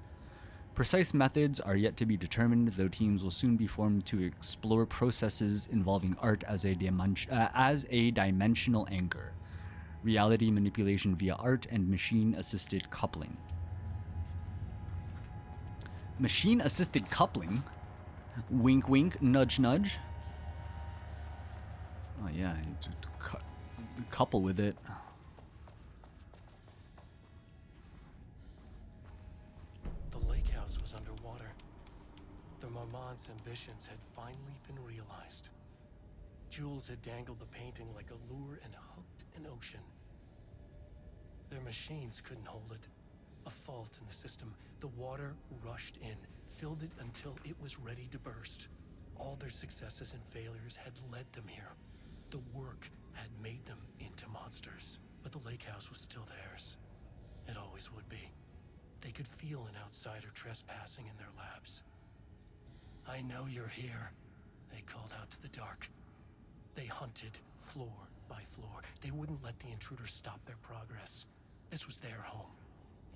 Precise methods are yet to be determined, though teams will soon be formed to explore processes involving art as a dimensional anchor, reality manipulation via art, and machine-assisted coupling. Machine-assisted coupling? Wink wink, nudge nudge. Oh yeah, to couple with it. The lake house was underwater. The Marmont's ambitions had finally been realized. Jules had dangled the painting like a lure and hooked an ocean. Their machines couldn't hold it. A fault in the system. The water rushed in, filled it until it was ready to burst. All their successes and failures had led them here. The work had made them into monsters, but the lake house was still theirs. It always would be. They could feel an outsider trespassing in their labs. "I know you're here," they called out to the dark. They hunted floor by floor. They wouldn't let the intruders stop their progress. This was their home,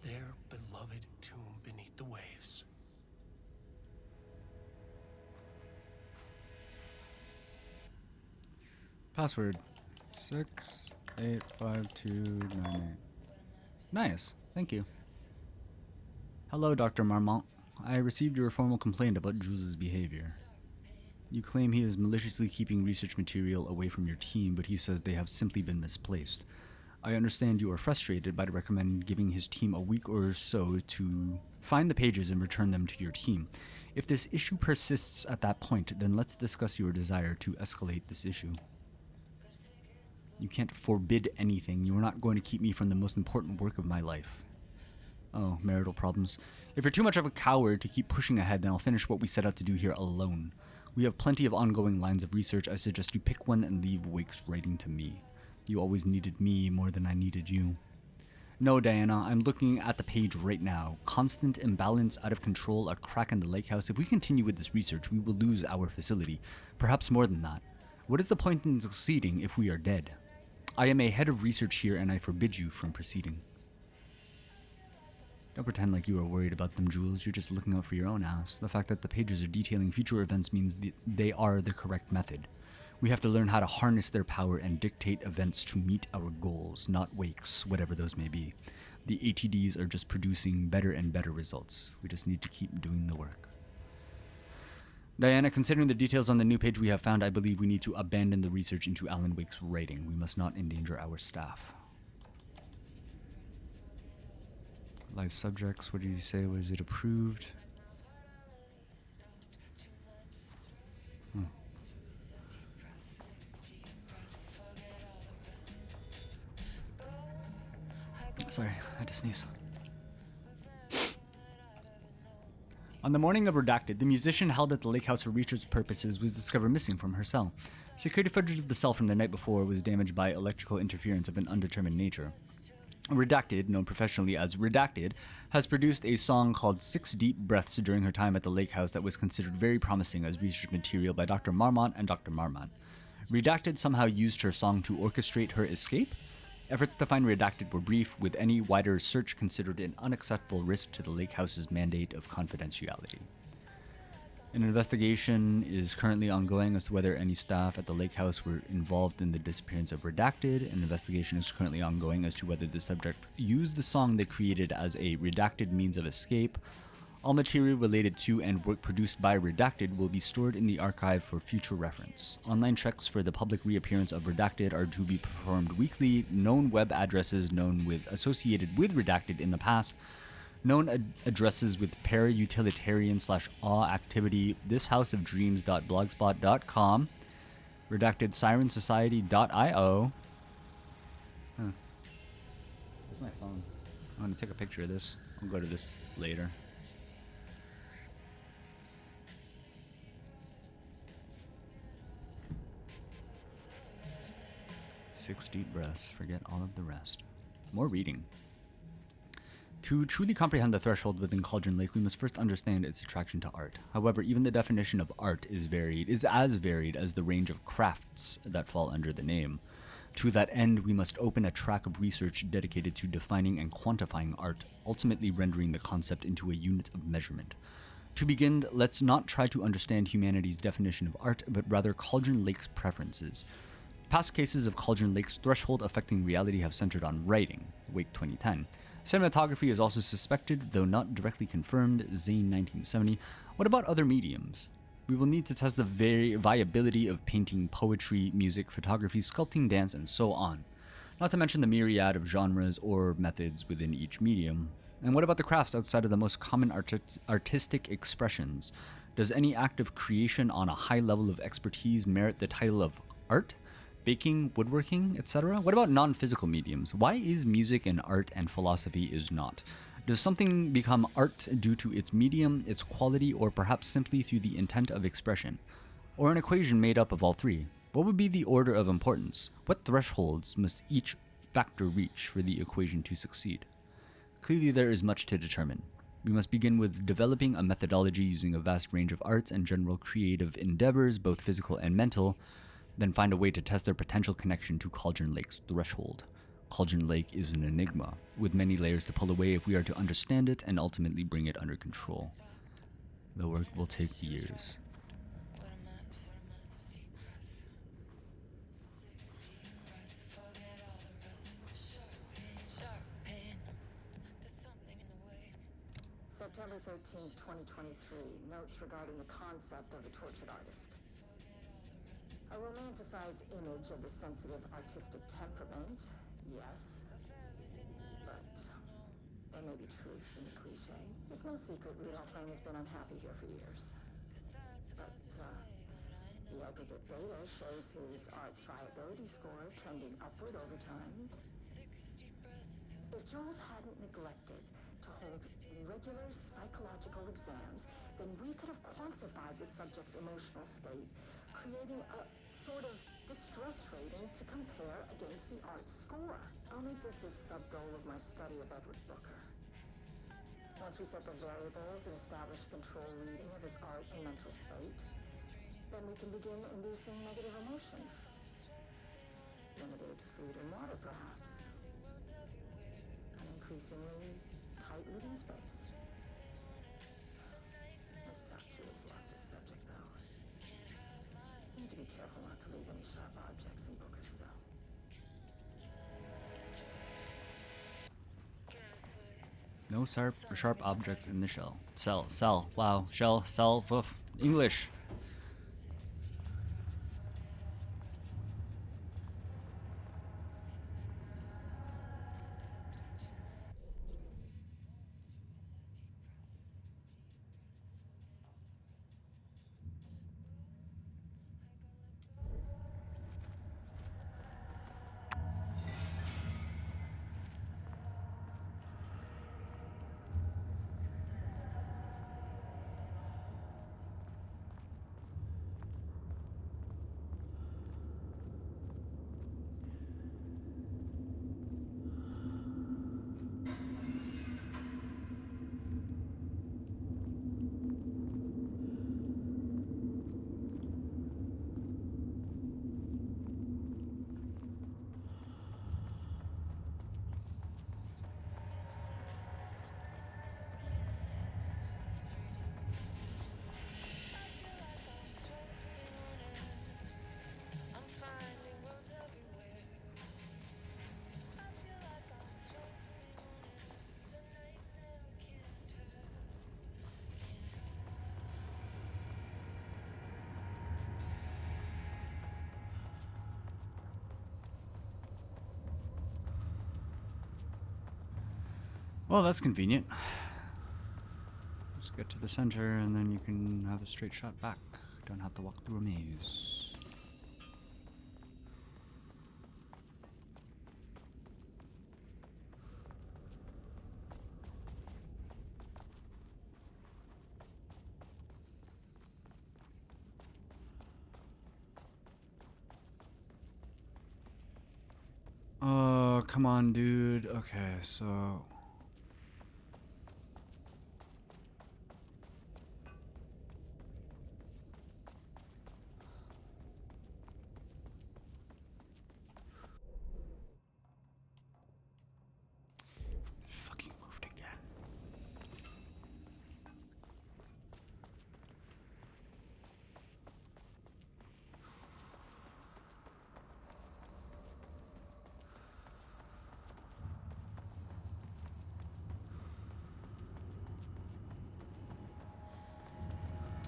their beloved tomb beneath the waves. Password 6 85298. Nice. Thank you. Hello, Dr. Marmont. I received your formal complaint about Jules' behavior. You claim he is maliciously keeping research material away from your team, but he says they have simply been misplaced. I understand you are frustrated, but I recommend giving his team a week or so to find the pages and return them to your team. If this issue persists at that point, then let's discuss your desire to escalate this issue. You can't forbid anything. You are not going to keep me from the most important work of my life. Oh, marital problems. If you're too much of a coward to keep pushing ahead, then I'll finish what we set out to do here alone. We have plenty of ongoing lines of research. I suggest you pick one and leave Wake's writing to me. You always needed me more than I needed you. No, Diana, I'm looking at the page right now. Constant imbalance, out of control, a crack in the lake house. If we continue with this research, we will lose our facility. Perhaps more than that. What is the point in succeeding if we are dead? I am a head of research here, and I forbid you from proceeding. Don't pretend like you are worried about them, Jules. You're just looking out for your own ass. The fact that the pages are detailing future events means they are the correct method. We have to learn how to harness their power and dictate events to meet our goals, not Wake's, whatever those may be. The ATDs are just producing better and better results. We just need to keep doing the work. Diana, considering the details on the new page we have found, I believe we need to abandon the research into Alan Wake's writing. We must not endanger our staff. Live subjects, what did he say? Was it approved? Sorry, I had to sneeze. On the morning of Redacted, the musician held at the lake house for research purposes was discovered missing from her cell. Security footage of the cell from the night before was damaged by electrical interference of an undetermined nature. Redacted, known professionally as Redacted, has produced a song called 6 Deep Breaths during her time at the lake house that was considered very promising as research material by Dr. Marmont and Dr. Marmont. Redacted somehow used her song to orchestrate her escape. Efforts to find Redacted were brief, with any wider search considered an unacceptable risk to the lake house's mandate of confidentiality. An investigation is currently ongoing as to whether any staff at the lake house were involved in the disappearance of Redacted. An investigation is currently ongoing as to whether the subject used the song they created as a Redacted means of escape. All material related to and work produced by Redacted will be stored in the archive for future reference. Online checks for the public reappearance of Redacted are to be performed weekly. Known web addresses associated with Redacted in the past. Known addresses with para-utilitarian/awe activity. thishouseofdreams.blogspot.com. Redacted sirensociety.io. Where's my phone? I'm going to take a picture of this. I'll go to this later. Six deep breaths, forget all of the rest. More reading. To truly comprehend the threshold within Cauldron Lake, we must first understand its attraction to art. However, even the definition of art is as varied as the range of crafts that fall under the name. To that end, we must open a track of research dedicated to defining and quantifying art, ultimately rendering the concept into a unit of measurement. To begin, let's not try to understand humanity's definition of art, but rather Cauldron Lake's preferences. Past cases of Cauldron Lake's threshold affecting reality have centered on writing, Wake 2010. Cinematography is also suspected, though not directly confirmed, Zane 1970. What about other mediums? We will need to test the viability of painting, poetry, music, photography, sculpting, dance, and so on. Not to mention the myriad of genres or methods within each medium. And what about the crafts outside of the most common artistic expressions? Does any act of creation on a high level of expertise merit the title of art? Baking, woodworking, etc.? What about non-physical mediums? Why is music an art and philosophy is not? Does something become art due to its medium, its quality, or perhaps simply through the intent of expression? Or an equation made up of all three? What would be the order of importance? What thresholds must each factor reach for the equation to succeed? Clearly there is much to determine. We must begin with developing a methodology using a vast range of arts and general creative endeavors, both physical and mental, then find a way to test their potential connection to Cauldron Lake's threshold. Cauldron Lake is an enigma, with many layers to pull away if we are to understand it and ultimately bring it under control. The work will take years. September 13th, 2023. Notes regarding the concept of the tortured artist. A romanticized image of the sensitive artistic temperament, yes. But there may be truth in the cliche. It's no secret Rudolph Lane has been unhappy here for years. But, the aggregate data shows his art's viability score trending upward over time. If Jules hadn't neglected to hold regular psychological exams, then we could have quantified the subject's emotional state, creating a sort of distress rating to compare against the art's score. I'll make this a sub-goal of my study of Edward Booker. Once we set the variables and establish a control reading of his art and mental state, then we can begin inducing negative emotion. Limited food and water, perhaps. An increasingly tight living space. Mrs. Archer has lost his subject, though. Need to be careful not to leave any sharp objects in Booker's cell. No sharp objects in the shell. Cell. Wow. Shell, cell, woof. English. Well, that's convenient. Just get to the center and then you can have a straight shot back. Don't have to walk through a maze. Oh, come on, dude. Okay, so... Fucking moved again.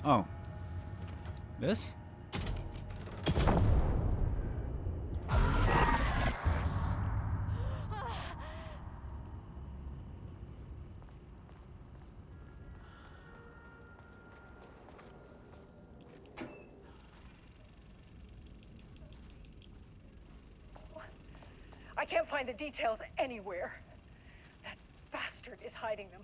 Oh. This? I can't find the details anywhere. That bastard is hiding them.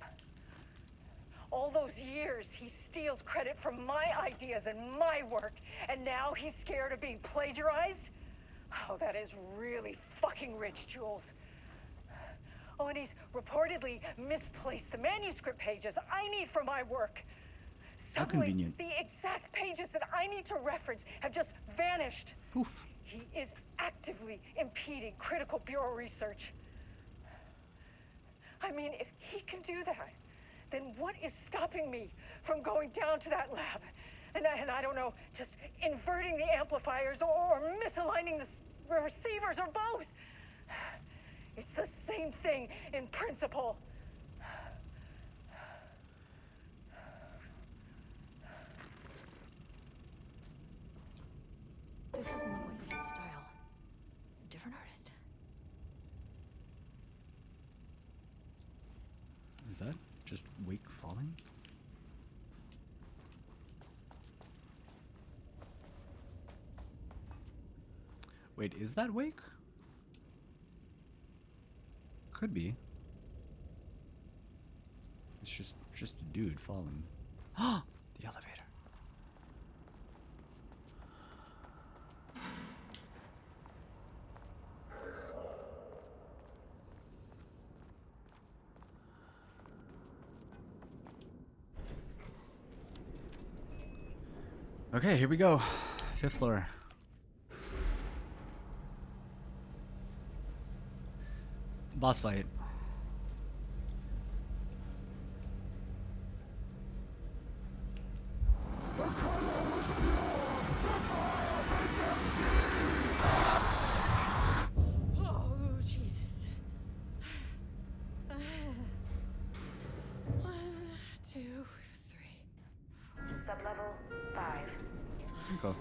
All those years, he steals credit from my ideas and my work, and now he's scared of being plagiarized? Oh, that is really fucking rich, Jules. Oh, and he's reportedly misplaced the manuscript pages I need for my work. How convenient. The exact pages that I need to reference have just vanished. Oof. He is actively impeding critical bureau research. I mean, if he can do that, then what is stopping me from going down to that lab? And I don't know, just inverting the amplifiers or misaligning the receivers or both. It's the same thing in principle. This doesn't look like the hit style. Different artist. Is that just Wake falling? Wait, is that Wake? Could be. It's just a dude falling. Ah, the elevator. Okay, here we go. 5th floor. Boss fight. Oh, Jesus. 1, 2, 3. Sublevel 5. 5.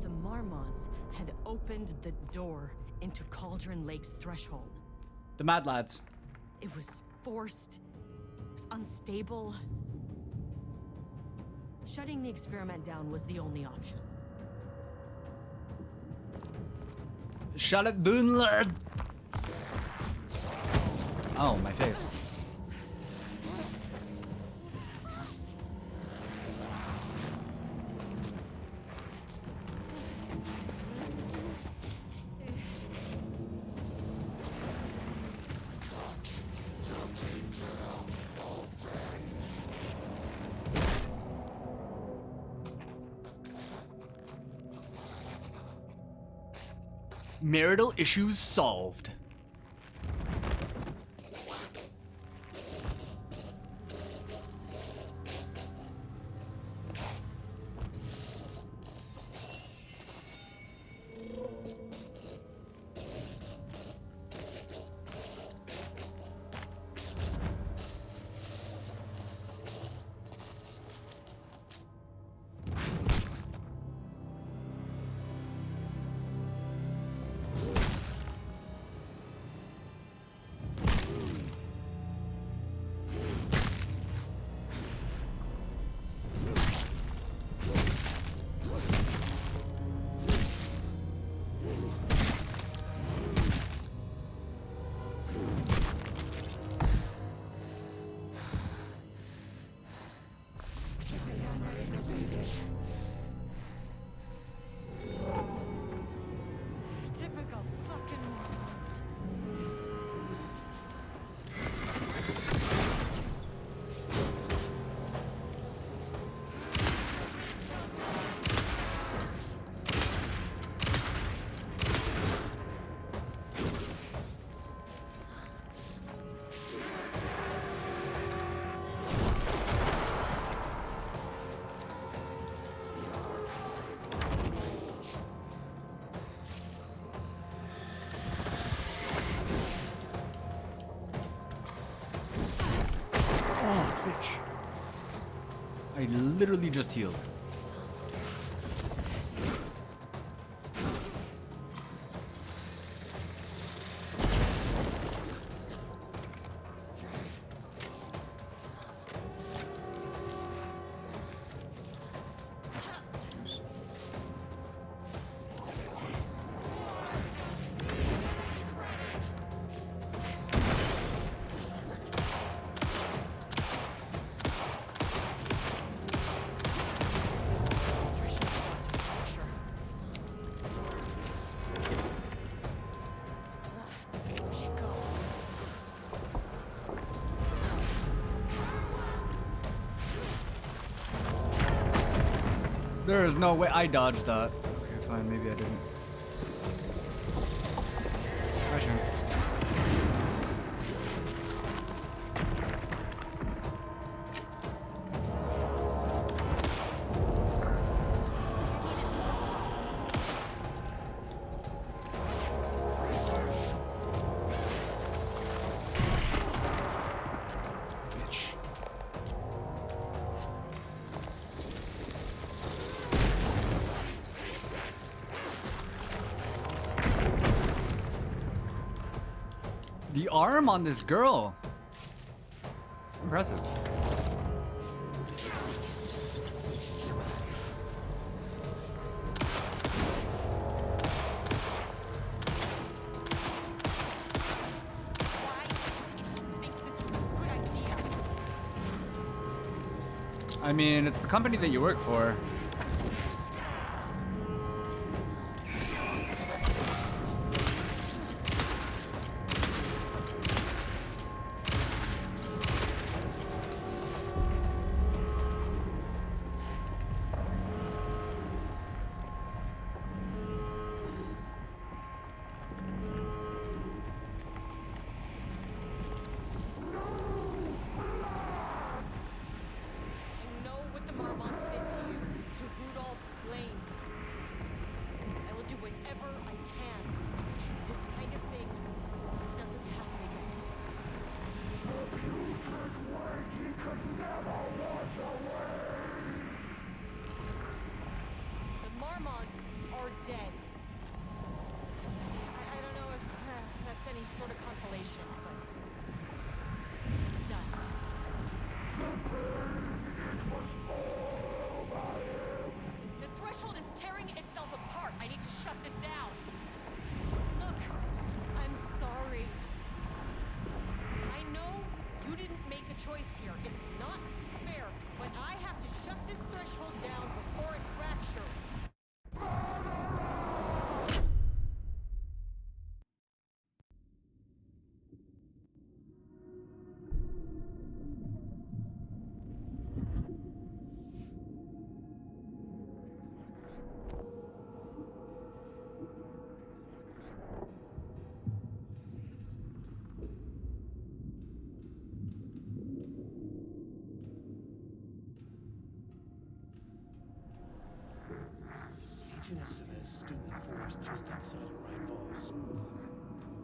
The Marmonts had opened the door into Cauldron Lake's threshold. The Mad Lads. It was forced. It was unstable. Shutting the experiment down was the only option. Shut it down, lad. Oh, my face. Marital issues solved. Typical fucking Marmonts. Oh, bitch. I literally just healed. There is no way I dodged that. Okay, fine, maybe I didn't. My turn. The arm on this girl. Impressive. I mean, it's the company that you work for. Agent Estevez stood in the forest just outside of Bright Falls.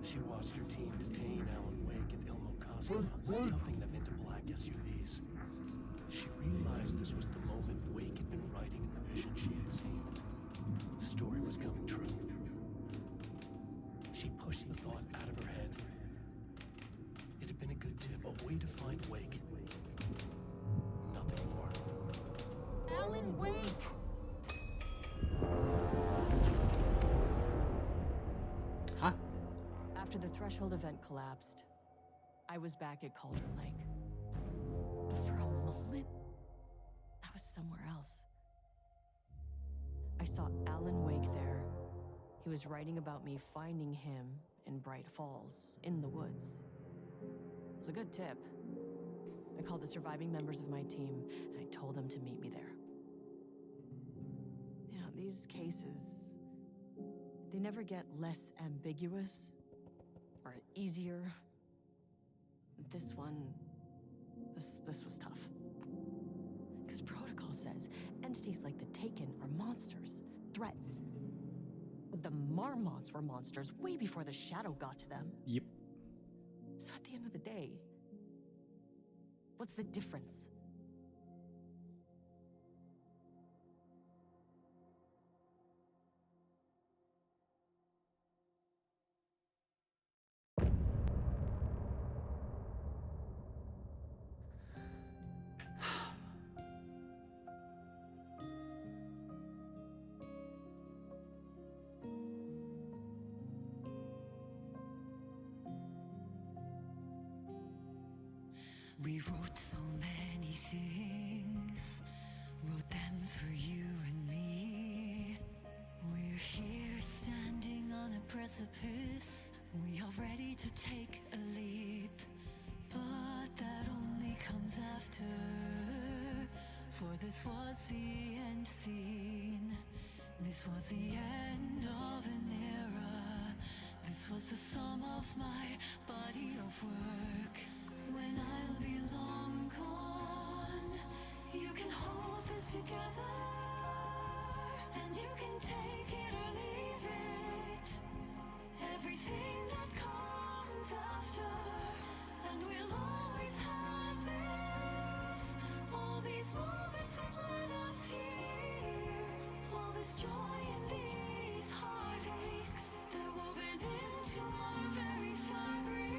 She watched her team detain Alan Wake and Ilmo Koska, stuffing them into black SUVs. She realized this was the moment Wake had been writing in the vision she had seen. The story was coming true. She pushed the thought out of her head. It had been a good tip, a way to find Wake. Nothing more. Alan Wake! Huh? After the Threshold event collapsed, I was back at Cauldron Lake. But for a moment, I was somewhere else. I saw Alan Wake there. He was writing about me finding him in Bright Falls, in the woods. It was a good tip. I called the surviving members of my team, and I told them to meet me there. You know, these cases, they never get less ambiguous or easier. This one, this was tough. Because protocol says entities like the Taken are monsters, threats. The Marmots were monsters way before the Shadow got to them. Yep. So at the end of the day, what's the difference? We wrote so many things, wrote them for you and me. We're here standing on a precipice. We are ready to take a leap, but that only comes after. For this was the end scene. This was the end of an era. This was the sum of my body of work. When I'll be long gone, you can hold this together, and you can take it or leave it. Everything that comes after, and we'll always have this. All these moments that led us here, all this joy and these heartaches, they're woven into our very fabric.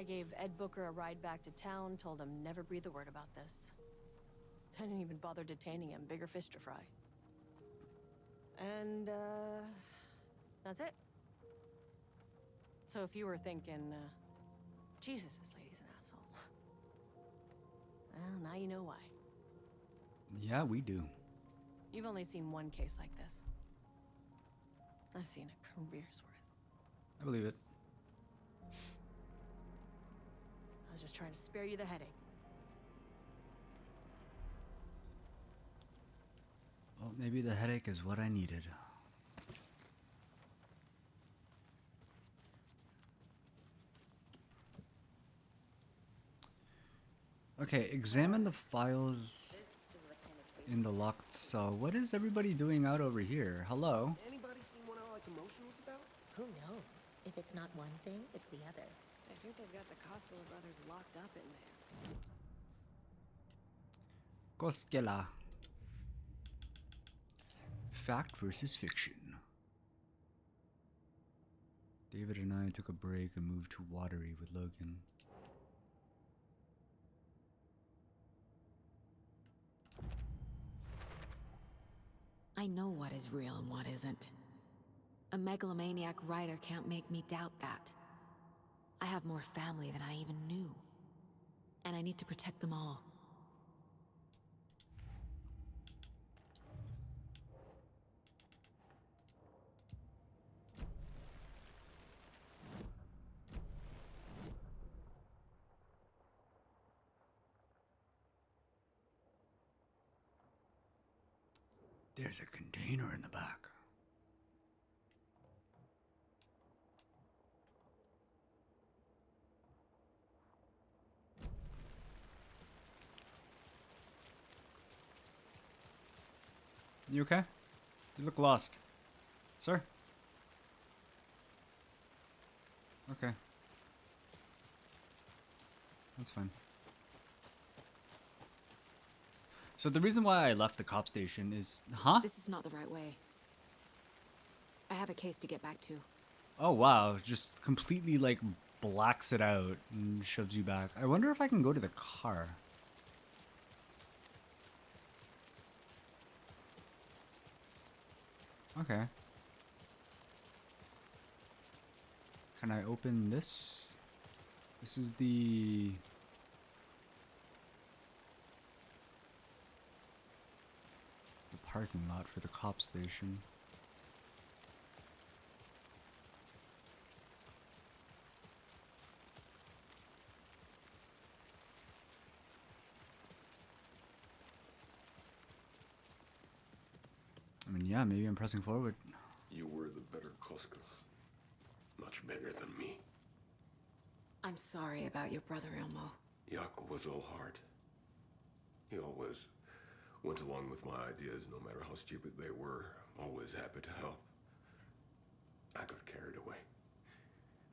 I gave Ed Booker a ride back to town, told him never breathe a word about this. I didn't even bother detaining him, bigger fish to fry. And, that's it. So if you were thinking, Jesus, this lady's an asshole. Well, now you know why. Yeah, we do. You've only seen one case like this. I've seen a career's worth. I believe it. I was just trying to spare you the headache. Well, maybe the headache is what I needed. Okay, examine the files in the locked cell. What is everybody doing out over here? Hello? Anybody seen what all that commotion was about? Who knows? If it's not one thing, it's the other. I think they've got the Koskela brothers locked up in there. Koskela. Fact versus fiction. David and I took a break and moved to Watery with Logan. I know what is real and what isn't. A megalomaniac writer can't make me doubt that. I have more family than I even knew. And I need to protect them all. There's a container in the back. You okay? You look lost. Sir? Okay. That's fine. So the reason why I left the cop station is... Huh? This is not the right way. I have a case to get back to. Oh, wow. Just completely, like, blacks it out and shoves you back. I wonder if I can go to the car. Okay. Can I open this? This is the parking lot for the cop station. I mean, yeah, maybe I'm pressing forward. You were the better Koska. Much better than me. I'm sorry about your brother, Ilmo. Jaakko was all heart. He always went along with my ideas, no matter how stupid they were. Always happy to help. I got carried away.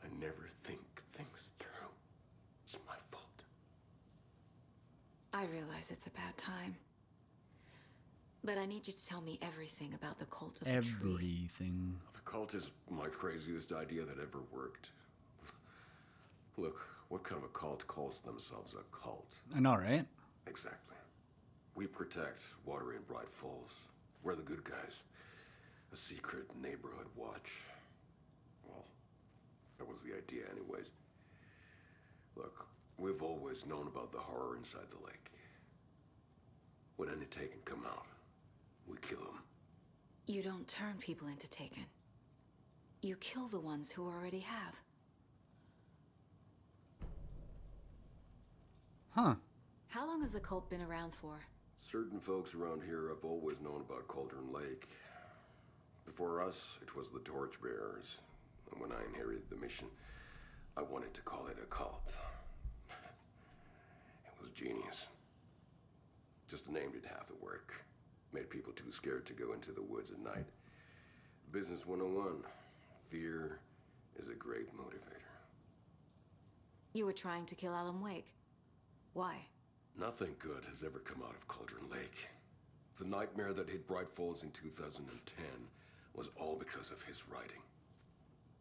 I never think things through. It's my fault. I realize it's a bad time. But I need you to tell me everything about the cult of the tree. Everything. The cult is my craziest idea that ever worked. Look, what kind of a cult calls themselves a cult? I know, right? Exactly. We protect Watery and Bright Falls. We're the good guys. A secret neighborhood watch. Well, that was the idea anyways. Look, we've always known about the horror inside the lake. When any Taken come out, we kill them. You don't turn people into Taken. You kill the ones who already have. Huh. How long has the cult been around for? Certain folks around here have always known about Cauldron Lake. Before us, it was the Torchbearers. And when I inherited the mission, I wanted to call it a cult. It was genius. Just a name did half the work. Made people too scared to go into the woods at night. Business 101. Fear is a great motivator. You were trying to kill Alan Wake. Why? Nothing good has ever come out of Cauldron Lake. The nightmare that hit Bright Falls in 2010 was all because of his writing.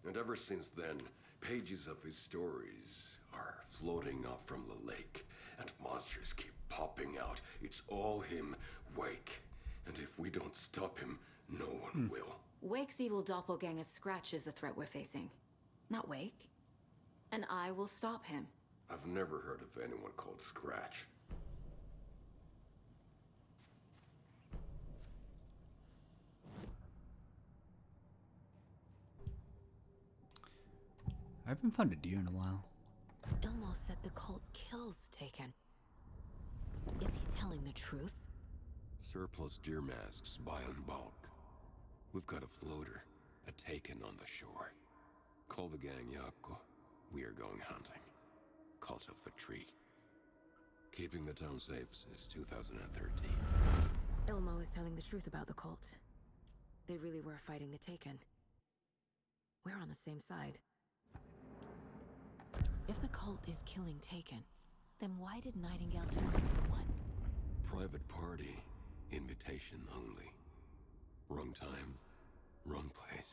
And ever since then, pages of his stories are floating up from the lake, and monsters keep popping out. It's all him, Wake. And if we don't stop him, no one will. Wake's evil doppelganger Scratch is the threat we're facing, not Wake. And I will stop him. I've never heard of anyone called Scratch. I haven't found a deer in a while. Ilmo said the cult kills Taken. Is he telling the truth? Surplus deer masks buy in bulk. We've got a floater, a Taken on the shore. Call the gang Yako. We are going hunting. Cult of the Tree. Keeping the town safe since 2013. Ilmo is telling the truth about the cult. They really were fighting the Taken. We're on the same side. If the cult is killing Taken, then why did Nightingale turn into one? Private party. Invitation only. Wrong time. Wrong place.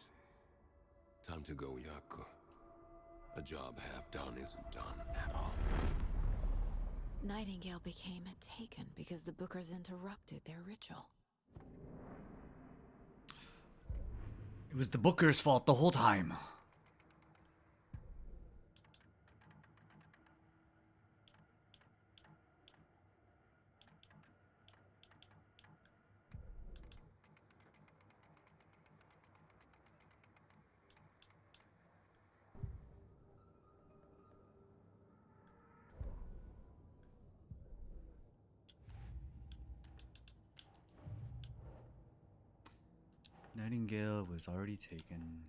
Time to go, Yako. A job half done isn't done at all. Nightingale became a Taken because the Bookers interrupted their ritual. It was the Booker's fault the whole time. Nightingale was already taken.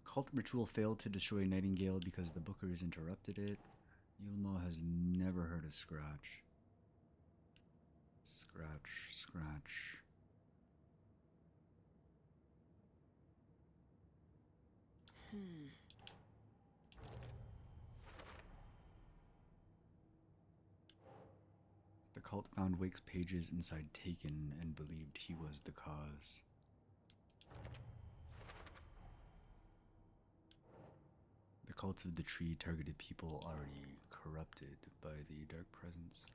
Cult ritual failed to destroy Nightingale because the Bookers interrupted it. Ilmo has never heard of Scratch. Scratch. The cult found Wake's pages inside Taken and believed he was the cause. The cult of the tree targeted people already corrupted by the Dark Presence.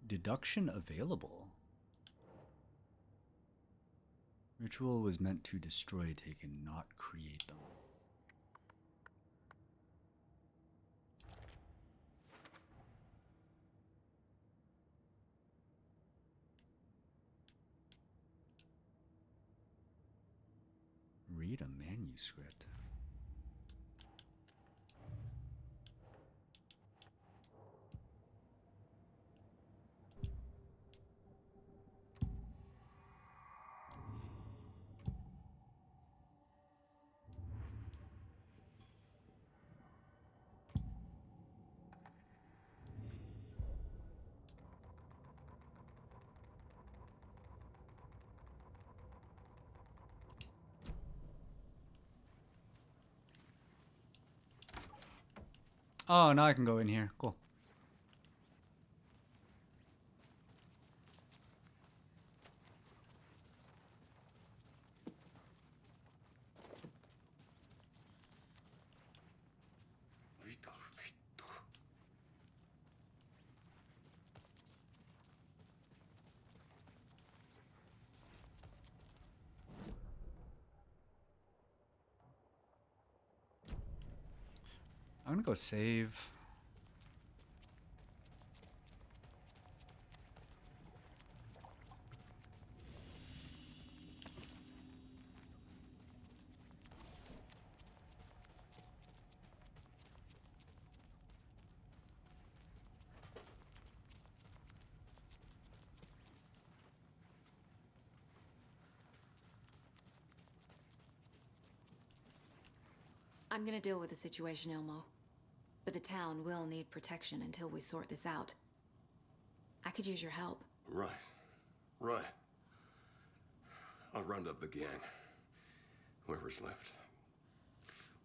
Deduction available. Ritual was meant to destroy Taken, not create them. Read a manuscript. Oh, now I can go in here. Cool. I'm gonna go save. I'm gonna deal with the situation, Ilmo. But the town will need protection until we sort this out. I could use your help. Right. I'll round up the gang. Whoever's left.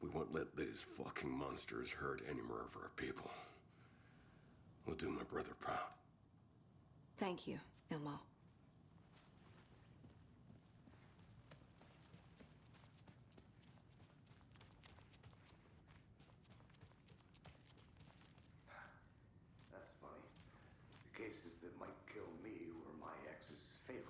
We won't let these fucking monsters hurt any more of our people. will do my brother proud. Thank you, Ilmo. That's funny. The cases that might kill me were my ex's favorite.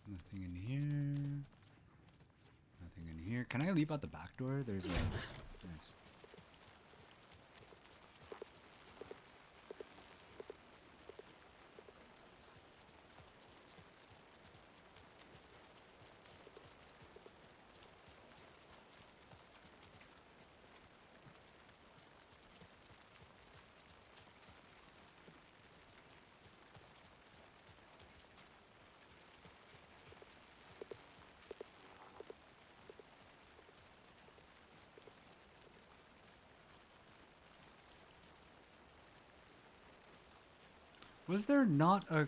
Nothing in here. Nothing in here. Can I leave out the back door? There's a... Nice. Was there not a...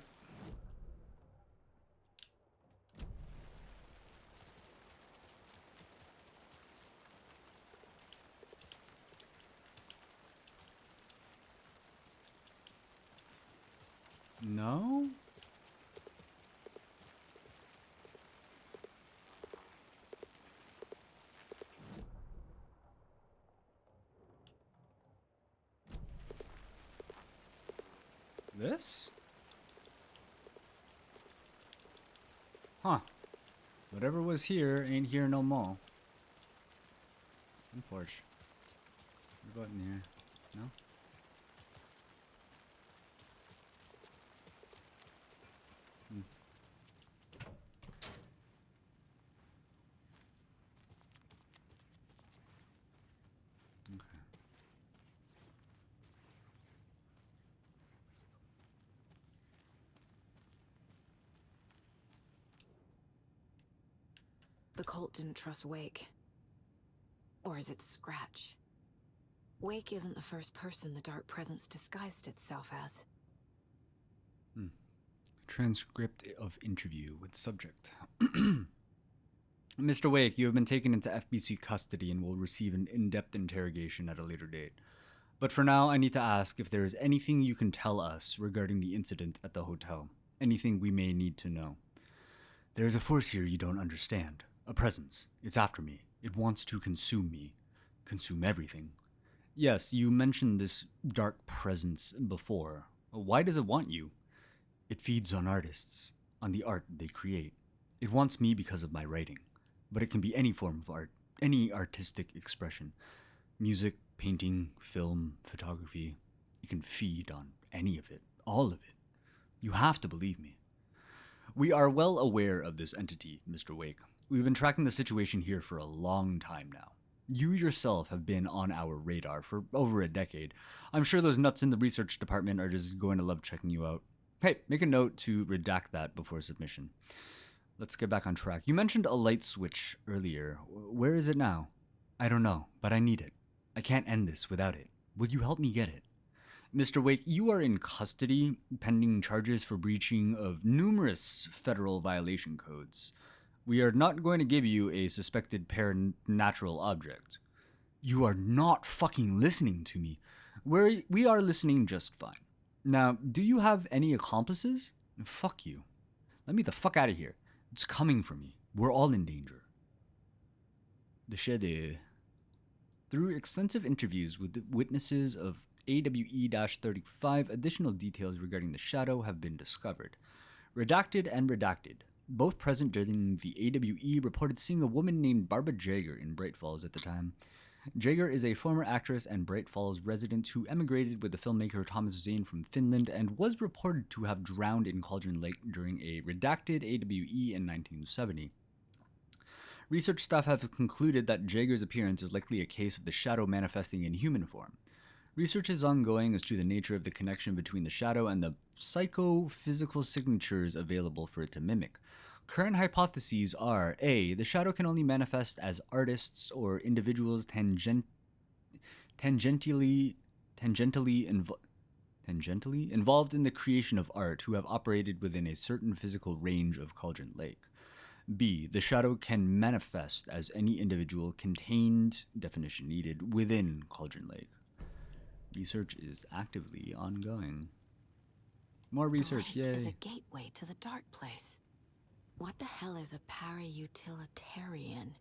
No? This? Huh. Whatever was here ain't here no more. Unfortunate. What about in here? No? Hmm. Okay. The cult didn't trust Wake. Or is it Scratch? Wake isn't the first person the Dark Presence disguised itself as. Transcript of interview with subject. Mr. Wake, you have been taken into FBC custody and will receive an in-depth interrogation at a later date. But for now, I need to ask if there is anything you can tell us regarding the incident at the hotel. Anything we may need to know. There is a force here you don't understand. A presence. It's after me. It wants to consume me. Consume everything. Yes, you mentioned this dark presence before. Why does it want you? It feeds on artists, on the art they create. It wants me because of my writing. But it can be any form of art, any artistic expression. Music, painting, film, photography. It can feed on any of it, all of it. You have to believe me. We are well aware of this entity, Mr. Wake. We've been tracking the situation here for a long time now. You yourself have been on our radar for over a decade. I'm sure those nuts in the research department are just going to love checking you out. Hey, make a note to redact that before submission. Let's get back on track. You mentioned a light switch earlier. Where is it now? I don't know, but I need it. I can't end this without it. Will you help me get it? Mr. Wake, you are in custody, pending charges for breaching of numerous federal violation codes. We are not going to give you a suspected paranatural object. You are not fucking listening to me. We are listening just fine. Now, do you have any accomplices? Fuck you. Let me the fuck out of here. It's coming for me. We're all in danger. The Shade. Through extensive interviews with the witnesses of AWE-35, additional details regarding the Shadow have been discovered. Redacted and redacted. Both present during the AWE reported seeing a woman named Barbara Jaeger in Bright Falls at the time. Jaeger is a former actress and Bright Falls resident who emigrated with the filmmaker Thomas Zane from Finland and was reported to have drowned in Cauldron Lake during a redacted AWE in 1970. Research staff have concluded that Jaeger's appearance is likely a case of the Shadow manifesting in human form. Research is ongoing as to the nature of the connection between the Shadow and the psychophysical signatures available for it to mimic. Current hypotheses are: A, the Shadow can only manifest as artists or individuals tangentially tangentially, involved in the creation of art who have operated within a certain physical range of Cauldron Lake. B. The shadow can manifest as any individual contained, definition needed, within Cauldron Lake. Research is actively ongoing. More research, The lake is yay. a gateway to the dark place. What the hell is a para-utilitarian?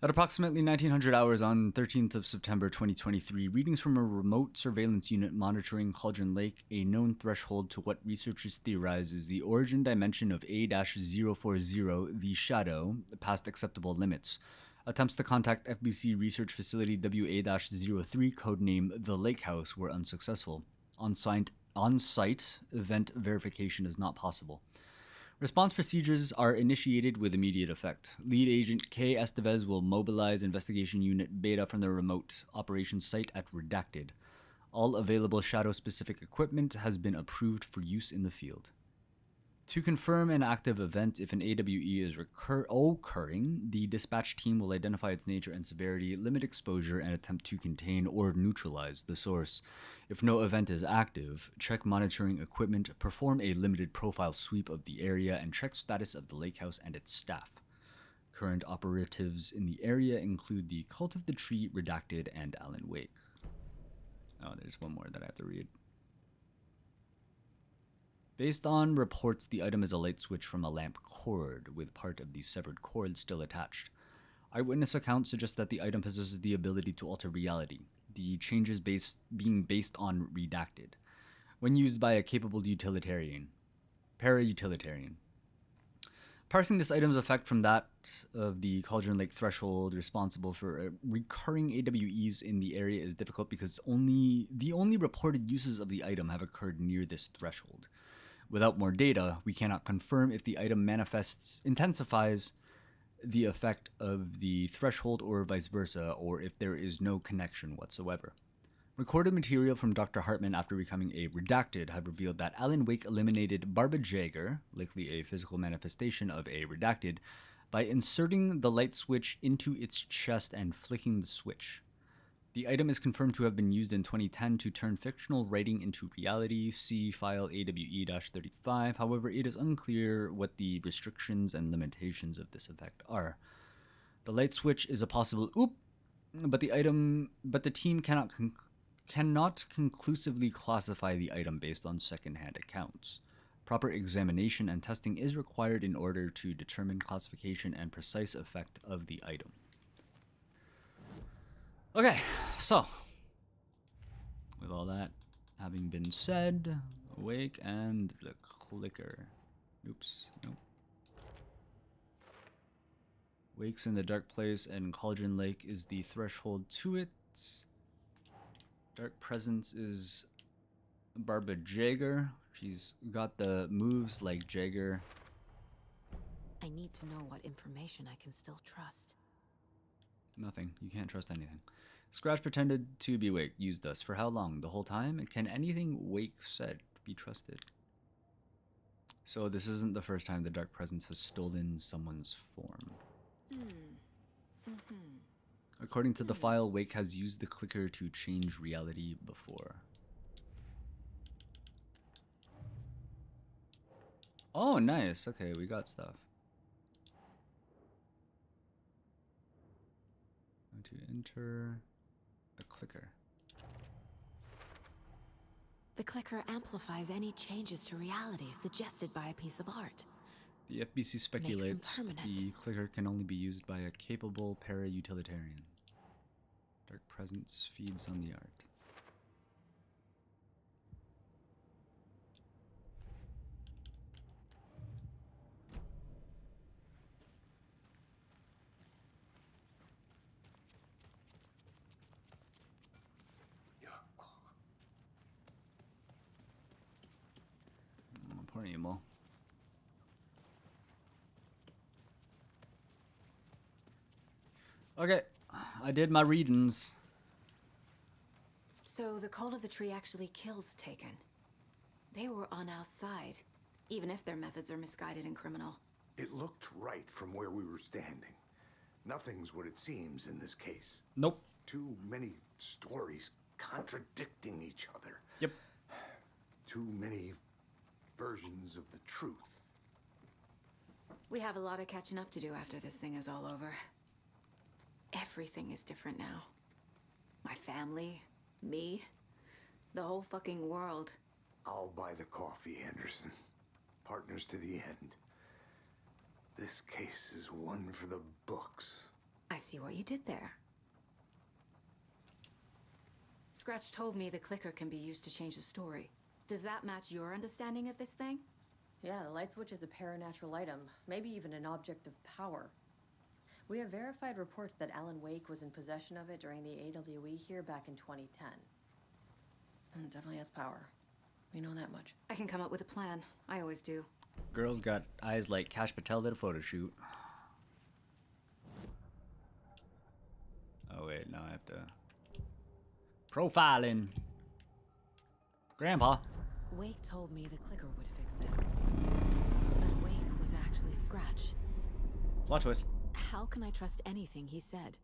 At approximately 1900 hours on 13th of September 2023, readings from a remote surveillance unit monitoring Cauldron Lake, a known threshold to what researchers theorize is the origin dimension of A-040, the Shadow, past acceptable limits. Attempts to contact FBC Research Facility WA-03, codename The Lake House, were unsuccessful. On-site event verification is not possible. Response procedures are initiated with immediate effect. Lead Agent K. Estevez will mobilize Investigation Unit Beta from the remote operations site at Redacted. All available Shadow-specific equipment has been approved for use in the field. To confirm an active event, if an AWE is occurring, the dispatch team will identify its nature and severity, limit exposure, and attempt to contain or neutralize the source. If no event is active, check monitoring equipment, perform a limited profile sweep of the area, and check status of the lake house and its staff. Current operatives in the area include the Cult of the Tree, Redacted, and Alan Wake. Oh, there's one more that I have to read. Based on reports, the item is a light switch from a lamp cord, with part of the severed cord still attached. Eyewitness accounts suggest that the item possesses the ability to alter reality, the changes being based on Redacted, when used by a capable para-utilitarian. Parsing this item's effect from that of the Cauldron Lake threshold responsible for recurring AWEs in the area is difficult because the only reported uses of the item have occurred near this threshold. Without more data, we cannot confirm if the item intensifies the effect of the threshold or vice versa, or if there is no connection whatsoever. Recorded material from Dr. Hartman after becoming a Redacted have revealed that Alan Wake eliminated Barbara Jaeger, likely a physical manifestation of a Redacted, by inserting the light switch into its chest and flicking the switch. The item is confirmed to have been used in 2010 to turn fictional writing into reality, see file AWE-35, however it is unclear what the restrictions and limitations of this effect are. The light switch is a possible but the team cannot conclusively classify the item based on second-hand accounts. Proper examination and testing is required in order to determine classification and precise effect of the item. Okay, so, with all that having been said, Awake and the clicker. Oops, nope. Wake's in the dark place and Cauldron Lake is the threshold to it. Dark Presence is Barbara Jaeger. She's got the moves like Jaeger. I need to know what information I can still trust. Nothing. You can't trust anything. Scratch pretended to be Wake. Used us. For how long? The whole time? Can anything Wake said be trusted? So this isn't the first time the Dark Presence has stolen someone's form. According to the file, Wake has used the clicker to change reality before. Oh, nice. Okay, we got stuff. To enter the clicker. The clicker amplifies any changes to reality suggested by a piece of art. The FBC speculates the clicker can only be used by a capable para-utilitarian. Dark Presence feeds on the art. Poor Emo. Okay, I did my readings. So the Cult of the Tree actually kills Taken. They were on our side, even if their methods are misguided and criminal. It looked right from where we were standing. Nothing's what it seems in this case. Nope. Too many stories contradicting each other. Yep. Too many versions of the truth. We have a lot of catching up to do after this thing is all over. Everything is different now. My family, me, the whole fucking world. I'll buy the coffee, Anderson. Partners to the end. This case is one for the books. I see what you did there. Scratch told me the clicker can be used to change the story. Does that match your understanding of this thing? Yeah, the light switch is a paranatural item, maybe even an object of power. We have verified reports that Alan Wake was in possession of it during the AWE here back in 2010. It definitely has power. We know that much. I can come up with a plan. I always do. Girl's got eyes like Kash Patel did a photo shoot. Oh wait, now I have to... Profiling. Grandpa. Wake told me the clicker would fix this. But Wake was actually Scratch. Plot twist. How can I trust anything he said?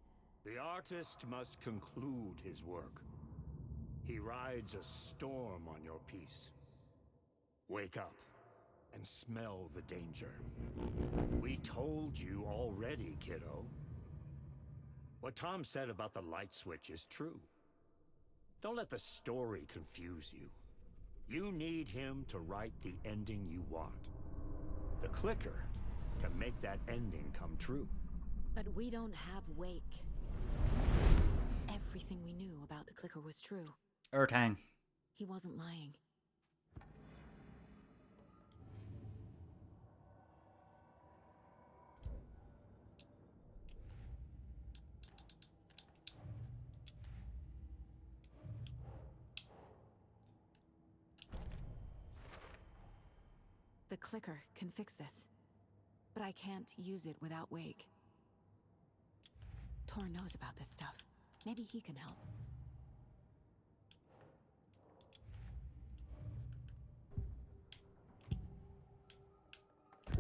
The artist must conclude his work. He rides a storm on your piece. Wake up and smell the danger. We told you already, kiddo. What Tom said about the light switch is true. Don't let the story confuse you. You need him to write the ending you want. The clicker can make that ending come true. But we don't have Wake. Everything we knew about the clicker was true. Ertang. He wasn't lying. The clicker can fix this, but I can't use it without Wake. Tor knows about this stuff. Maybe he can help.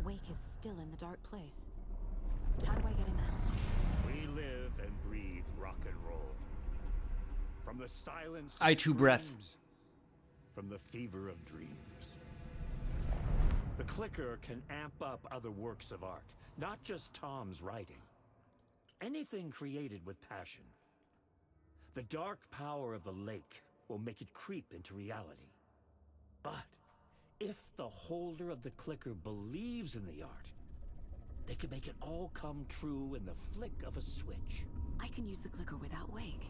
Wake is still in the dark place. How do I get him out? We live and breathe rock and roll. From the silence of I too breath. screams, from the fever of dreams. The clicker can amp up other works of art, not just Tom's writing. Anything created with passion. The dark power of the lake will make it creep into reality. But if the holder of the clicker believes in the art, they can make it all come true in the flick of a switch. I can use the clicker without Wake.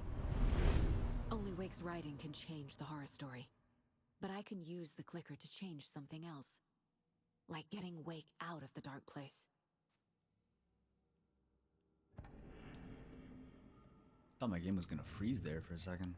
Only Wake's writing can change the horror story. But I can use the clicker to change something else. Like getting Wake out of the dark place. Thought my game was gonna freeze there for a second.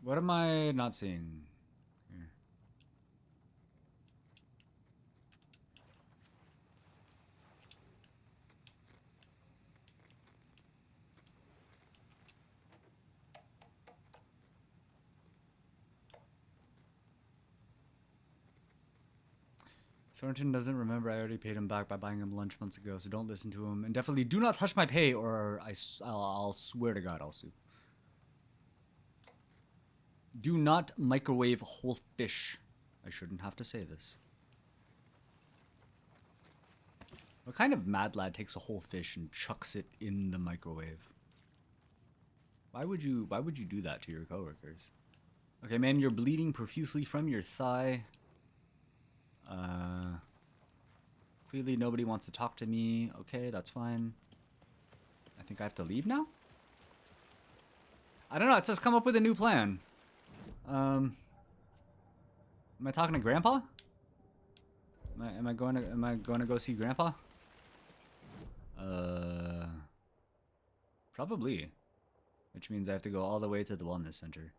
What am I not seeing here? Thornton doesn't remember I already paid him back by buying him lunch months ago, so don't listen to him. And definitely do not touch my pay or I'll swear to God I'll sue. Do not microwave whole fish. I shouldn't have to say this. What kind of mad lad takes a whole fish and chucks it in the microwave? Why would you do that to your coworkers? Okay, man, you're bleeding profusely from your thigh. Clearly nobody wants to talk to me. Okay, that's fine. I think I have to leave now? I don't know, it says come up with a new plan. Am I talking to Grandpa? Am I going to go see Grandpa? Probably. Which means I have to go all the way to the wellness center.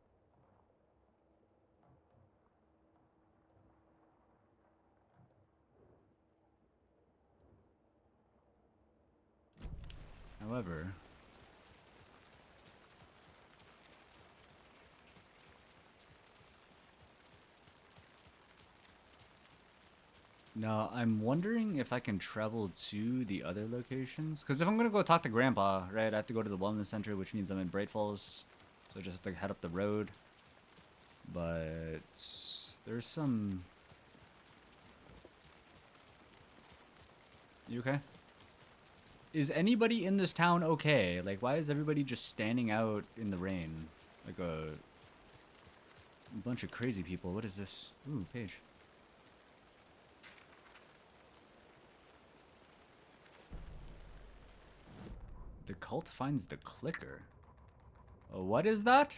However, now I'm wondering if I can travel to the other locations. Because if I'm gonna go talk to Grandpa, right, I have to go to the wellness center, which means I'm in Bright Falls. So I just have to head up the road. But there's some... You okay? Is anybody in this town okay? Like, why is everybody just standing out in the rain? Like a bunch of crazy people. What is this? Ooh, page. The cult finds the clicker. Oh, what is that?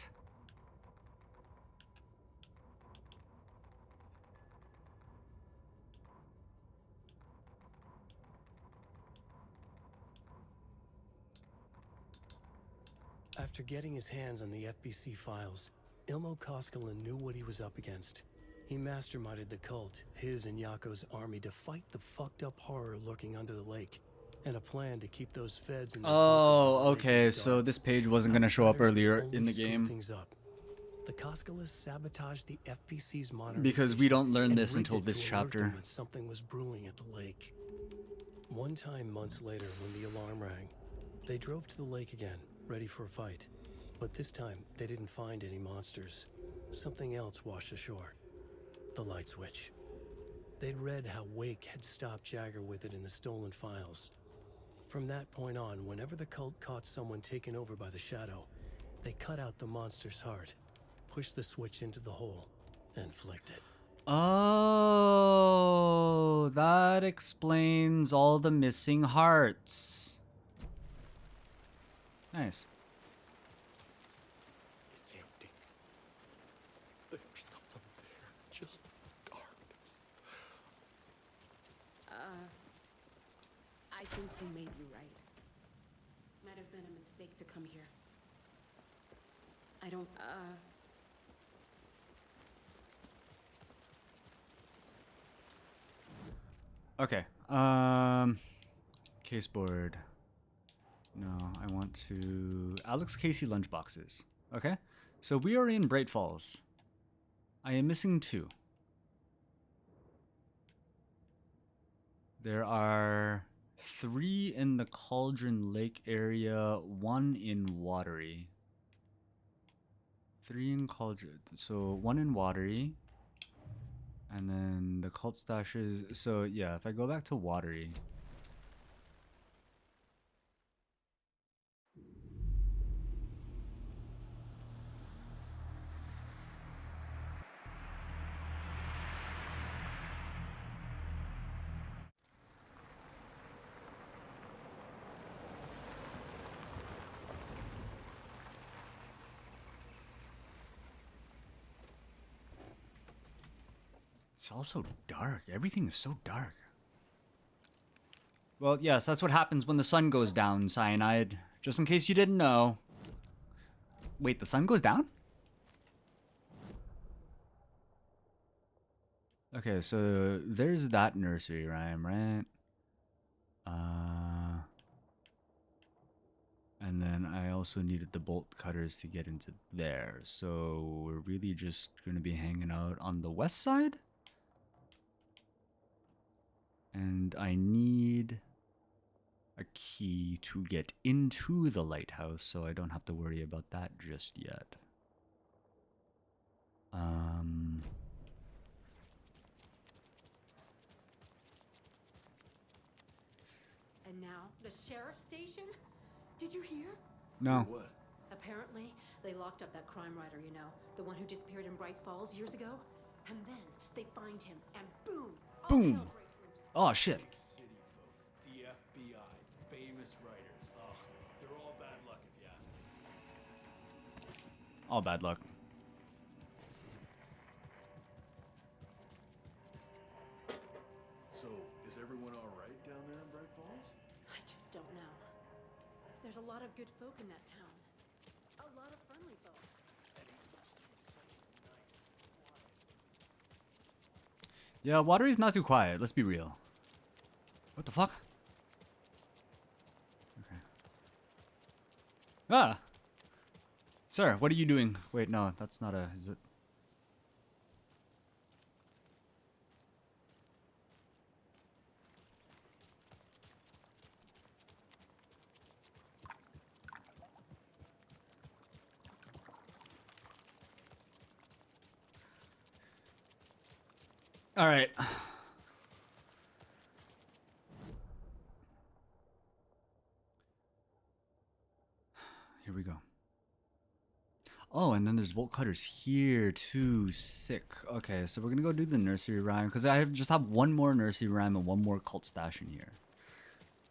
After getting his hands on the FBC files, Ilmo Koskinen knew what he was up against. He masterminded the cult, his and Yako's army, to fight the fucked up horror lurking under the lake, and a plan to keep those feds in their Oh, okay, so this page wasn't gonna show up earlier in the game. The Koskinen sabotaged the FBC's monitoring Because we don't learn and this rigged until it this to alert them chapter. that something was brewing at the lake. One time, months later, when the alarm rang, they drove to the lake again, ready for a fight. But this time, they didn't find any monsters. Something else washed ashore. The light switch. They'd read how Wake had stopped Jagger with it in the stolen files. From that point on, whenever the cult caught someone taken over by the Shadow, they cut out the monster's heart, pushed the switch into the hole, and flicked it. Oh, that explains all the missing hearts. Nice. It's empty. There's nothing there, just darkness. I think you may be right. Might have been a mistake to come here. I don't, Okay. Caseboard. No, I want to... Alex Casey lunchboxes. Okay. So we are in Bright Falls. I am missing 2. There are 3 in the Cauldron Lake area, 1 in Watery. 3 in Cauldron. So 1 in Watery. And then the cult stashes. So yeah, if I go back to Watery. It's also dark. Everything is so dark. Well, yes, that's what happens when the sun goes down, Cyanide. Just in case you didn't know. Wait, the sun goes down? Okay, so there's that nursery rhyme, right? And then I also needed the bolt cutters to get into there. So we're really just going to be hanging out on the west side? And I need a key to get into the lighthouse, so I don't have to worry about that just yet. And now, the sheriff's station? Did you hear? No. What? Apparently, they locked up that crime writer, you know, the one who disappeared in Bright Falls years ago. And then they find him, and boom! all Boom! hell breaks loose. Oh, shit. Big city folk, the FBI, famous writers. Oh, they're all bad luck if you ask me. All bad luck. So, is everyone all right down there in Bright Falls? I just don't know. There's a lot of good folk in that town. A lot of friendly folk. Yeah, Watery's not too quiet, let's be real. What the fuck? Okay. Ah! Sir, what are you doing? Wait, no, that's not a... Is it... All right. Here we go. Oh, and then there's bolt cutters here too. Sick. Okay, so we're gonna go do the nursery rhyme because I just have one more nursery rhyme and one more cult stash in here.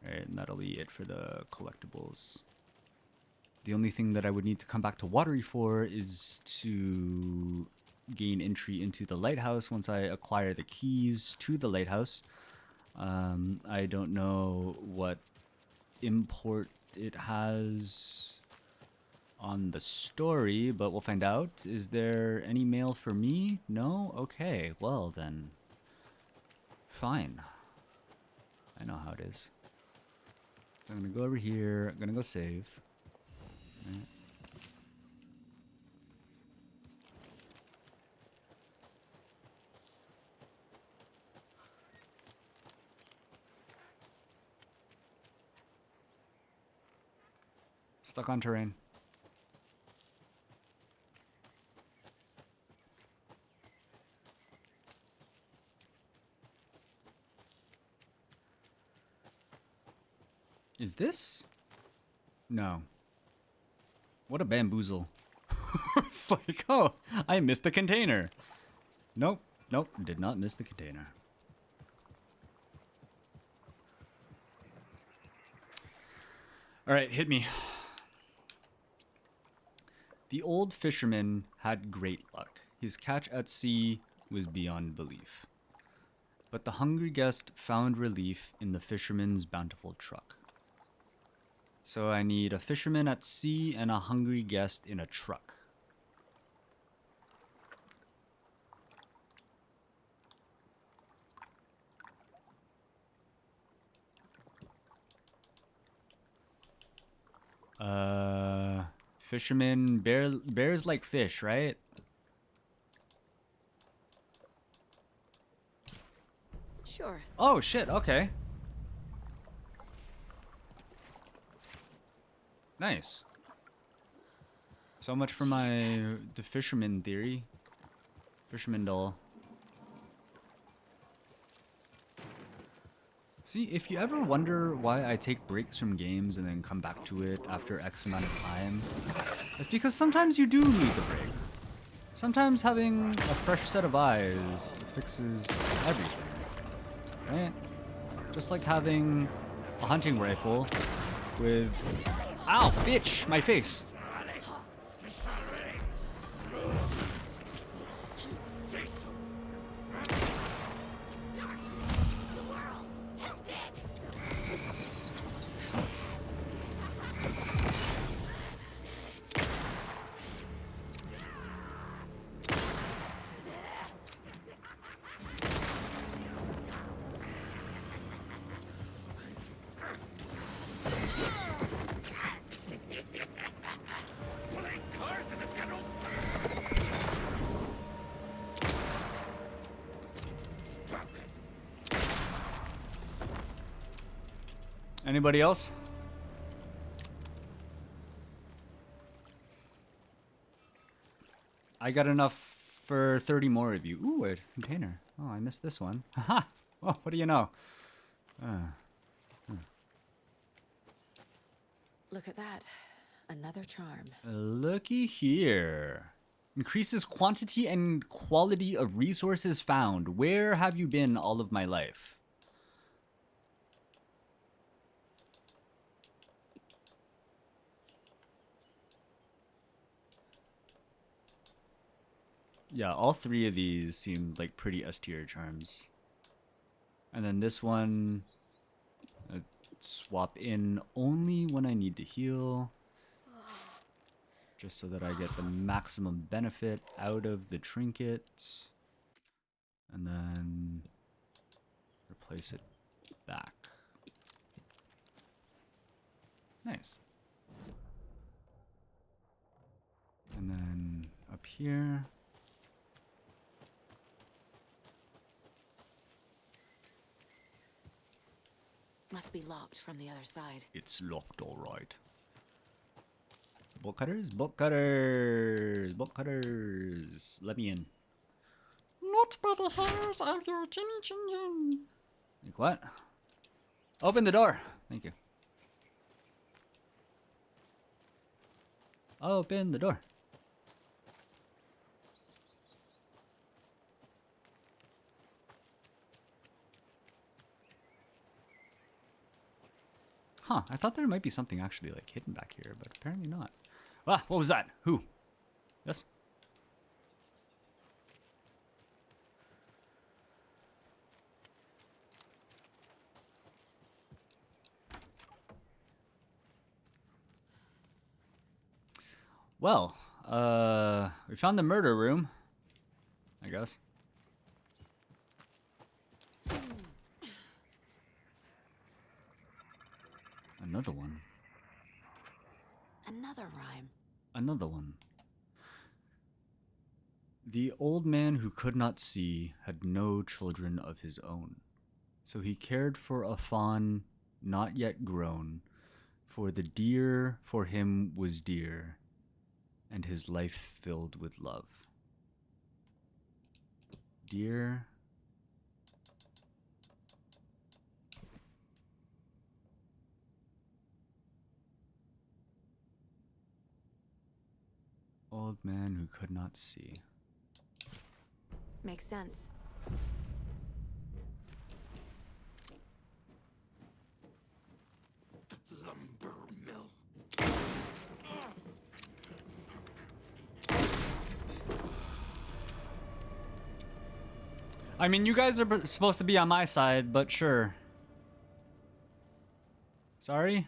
All right, and that'll be it for the collectibles. The only thing that I would need to come back to Watery for is to gain entry into the lighthouse once I acquire the keys to the lighthouse. I don't know what import it has on the story, but we'll find out. Is there any mail for me? No? Okay, well then. Fine. I know how it is. So I'm gonna go over here, I'm gonna go save. Right. Stuck on terrain. Is this? No. What a bamboozle. It's like, oh, I missed the container. Nope, nope, did not miss the container. All right, hit me. The old fisherman had great luck. His catch at sea was beyond belief. But the hungry guest found relief in the fisherman's bountiful truck. So I need a fisherman at sea and a hungry guest in a truck. Fisherman, bears like fish, right? Sure. Oh shit, okay. Nice. So much for the fisherman theory. Fisherman doll. See, if you ever wonder why I take breaks from games and then come back to it after X amount of time, it's because sometimes you do need the break. Sometimes having a fresh set of eyes fixes everything, right? Just like having a hunting rifle with... Ow, bitch, my face. Anybody else? I got enough for 30 more of you. Ooh, a container. Oh, I missed this one. Haha! Oh, what do you know? Look at that. Another charm. Looky here. Increases quantity and quality of resources found. Where have you been all of my life? Yeah, all three of these seem like pretty S tier charms. And then this one, swap in only when I need to heal. Just so that I get the maximum benefit out of the trinket. And then replace it back. Nice. And then up here. Must be locked from the other side. It's locked, all right. Bolt cutters? Bolt cutters! Bolt cutters! Let me in. Not by the hairs of your chinny chin chin. Like what? Open the door. Thank you. Open the door. Huh, I thought there might be something actually like hidden back here, but apparently not. Ah, what was that? Who? Yes? Well, we found the murder room, I guess. Another one. Another rhyme. Another one. The old man who could not see had no children of his own. So he cared for a fawn not yet grown, for the deer for him was dear, and his life filled with love. Deer. Old man who could not see. Makes sense. Lumber mill. I mean, you guys are supposed to be on my side, but sure. Sorry?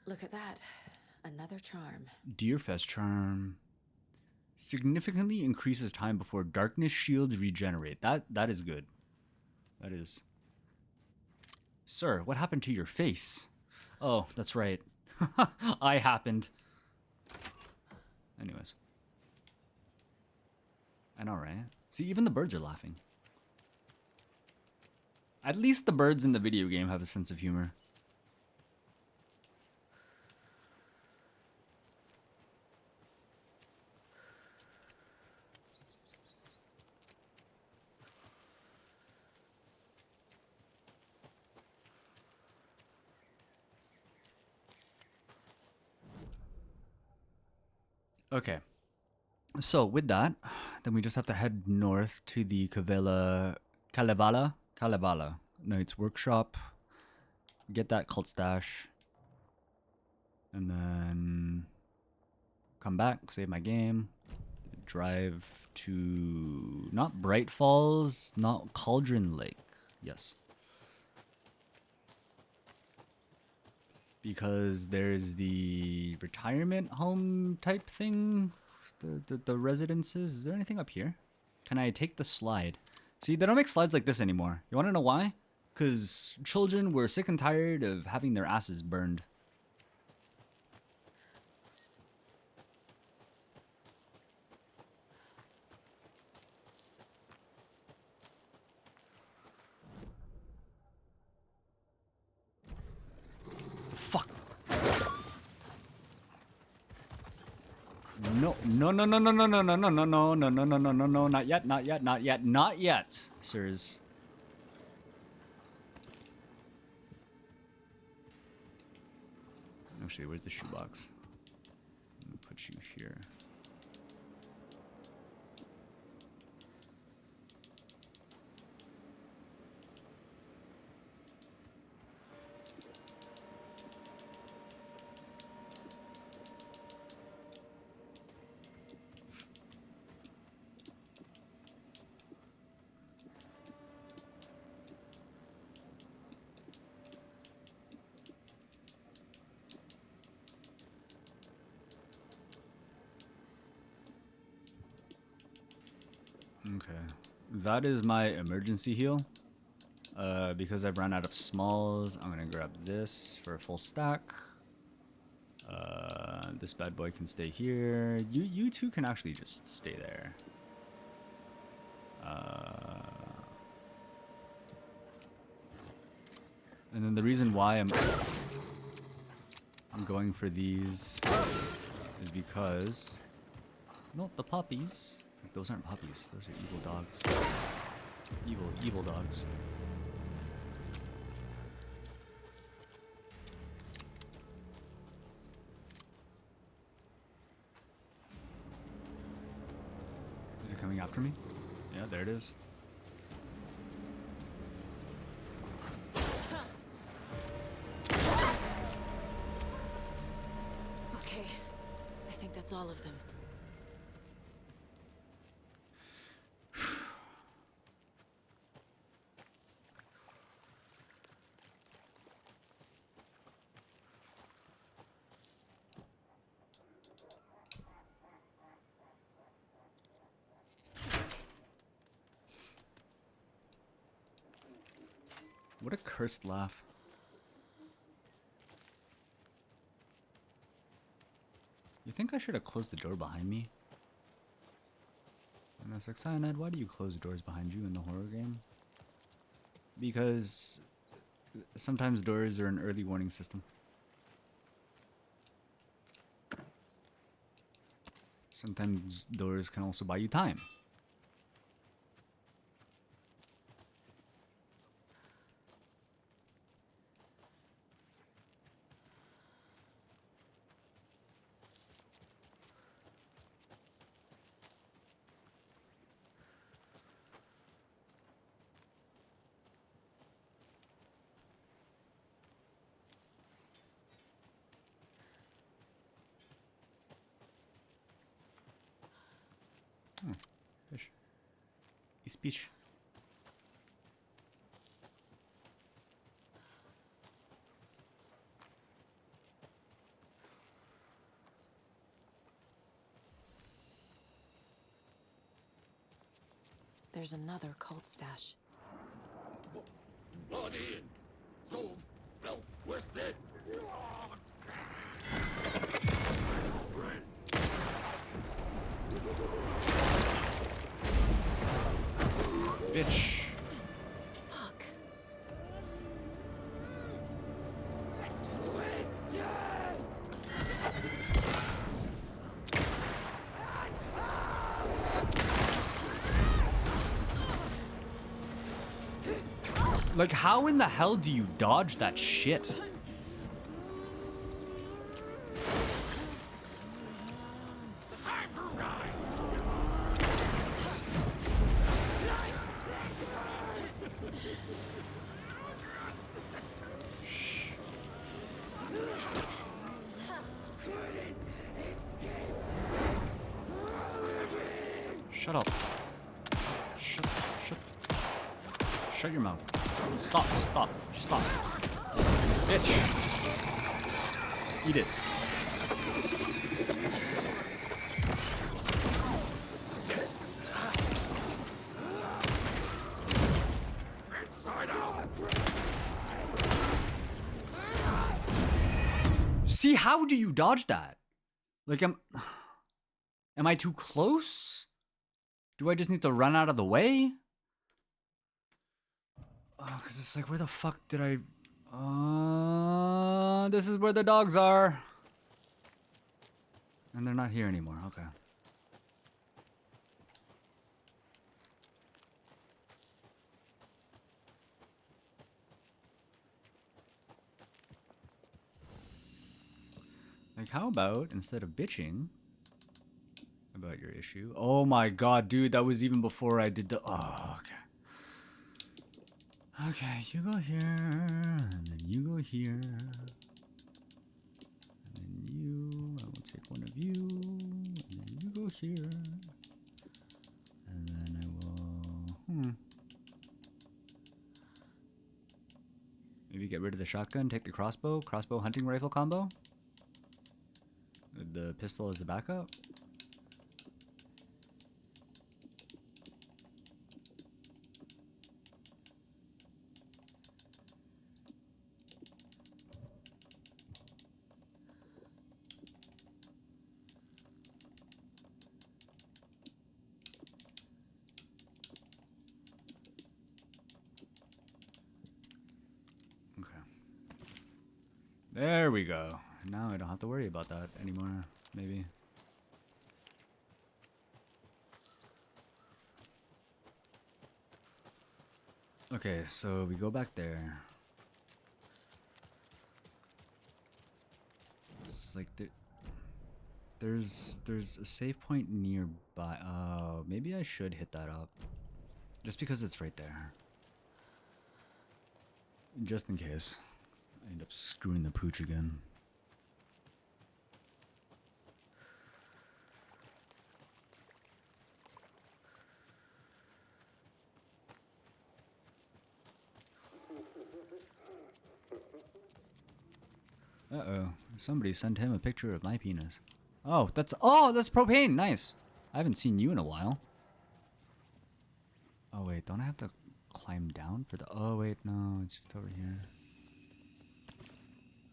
Look at that. Another charm. Deerfest charm significantly increases time before darkness shields regenerate. That is good. That is. Sir, what happened to your face? Oh, that's right. I happened. Anyways. I know, right? See, even the birds are laughing. At least the birds in the video game have a sense of humor. Okay. So with that, then we just have to head north to the Kalevala Knight's Workshop. Get that cult stash. And then come back, save my game. Drive to not Bright Falls, not Cauldron Lake. Yes. Because there's the retirement home type thing, the residences. Is there anything up here? Can I take the slide? See, they don't make slides like this anymore. You want to know why? Because children were sick and tired of having their asses burned. Fuck. No, no, no, no, no, no, no, no, no, no, no, no, no, no, no, no, no, not yet, not yet, not yet, not yet, sirs. Actually, where's the shoebox? I'm gonna put you here. Okay. That is my emergency heal. Because I've run out of smalls, I'm gonna grab this for a full stack. This bad boy can stay here. You two can actually just stay there. And then the reason why I'm going for these is because the puppies. Like, those aren't puppies. Those are evil dogs. Evil dogs. Is it coming after me? Yeah, there it is. Okay, I think that's all of them. What a cursed laugh. You think I should have closed the door behind me? And I was like, Cyanide, why do you close doors behind you in the horror game? Because sometimes doors are an early warning system. Sometimes doors can also buy you time. Fish. Fish. There's another cult stash. Bloody so well twisted. Bitch. Fuck. Like, how in the hell do you dodge that shit? Shut up. Shut your mouth. Stop. Just stop. Bitch. Eat it. See, how do you dodge that? Like, am I too close? Do I just need to run out of the way? Oh, cause it's like, where the fuck did I... this is where the dogs are. And they're not here anymore, okay. Like, how about, instead of bitching about your issue... Oh my god, dude, that was even before I did the... Oh, okay. Okay, you go here, and then you go here. And then you... I will take one of you, and then you go here. And then I will... Maybe get rid of the shotgun, take the crossbow hunting rifle combo. The pistol as the backup. There we go. Now I don't have to worry about that anymore, maybe. Okay, so we go back there. It's like there's a save point nearby. Maybe I should hit that up. Just because it's right there. Just in case I end up screwing the pooch again. Uh-oh. Somebody sent him a picture of my penis. Oh, that's propane. Nice. I haven't seen you in a while. Oh, wait. Don't I have to climb down for the... Oh, wait. No, it's just over here.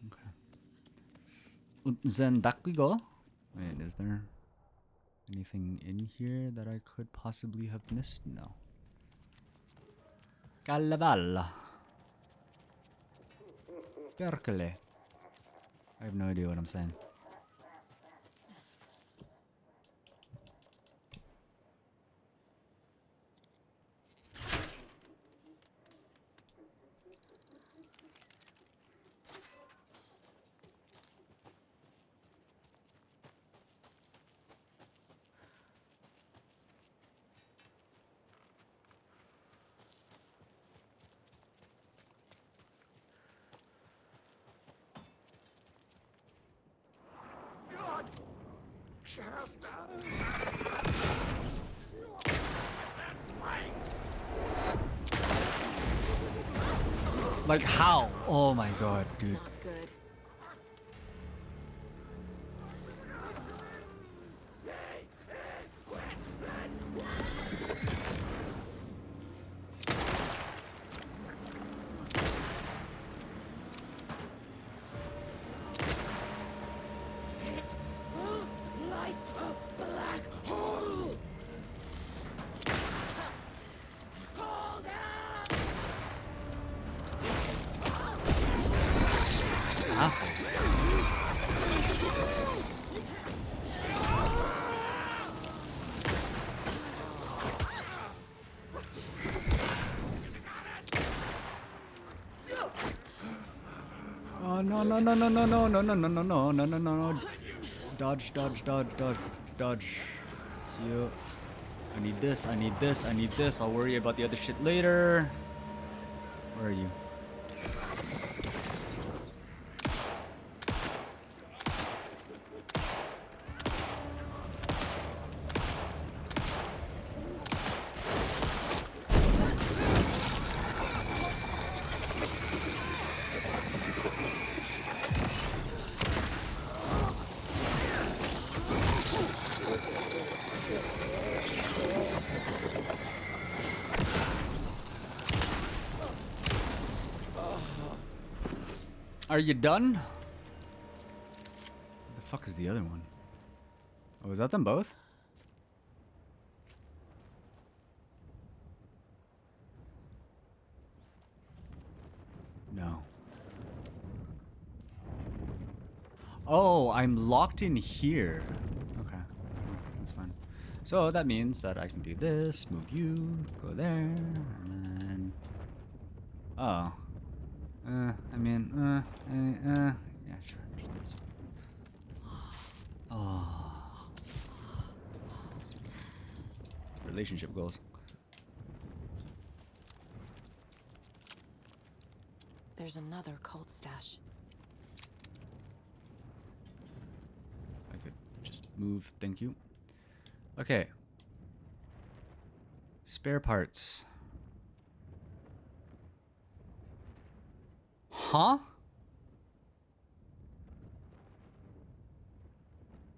Okay. Then back we go. Wait, is there anything in here that I could possibly have missed? No. Calavalla. Perkele. I have no idea what I'm saying. Like how? Oh my god, dude. Not good. Like a black hole. Hold up. Asshole. Oh no no no no no no no no no no no no no no. Dodge, dodge, dodge, dodge, dodge. Yeah. I need this, I need this, I need this. I'll worry about the other shit later. Where are you? Are you done? Where the fuck is the other one? Oh, is that them both? No. Oh, I'm locked in here. Okay, that's fine. So that means that I can do this, move you, go there, and then... Oh. I mean, yeah, sure. That's fine. Oh. Relationship goals. There's another cult stash. I could just move, thank you. Okay. Spare parts. Huh?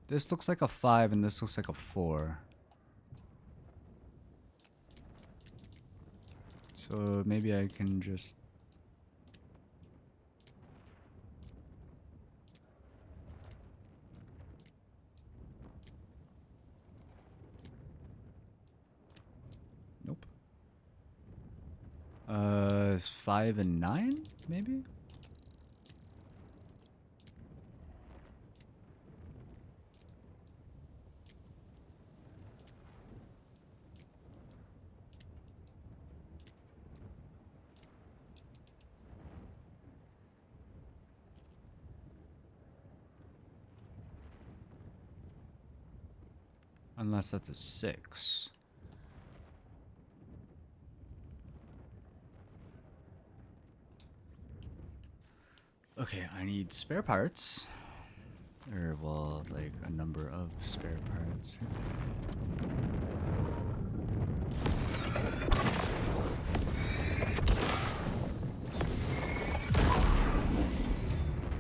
This looks like a 5 and this looks like a 4. So maybe I can just... Nope. 5 and 9, maybe? Unless that's a 6. Okay, I need spare parts. Or, well, like a number of spare parts.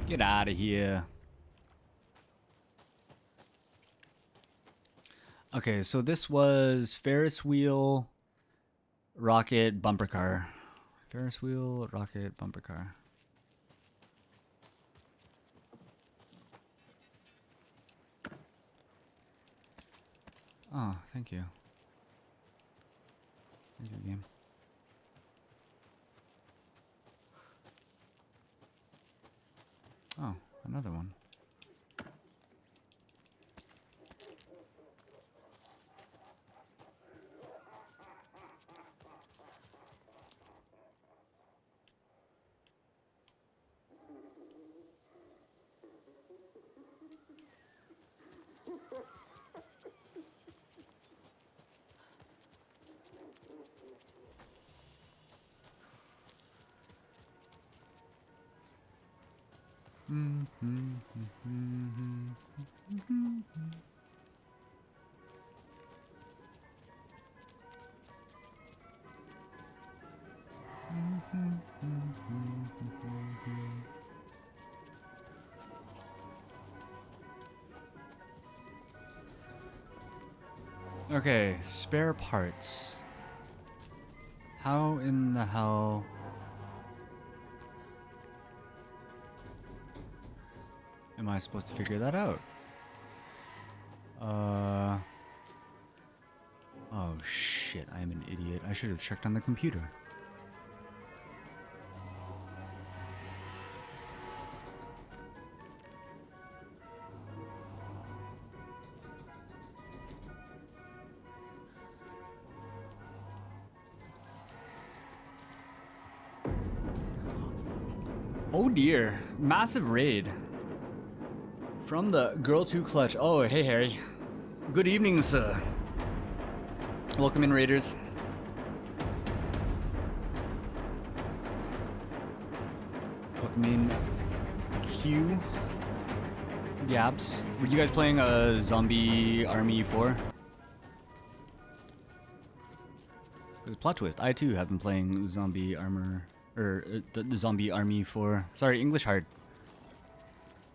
Get out of here. Okay, so this was Ferris wheel, rocket, bumper car. Ferris wheel, rocket, bumper car. Oh, thank you. Thank you, game. Oh, another one. Okay, spare parts. How in the hell... am I supposed to figure that out? Oh shit, I am an idiot. I should have checked on the computer. Oh dear, massive raid. From the Girl 2 Clutch. Oh, hey Harry. Good evening, sir. Welcome in, Raiders. Welcome in, Q. Gabs. Were you guys playing a Zombie Army 4? There's a plot twist. I too have been playing Zombie Armor, or the Zombie Army 4. Sorry, English hard.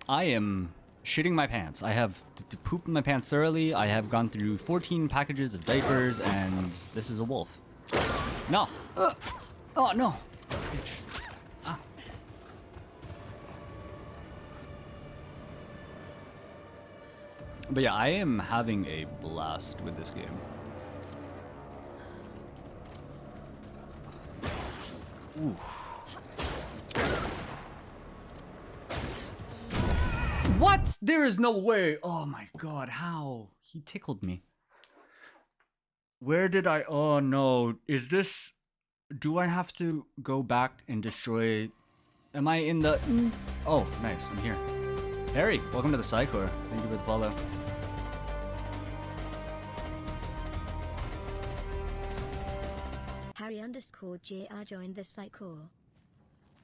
I am shitting my pants. I have pooped my pants thoroughly. I have gone through 14 packages of diapers, and this is a wolf. No. Oh, no. Ah. But yeah, I am having a blast with this game. Ooh. What? There is no way. Oh my god, how? He tickled me. Where did I... oh no. Is this... do I have to go back and destroy... am I in the... oh, nice. I'm here. Harry, welcome to the Psychor. Thank you for the follow. Harry_JR joined the Psychor.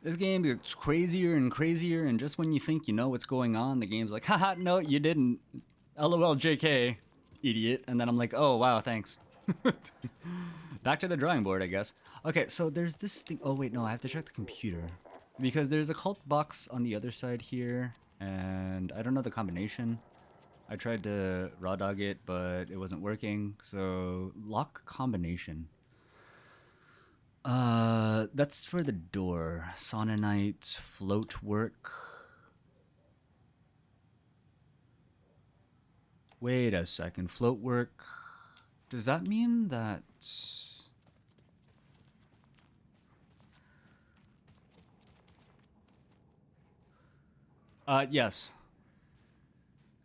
This game gets crazier and crazier, and just when you think you know what's going on, the game's like, haha, no, you didn't. LOL JK, idiot. And then I'm like, oh, wow, thanks. Back to the drawing board, I guess. Okay, so there's this thing. Oh, wait, no, I have to check the computer. Because there's a cult box on the other side here, and I don't know the combination. I tried to raw dog it, but it wasn't working. So, lock combination. That's for the door. Sononite, float work. Wait a second. Float work. Does that mean that... yes.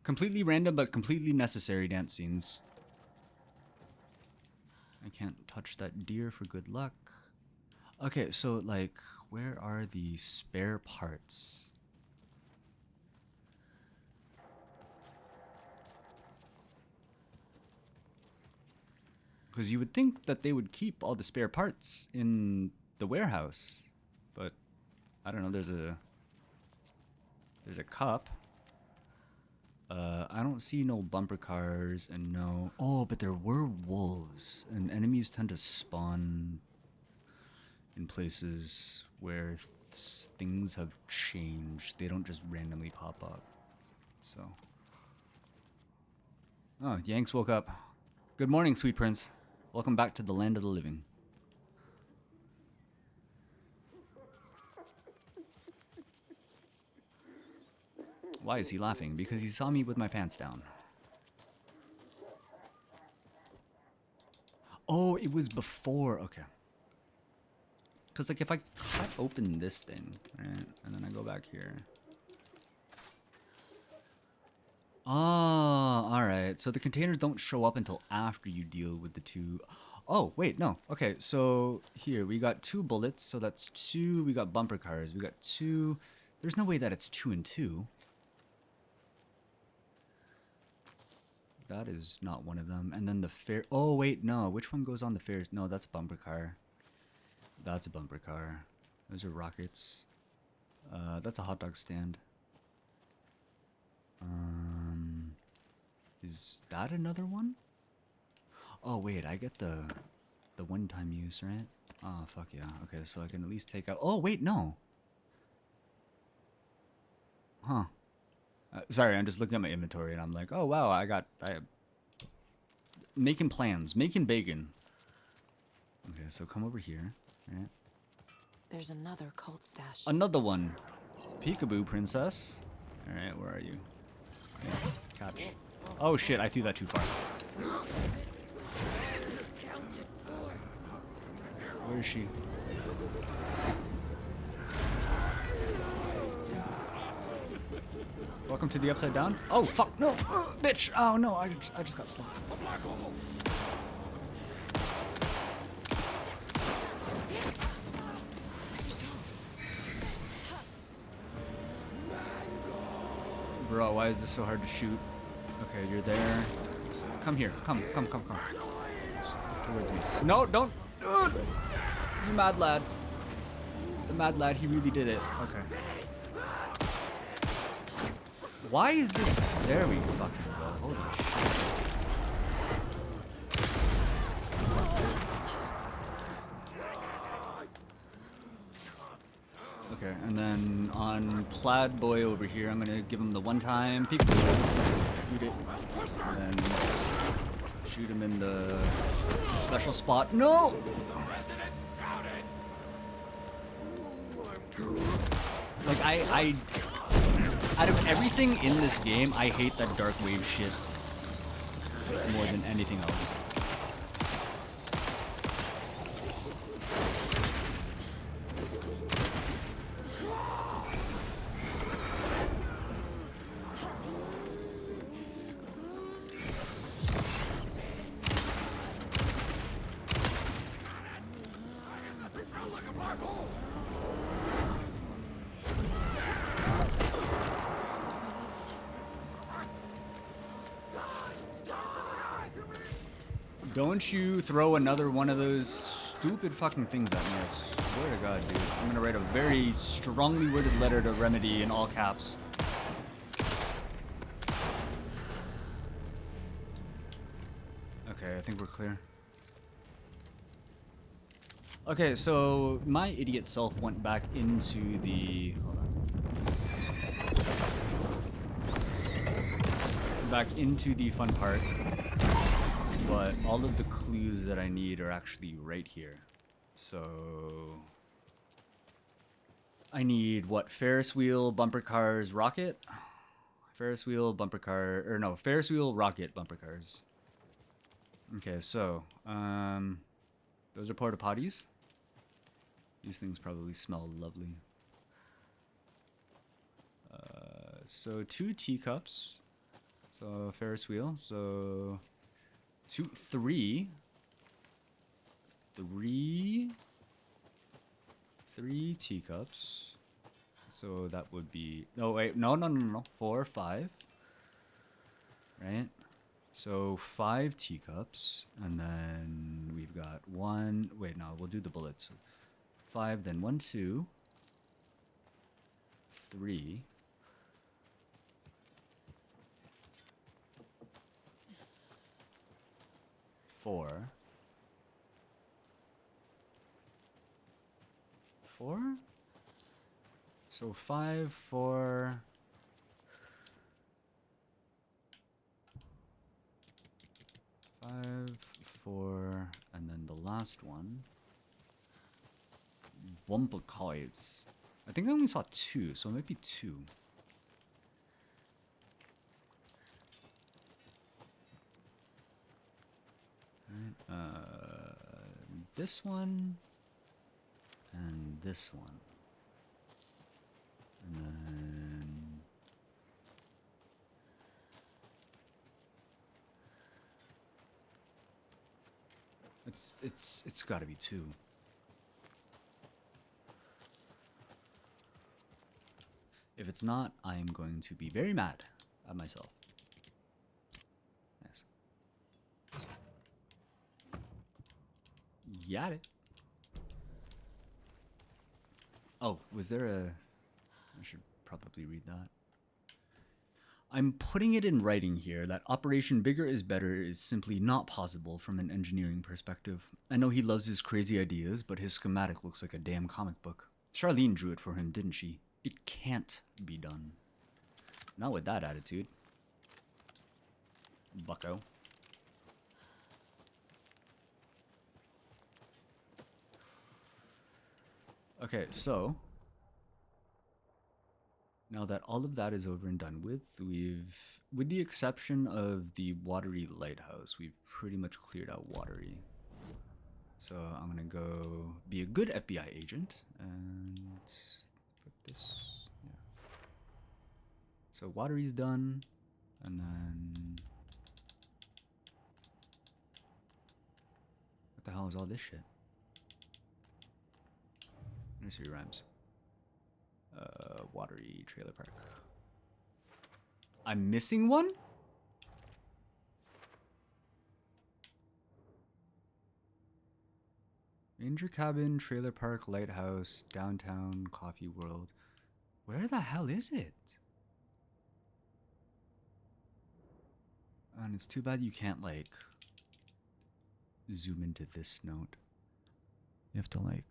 Completely random, but completely necessary dance scenes. I can't touch that deer for good luck. Okay, so, like, where are the spare parts? Because you would think that they would keep all the spare parts in the warehouse. But, I don't know, there's a cup. I don't see no bumper cars and no... Oh, but there were wolves. And enemies tend to spawn in places where things have changed. They don't just randomly pop up. So... Oh, Yanks woke up. Good morning, sweet prince. Welcome back to the land of the living. Why is he laughing? Because he saw me with my pants down. Oh, it was before. Okay. Because, like, if I open this thing, right, and then I go back here. Oh, alright. So the containers don't show up until after you deal with the two... Oh, wait, no. Okay, so here, we got 2 bullets, so that's 2. We got bumper cars. We got 2. There's no way that it's 2 and 2. That is not one of them. And then the fair... Oh, wait, no. Which one goes on the fairs? No, that's a bumper car. That's a bumper car. Those are rockets. That's a hot dog stand. Is that another one? Oh, wait, I get the one-time use, right? Oh, fuck yeah. Okay, so I can at least take out... Oh, wait, no. Huh. Sorry, I'm just looking at my inventory and I'm like, oh, wow, I making plans. Making bacon. Okay, so come over here, right? There's another cult stash. Another one. Peekaboo, princess. Alright, where are you? Yeah, catch. Oh shit, I threw that too far. Where is she? Welcome to the Upside Down. Oh fuck, no! Bitch! Oh no, I just got slapped. Bro, why is this so hard to shoot? Okay, you're there. Just come here. Come. Towards me. No, don't. You mad lad. The mad lad, he really did it. Okay. Why is this? There we fucking go. Holy shit. Okay, and then on Plaid Boy over here, I'm gonna give him the one-time peek. Shoot it. And then shoot him in the special spot. No! Like, I out of everything in this game, I hate that dark wave shit more than anything else. Don't you throw another one of those stupid fucking things at me, I swear to God, dude. I'm gonna write a very strongly worded letter to Remedy in all caps. Okay, I think we're clear. Okay, so my idiot self went back into the... Hold on. Back into the fun part. But all of the clues that I need are actually right here. So... I need, what, Ferris wheel, bumper cars, rocket? Ferris wheel, bumper car... Or no, Ferris wheel, rocket, bumper cars. Okay, so... those are porta potties. These things probably smell lovely. So 2 teacups. So Ferris wheel, so... 3 teacups. So that would be... No, wait. No. 4, 5. Right? So 5 teacups. And then... we've got 1. Wait, no, we'll do the bullets. 5, then 1, 2, 3. 4. 4? So 5, 4. 5, 4, and then the last one. Wompacoys. I think I only saw 2, so it might be 2. Right, this one and this one, and then it's got to be 2. If it's not, I am going to be very mad at myself. Yes. Got it. Oh, was there a... I should probably read that. I'm putting it in writing here that Operation Bigger is Better is simply not possible from an engineering perspective. I know he loves his crazy ideas, but his schematic looks like a damn comic book. Charlene drew it for him, didn't she? It can't be done. Not with that attitude. Bucko. Okay, so now that all of that is over and done with, with the exception of the Watery Lighthouse, we've pretty much cleared out Watery. So I'm gonna go be a good FBI agent and put this, yeah. So Watery's done, and then what the hell is all this shit? Nursery rhymes. Watery Trailer Park. I'm missing one? Ranger Cabin, Trailer Park, Lighthouse, Downtown, Coffee World. Where the hell is it? And it's too bad you can't, like, zoom into this note. You have to, like,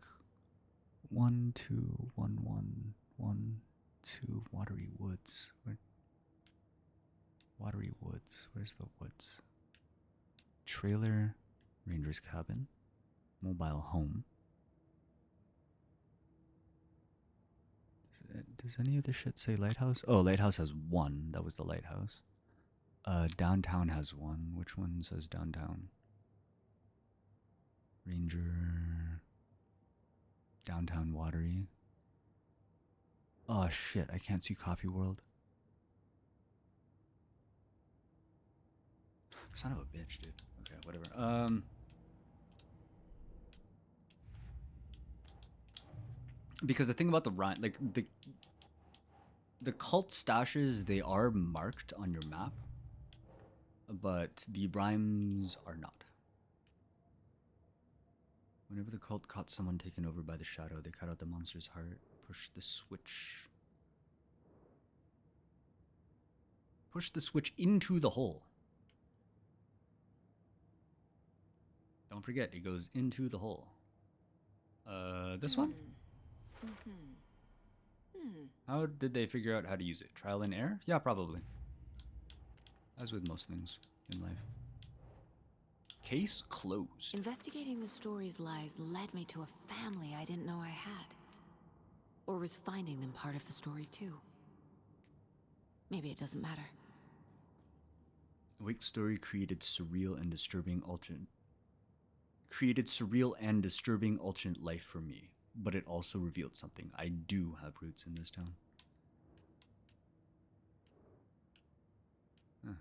1, 2, 1, 1, 1, 2, Watery Woods. Watery Woods. Where's the woods? Trailer, Ranger's Cabin, Mobile Home. Does any of this shit say Lighthouse? Oh, Lighthouse has 1. That was the Lighthouse. Downtown has 1. Which one says Downtown? Ranger... Downtown Watery. Oh shit, I can't see Coffee World. Son of a bitch, dude. Okay, whatever. Because the thing about the rhyme, like the cult stashes, they are marked on your map, but the rhymes are not. Whenever the cult caught someone taken over by the shadow, they cut out the monster's heart, pushed the switch. Push the switch into the hole. Don't forget, it goes into the hole. This one? How did they figure out how to use it? Trial and error? Yeah, probably. As with most things in life. Case closed. Investigating the story's lies led me to a family I didn't know I had. Or was finding them part of the story too. Maybe it doesn't matter. Wake's story created surreal and disturbing alternate life for me, but it also revealed something. I do have roots in this town. Huh.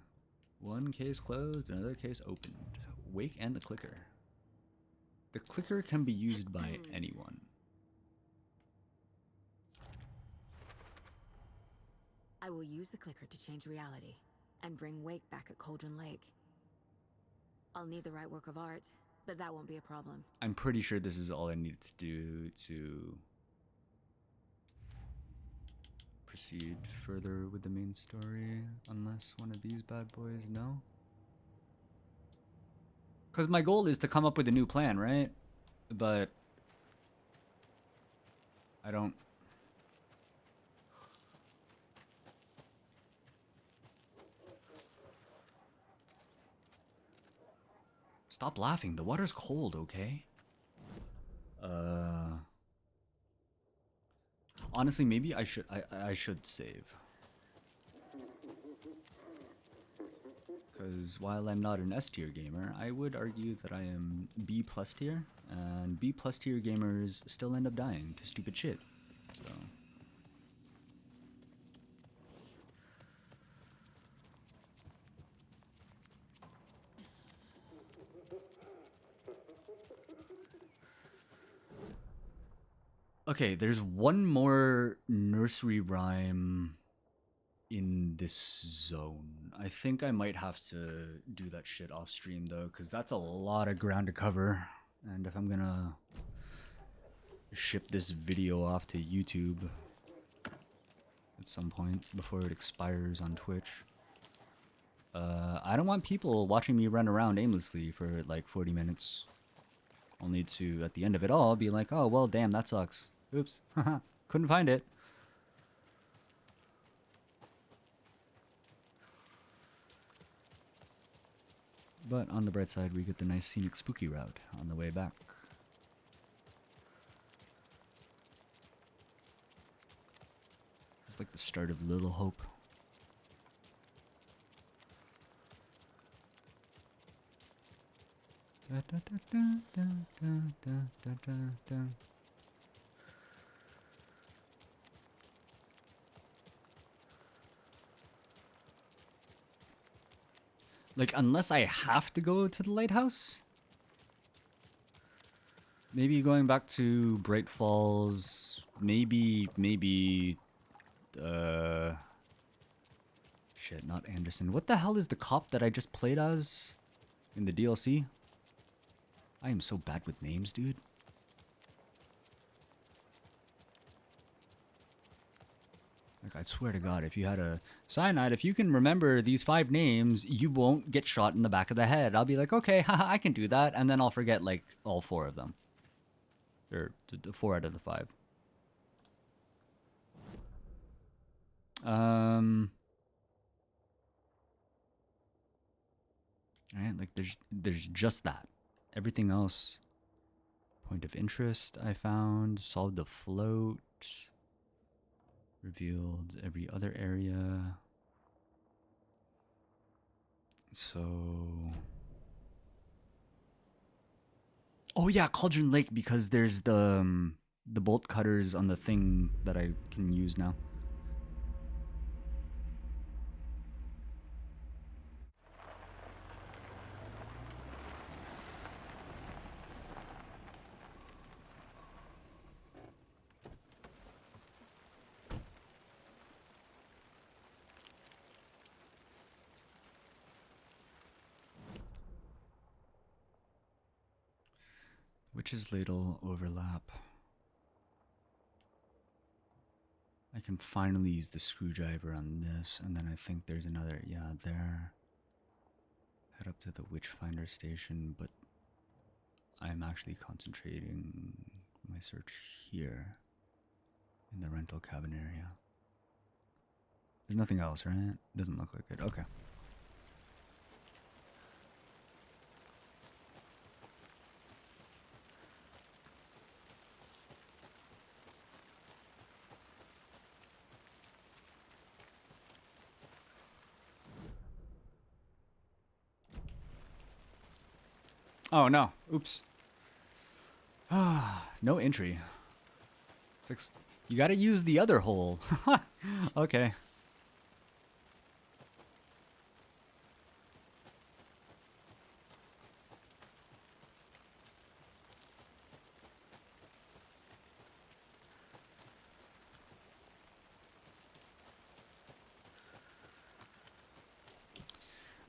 One case closed, another case opened. Wake and the clicker. The clicker can be used by anyone. I will use the clicker to change reality and bring Wake back at Cauldron Lake. I'll need the right work of art, but that won't be a problem. I'm pretty sure this is all I need to do to proceed further with the main story, unless one of these bad boys know. Because my goal is to come up with a new plan, right? But I don't... Stop laughing. The water's cold, okay? Honestly, maybe I should save. Because while I'm not an S tier gamer, I would argue that I am B plus tier, and B plus tier gamers still end up dying to stupid shit. So. Okay, there's one more nursery rhyme in this zone. I think I might have to do that shit off stream though, because that's a lot of ground to cover. And if I'm gonna ship this video off to YouTube at some point before it expires on Twitch, I don't want people watching me run around aimlessly for like 40 minutes. Only to, at the end of it all, be like, oh, well, damn, that sucks. Oops. Couldn't find it. But on the bright side, we get the nice scenic spooky route on the way back. It's like the start of Little Hope. Da, da, da, da, da, da, da, da, da. Like, unless I have to go to the lighthouse? Maybe going back to Bright Falls, maybe, shit, not Anderson. What the hell is the cop that I just played as in the DLC? I am so bad with names, dude. Like, I swear to God, if you had a cyanide, if you can remember these 5 names, you won't get shot in the back of the head. I'll be like, okay, haha, I can do that. And then I'll forget, like, all 4 of them. Or 4 out of the 5. Alright, like, there's just that. Everything else. Point of interest I found. Solved the float. Revealed every other area. So... Oh yeah, Cauldron Lake, because there's the bolt cutters on the thing that I can use now. Witch's Ladle overlap. I can finally use the screwdriver on this, and then I think there's another, yeah, there. Head up to the Witchfinder station, but I'm actually concentrating my search here in the rental cabin area. There's nothing else, right? Doesn't look like it. Okay. Oh no, oops. No entry. It's like, you gotta use the other hole. Okay.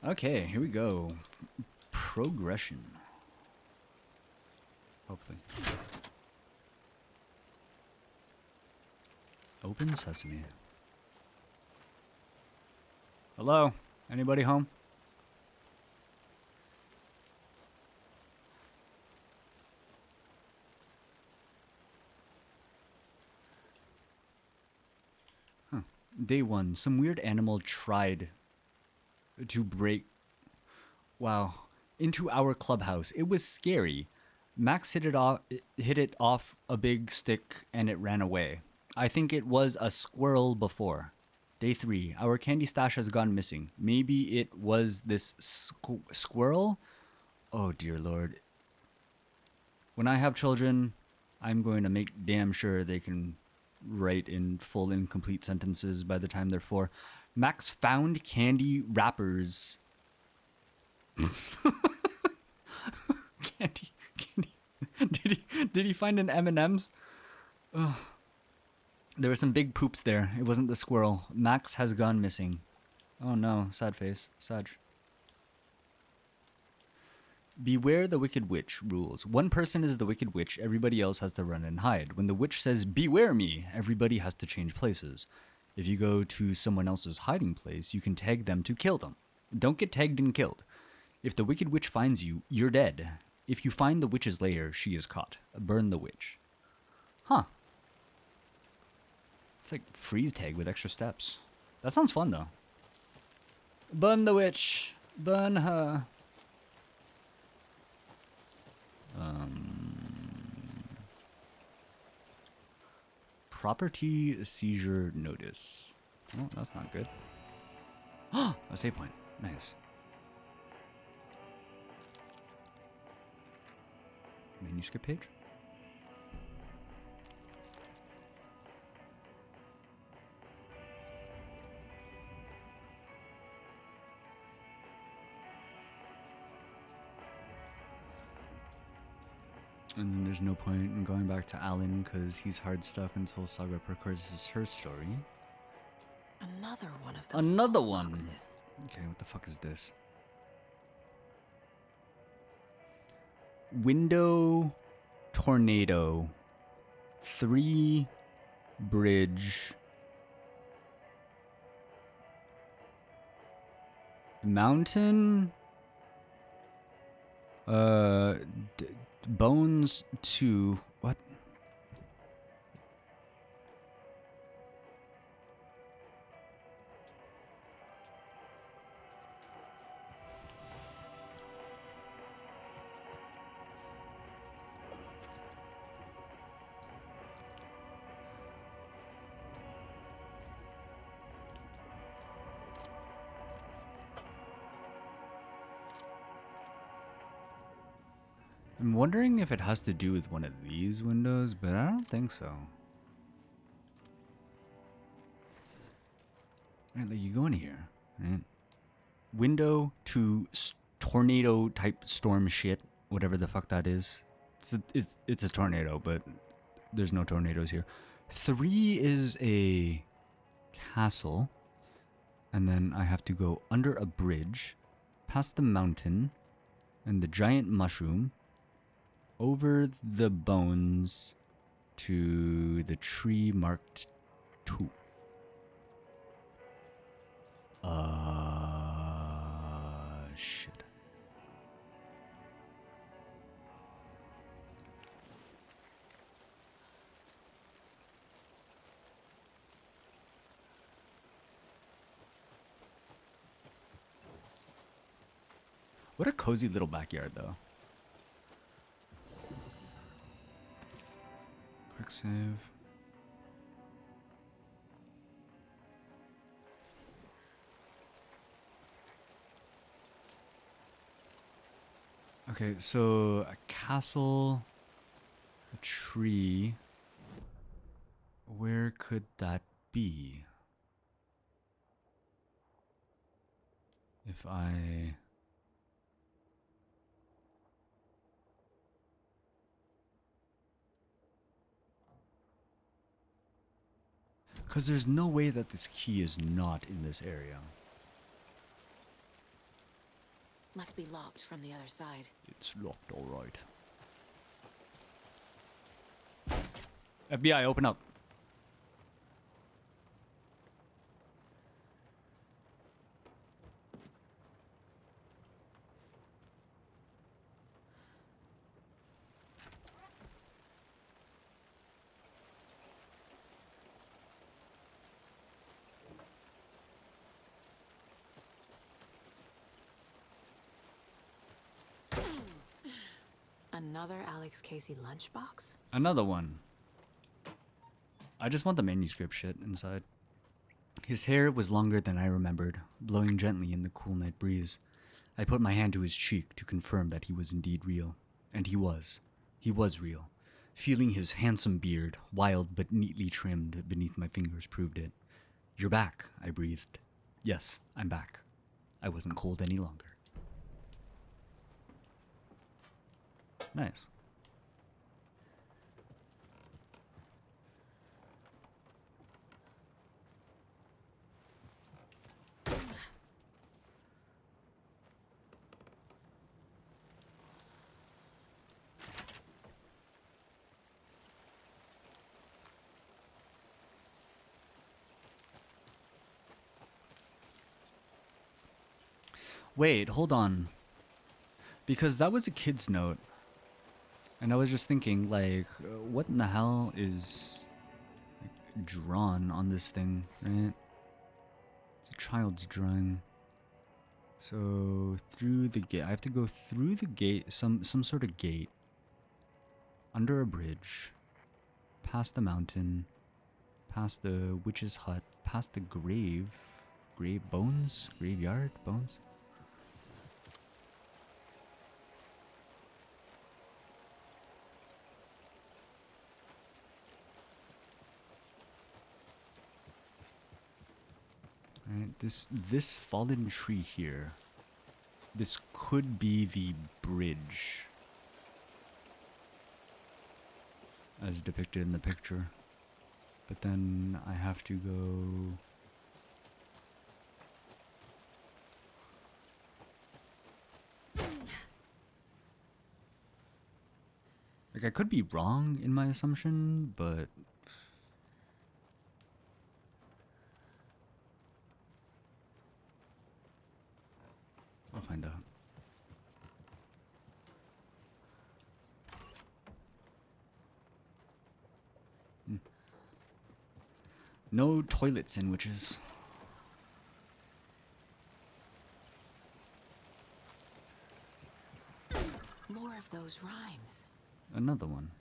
Okay, here we go. Progression. Open sesame. Hello? Anybody home? Huh. Day 1. Some weird animal tried to break... Wow. Into our clubhouse. It was scary. Max hit it off a big stick and it ran away. I think it was a squirrel before. Day 3. Our candy stash has gone missing. Maybe it was this squirrel? Oh dear lord. When I have children, I'm going to make damn sure they can write in full incomplete sentences by the time they're 4. Max found candy wrappers. Candy. Did he find an M&M's? Ugh. There were some big poops there. It wasn't the squirrel. Max has gone missing. Oh no, sad face. Sad. Beware the Wicked Witch rules. One person is the Wicked Witch, everybody else has to run and hide. When the witch says, beware me, everybody has to change places. If you go to someone else's hiding place, you can tag them to kill them. Don't get tagged and killed. If the Wicked Witch finds you, you're dead. If you find the witch's lair, she is caught. Burn the witch. Huh. It's like freeze tag with extra steps. That sounds fun though. Burn the witch. Burn her. Property seizure notice. Oh, that's not good. Oh, a save point. Nice. Manuscript page. And then there's no point in going back to Alan because he's hard stuck until Saga progresses her story. Another one of those. Another one. Boxes. Okay, what the fuck is this? Window tornado. 3 bridge. Mountain. Bones 2. What? I'm wondering if it has to do with one of these windows, but I don't think so. Right, like you go in here, right? Window to tornado type storm shit, whatever the fuck that is. It's a tornado, but there's no tornadoes here. 3 is a castle, and then I have to go under a bridge, past the mountain, and the giant mushroom. Over the bones to the tree marked 2. Shit. What a cozy little backyard, though. Quick save. Okay, so a castle, a tree. Where could that be? If I... Because there's no way that this key is not in this area. Must be locked from the other side. It's locked, all right. FBI, open up. Another Alex Casey lunchbox? Another one. I just want the manuscript shit inside. His hair was longer than I remembered, blowing gently in the cool night breeze. I put my hand to his cheek to confirm that he was indeed real. And he was. He was real. Feeling his handsome beard, wild but neatly trimmed beneath my fingers, proved it. "You're back," I breathed. "Yes, I'm back." I wasn't cold any longer. Nice. Wait, hold on. Because that was a kid's note. And I was just thinking, like, what in the hell is like, drawn on this thing, right? It's a child's drawing. So, through the gate. I have to go through the gate, some sort of gate. Under a bridge. Past the mountain. Past the witch's hut. Past the grave. Grave bones? Graveyard bones? Alright, this fallen tree here. This could be the bridge. As depicted in the picture. But then I have to go... Like, I could be wrong in my assumption, but... I'll find out. No toilet sandwiches. More of those rhymes. Another one.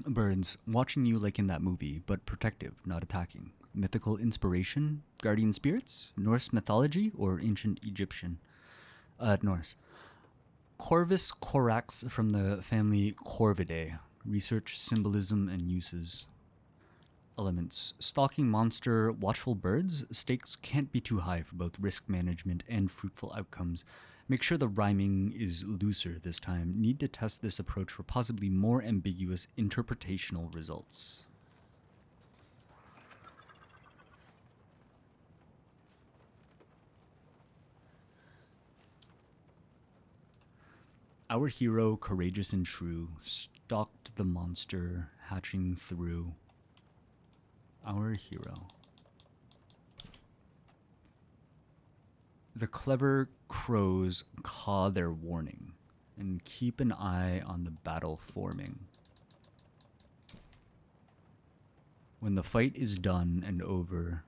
Birds, watching you like in that movie, but protective, not attacking. Mythical inspiration? Guardian spirits? Norse mythology? Or ancient Egyptian? Norse. Corvus corax from the family Corvidae. Research, symbolism, and uses. Elements. Stalking monster, watchful birds. Stakes can't be too high for both risk management and fruitful outcomes. Make sure the rhyming is looser this time. Need to test this approach for possibly more ambiguous interpretational results. Our hero, courageous and true, stalked the monster, hatching through. Our hero. The clever crows caw their warning, and keep an eye on the battle forming. When the fight is done and over,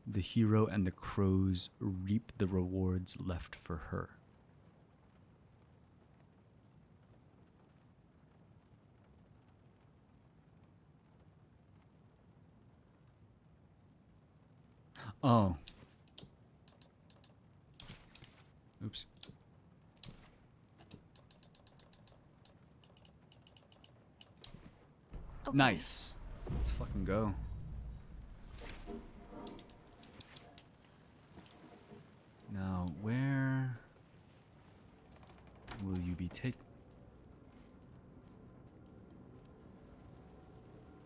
the hero and the crows reap the rewards left for her. Oh. Oops. Okay. Nice. Let's fucking go. Now, where will you be taken?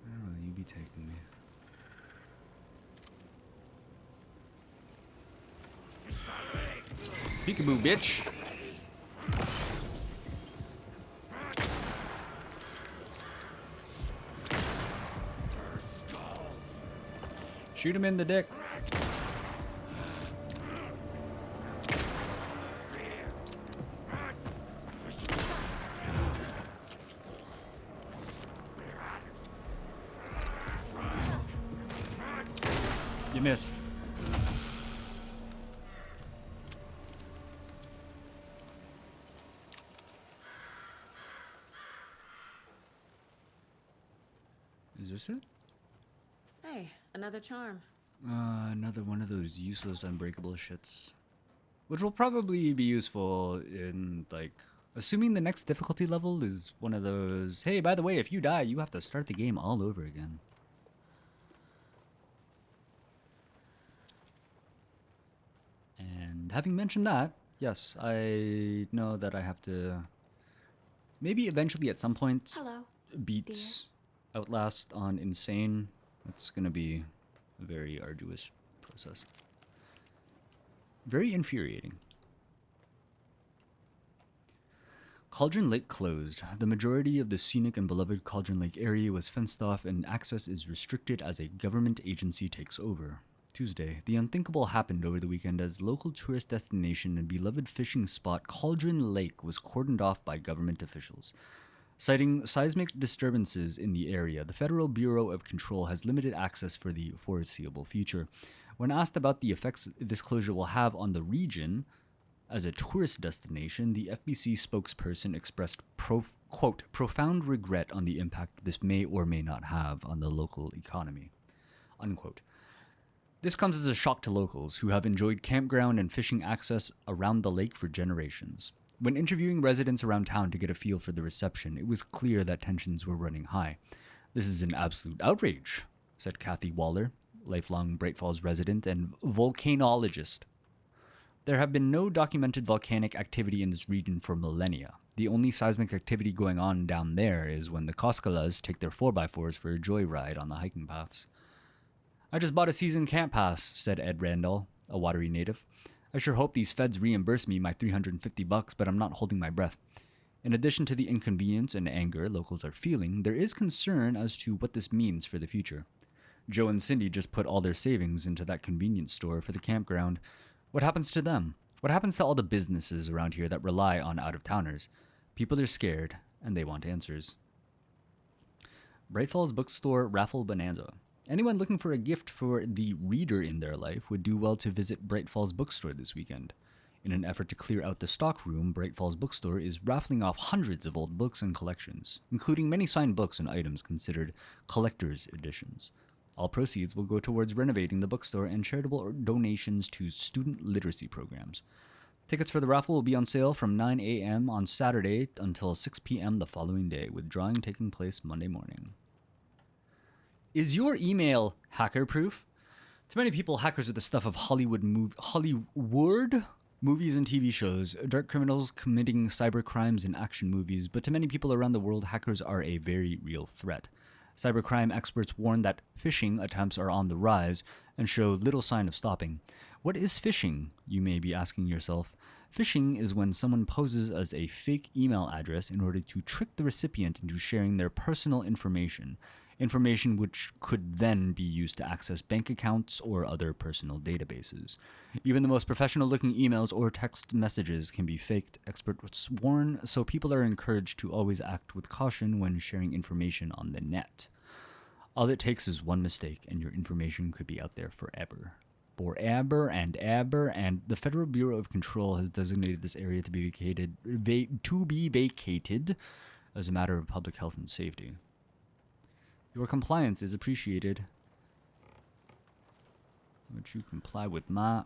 Where will you be taking me? Peekaboo, bitch. Shoot him in the dick. You missed. Is this it? Hey, another charm. Another one of those useless unbreakable shits. Which will probably be useful in, like, assuming the next difficulty level is one of those, hey, by the way, if you die, you have to start the game all over again. And having mentioned that, yes, I know that I have to maybe eventually at some point beat Outlast on Insane. That's going to be a very arduous process. Very infuriating. Cauldron Lake closed. The majority of the scenic and beloved Cauldron Lake area was fenced off and access is restricted as a government agency takes over. Tuesday, the unthinkable happened over the weekend as local tourist destination and beloved fishing spot Cauldron Lake was cordoned off by government officials. Citing seismic disturbances in the area, the Federal Bureau of Control has limited access for the foreseeable future. When asked about the effects this closure will have on the region as a tourist destination, the FBC spokesperson expressed, quote, profound regret on the impact this may or may not have on the local economy, unquote. This comes as a shock to locals who have enjoyed campground and fishing access around the lake for generations. When interviewing residents around town to get a feel for the reception, it was clear that tensions were running high. This is an absolute outrage, said Kathy Waller, lifelong Bright Falls resident and volcanologist. There have been no documented volcanic activity in this region for millennia. The only seismic activity going on down there is when the Koskalas take their 4x4s for a joyride on the hiking paths. I just bought a season camp pass, said Ed Randall, a Watery native. I sure hope these feds reimburse me my $350, but I'm not holding my breath. In addition to the inconvenience and anger locals are feeling, there is concern as to what this means for the future. Joe and Cindy just put all their savings into that convenience store for the campground. What happens to them? What happens to all the businesses around here that rely on out-of-towners? People are scared, and they want answers. Bright Falls Bookstore Raffle Bonanza. Anyone looking for a gift for the reader in their life would do well to visit Bright Falls Bookstore this weekend. In an effort to clear out the stock room, Bright Falls Bookstore is raffling off hundreds of old books and collections, including many signed books and items considered collector's editions. All proceeds will go towards renovating the bookstore and charitable donations to student literacy programs. Tickets for the raffle will be on sale from 9 a.m. on Saturday until 6 p.m. the following day, with drawing taking place Monday morning. Is your email hacker-proof? To many people, hackers are the stuff of Hollywood movies and TV shows, dark criminals committing cyber crimes in action movies, but to many people around the world, hackers are a very real threat. Cybercrime experts warn that phishing attempts are on the rise and show little sign of stopping. What is phishing, you may be asking yourself? Phishing is when someone poses as a fake email address in order to trick the recipient into sharing their personal information which could then be used to access bank accounts or other personal databases. Even the most professional-looking emails or text messages can be faked, experts warn, so people are encouraged to always act with caution when sharing information on the net. All it takes is one mistake, and your information could be out there forever. Forever and ever, and the Federal Bureau of Control has designated this area to be vacated as a matter of public health and safety. Your compliance is appreciated. Would you comply with my...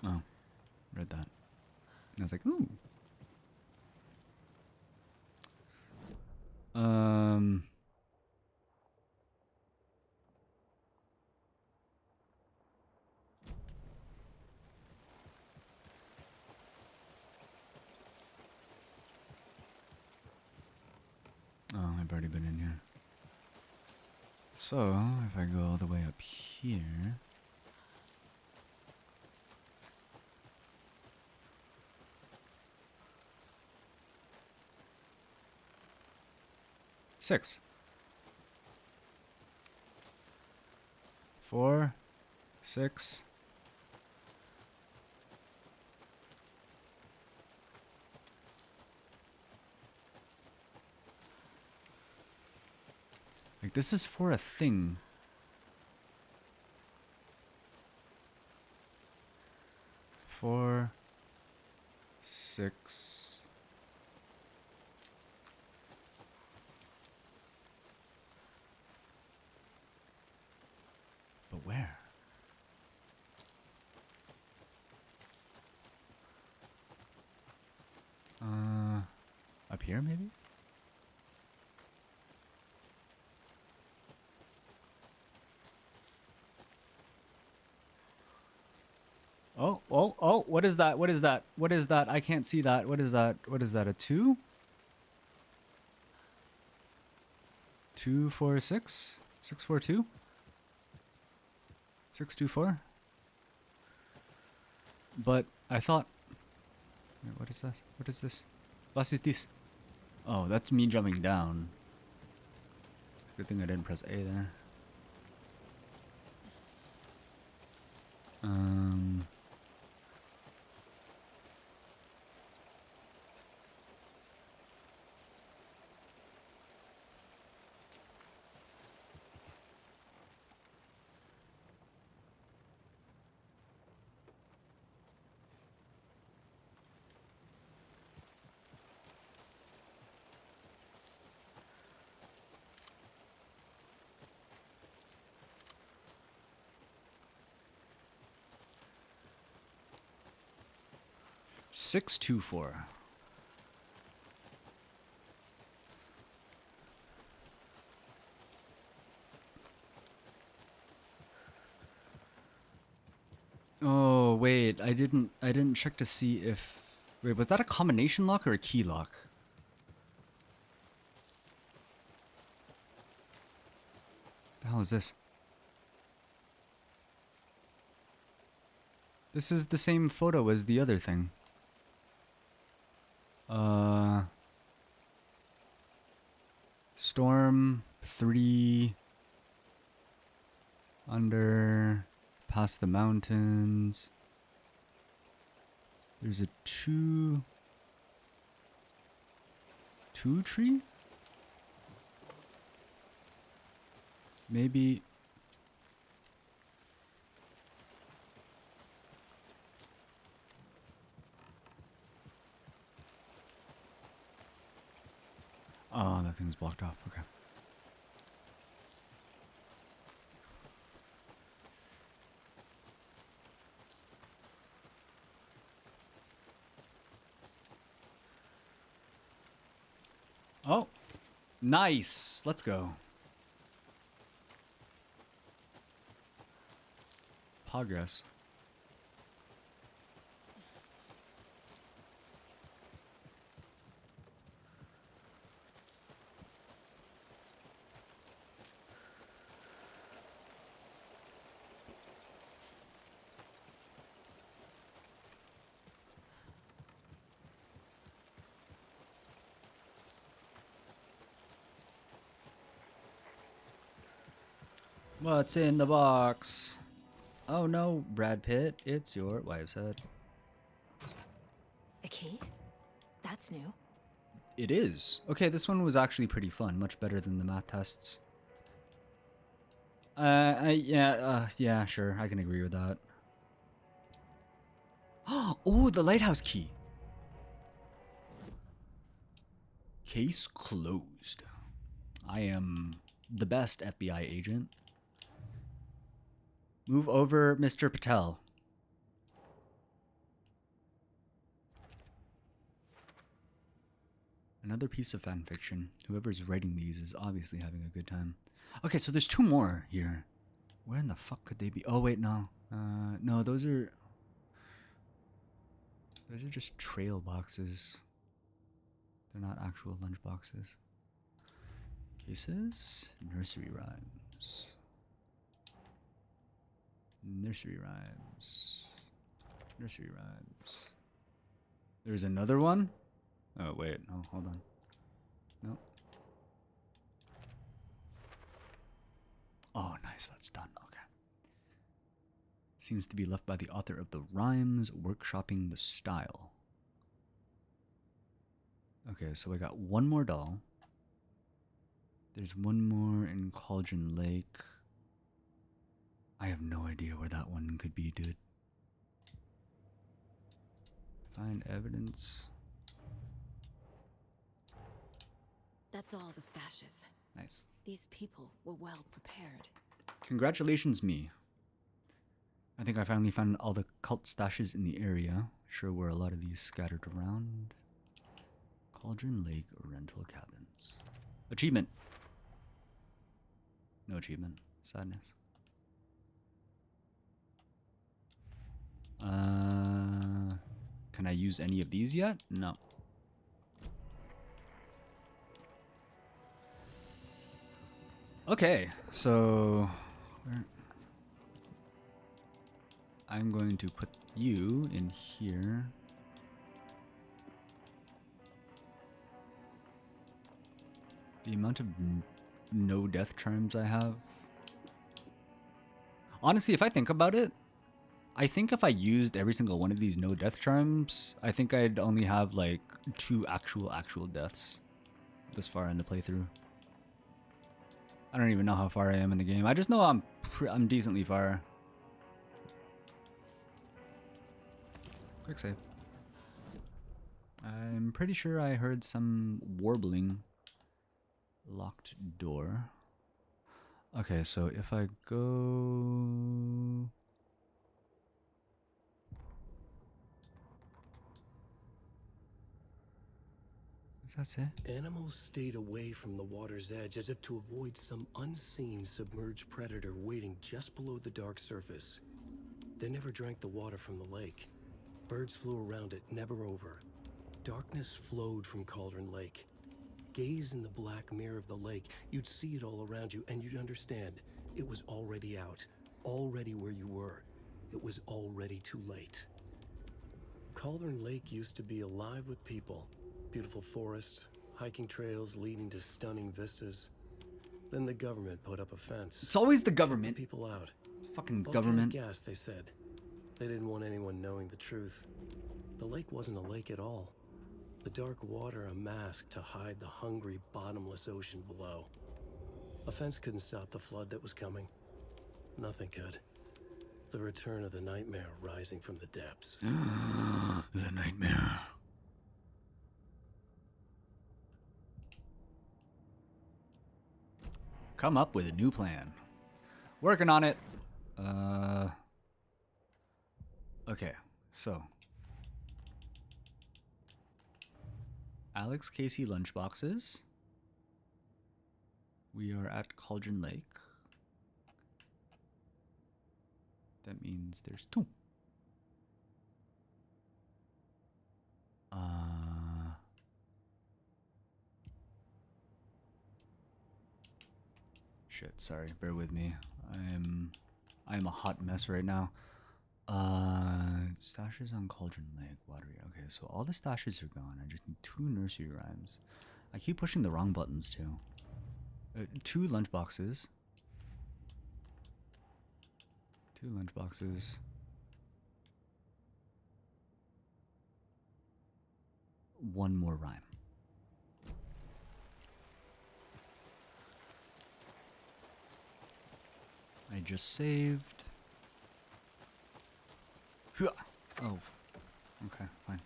Oh, read that. I was like, ooh. Oh, I've already been in here. So, if I go all the way up here... Six. 4, 6. Like, this is for a thing. Four, 6. But where? Up here maybe? Oh, oh, oh, what is that? What is that? What is that? I can't see that. What is that? What is that? A 2? 2, 4, 6? 6, 4, 2? 6, 2, 4? But I thought... Wait, what is this? What is this? Was ist this? Oh, that's me jumping down. Good thing I didn't press A there. Six, 2, 4. Oh wait, I didn't check to see if... Wait, was that a combination lock or a key lock? The hell is this? This is the same photo as the other thing. Storm 3 under past the mountains. There's a 2 tree? Maybe. Oh, that thing's blocked off. Okay. Oh, nice. Let's go. Progress. What's in the box? Oh no, Brad Pitt, it's your wife's head. A key? That's new. It is. Okay, this one was actually pretty fun. Much better than the math tests. Yeah, sure. I can agree with that. Oh, the lighthouse key. Case closed. I am the best FBI agent. Move over, Mr. Patel. Another piece of fan fiction. Whoever's writing these is obviously having a good time. Okay, so there's 2 more here. Where in the fuck could they be? Oh, wait, no. No, those are just trail boxes. They're not actual lunch boxes. Cases? Nursery rhymes. Nursery rhymes. Nursery rhymes. There's another one? Oh, wait. No, hold on. No. Oh, nice. That's done. Okay. Seems to be left by the author of the rhymes, workshopping the style. Okay, so I got one more doll. There's one more in Cauldron Lake. I have no idea where that one could be, dude. Find evidence. That's all the stashes. Nice. These people were well prepared. Congratulations, me. I think I finally found all the cult stashes in the area. Sure were a lot of these scattered around. Cauldron Lake rental cabins. Achievement. No achievement. Sadness. Can I use any of these yet? No. Okay, so I'm going to put you in here. The amount of no death charms I have. Honestly, if I think about it, I think if I used every single one of these no death charms, I think I'd only have like 2 actual deaths this far in the playthrough. I don't even know how far I am in the game. I just know I'm decently far. Quick save. I'm pretty sure I heard some warbling. Locked door. Okay, so if I go... What's that say? Animals stayed away from the water's edge as if to avoid some unseen submerged predator waiting just below the dark surface. They never drank the water from the lake. Birds flew around it, never over. Darkness flowed from Cauldron Lake. Gaze in the black mirror of the lake, you'd see it all around you, and you'd understand. It was already out, already where you were. It was already too late. Cauldron Lake used to be alive with people. Beautiful forests, hiking trails leading to stunning vistas. Then the government put up a fence. It's always the government. People out. Fucking Volcanic government. gas, they said. They didn't want anyone knowing the truth. The lake wasn't a lake at all. The dark water a mask to hide the hungry, bottomless ocean below. A fence couldn't stop the flood that was coming. Nothing could. The return of the nightmare rising from the depths. The nightmare. Come up with a new plan. Working on it. Okay, so Alex Casey lunchboxes. We are at Cauldron Lake. That means there's 2. Shit, sorry, bear with me. I am a hot mess right now. Stashes on Cauldron Lake, watery. Okay, so all the stashes are gone. I just need 2 nursery rhymes. I keep pushing the wrong buttons too. 2 lunchboxes. 2 lunchboxes. 1 more rhyme. I just saved. Oh, okay, fine.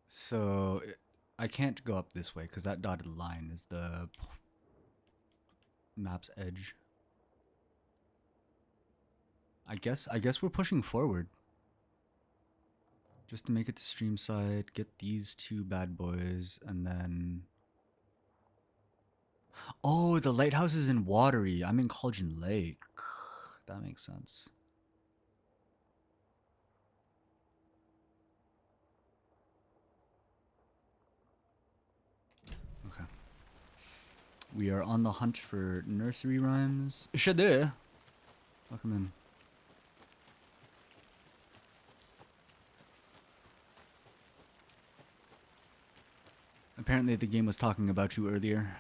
So I can't go up this way because that dotted line is the map's edge. I guess we're pushing forward. Just to make it to stream side, get these 2 bad boys, and then... Oh, the lighthouse is in Watery. I'm in Cauldron Lake. That makes sense. Okay. We are on the hunt for nursery rhymes. Shade. Welcome in. Apparently the game was talking about you earlier.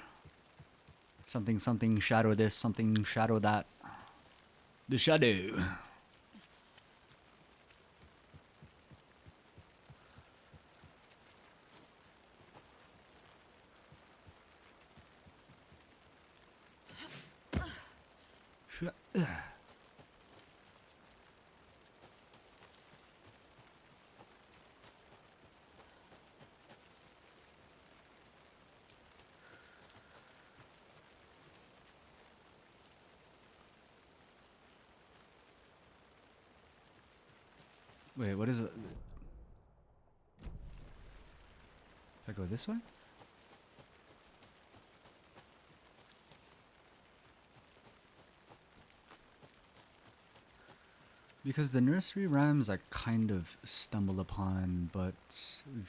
Something, something, shadow this, something, shadow that. The shadow. Wait, what is it? If I go this way? Because the nursery rhymes I kind of stumble upon, but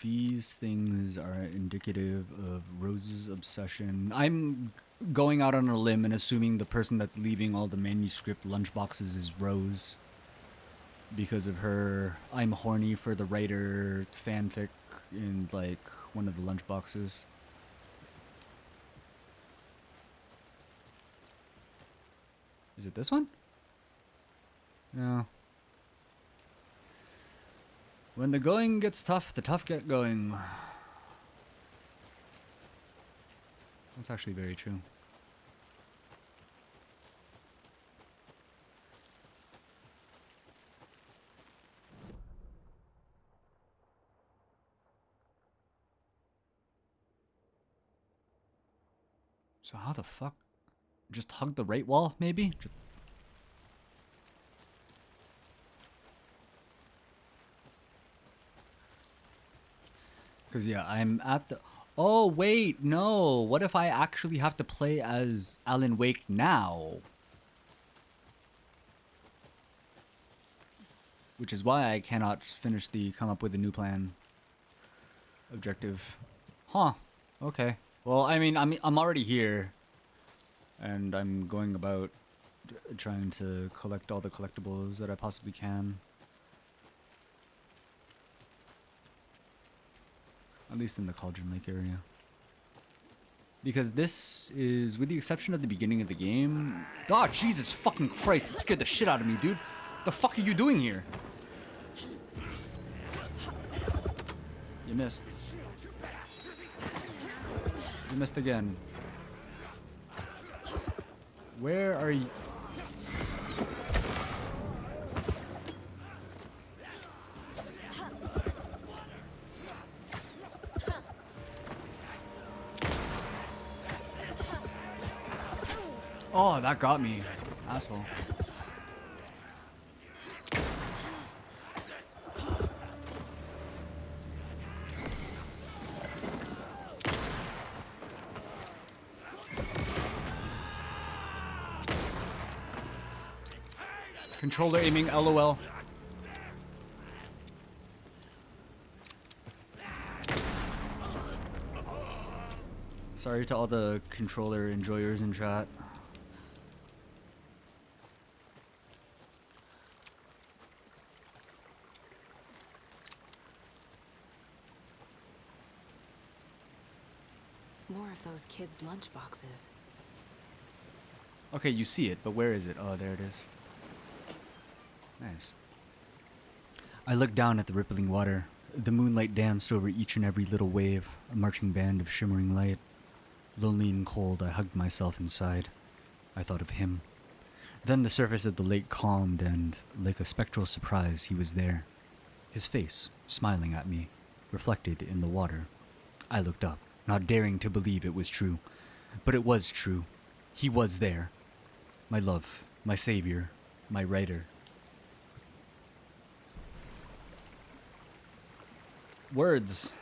these things are indicative of Rose's obsession. I'm going out on a limb and assuming the person that's leaving all the manuscript lunchboxes is Rose. Because of her I'm horny for the writer fanfic in like one of the lunchboxes. Is it this one? No. When the going gets tough, the tough get going. That's actually very true. So how the fuck? Just hug the right wall, maybe? Because, yeah, I'm at the... Oh, wait, no. What if I actually have to play as Alan Wake now? Which is why I cannot finish the come up with a new plan objective. Huh. Okay. Well, I mean, I'm already here. And I'm going about trying to collect all the collectibles that I possibly can. At least in the Cauldron Lake area. Because this is, with the exception of the beginning of the game... Oh, Jesus fucking Christ, that scared the shit out of me, dude. The fuck are you doing here? You missed. You missed again. Where are you? Oh, that got me, asshole. Controller aiming, LOL. Sorry to all the controller enjoyers in chat. More of those kids' lunchboxes. Okay, you see it, but where is it? Oh, there it is. Nice. I looked down at the rippling water. The moonlight danced over each and every little wave, a marching band of shimmering light. Lonely and cold, I hugged myself inside. I thought of him. Then the surface of the lake calmed and, like a spectral surprise, he was there. His face, smiling at me, reflected in the water. I looked up, not daring to believe it was true. But it was true. He was there. My love, my savior, my writer. Words.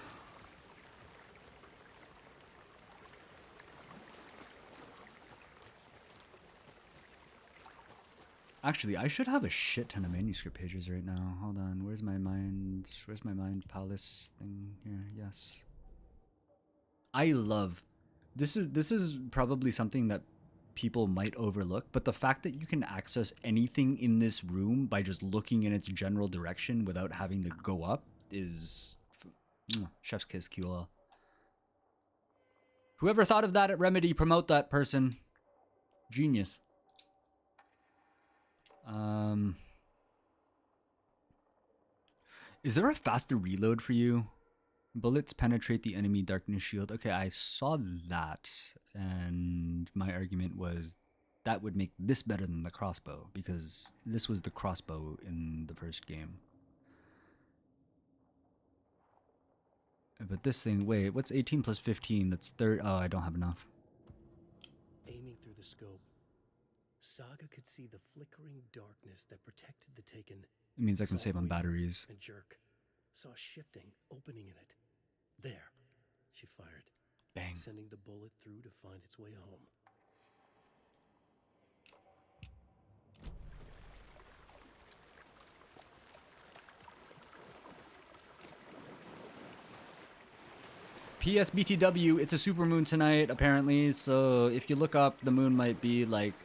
Actually, I should have a shit ton of manuscript pages right now. Hold on, where's my mind palace thing here? Yes. I love this is probably something that people might overlook, but the fact that you can access anything in this room by just looking in its general direction without having to go up is chef's kiss, QL. Whoever thought of that at Remedy, promote that person. Genius. Is there a faster reload for you? Bullets penetrate the enemy darkness shield. Okay, I saw that, and my argument was that would make this better than the crossbow, because this was the crossbow in the first game. But this thing, wait, what's 18 plus 15? That's 30. Oh, I don't have enough. Aiming through the scope, Saga could see the flickering darkness that protected the Taken. It means I can save on batteries. And jerk. Saw a shifting opening in it. There. She fired. Bang. Sending the bullet through to find its way home. PSBTW, it's a supermoon tonight, apparently, so if you look up, the moon might be like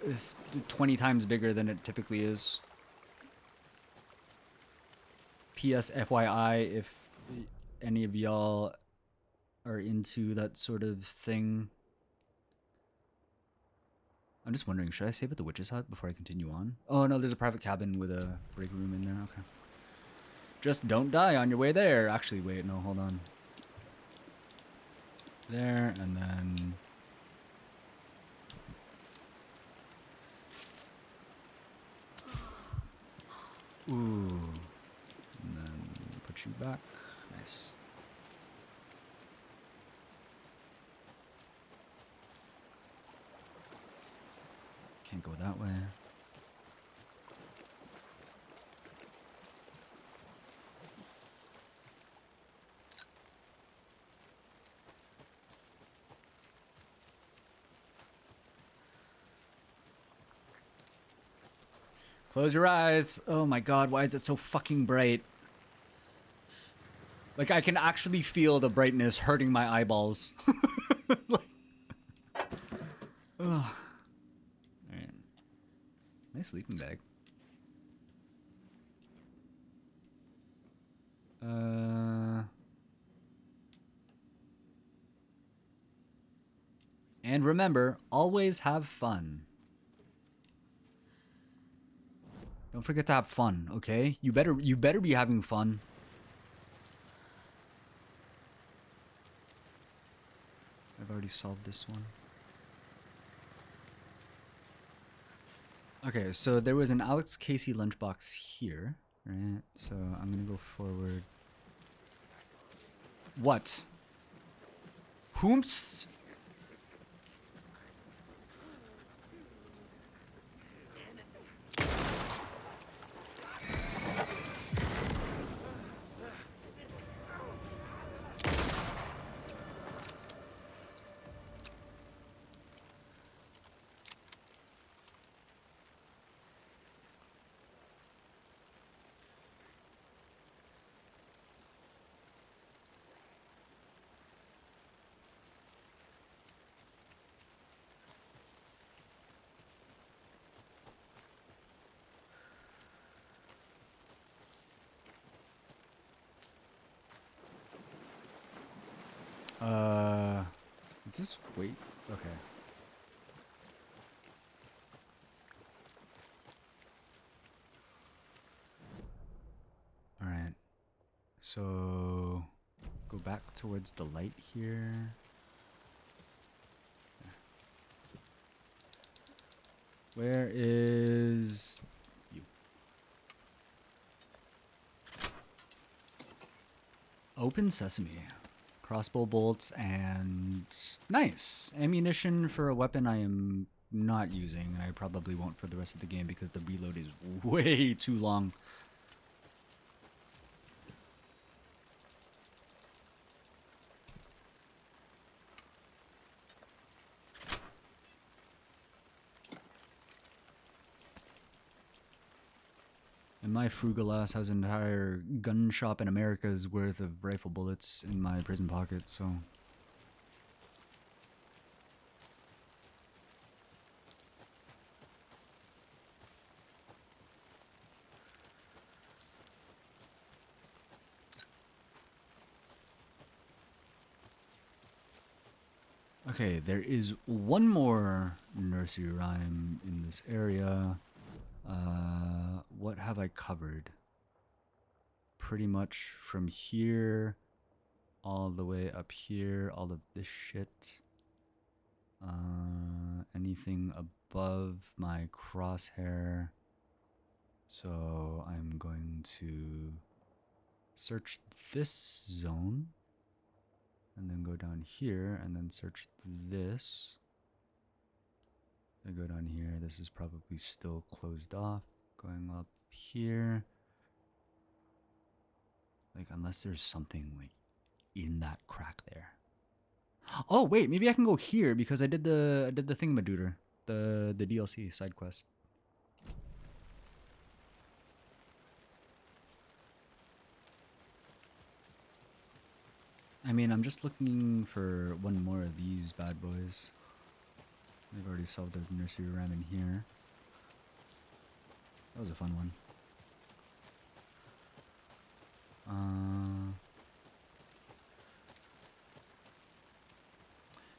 20 times bigger than it typically is. PS FYI, if any of y'all are into that sort of thing. I'm just wondering, should I save at the witch's hut before I continue on? Oh no, there's a private cabin with a break room in there, okay. Just don't die on your way there. Actually, wait, no, hold on. There, and then... Ooh. And then put you back. Nice. Can't go that way. Close your eyes. Oh my god, why is it so fucking bright? Like, I can actually feel the brightness hurting my eyeballs. Like, oh. Alright. Nice sleeping bag. And remember, always have fun. Don't forget to have fun, okay? You better be having fun. I've already solved this one. Okay, so there was an Alex Casey lunchbox here, right? So I'm gonna go forward. What? Whomst? Is this wait? Okay. All right. So go back towards the light here. Where is you? Open sesame. Crossbow bolts and nice ammunition for a weapon I am not using, and I probably won't for the rest of the game because the reload is way too long. And my frugal ass has an entire gun shop in America's worth of rifle bullets in my prison pocket, so... Okay, there is one more nursery rhyme in this area. What have I covered? Pretty much from here all the way up here, all of this shit. Anything above my crosshair. So I'm going to search this zone and then go down here and then search this. I go down here. This is probably still closed off. Going up here. Like, unless there's something like in that crack there. Oh wait, maybe I can go here because I did the thingamadooter, the DLC side quest. I mean, I'm just looking for one more of these bad boys. They've already solved the nursery rhyme in here. That was a fun one.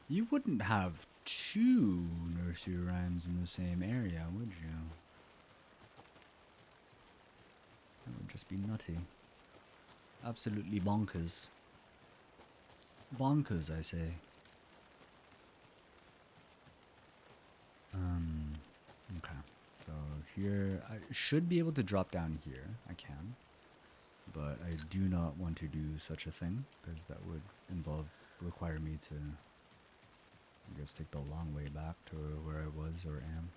You wouldn't have two nursery rhymes in the same area, would you? That would just be nutty. Absolutely bonkers. Bonkers, I say. Okay. So here, I should be able to drop down here. I can. But I do not want to do such a thing, because that would require me to, I guess, take the long way back to where I was or am.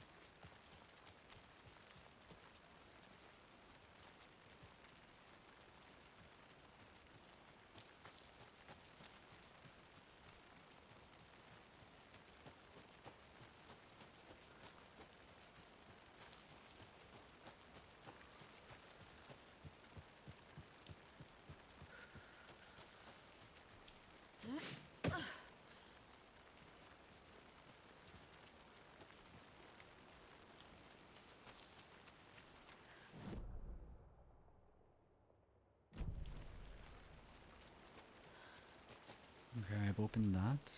Okay, I've opened that.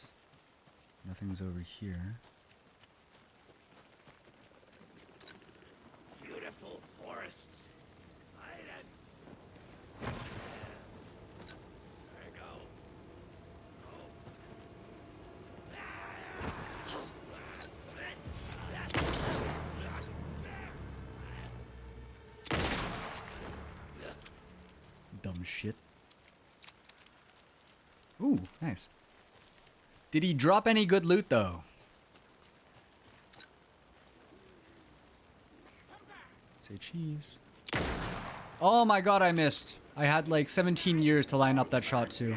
Nothing's over here. Beautiful forests. There you go. Dumb shit. Ooh, nice. Did he drop any good loot, though? Say cheese. Oh my god, I missed. I had like 17 years to line up that shot, too.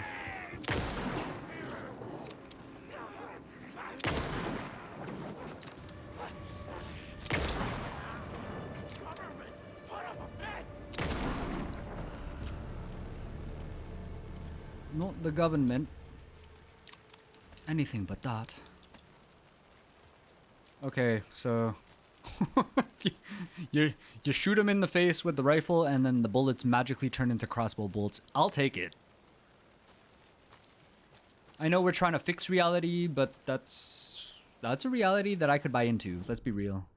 Not the government. Anything but that. Okay, so you shoot him in the face with the rifle and then the bullets magically turn into crossbow bolts. I'll take it. I know we're trying to fix reality, but that's a reality that I could buy into. Let's be real.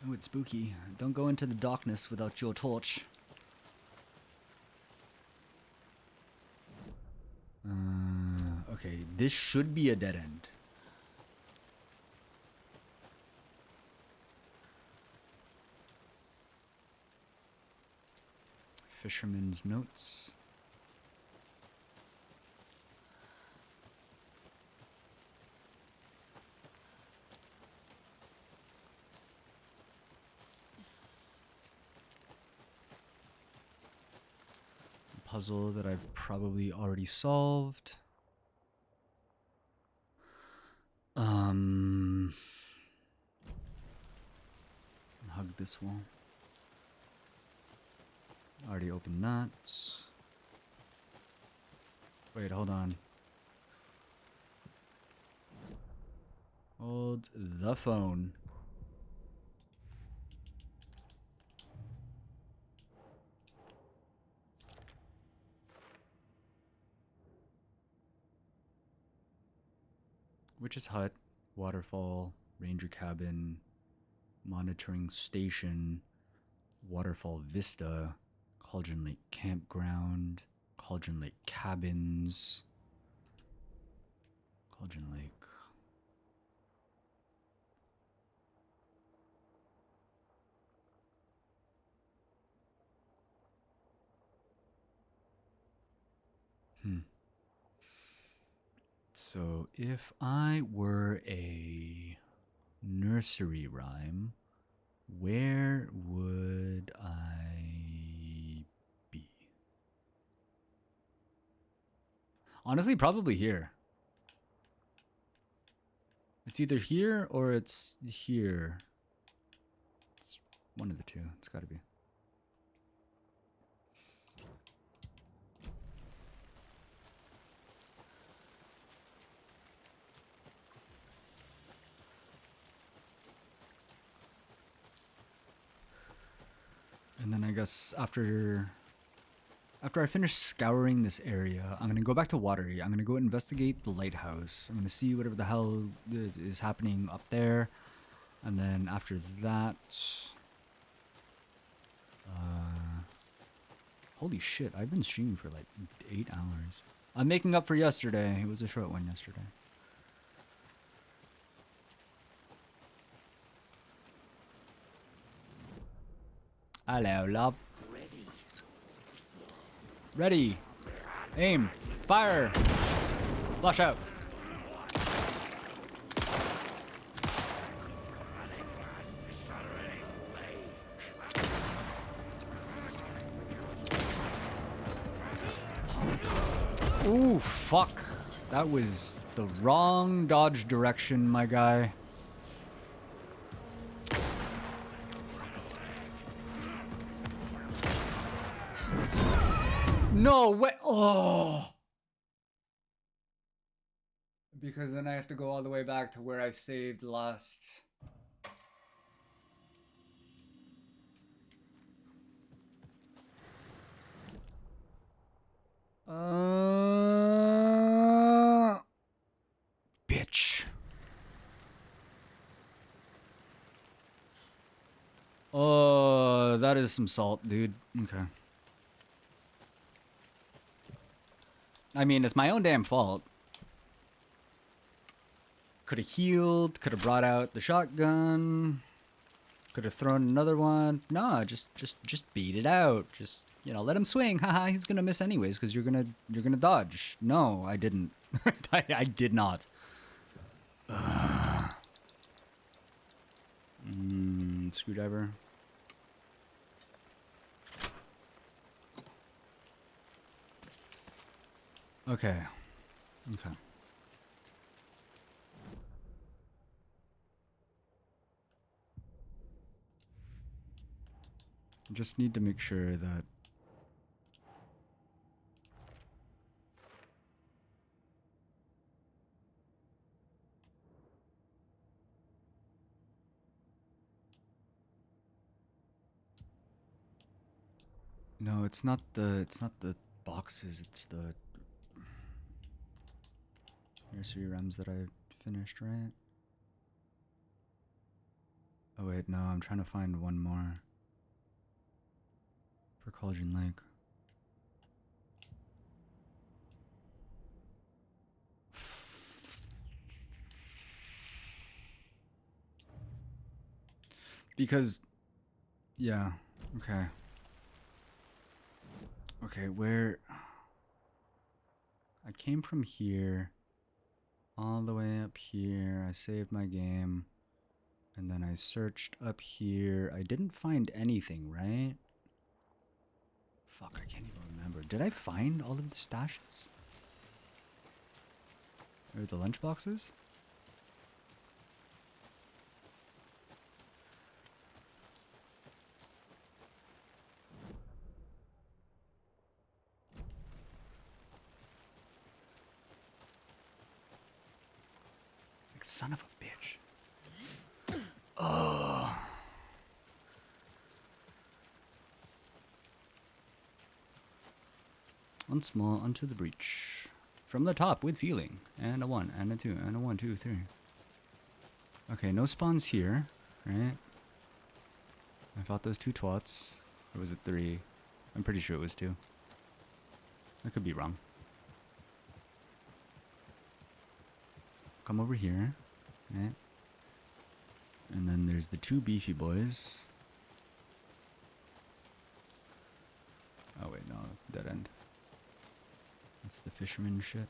Oh, it's spooky. Don't go into the darkness without your torch. Okay, this should be a dead end. Fisherman's notes. Puzzle that I've probably already solved. Hug this wall. Already opened that. Wait, hold on. Hold the phone. Witch's Hut, Waterfall, Ranger Cabin, Monitoring Station, Waterfall Vista, Cauldron Lake Campground. Cauldron Lake Cabins. Cauldron Lake. So if I were a nursery rhyme, where would I be? Honestly, probably here. It's either here or it's here. It's one of the two. It's got to be. And then I guess after I finish scouring this area, I'm gonna go back to Watery. I'm gonna go investigate the lighthouse. I'm gonna see whatever the hell is happening up there. And then after that, holy shit, I've been streaming for like 8 hours. I'm making up for yesterday. It was a short one yesterday. Hello, love. Ready. Aim. Fire. Flush out. Ooh, fuck. That was the wrong dodge direction, my guy. No way. Oh. Because then I have to go all the way back to where I saved last. Bitch. Oh, that is some salt, dude. Okay. I mean, it's my own damn fault. Could have healed, could have brought out the shotgun, could have thrown another one. Nah, just beat it out. Just, you know, let him swing. Haha, he's gonna miss anyways because you're gonna dodge. No, I didn't. I did not. Screwdriver. Okay. Okay. Just need to make sure that no, it's not the boxes, it's the nursery rhymes that I finished, right? Oh wait, no, I'm trying to find one more for Cauldron Lake. Because, yeah, okay. Okay, where... I came from here, all the way up here, I saved my game, and then I searched up here. I didn't find anything, right? Fuck, I can't even remember. Did I find all of the stashes? Or the lunchboxes? Like, son of a bitch. Oh. Once more onto the breach. From the top with feeling. And a 1, and a 2, and a 1, 2, 3. Okay, no spawns here, right? I fought those 2 twats. Or was it 3? I'm pretty sure it was 2. I could be wrong. Come over here. Right? And then there's the 2 beefy boys. Oh wait, no, dead end. That's the fisherman shit.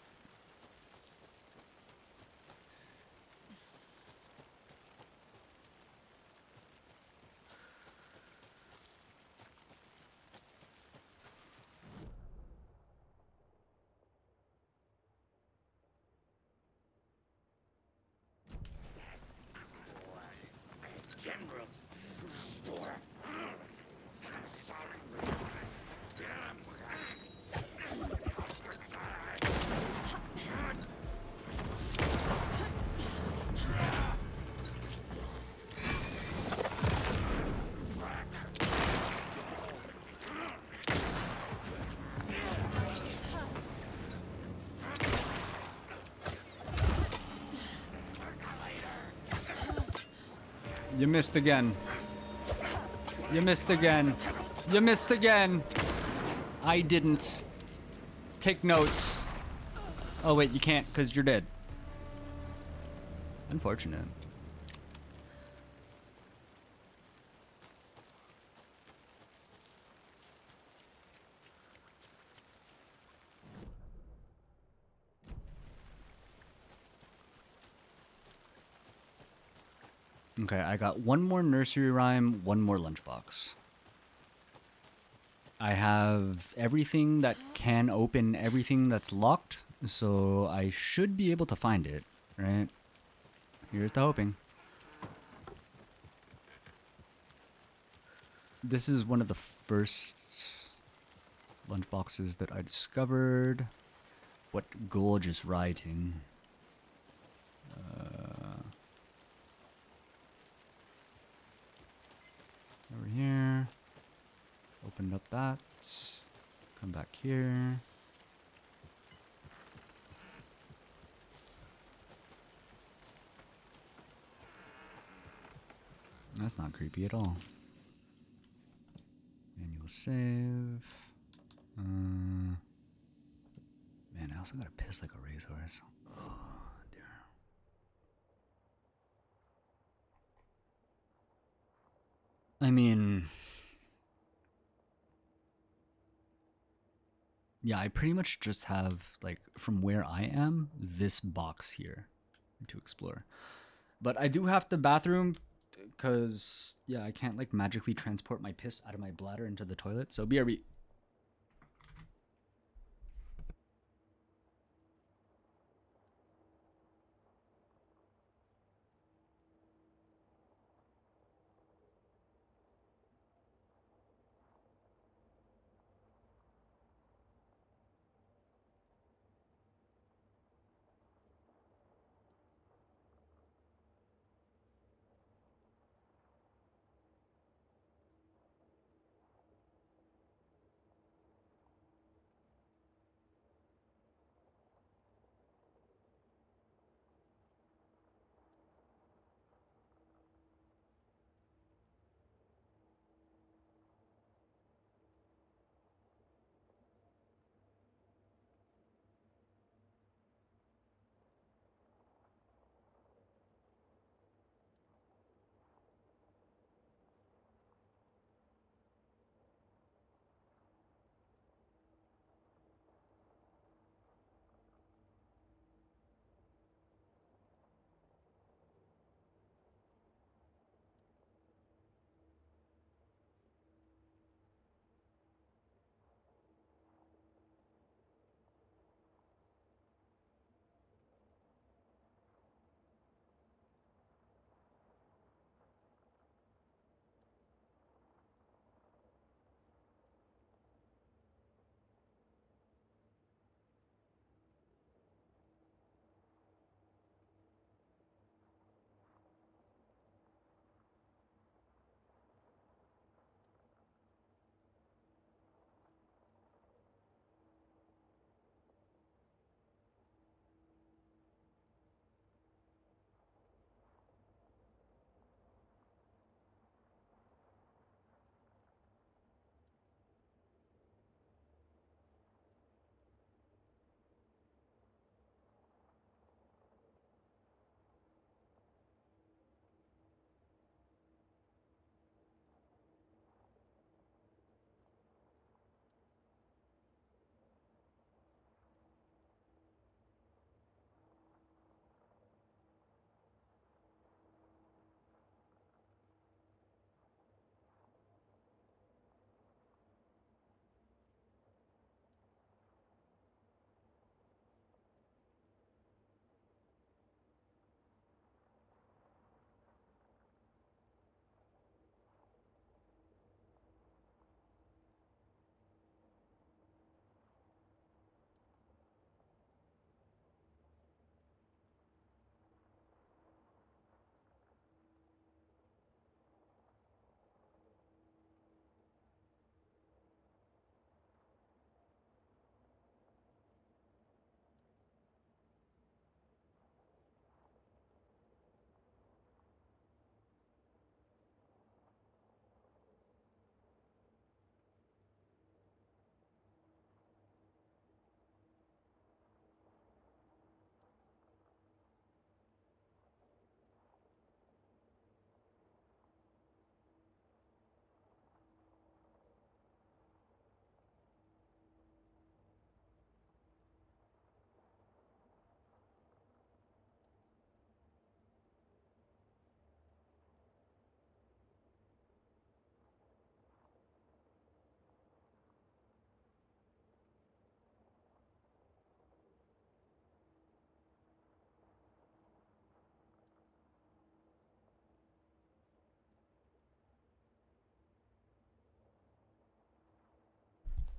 Generals, store. You missed again. You missed again. You missed again. I didn't. Take notes. Oh wait, you can't because you're dead. Unfortunate. Okay, I got 1 more nursery rhyme, 1 more lunchbox. I have everything that can open everything that's locked, so I should be able to find it, right? Here's the hoping. This is one of the first lunchboxes that I discovered. What gorgeous writing. Over here. Opened up that. Come back here. That's not creepy at all. Manual save. Man, I also gotta piss like a racehorse. Oh, dear. I mean, yeah, I pretty much just have, like, from where I am, this box here to explore. But I do have the bathroom because, yeah, I can't, like, magically transport my piss out of my bladder into the toilet. So BRB.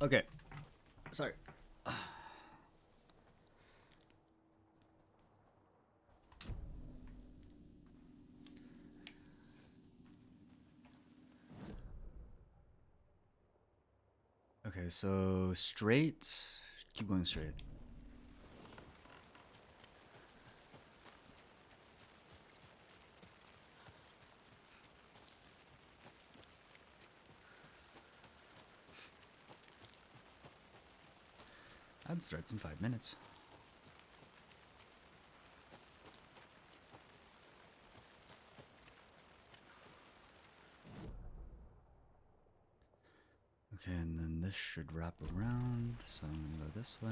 Okay. Sorry. Okay, so straight. Keep going straight. That starts in 5 minutes. Okay, and then this should wrap around, so I'm gonna go this way.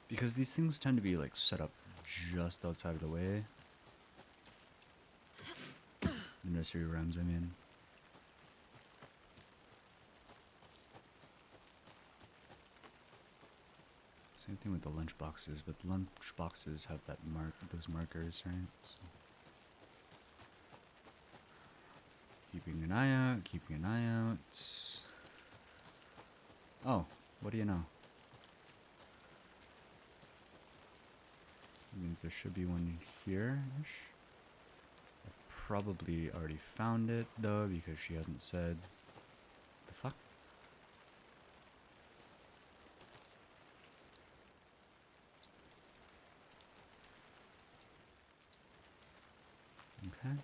Because these things tend to be like set up just outside of the way. The nursery rooms, I mean. Same thing with the lunch boxes, but lunch boxes have that those markers, right? So keeping an eye out, keeping an eye out. Oh, what do you know? It means there should be one here-ish. I've probably already found it though, because she hasn't said the fuck. Okay.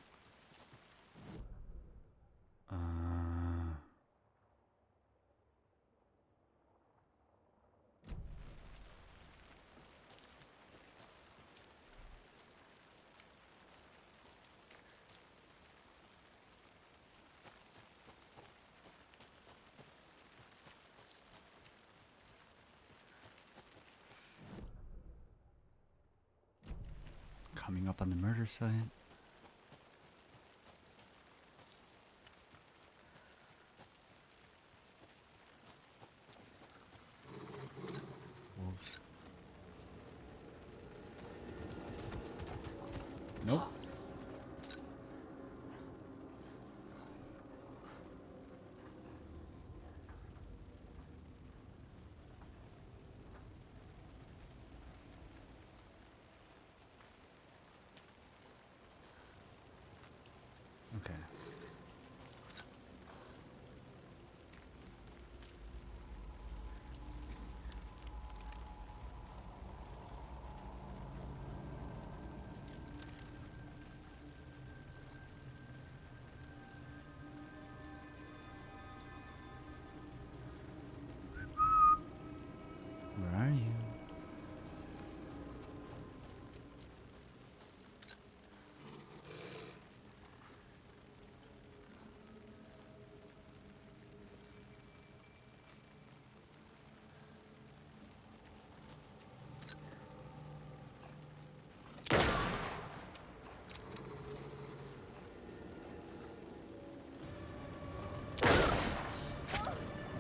Coming up on the murder site. Wolves. Nope. Okay. Where are you?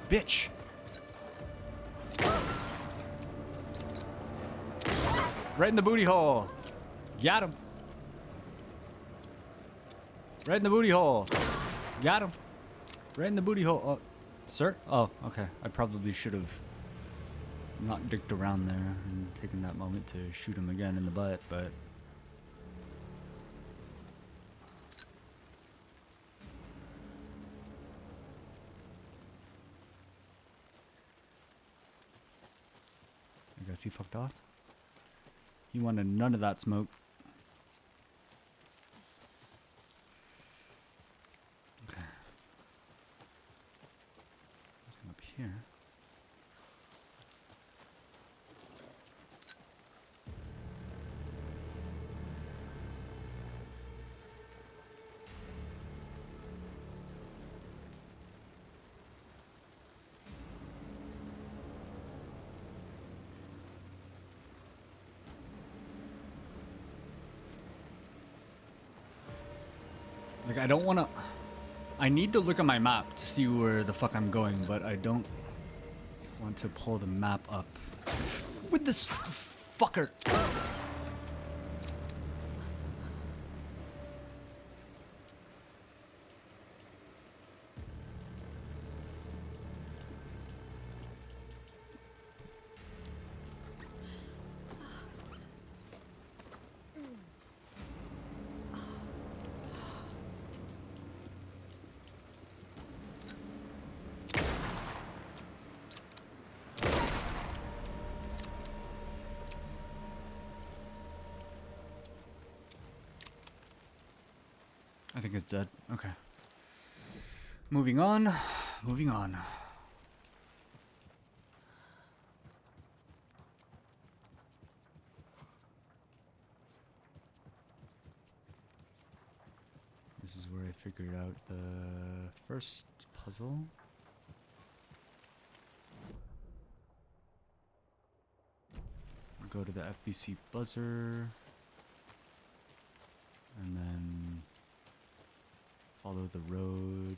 Bitch! Right in the booty hole. Got him. Right in the booty hole. Got him. Right in the booty hole. Oh, sir? Oh, okay. I probably should have not dicked around there and taken that moment to shoot him again in the butt, but... I guess he fucked off. He wanted none of that smoke. Okay. Come up here. Like, I don't want to... I need to look at my map to see where the fuck I'm going, but I don't want to pull the map up with this fucker. I think it's dead. Okay. Moving on. Moving on. This is where I figured out the first puzzle. Go to the FBC buzzer. And then follow the road.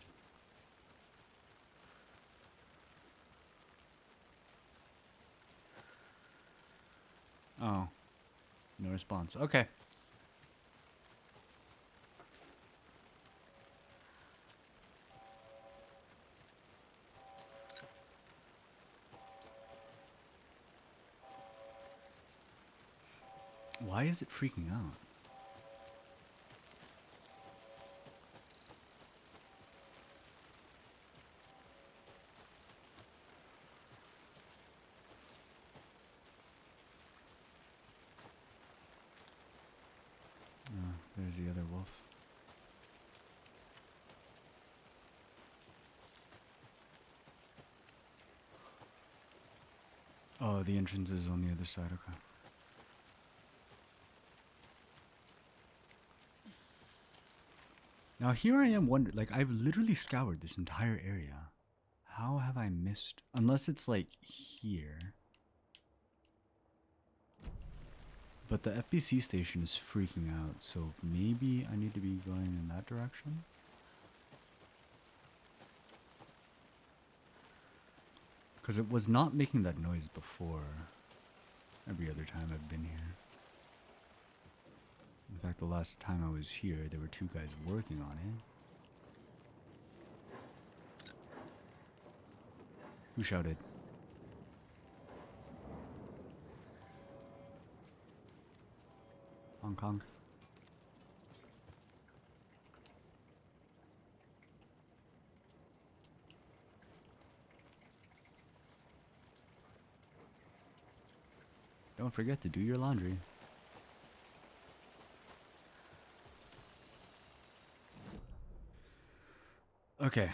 Oh. No response. Okay. Why is it freaking out? There's the other wolf. Oh, the entrance is on the other side, okay. Now here I am wondering, like, I've literally scoured this entire area. How have I missed? Unless it's like here. But the FBC station is freaking out, so maybe I need to be going in that direction? Because it was not making that noise before. Every other time I've been here. In fact, the last time I was here, there were two guys working on it. Who shouted? Hong Kong. Don't forget to do your laundry. Okay.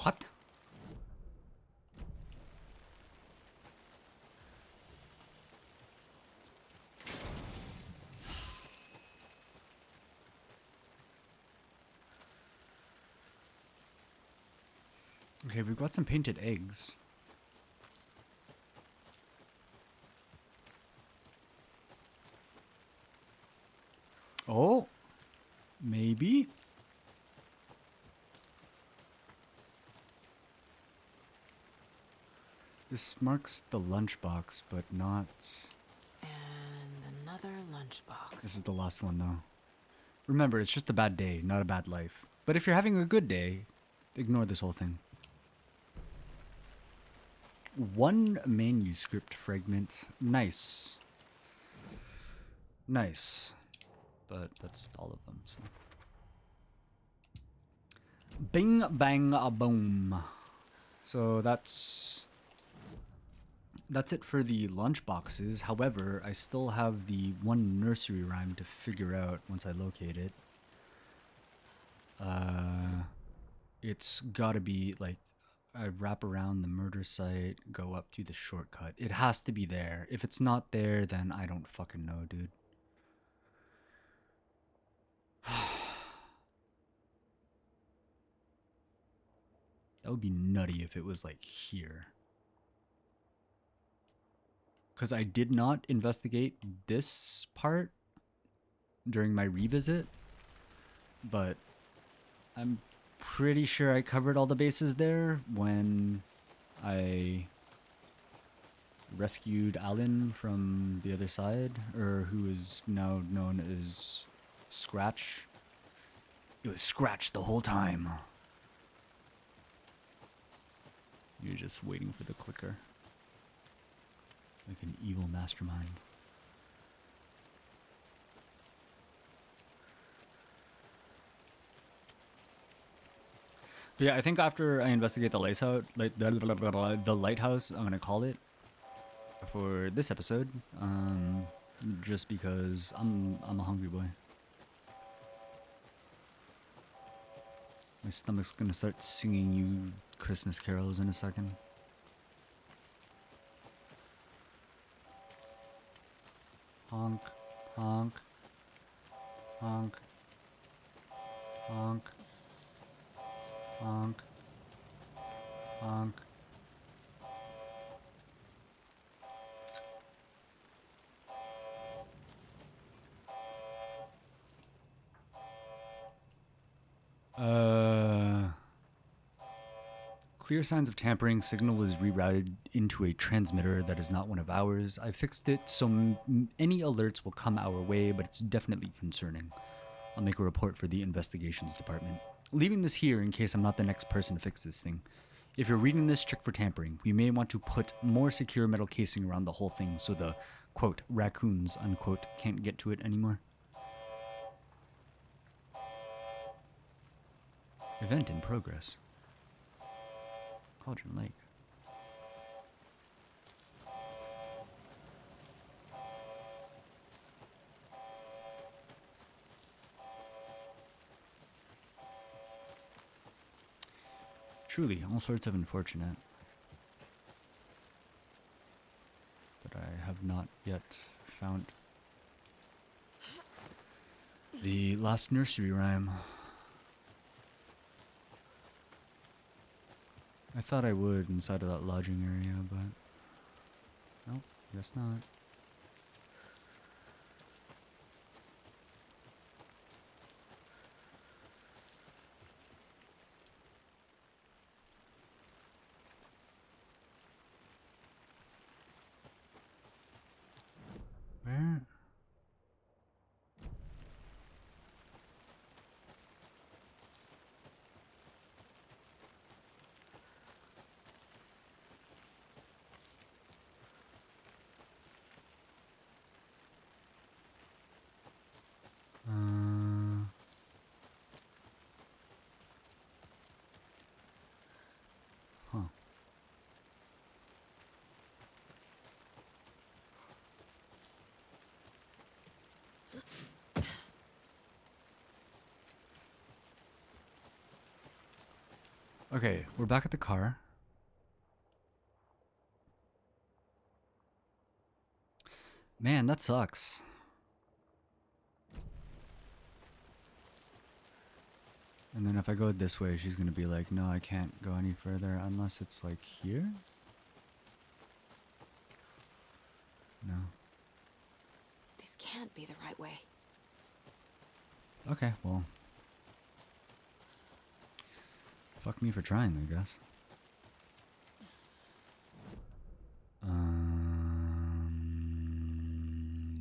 What? Okay, we've got some painted eggs. Oh, maybe. This marks the lunchbox, but not... And another lunchbox. This is the last one, though. Remember, it's just a bad day, not a bad life. But if you're having a good day, ignore this whole thing. One manuscript fragment. Nice. Nice. But that's all of them, so... Bing, bang, a boom. So that's it for the lunch boxes. However, I still have the one nursery rhyme to figure out once I locate it. It's gotta be like I wrap around the murder site, go up to the shortcut. It has to be there. If it's not there, then I don't fucking know, dude. That would be nutty if it was like here. Because I did not investigate this part during my revisit, but I'm pretty sure I covered all the bases there when I rescued Alan from the other side, or who is now known as Scratch. It was Scratch the whole time. You're just waiting for the clicker. Like an evil mastermind. But yeah, I think after I investigate the lighthouse, the lighthouse, I'm gonna call it for this episode. Just because I'm a hungry boy. My stomach's gonna start singing you Christmas carols in a second. Honk, honk, honk, honk, honk, honk. Clear signs of tampering. Signal was rerouted into a transmitter that is not one of ours. I fixed it so any alerts will come our way, but it's definitely concerning. I'll make a report for the investigations department. Leaving this here in case I'm not the next person to fix this thing. If you're reading this, check for tampering. We may want to put more secure metal casing around the whole thing so the, quote, raccoons, unquote, can't get to it anymore. Event in progress. Cauldron Lake. Truly, all sorts of unfortunate. But I have not yet found the last nursery rhyme. I thought I would inside of that lodging area, but nope, guess not. Where? Huh. Okay, we're back at the car. Man, that sucks. And then if I go this way, she's gonna be like, no, I can't go any further unless it's like here? No. This can't be the right way. Okay, well. Fuck me for trying, I guess.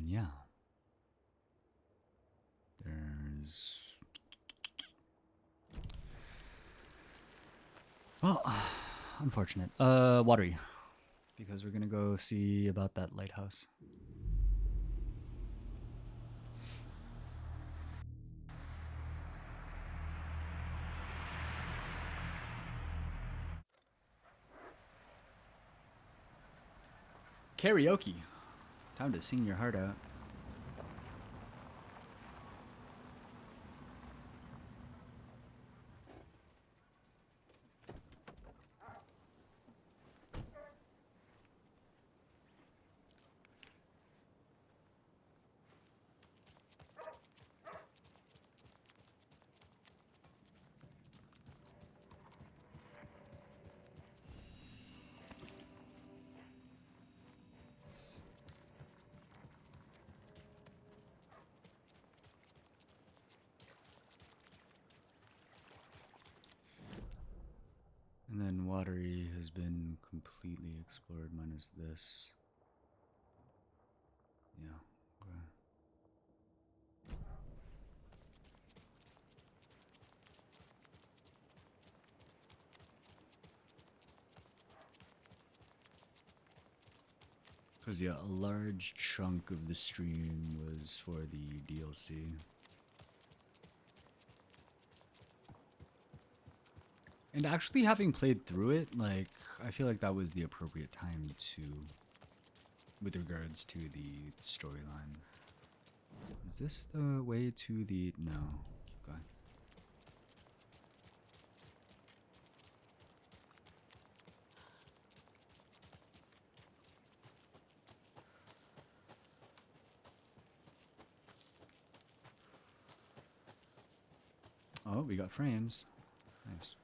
Yeah. There's... Well, unfortunate. Watery. Because we're gonna go see about that lighthouse. Karaoke. Time to sing your heart out. watery has been completely explored, minus this. Yeah. Okay. Because, yeah, a large chunk of the stream was for the DLC. And actually having played through it, like, I feel like that was the appropriate time to, with regards to the storyline. Is this the way to the, no, keep going. Oh, we got frames. Nice.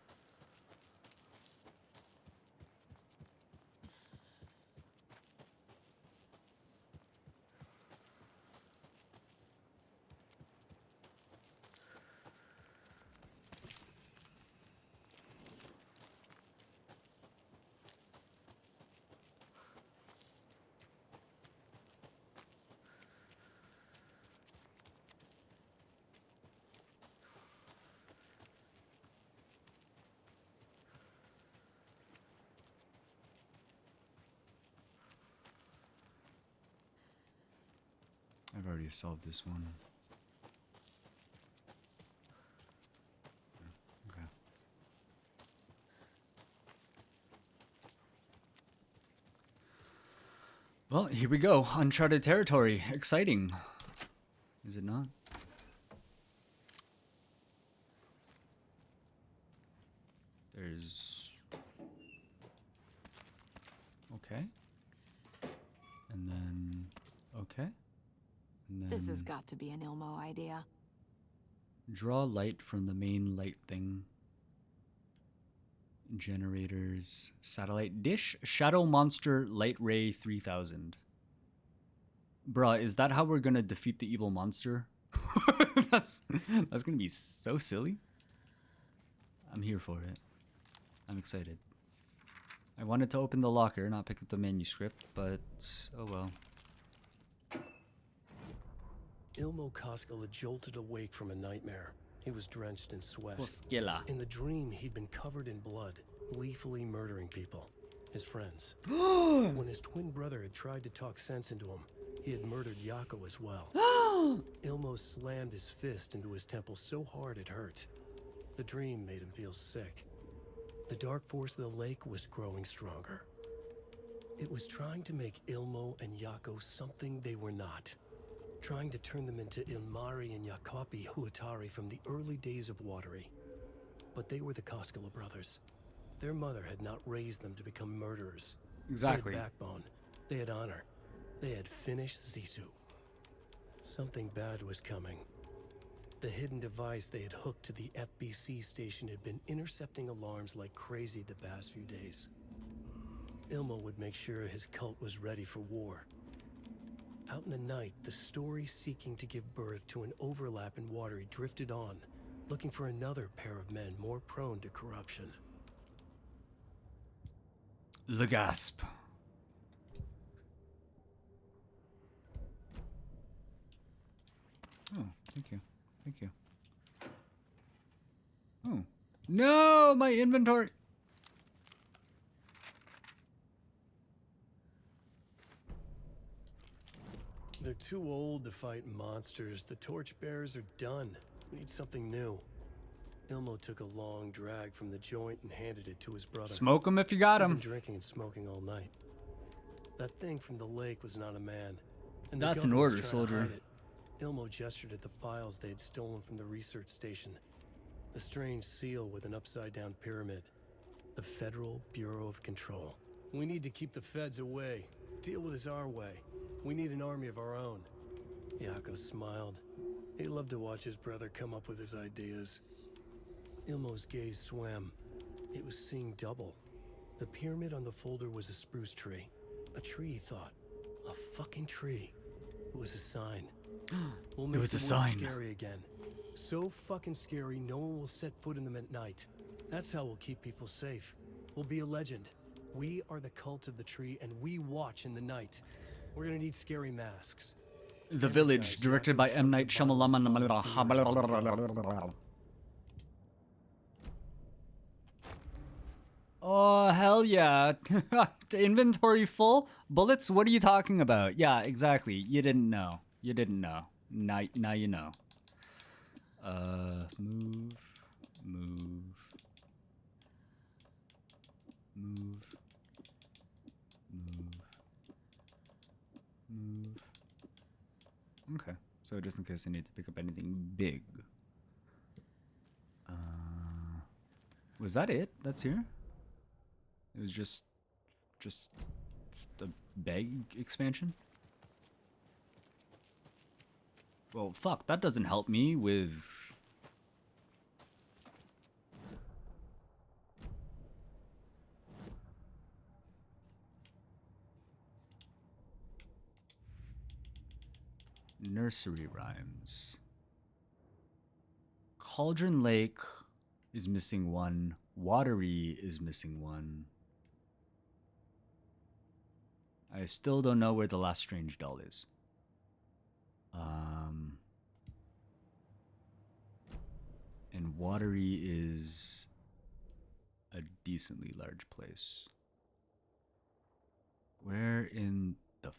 I've already solved this one. Okay. Well, here we go. Uncharted territory. Exciting. Is it not? There's... Okay. And then... Okay. And then This has got to be an Ilmo idea. draw light from the main light thing. Generators, satellite dish, shadow monster, light ray 3000. Bruh, is that how we're gonna defeat the evil monster? that's gonna be so silly. I'm here for it. I'm excited. I wanted to open the locker, not pick up the manuscript, but oh well. Ilmo Koskela jolted awake from a nightmare. He was drenched in sweat. Koskela. In the dream, he'd been covered in blood, gleefully murdering people, his friends. When his twin brother had tried to talk sense into him, he had murdered Yako as well. Ilmo slammed his fist into his temple so hard it hurt. The dream made him feel sick. The dark force of the lake was growing stronger. It was trying to make Ilmo and Yako something they were not. Trying to turn them into Ilmari and Jacopi Huatari from the early days of Watery. But they were the Koskela brothers. Their mother had not raised them to become murderers. Exactly. They had backbone. They had honor. They had finished Zissou. Something bad was coming. The hidden device they had hooked to the FBC station had been intercepting alarms like crazy the past few days. Ilmo would make sure his cult was ready for war. Out in the night, the story seeking to give birth to an overlap in Watery drifted on, looking for another pair of men more prone to corruption. The gasp. Oh, thank you. Thank you. Oh. No, my inventory. They're too old to fight monsters. The torchbearers are done. We need something new. Ilmo took a long drag from the joint and handed it to his brother. Smoke him if you got him. He'd been drinking and smoking all night. That thing from the lake was not a man. And the That's an government was order, trying to soldier. hide it. Ilmo gestured at the files they had stolen from the research station. A strange seal with an upside-down pyramid. The Federal Bureau of Control. We need to keep the feds away. Deal with this our way. We need an army of our own. Yako smiled. He loved to watch his brother come up with his ideas. Ilmo's gaze swam. It was seeing double. The pyramid on the folder was a spruce tree. A tree, he thought. A fucking tree. It was a sign. We'll make It was the a woods sign. scary again. So fucking scary, no one will set foot in them at night. That's how we'll keep people safe. We'll be a legend. We are the cult of the tree, and we watch in the night. We're gonna need scary masks. The Village, directed by M. Night Shyamalan. Oh, hell yeah. Inventory full? Bullets? What are you talking about? Yeah, exactly. You didn't know. You didn't know. Now you know. Move. Okay, so just in case I need to pick up anything big. Was that it? That's here? It was just the bag expansion? Well, fuck, that doesn't help me with... Nursery rhymes. Cauldron Lake is missing one. Watery is missing one. I still don't know where the last strange doll is. And Watery is a decently large place. Where in the...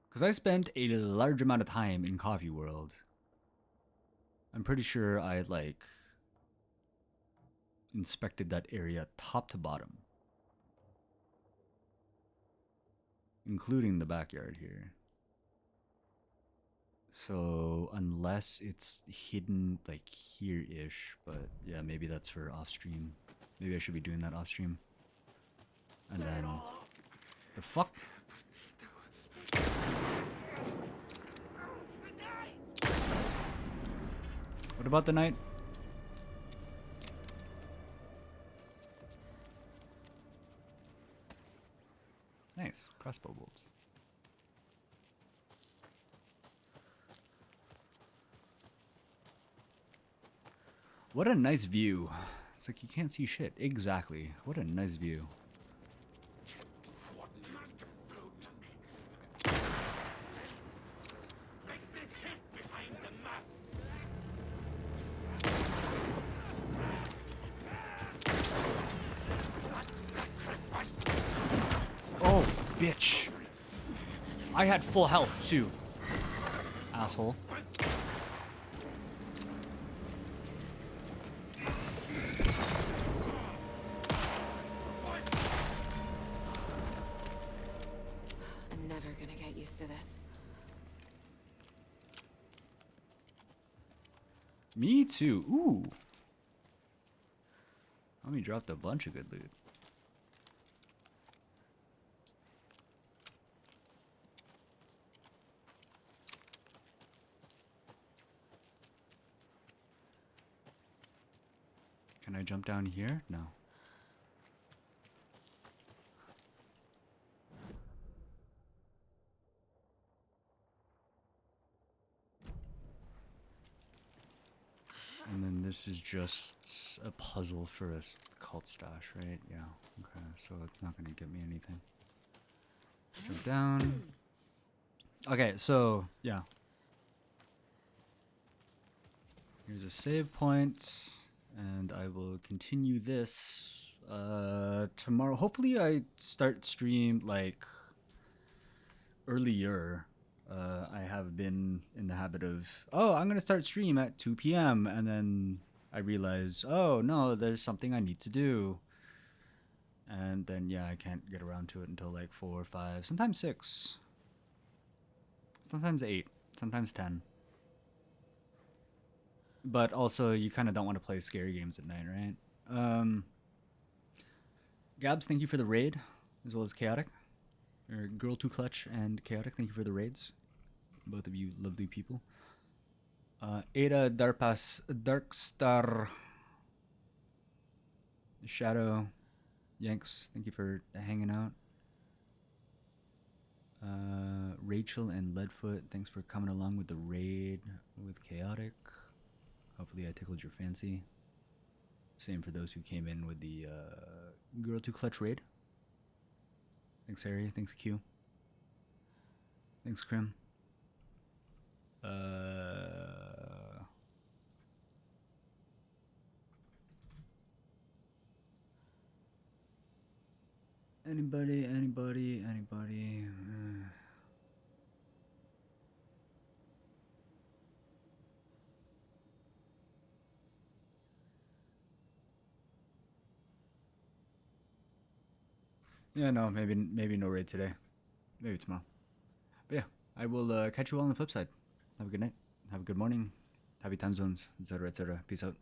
Because I spent a large amount of time in Coffee World. I'm pretty sure I, like, inspected that area top to bottom. Including the backyard here. So, unless it's hidden, like, here-ish, but yeah, maybe that's for off-stream. Maybe I should be doing that off-stream. And then... The fuck? What about the night? Nice. Crossbow bolts. What a nice view. It's like you can't see shit. Exactly. What a nice view. Oh, bitch. I had full health too. Asshole. I'm never gonna get used to this. Me too. Ooh. Homie dropped a bunch of good loot. Can I jump down here? No. And then this is just a puzzle for a cult stash, right? Yeah. Okay, so it's not gonna get me anything. Jump down. Okay, so yeah. Here's a save point, and I will continue this tomorrow. Hopefully, I start stream like earlier. I have been in the habit of, oh, I'm gonna start stream at 2 p.m. and then I realize, oh no, there's something I need to do. And then yeah, I can't get around to it until like 4 or 5, sometimes 6, sometimes 8, sometimes 10. But also, you kind of don't want to play scary games at night, right? Gabs, thank you for the raid, as well as Chaotic. Or Girl 2 Clutch and Chaotic, thank you for the raids. Both of you lovely people. Ada Darpas, Darkstar, Shadow, Yanks, thank you for hanging out. Rachel and Leadfoot, thanks for coming along with the raid with Chaotic. Hopefully I tickled your fancy. Same for those who came in with the Girl to Clutch raid. Thanks, Harry. Thanks, Q. Thanks, Krim. Anybody? Yeah, no, maybe no raid today. Maybe tomorrow. But yeah, I will catch you all on the flip side. Have a good night. Have a good morning. Happy time zones, etc., etc. Peace out.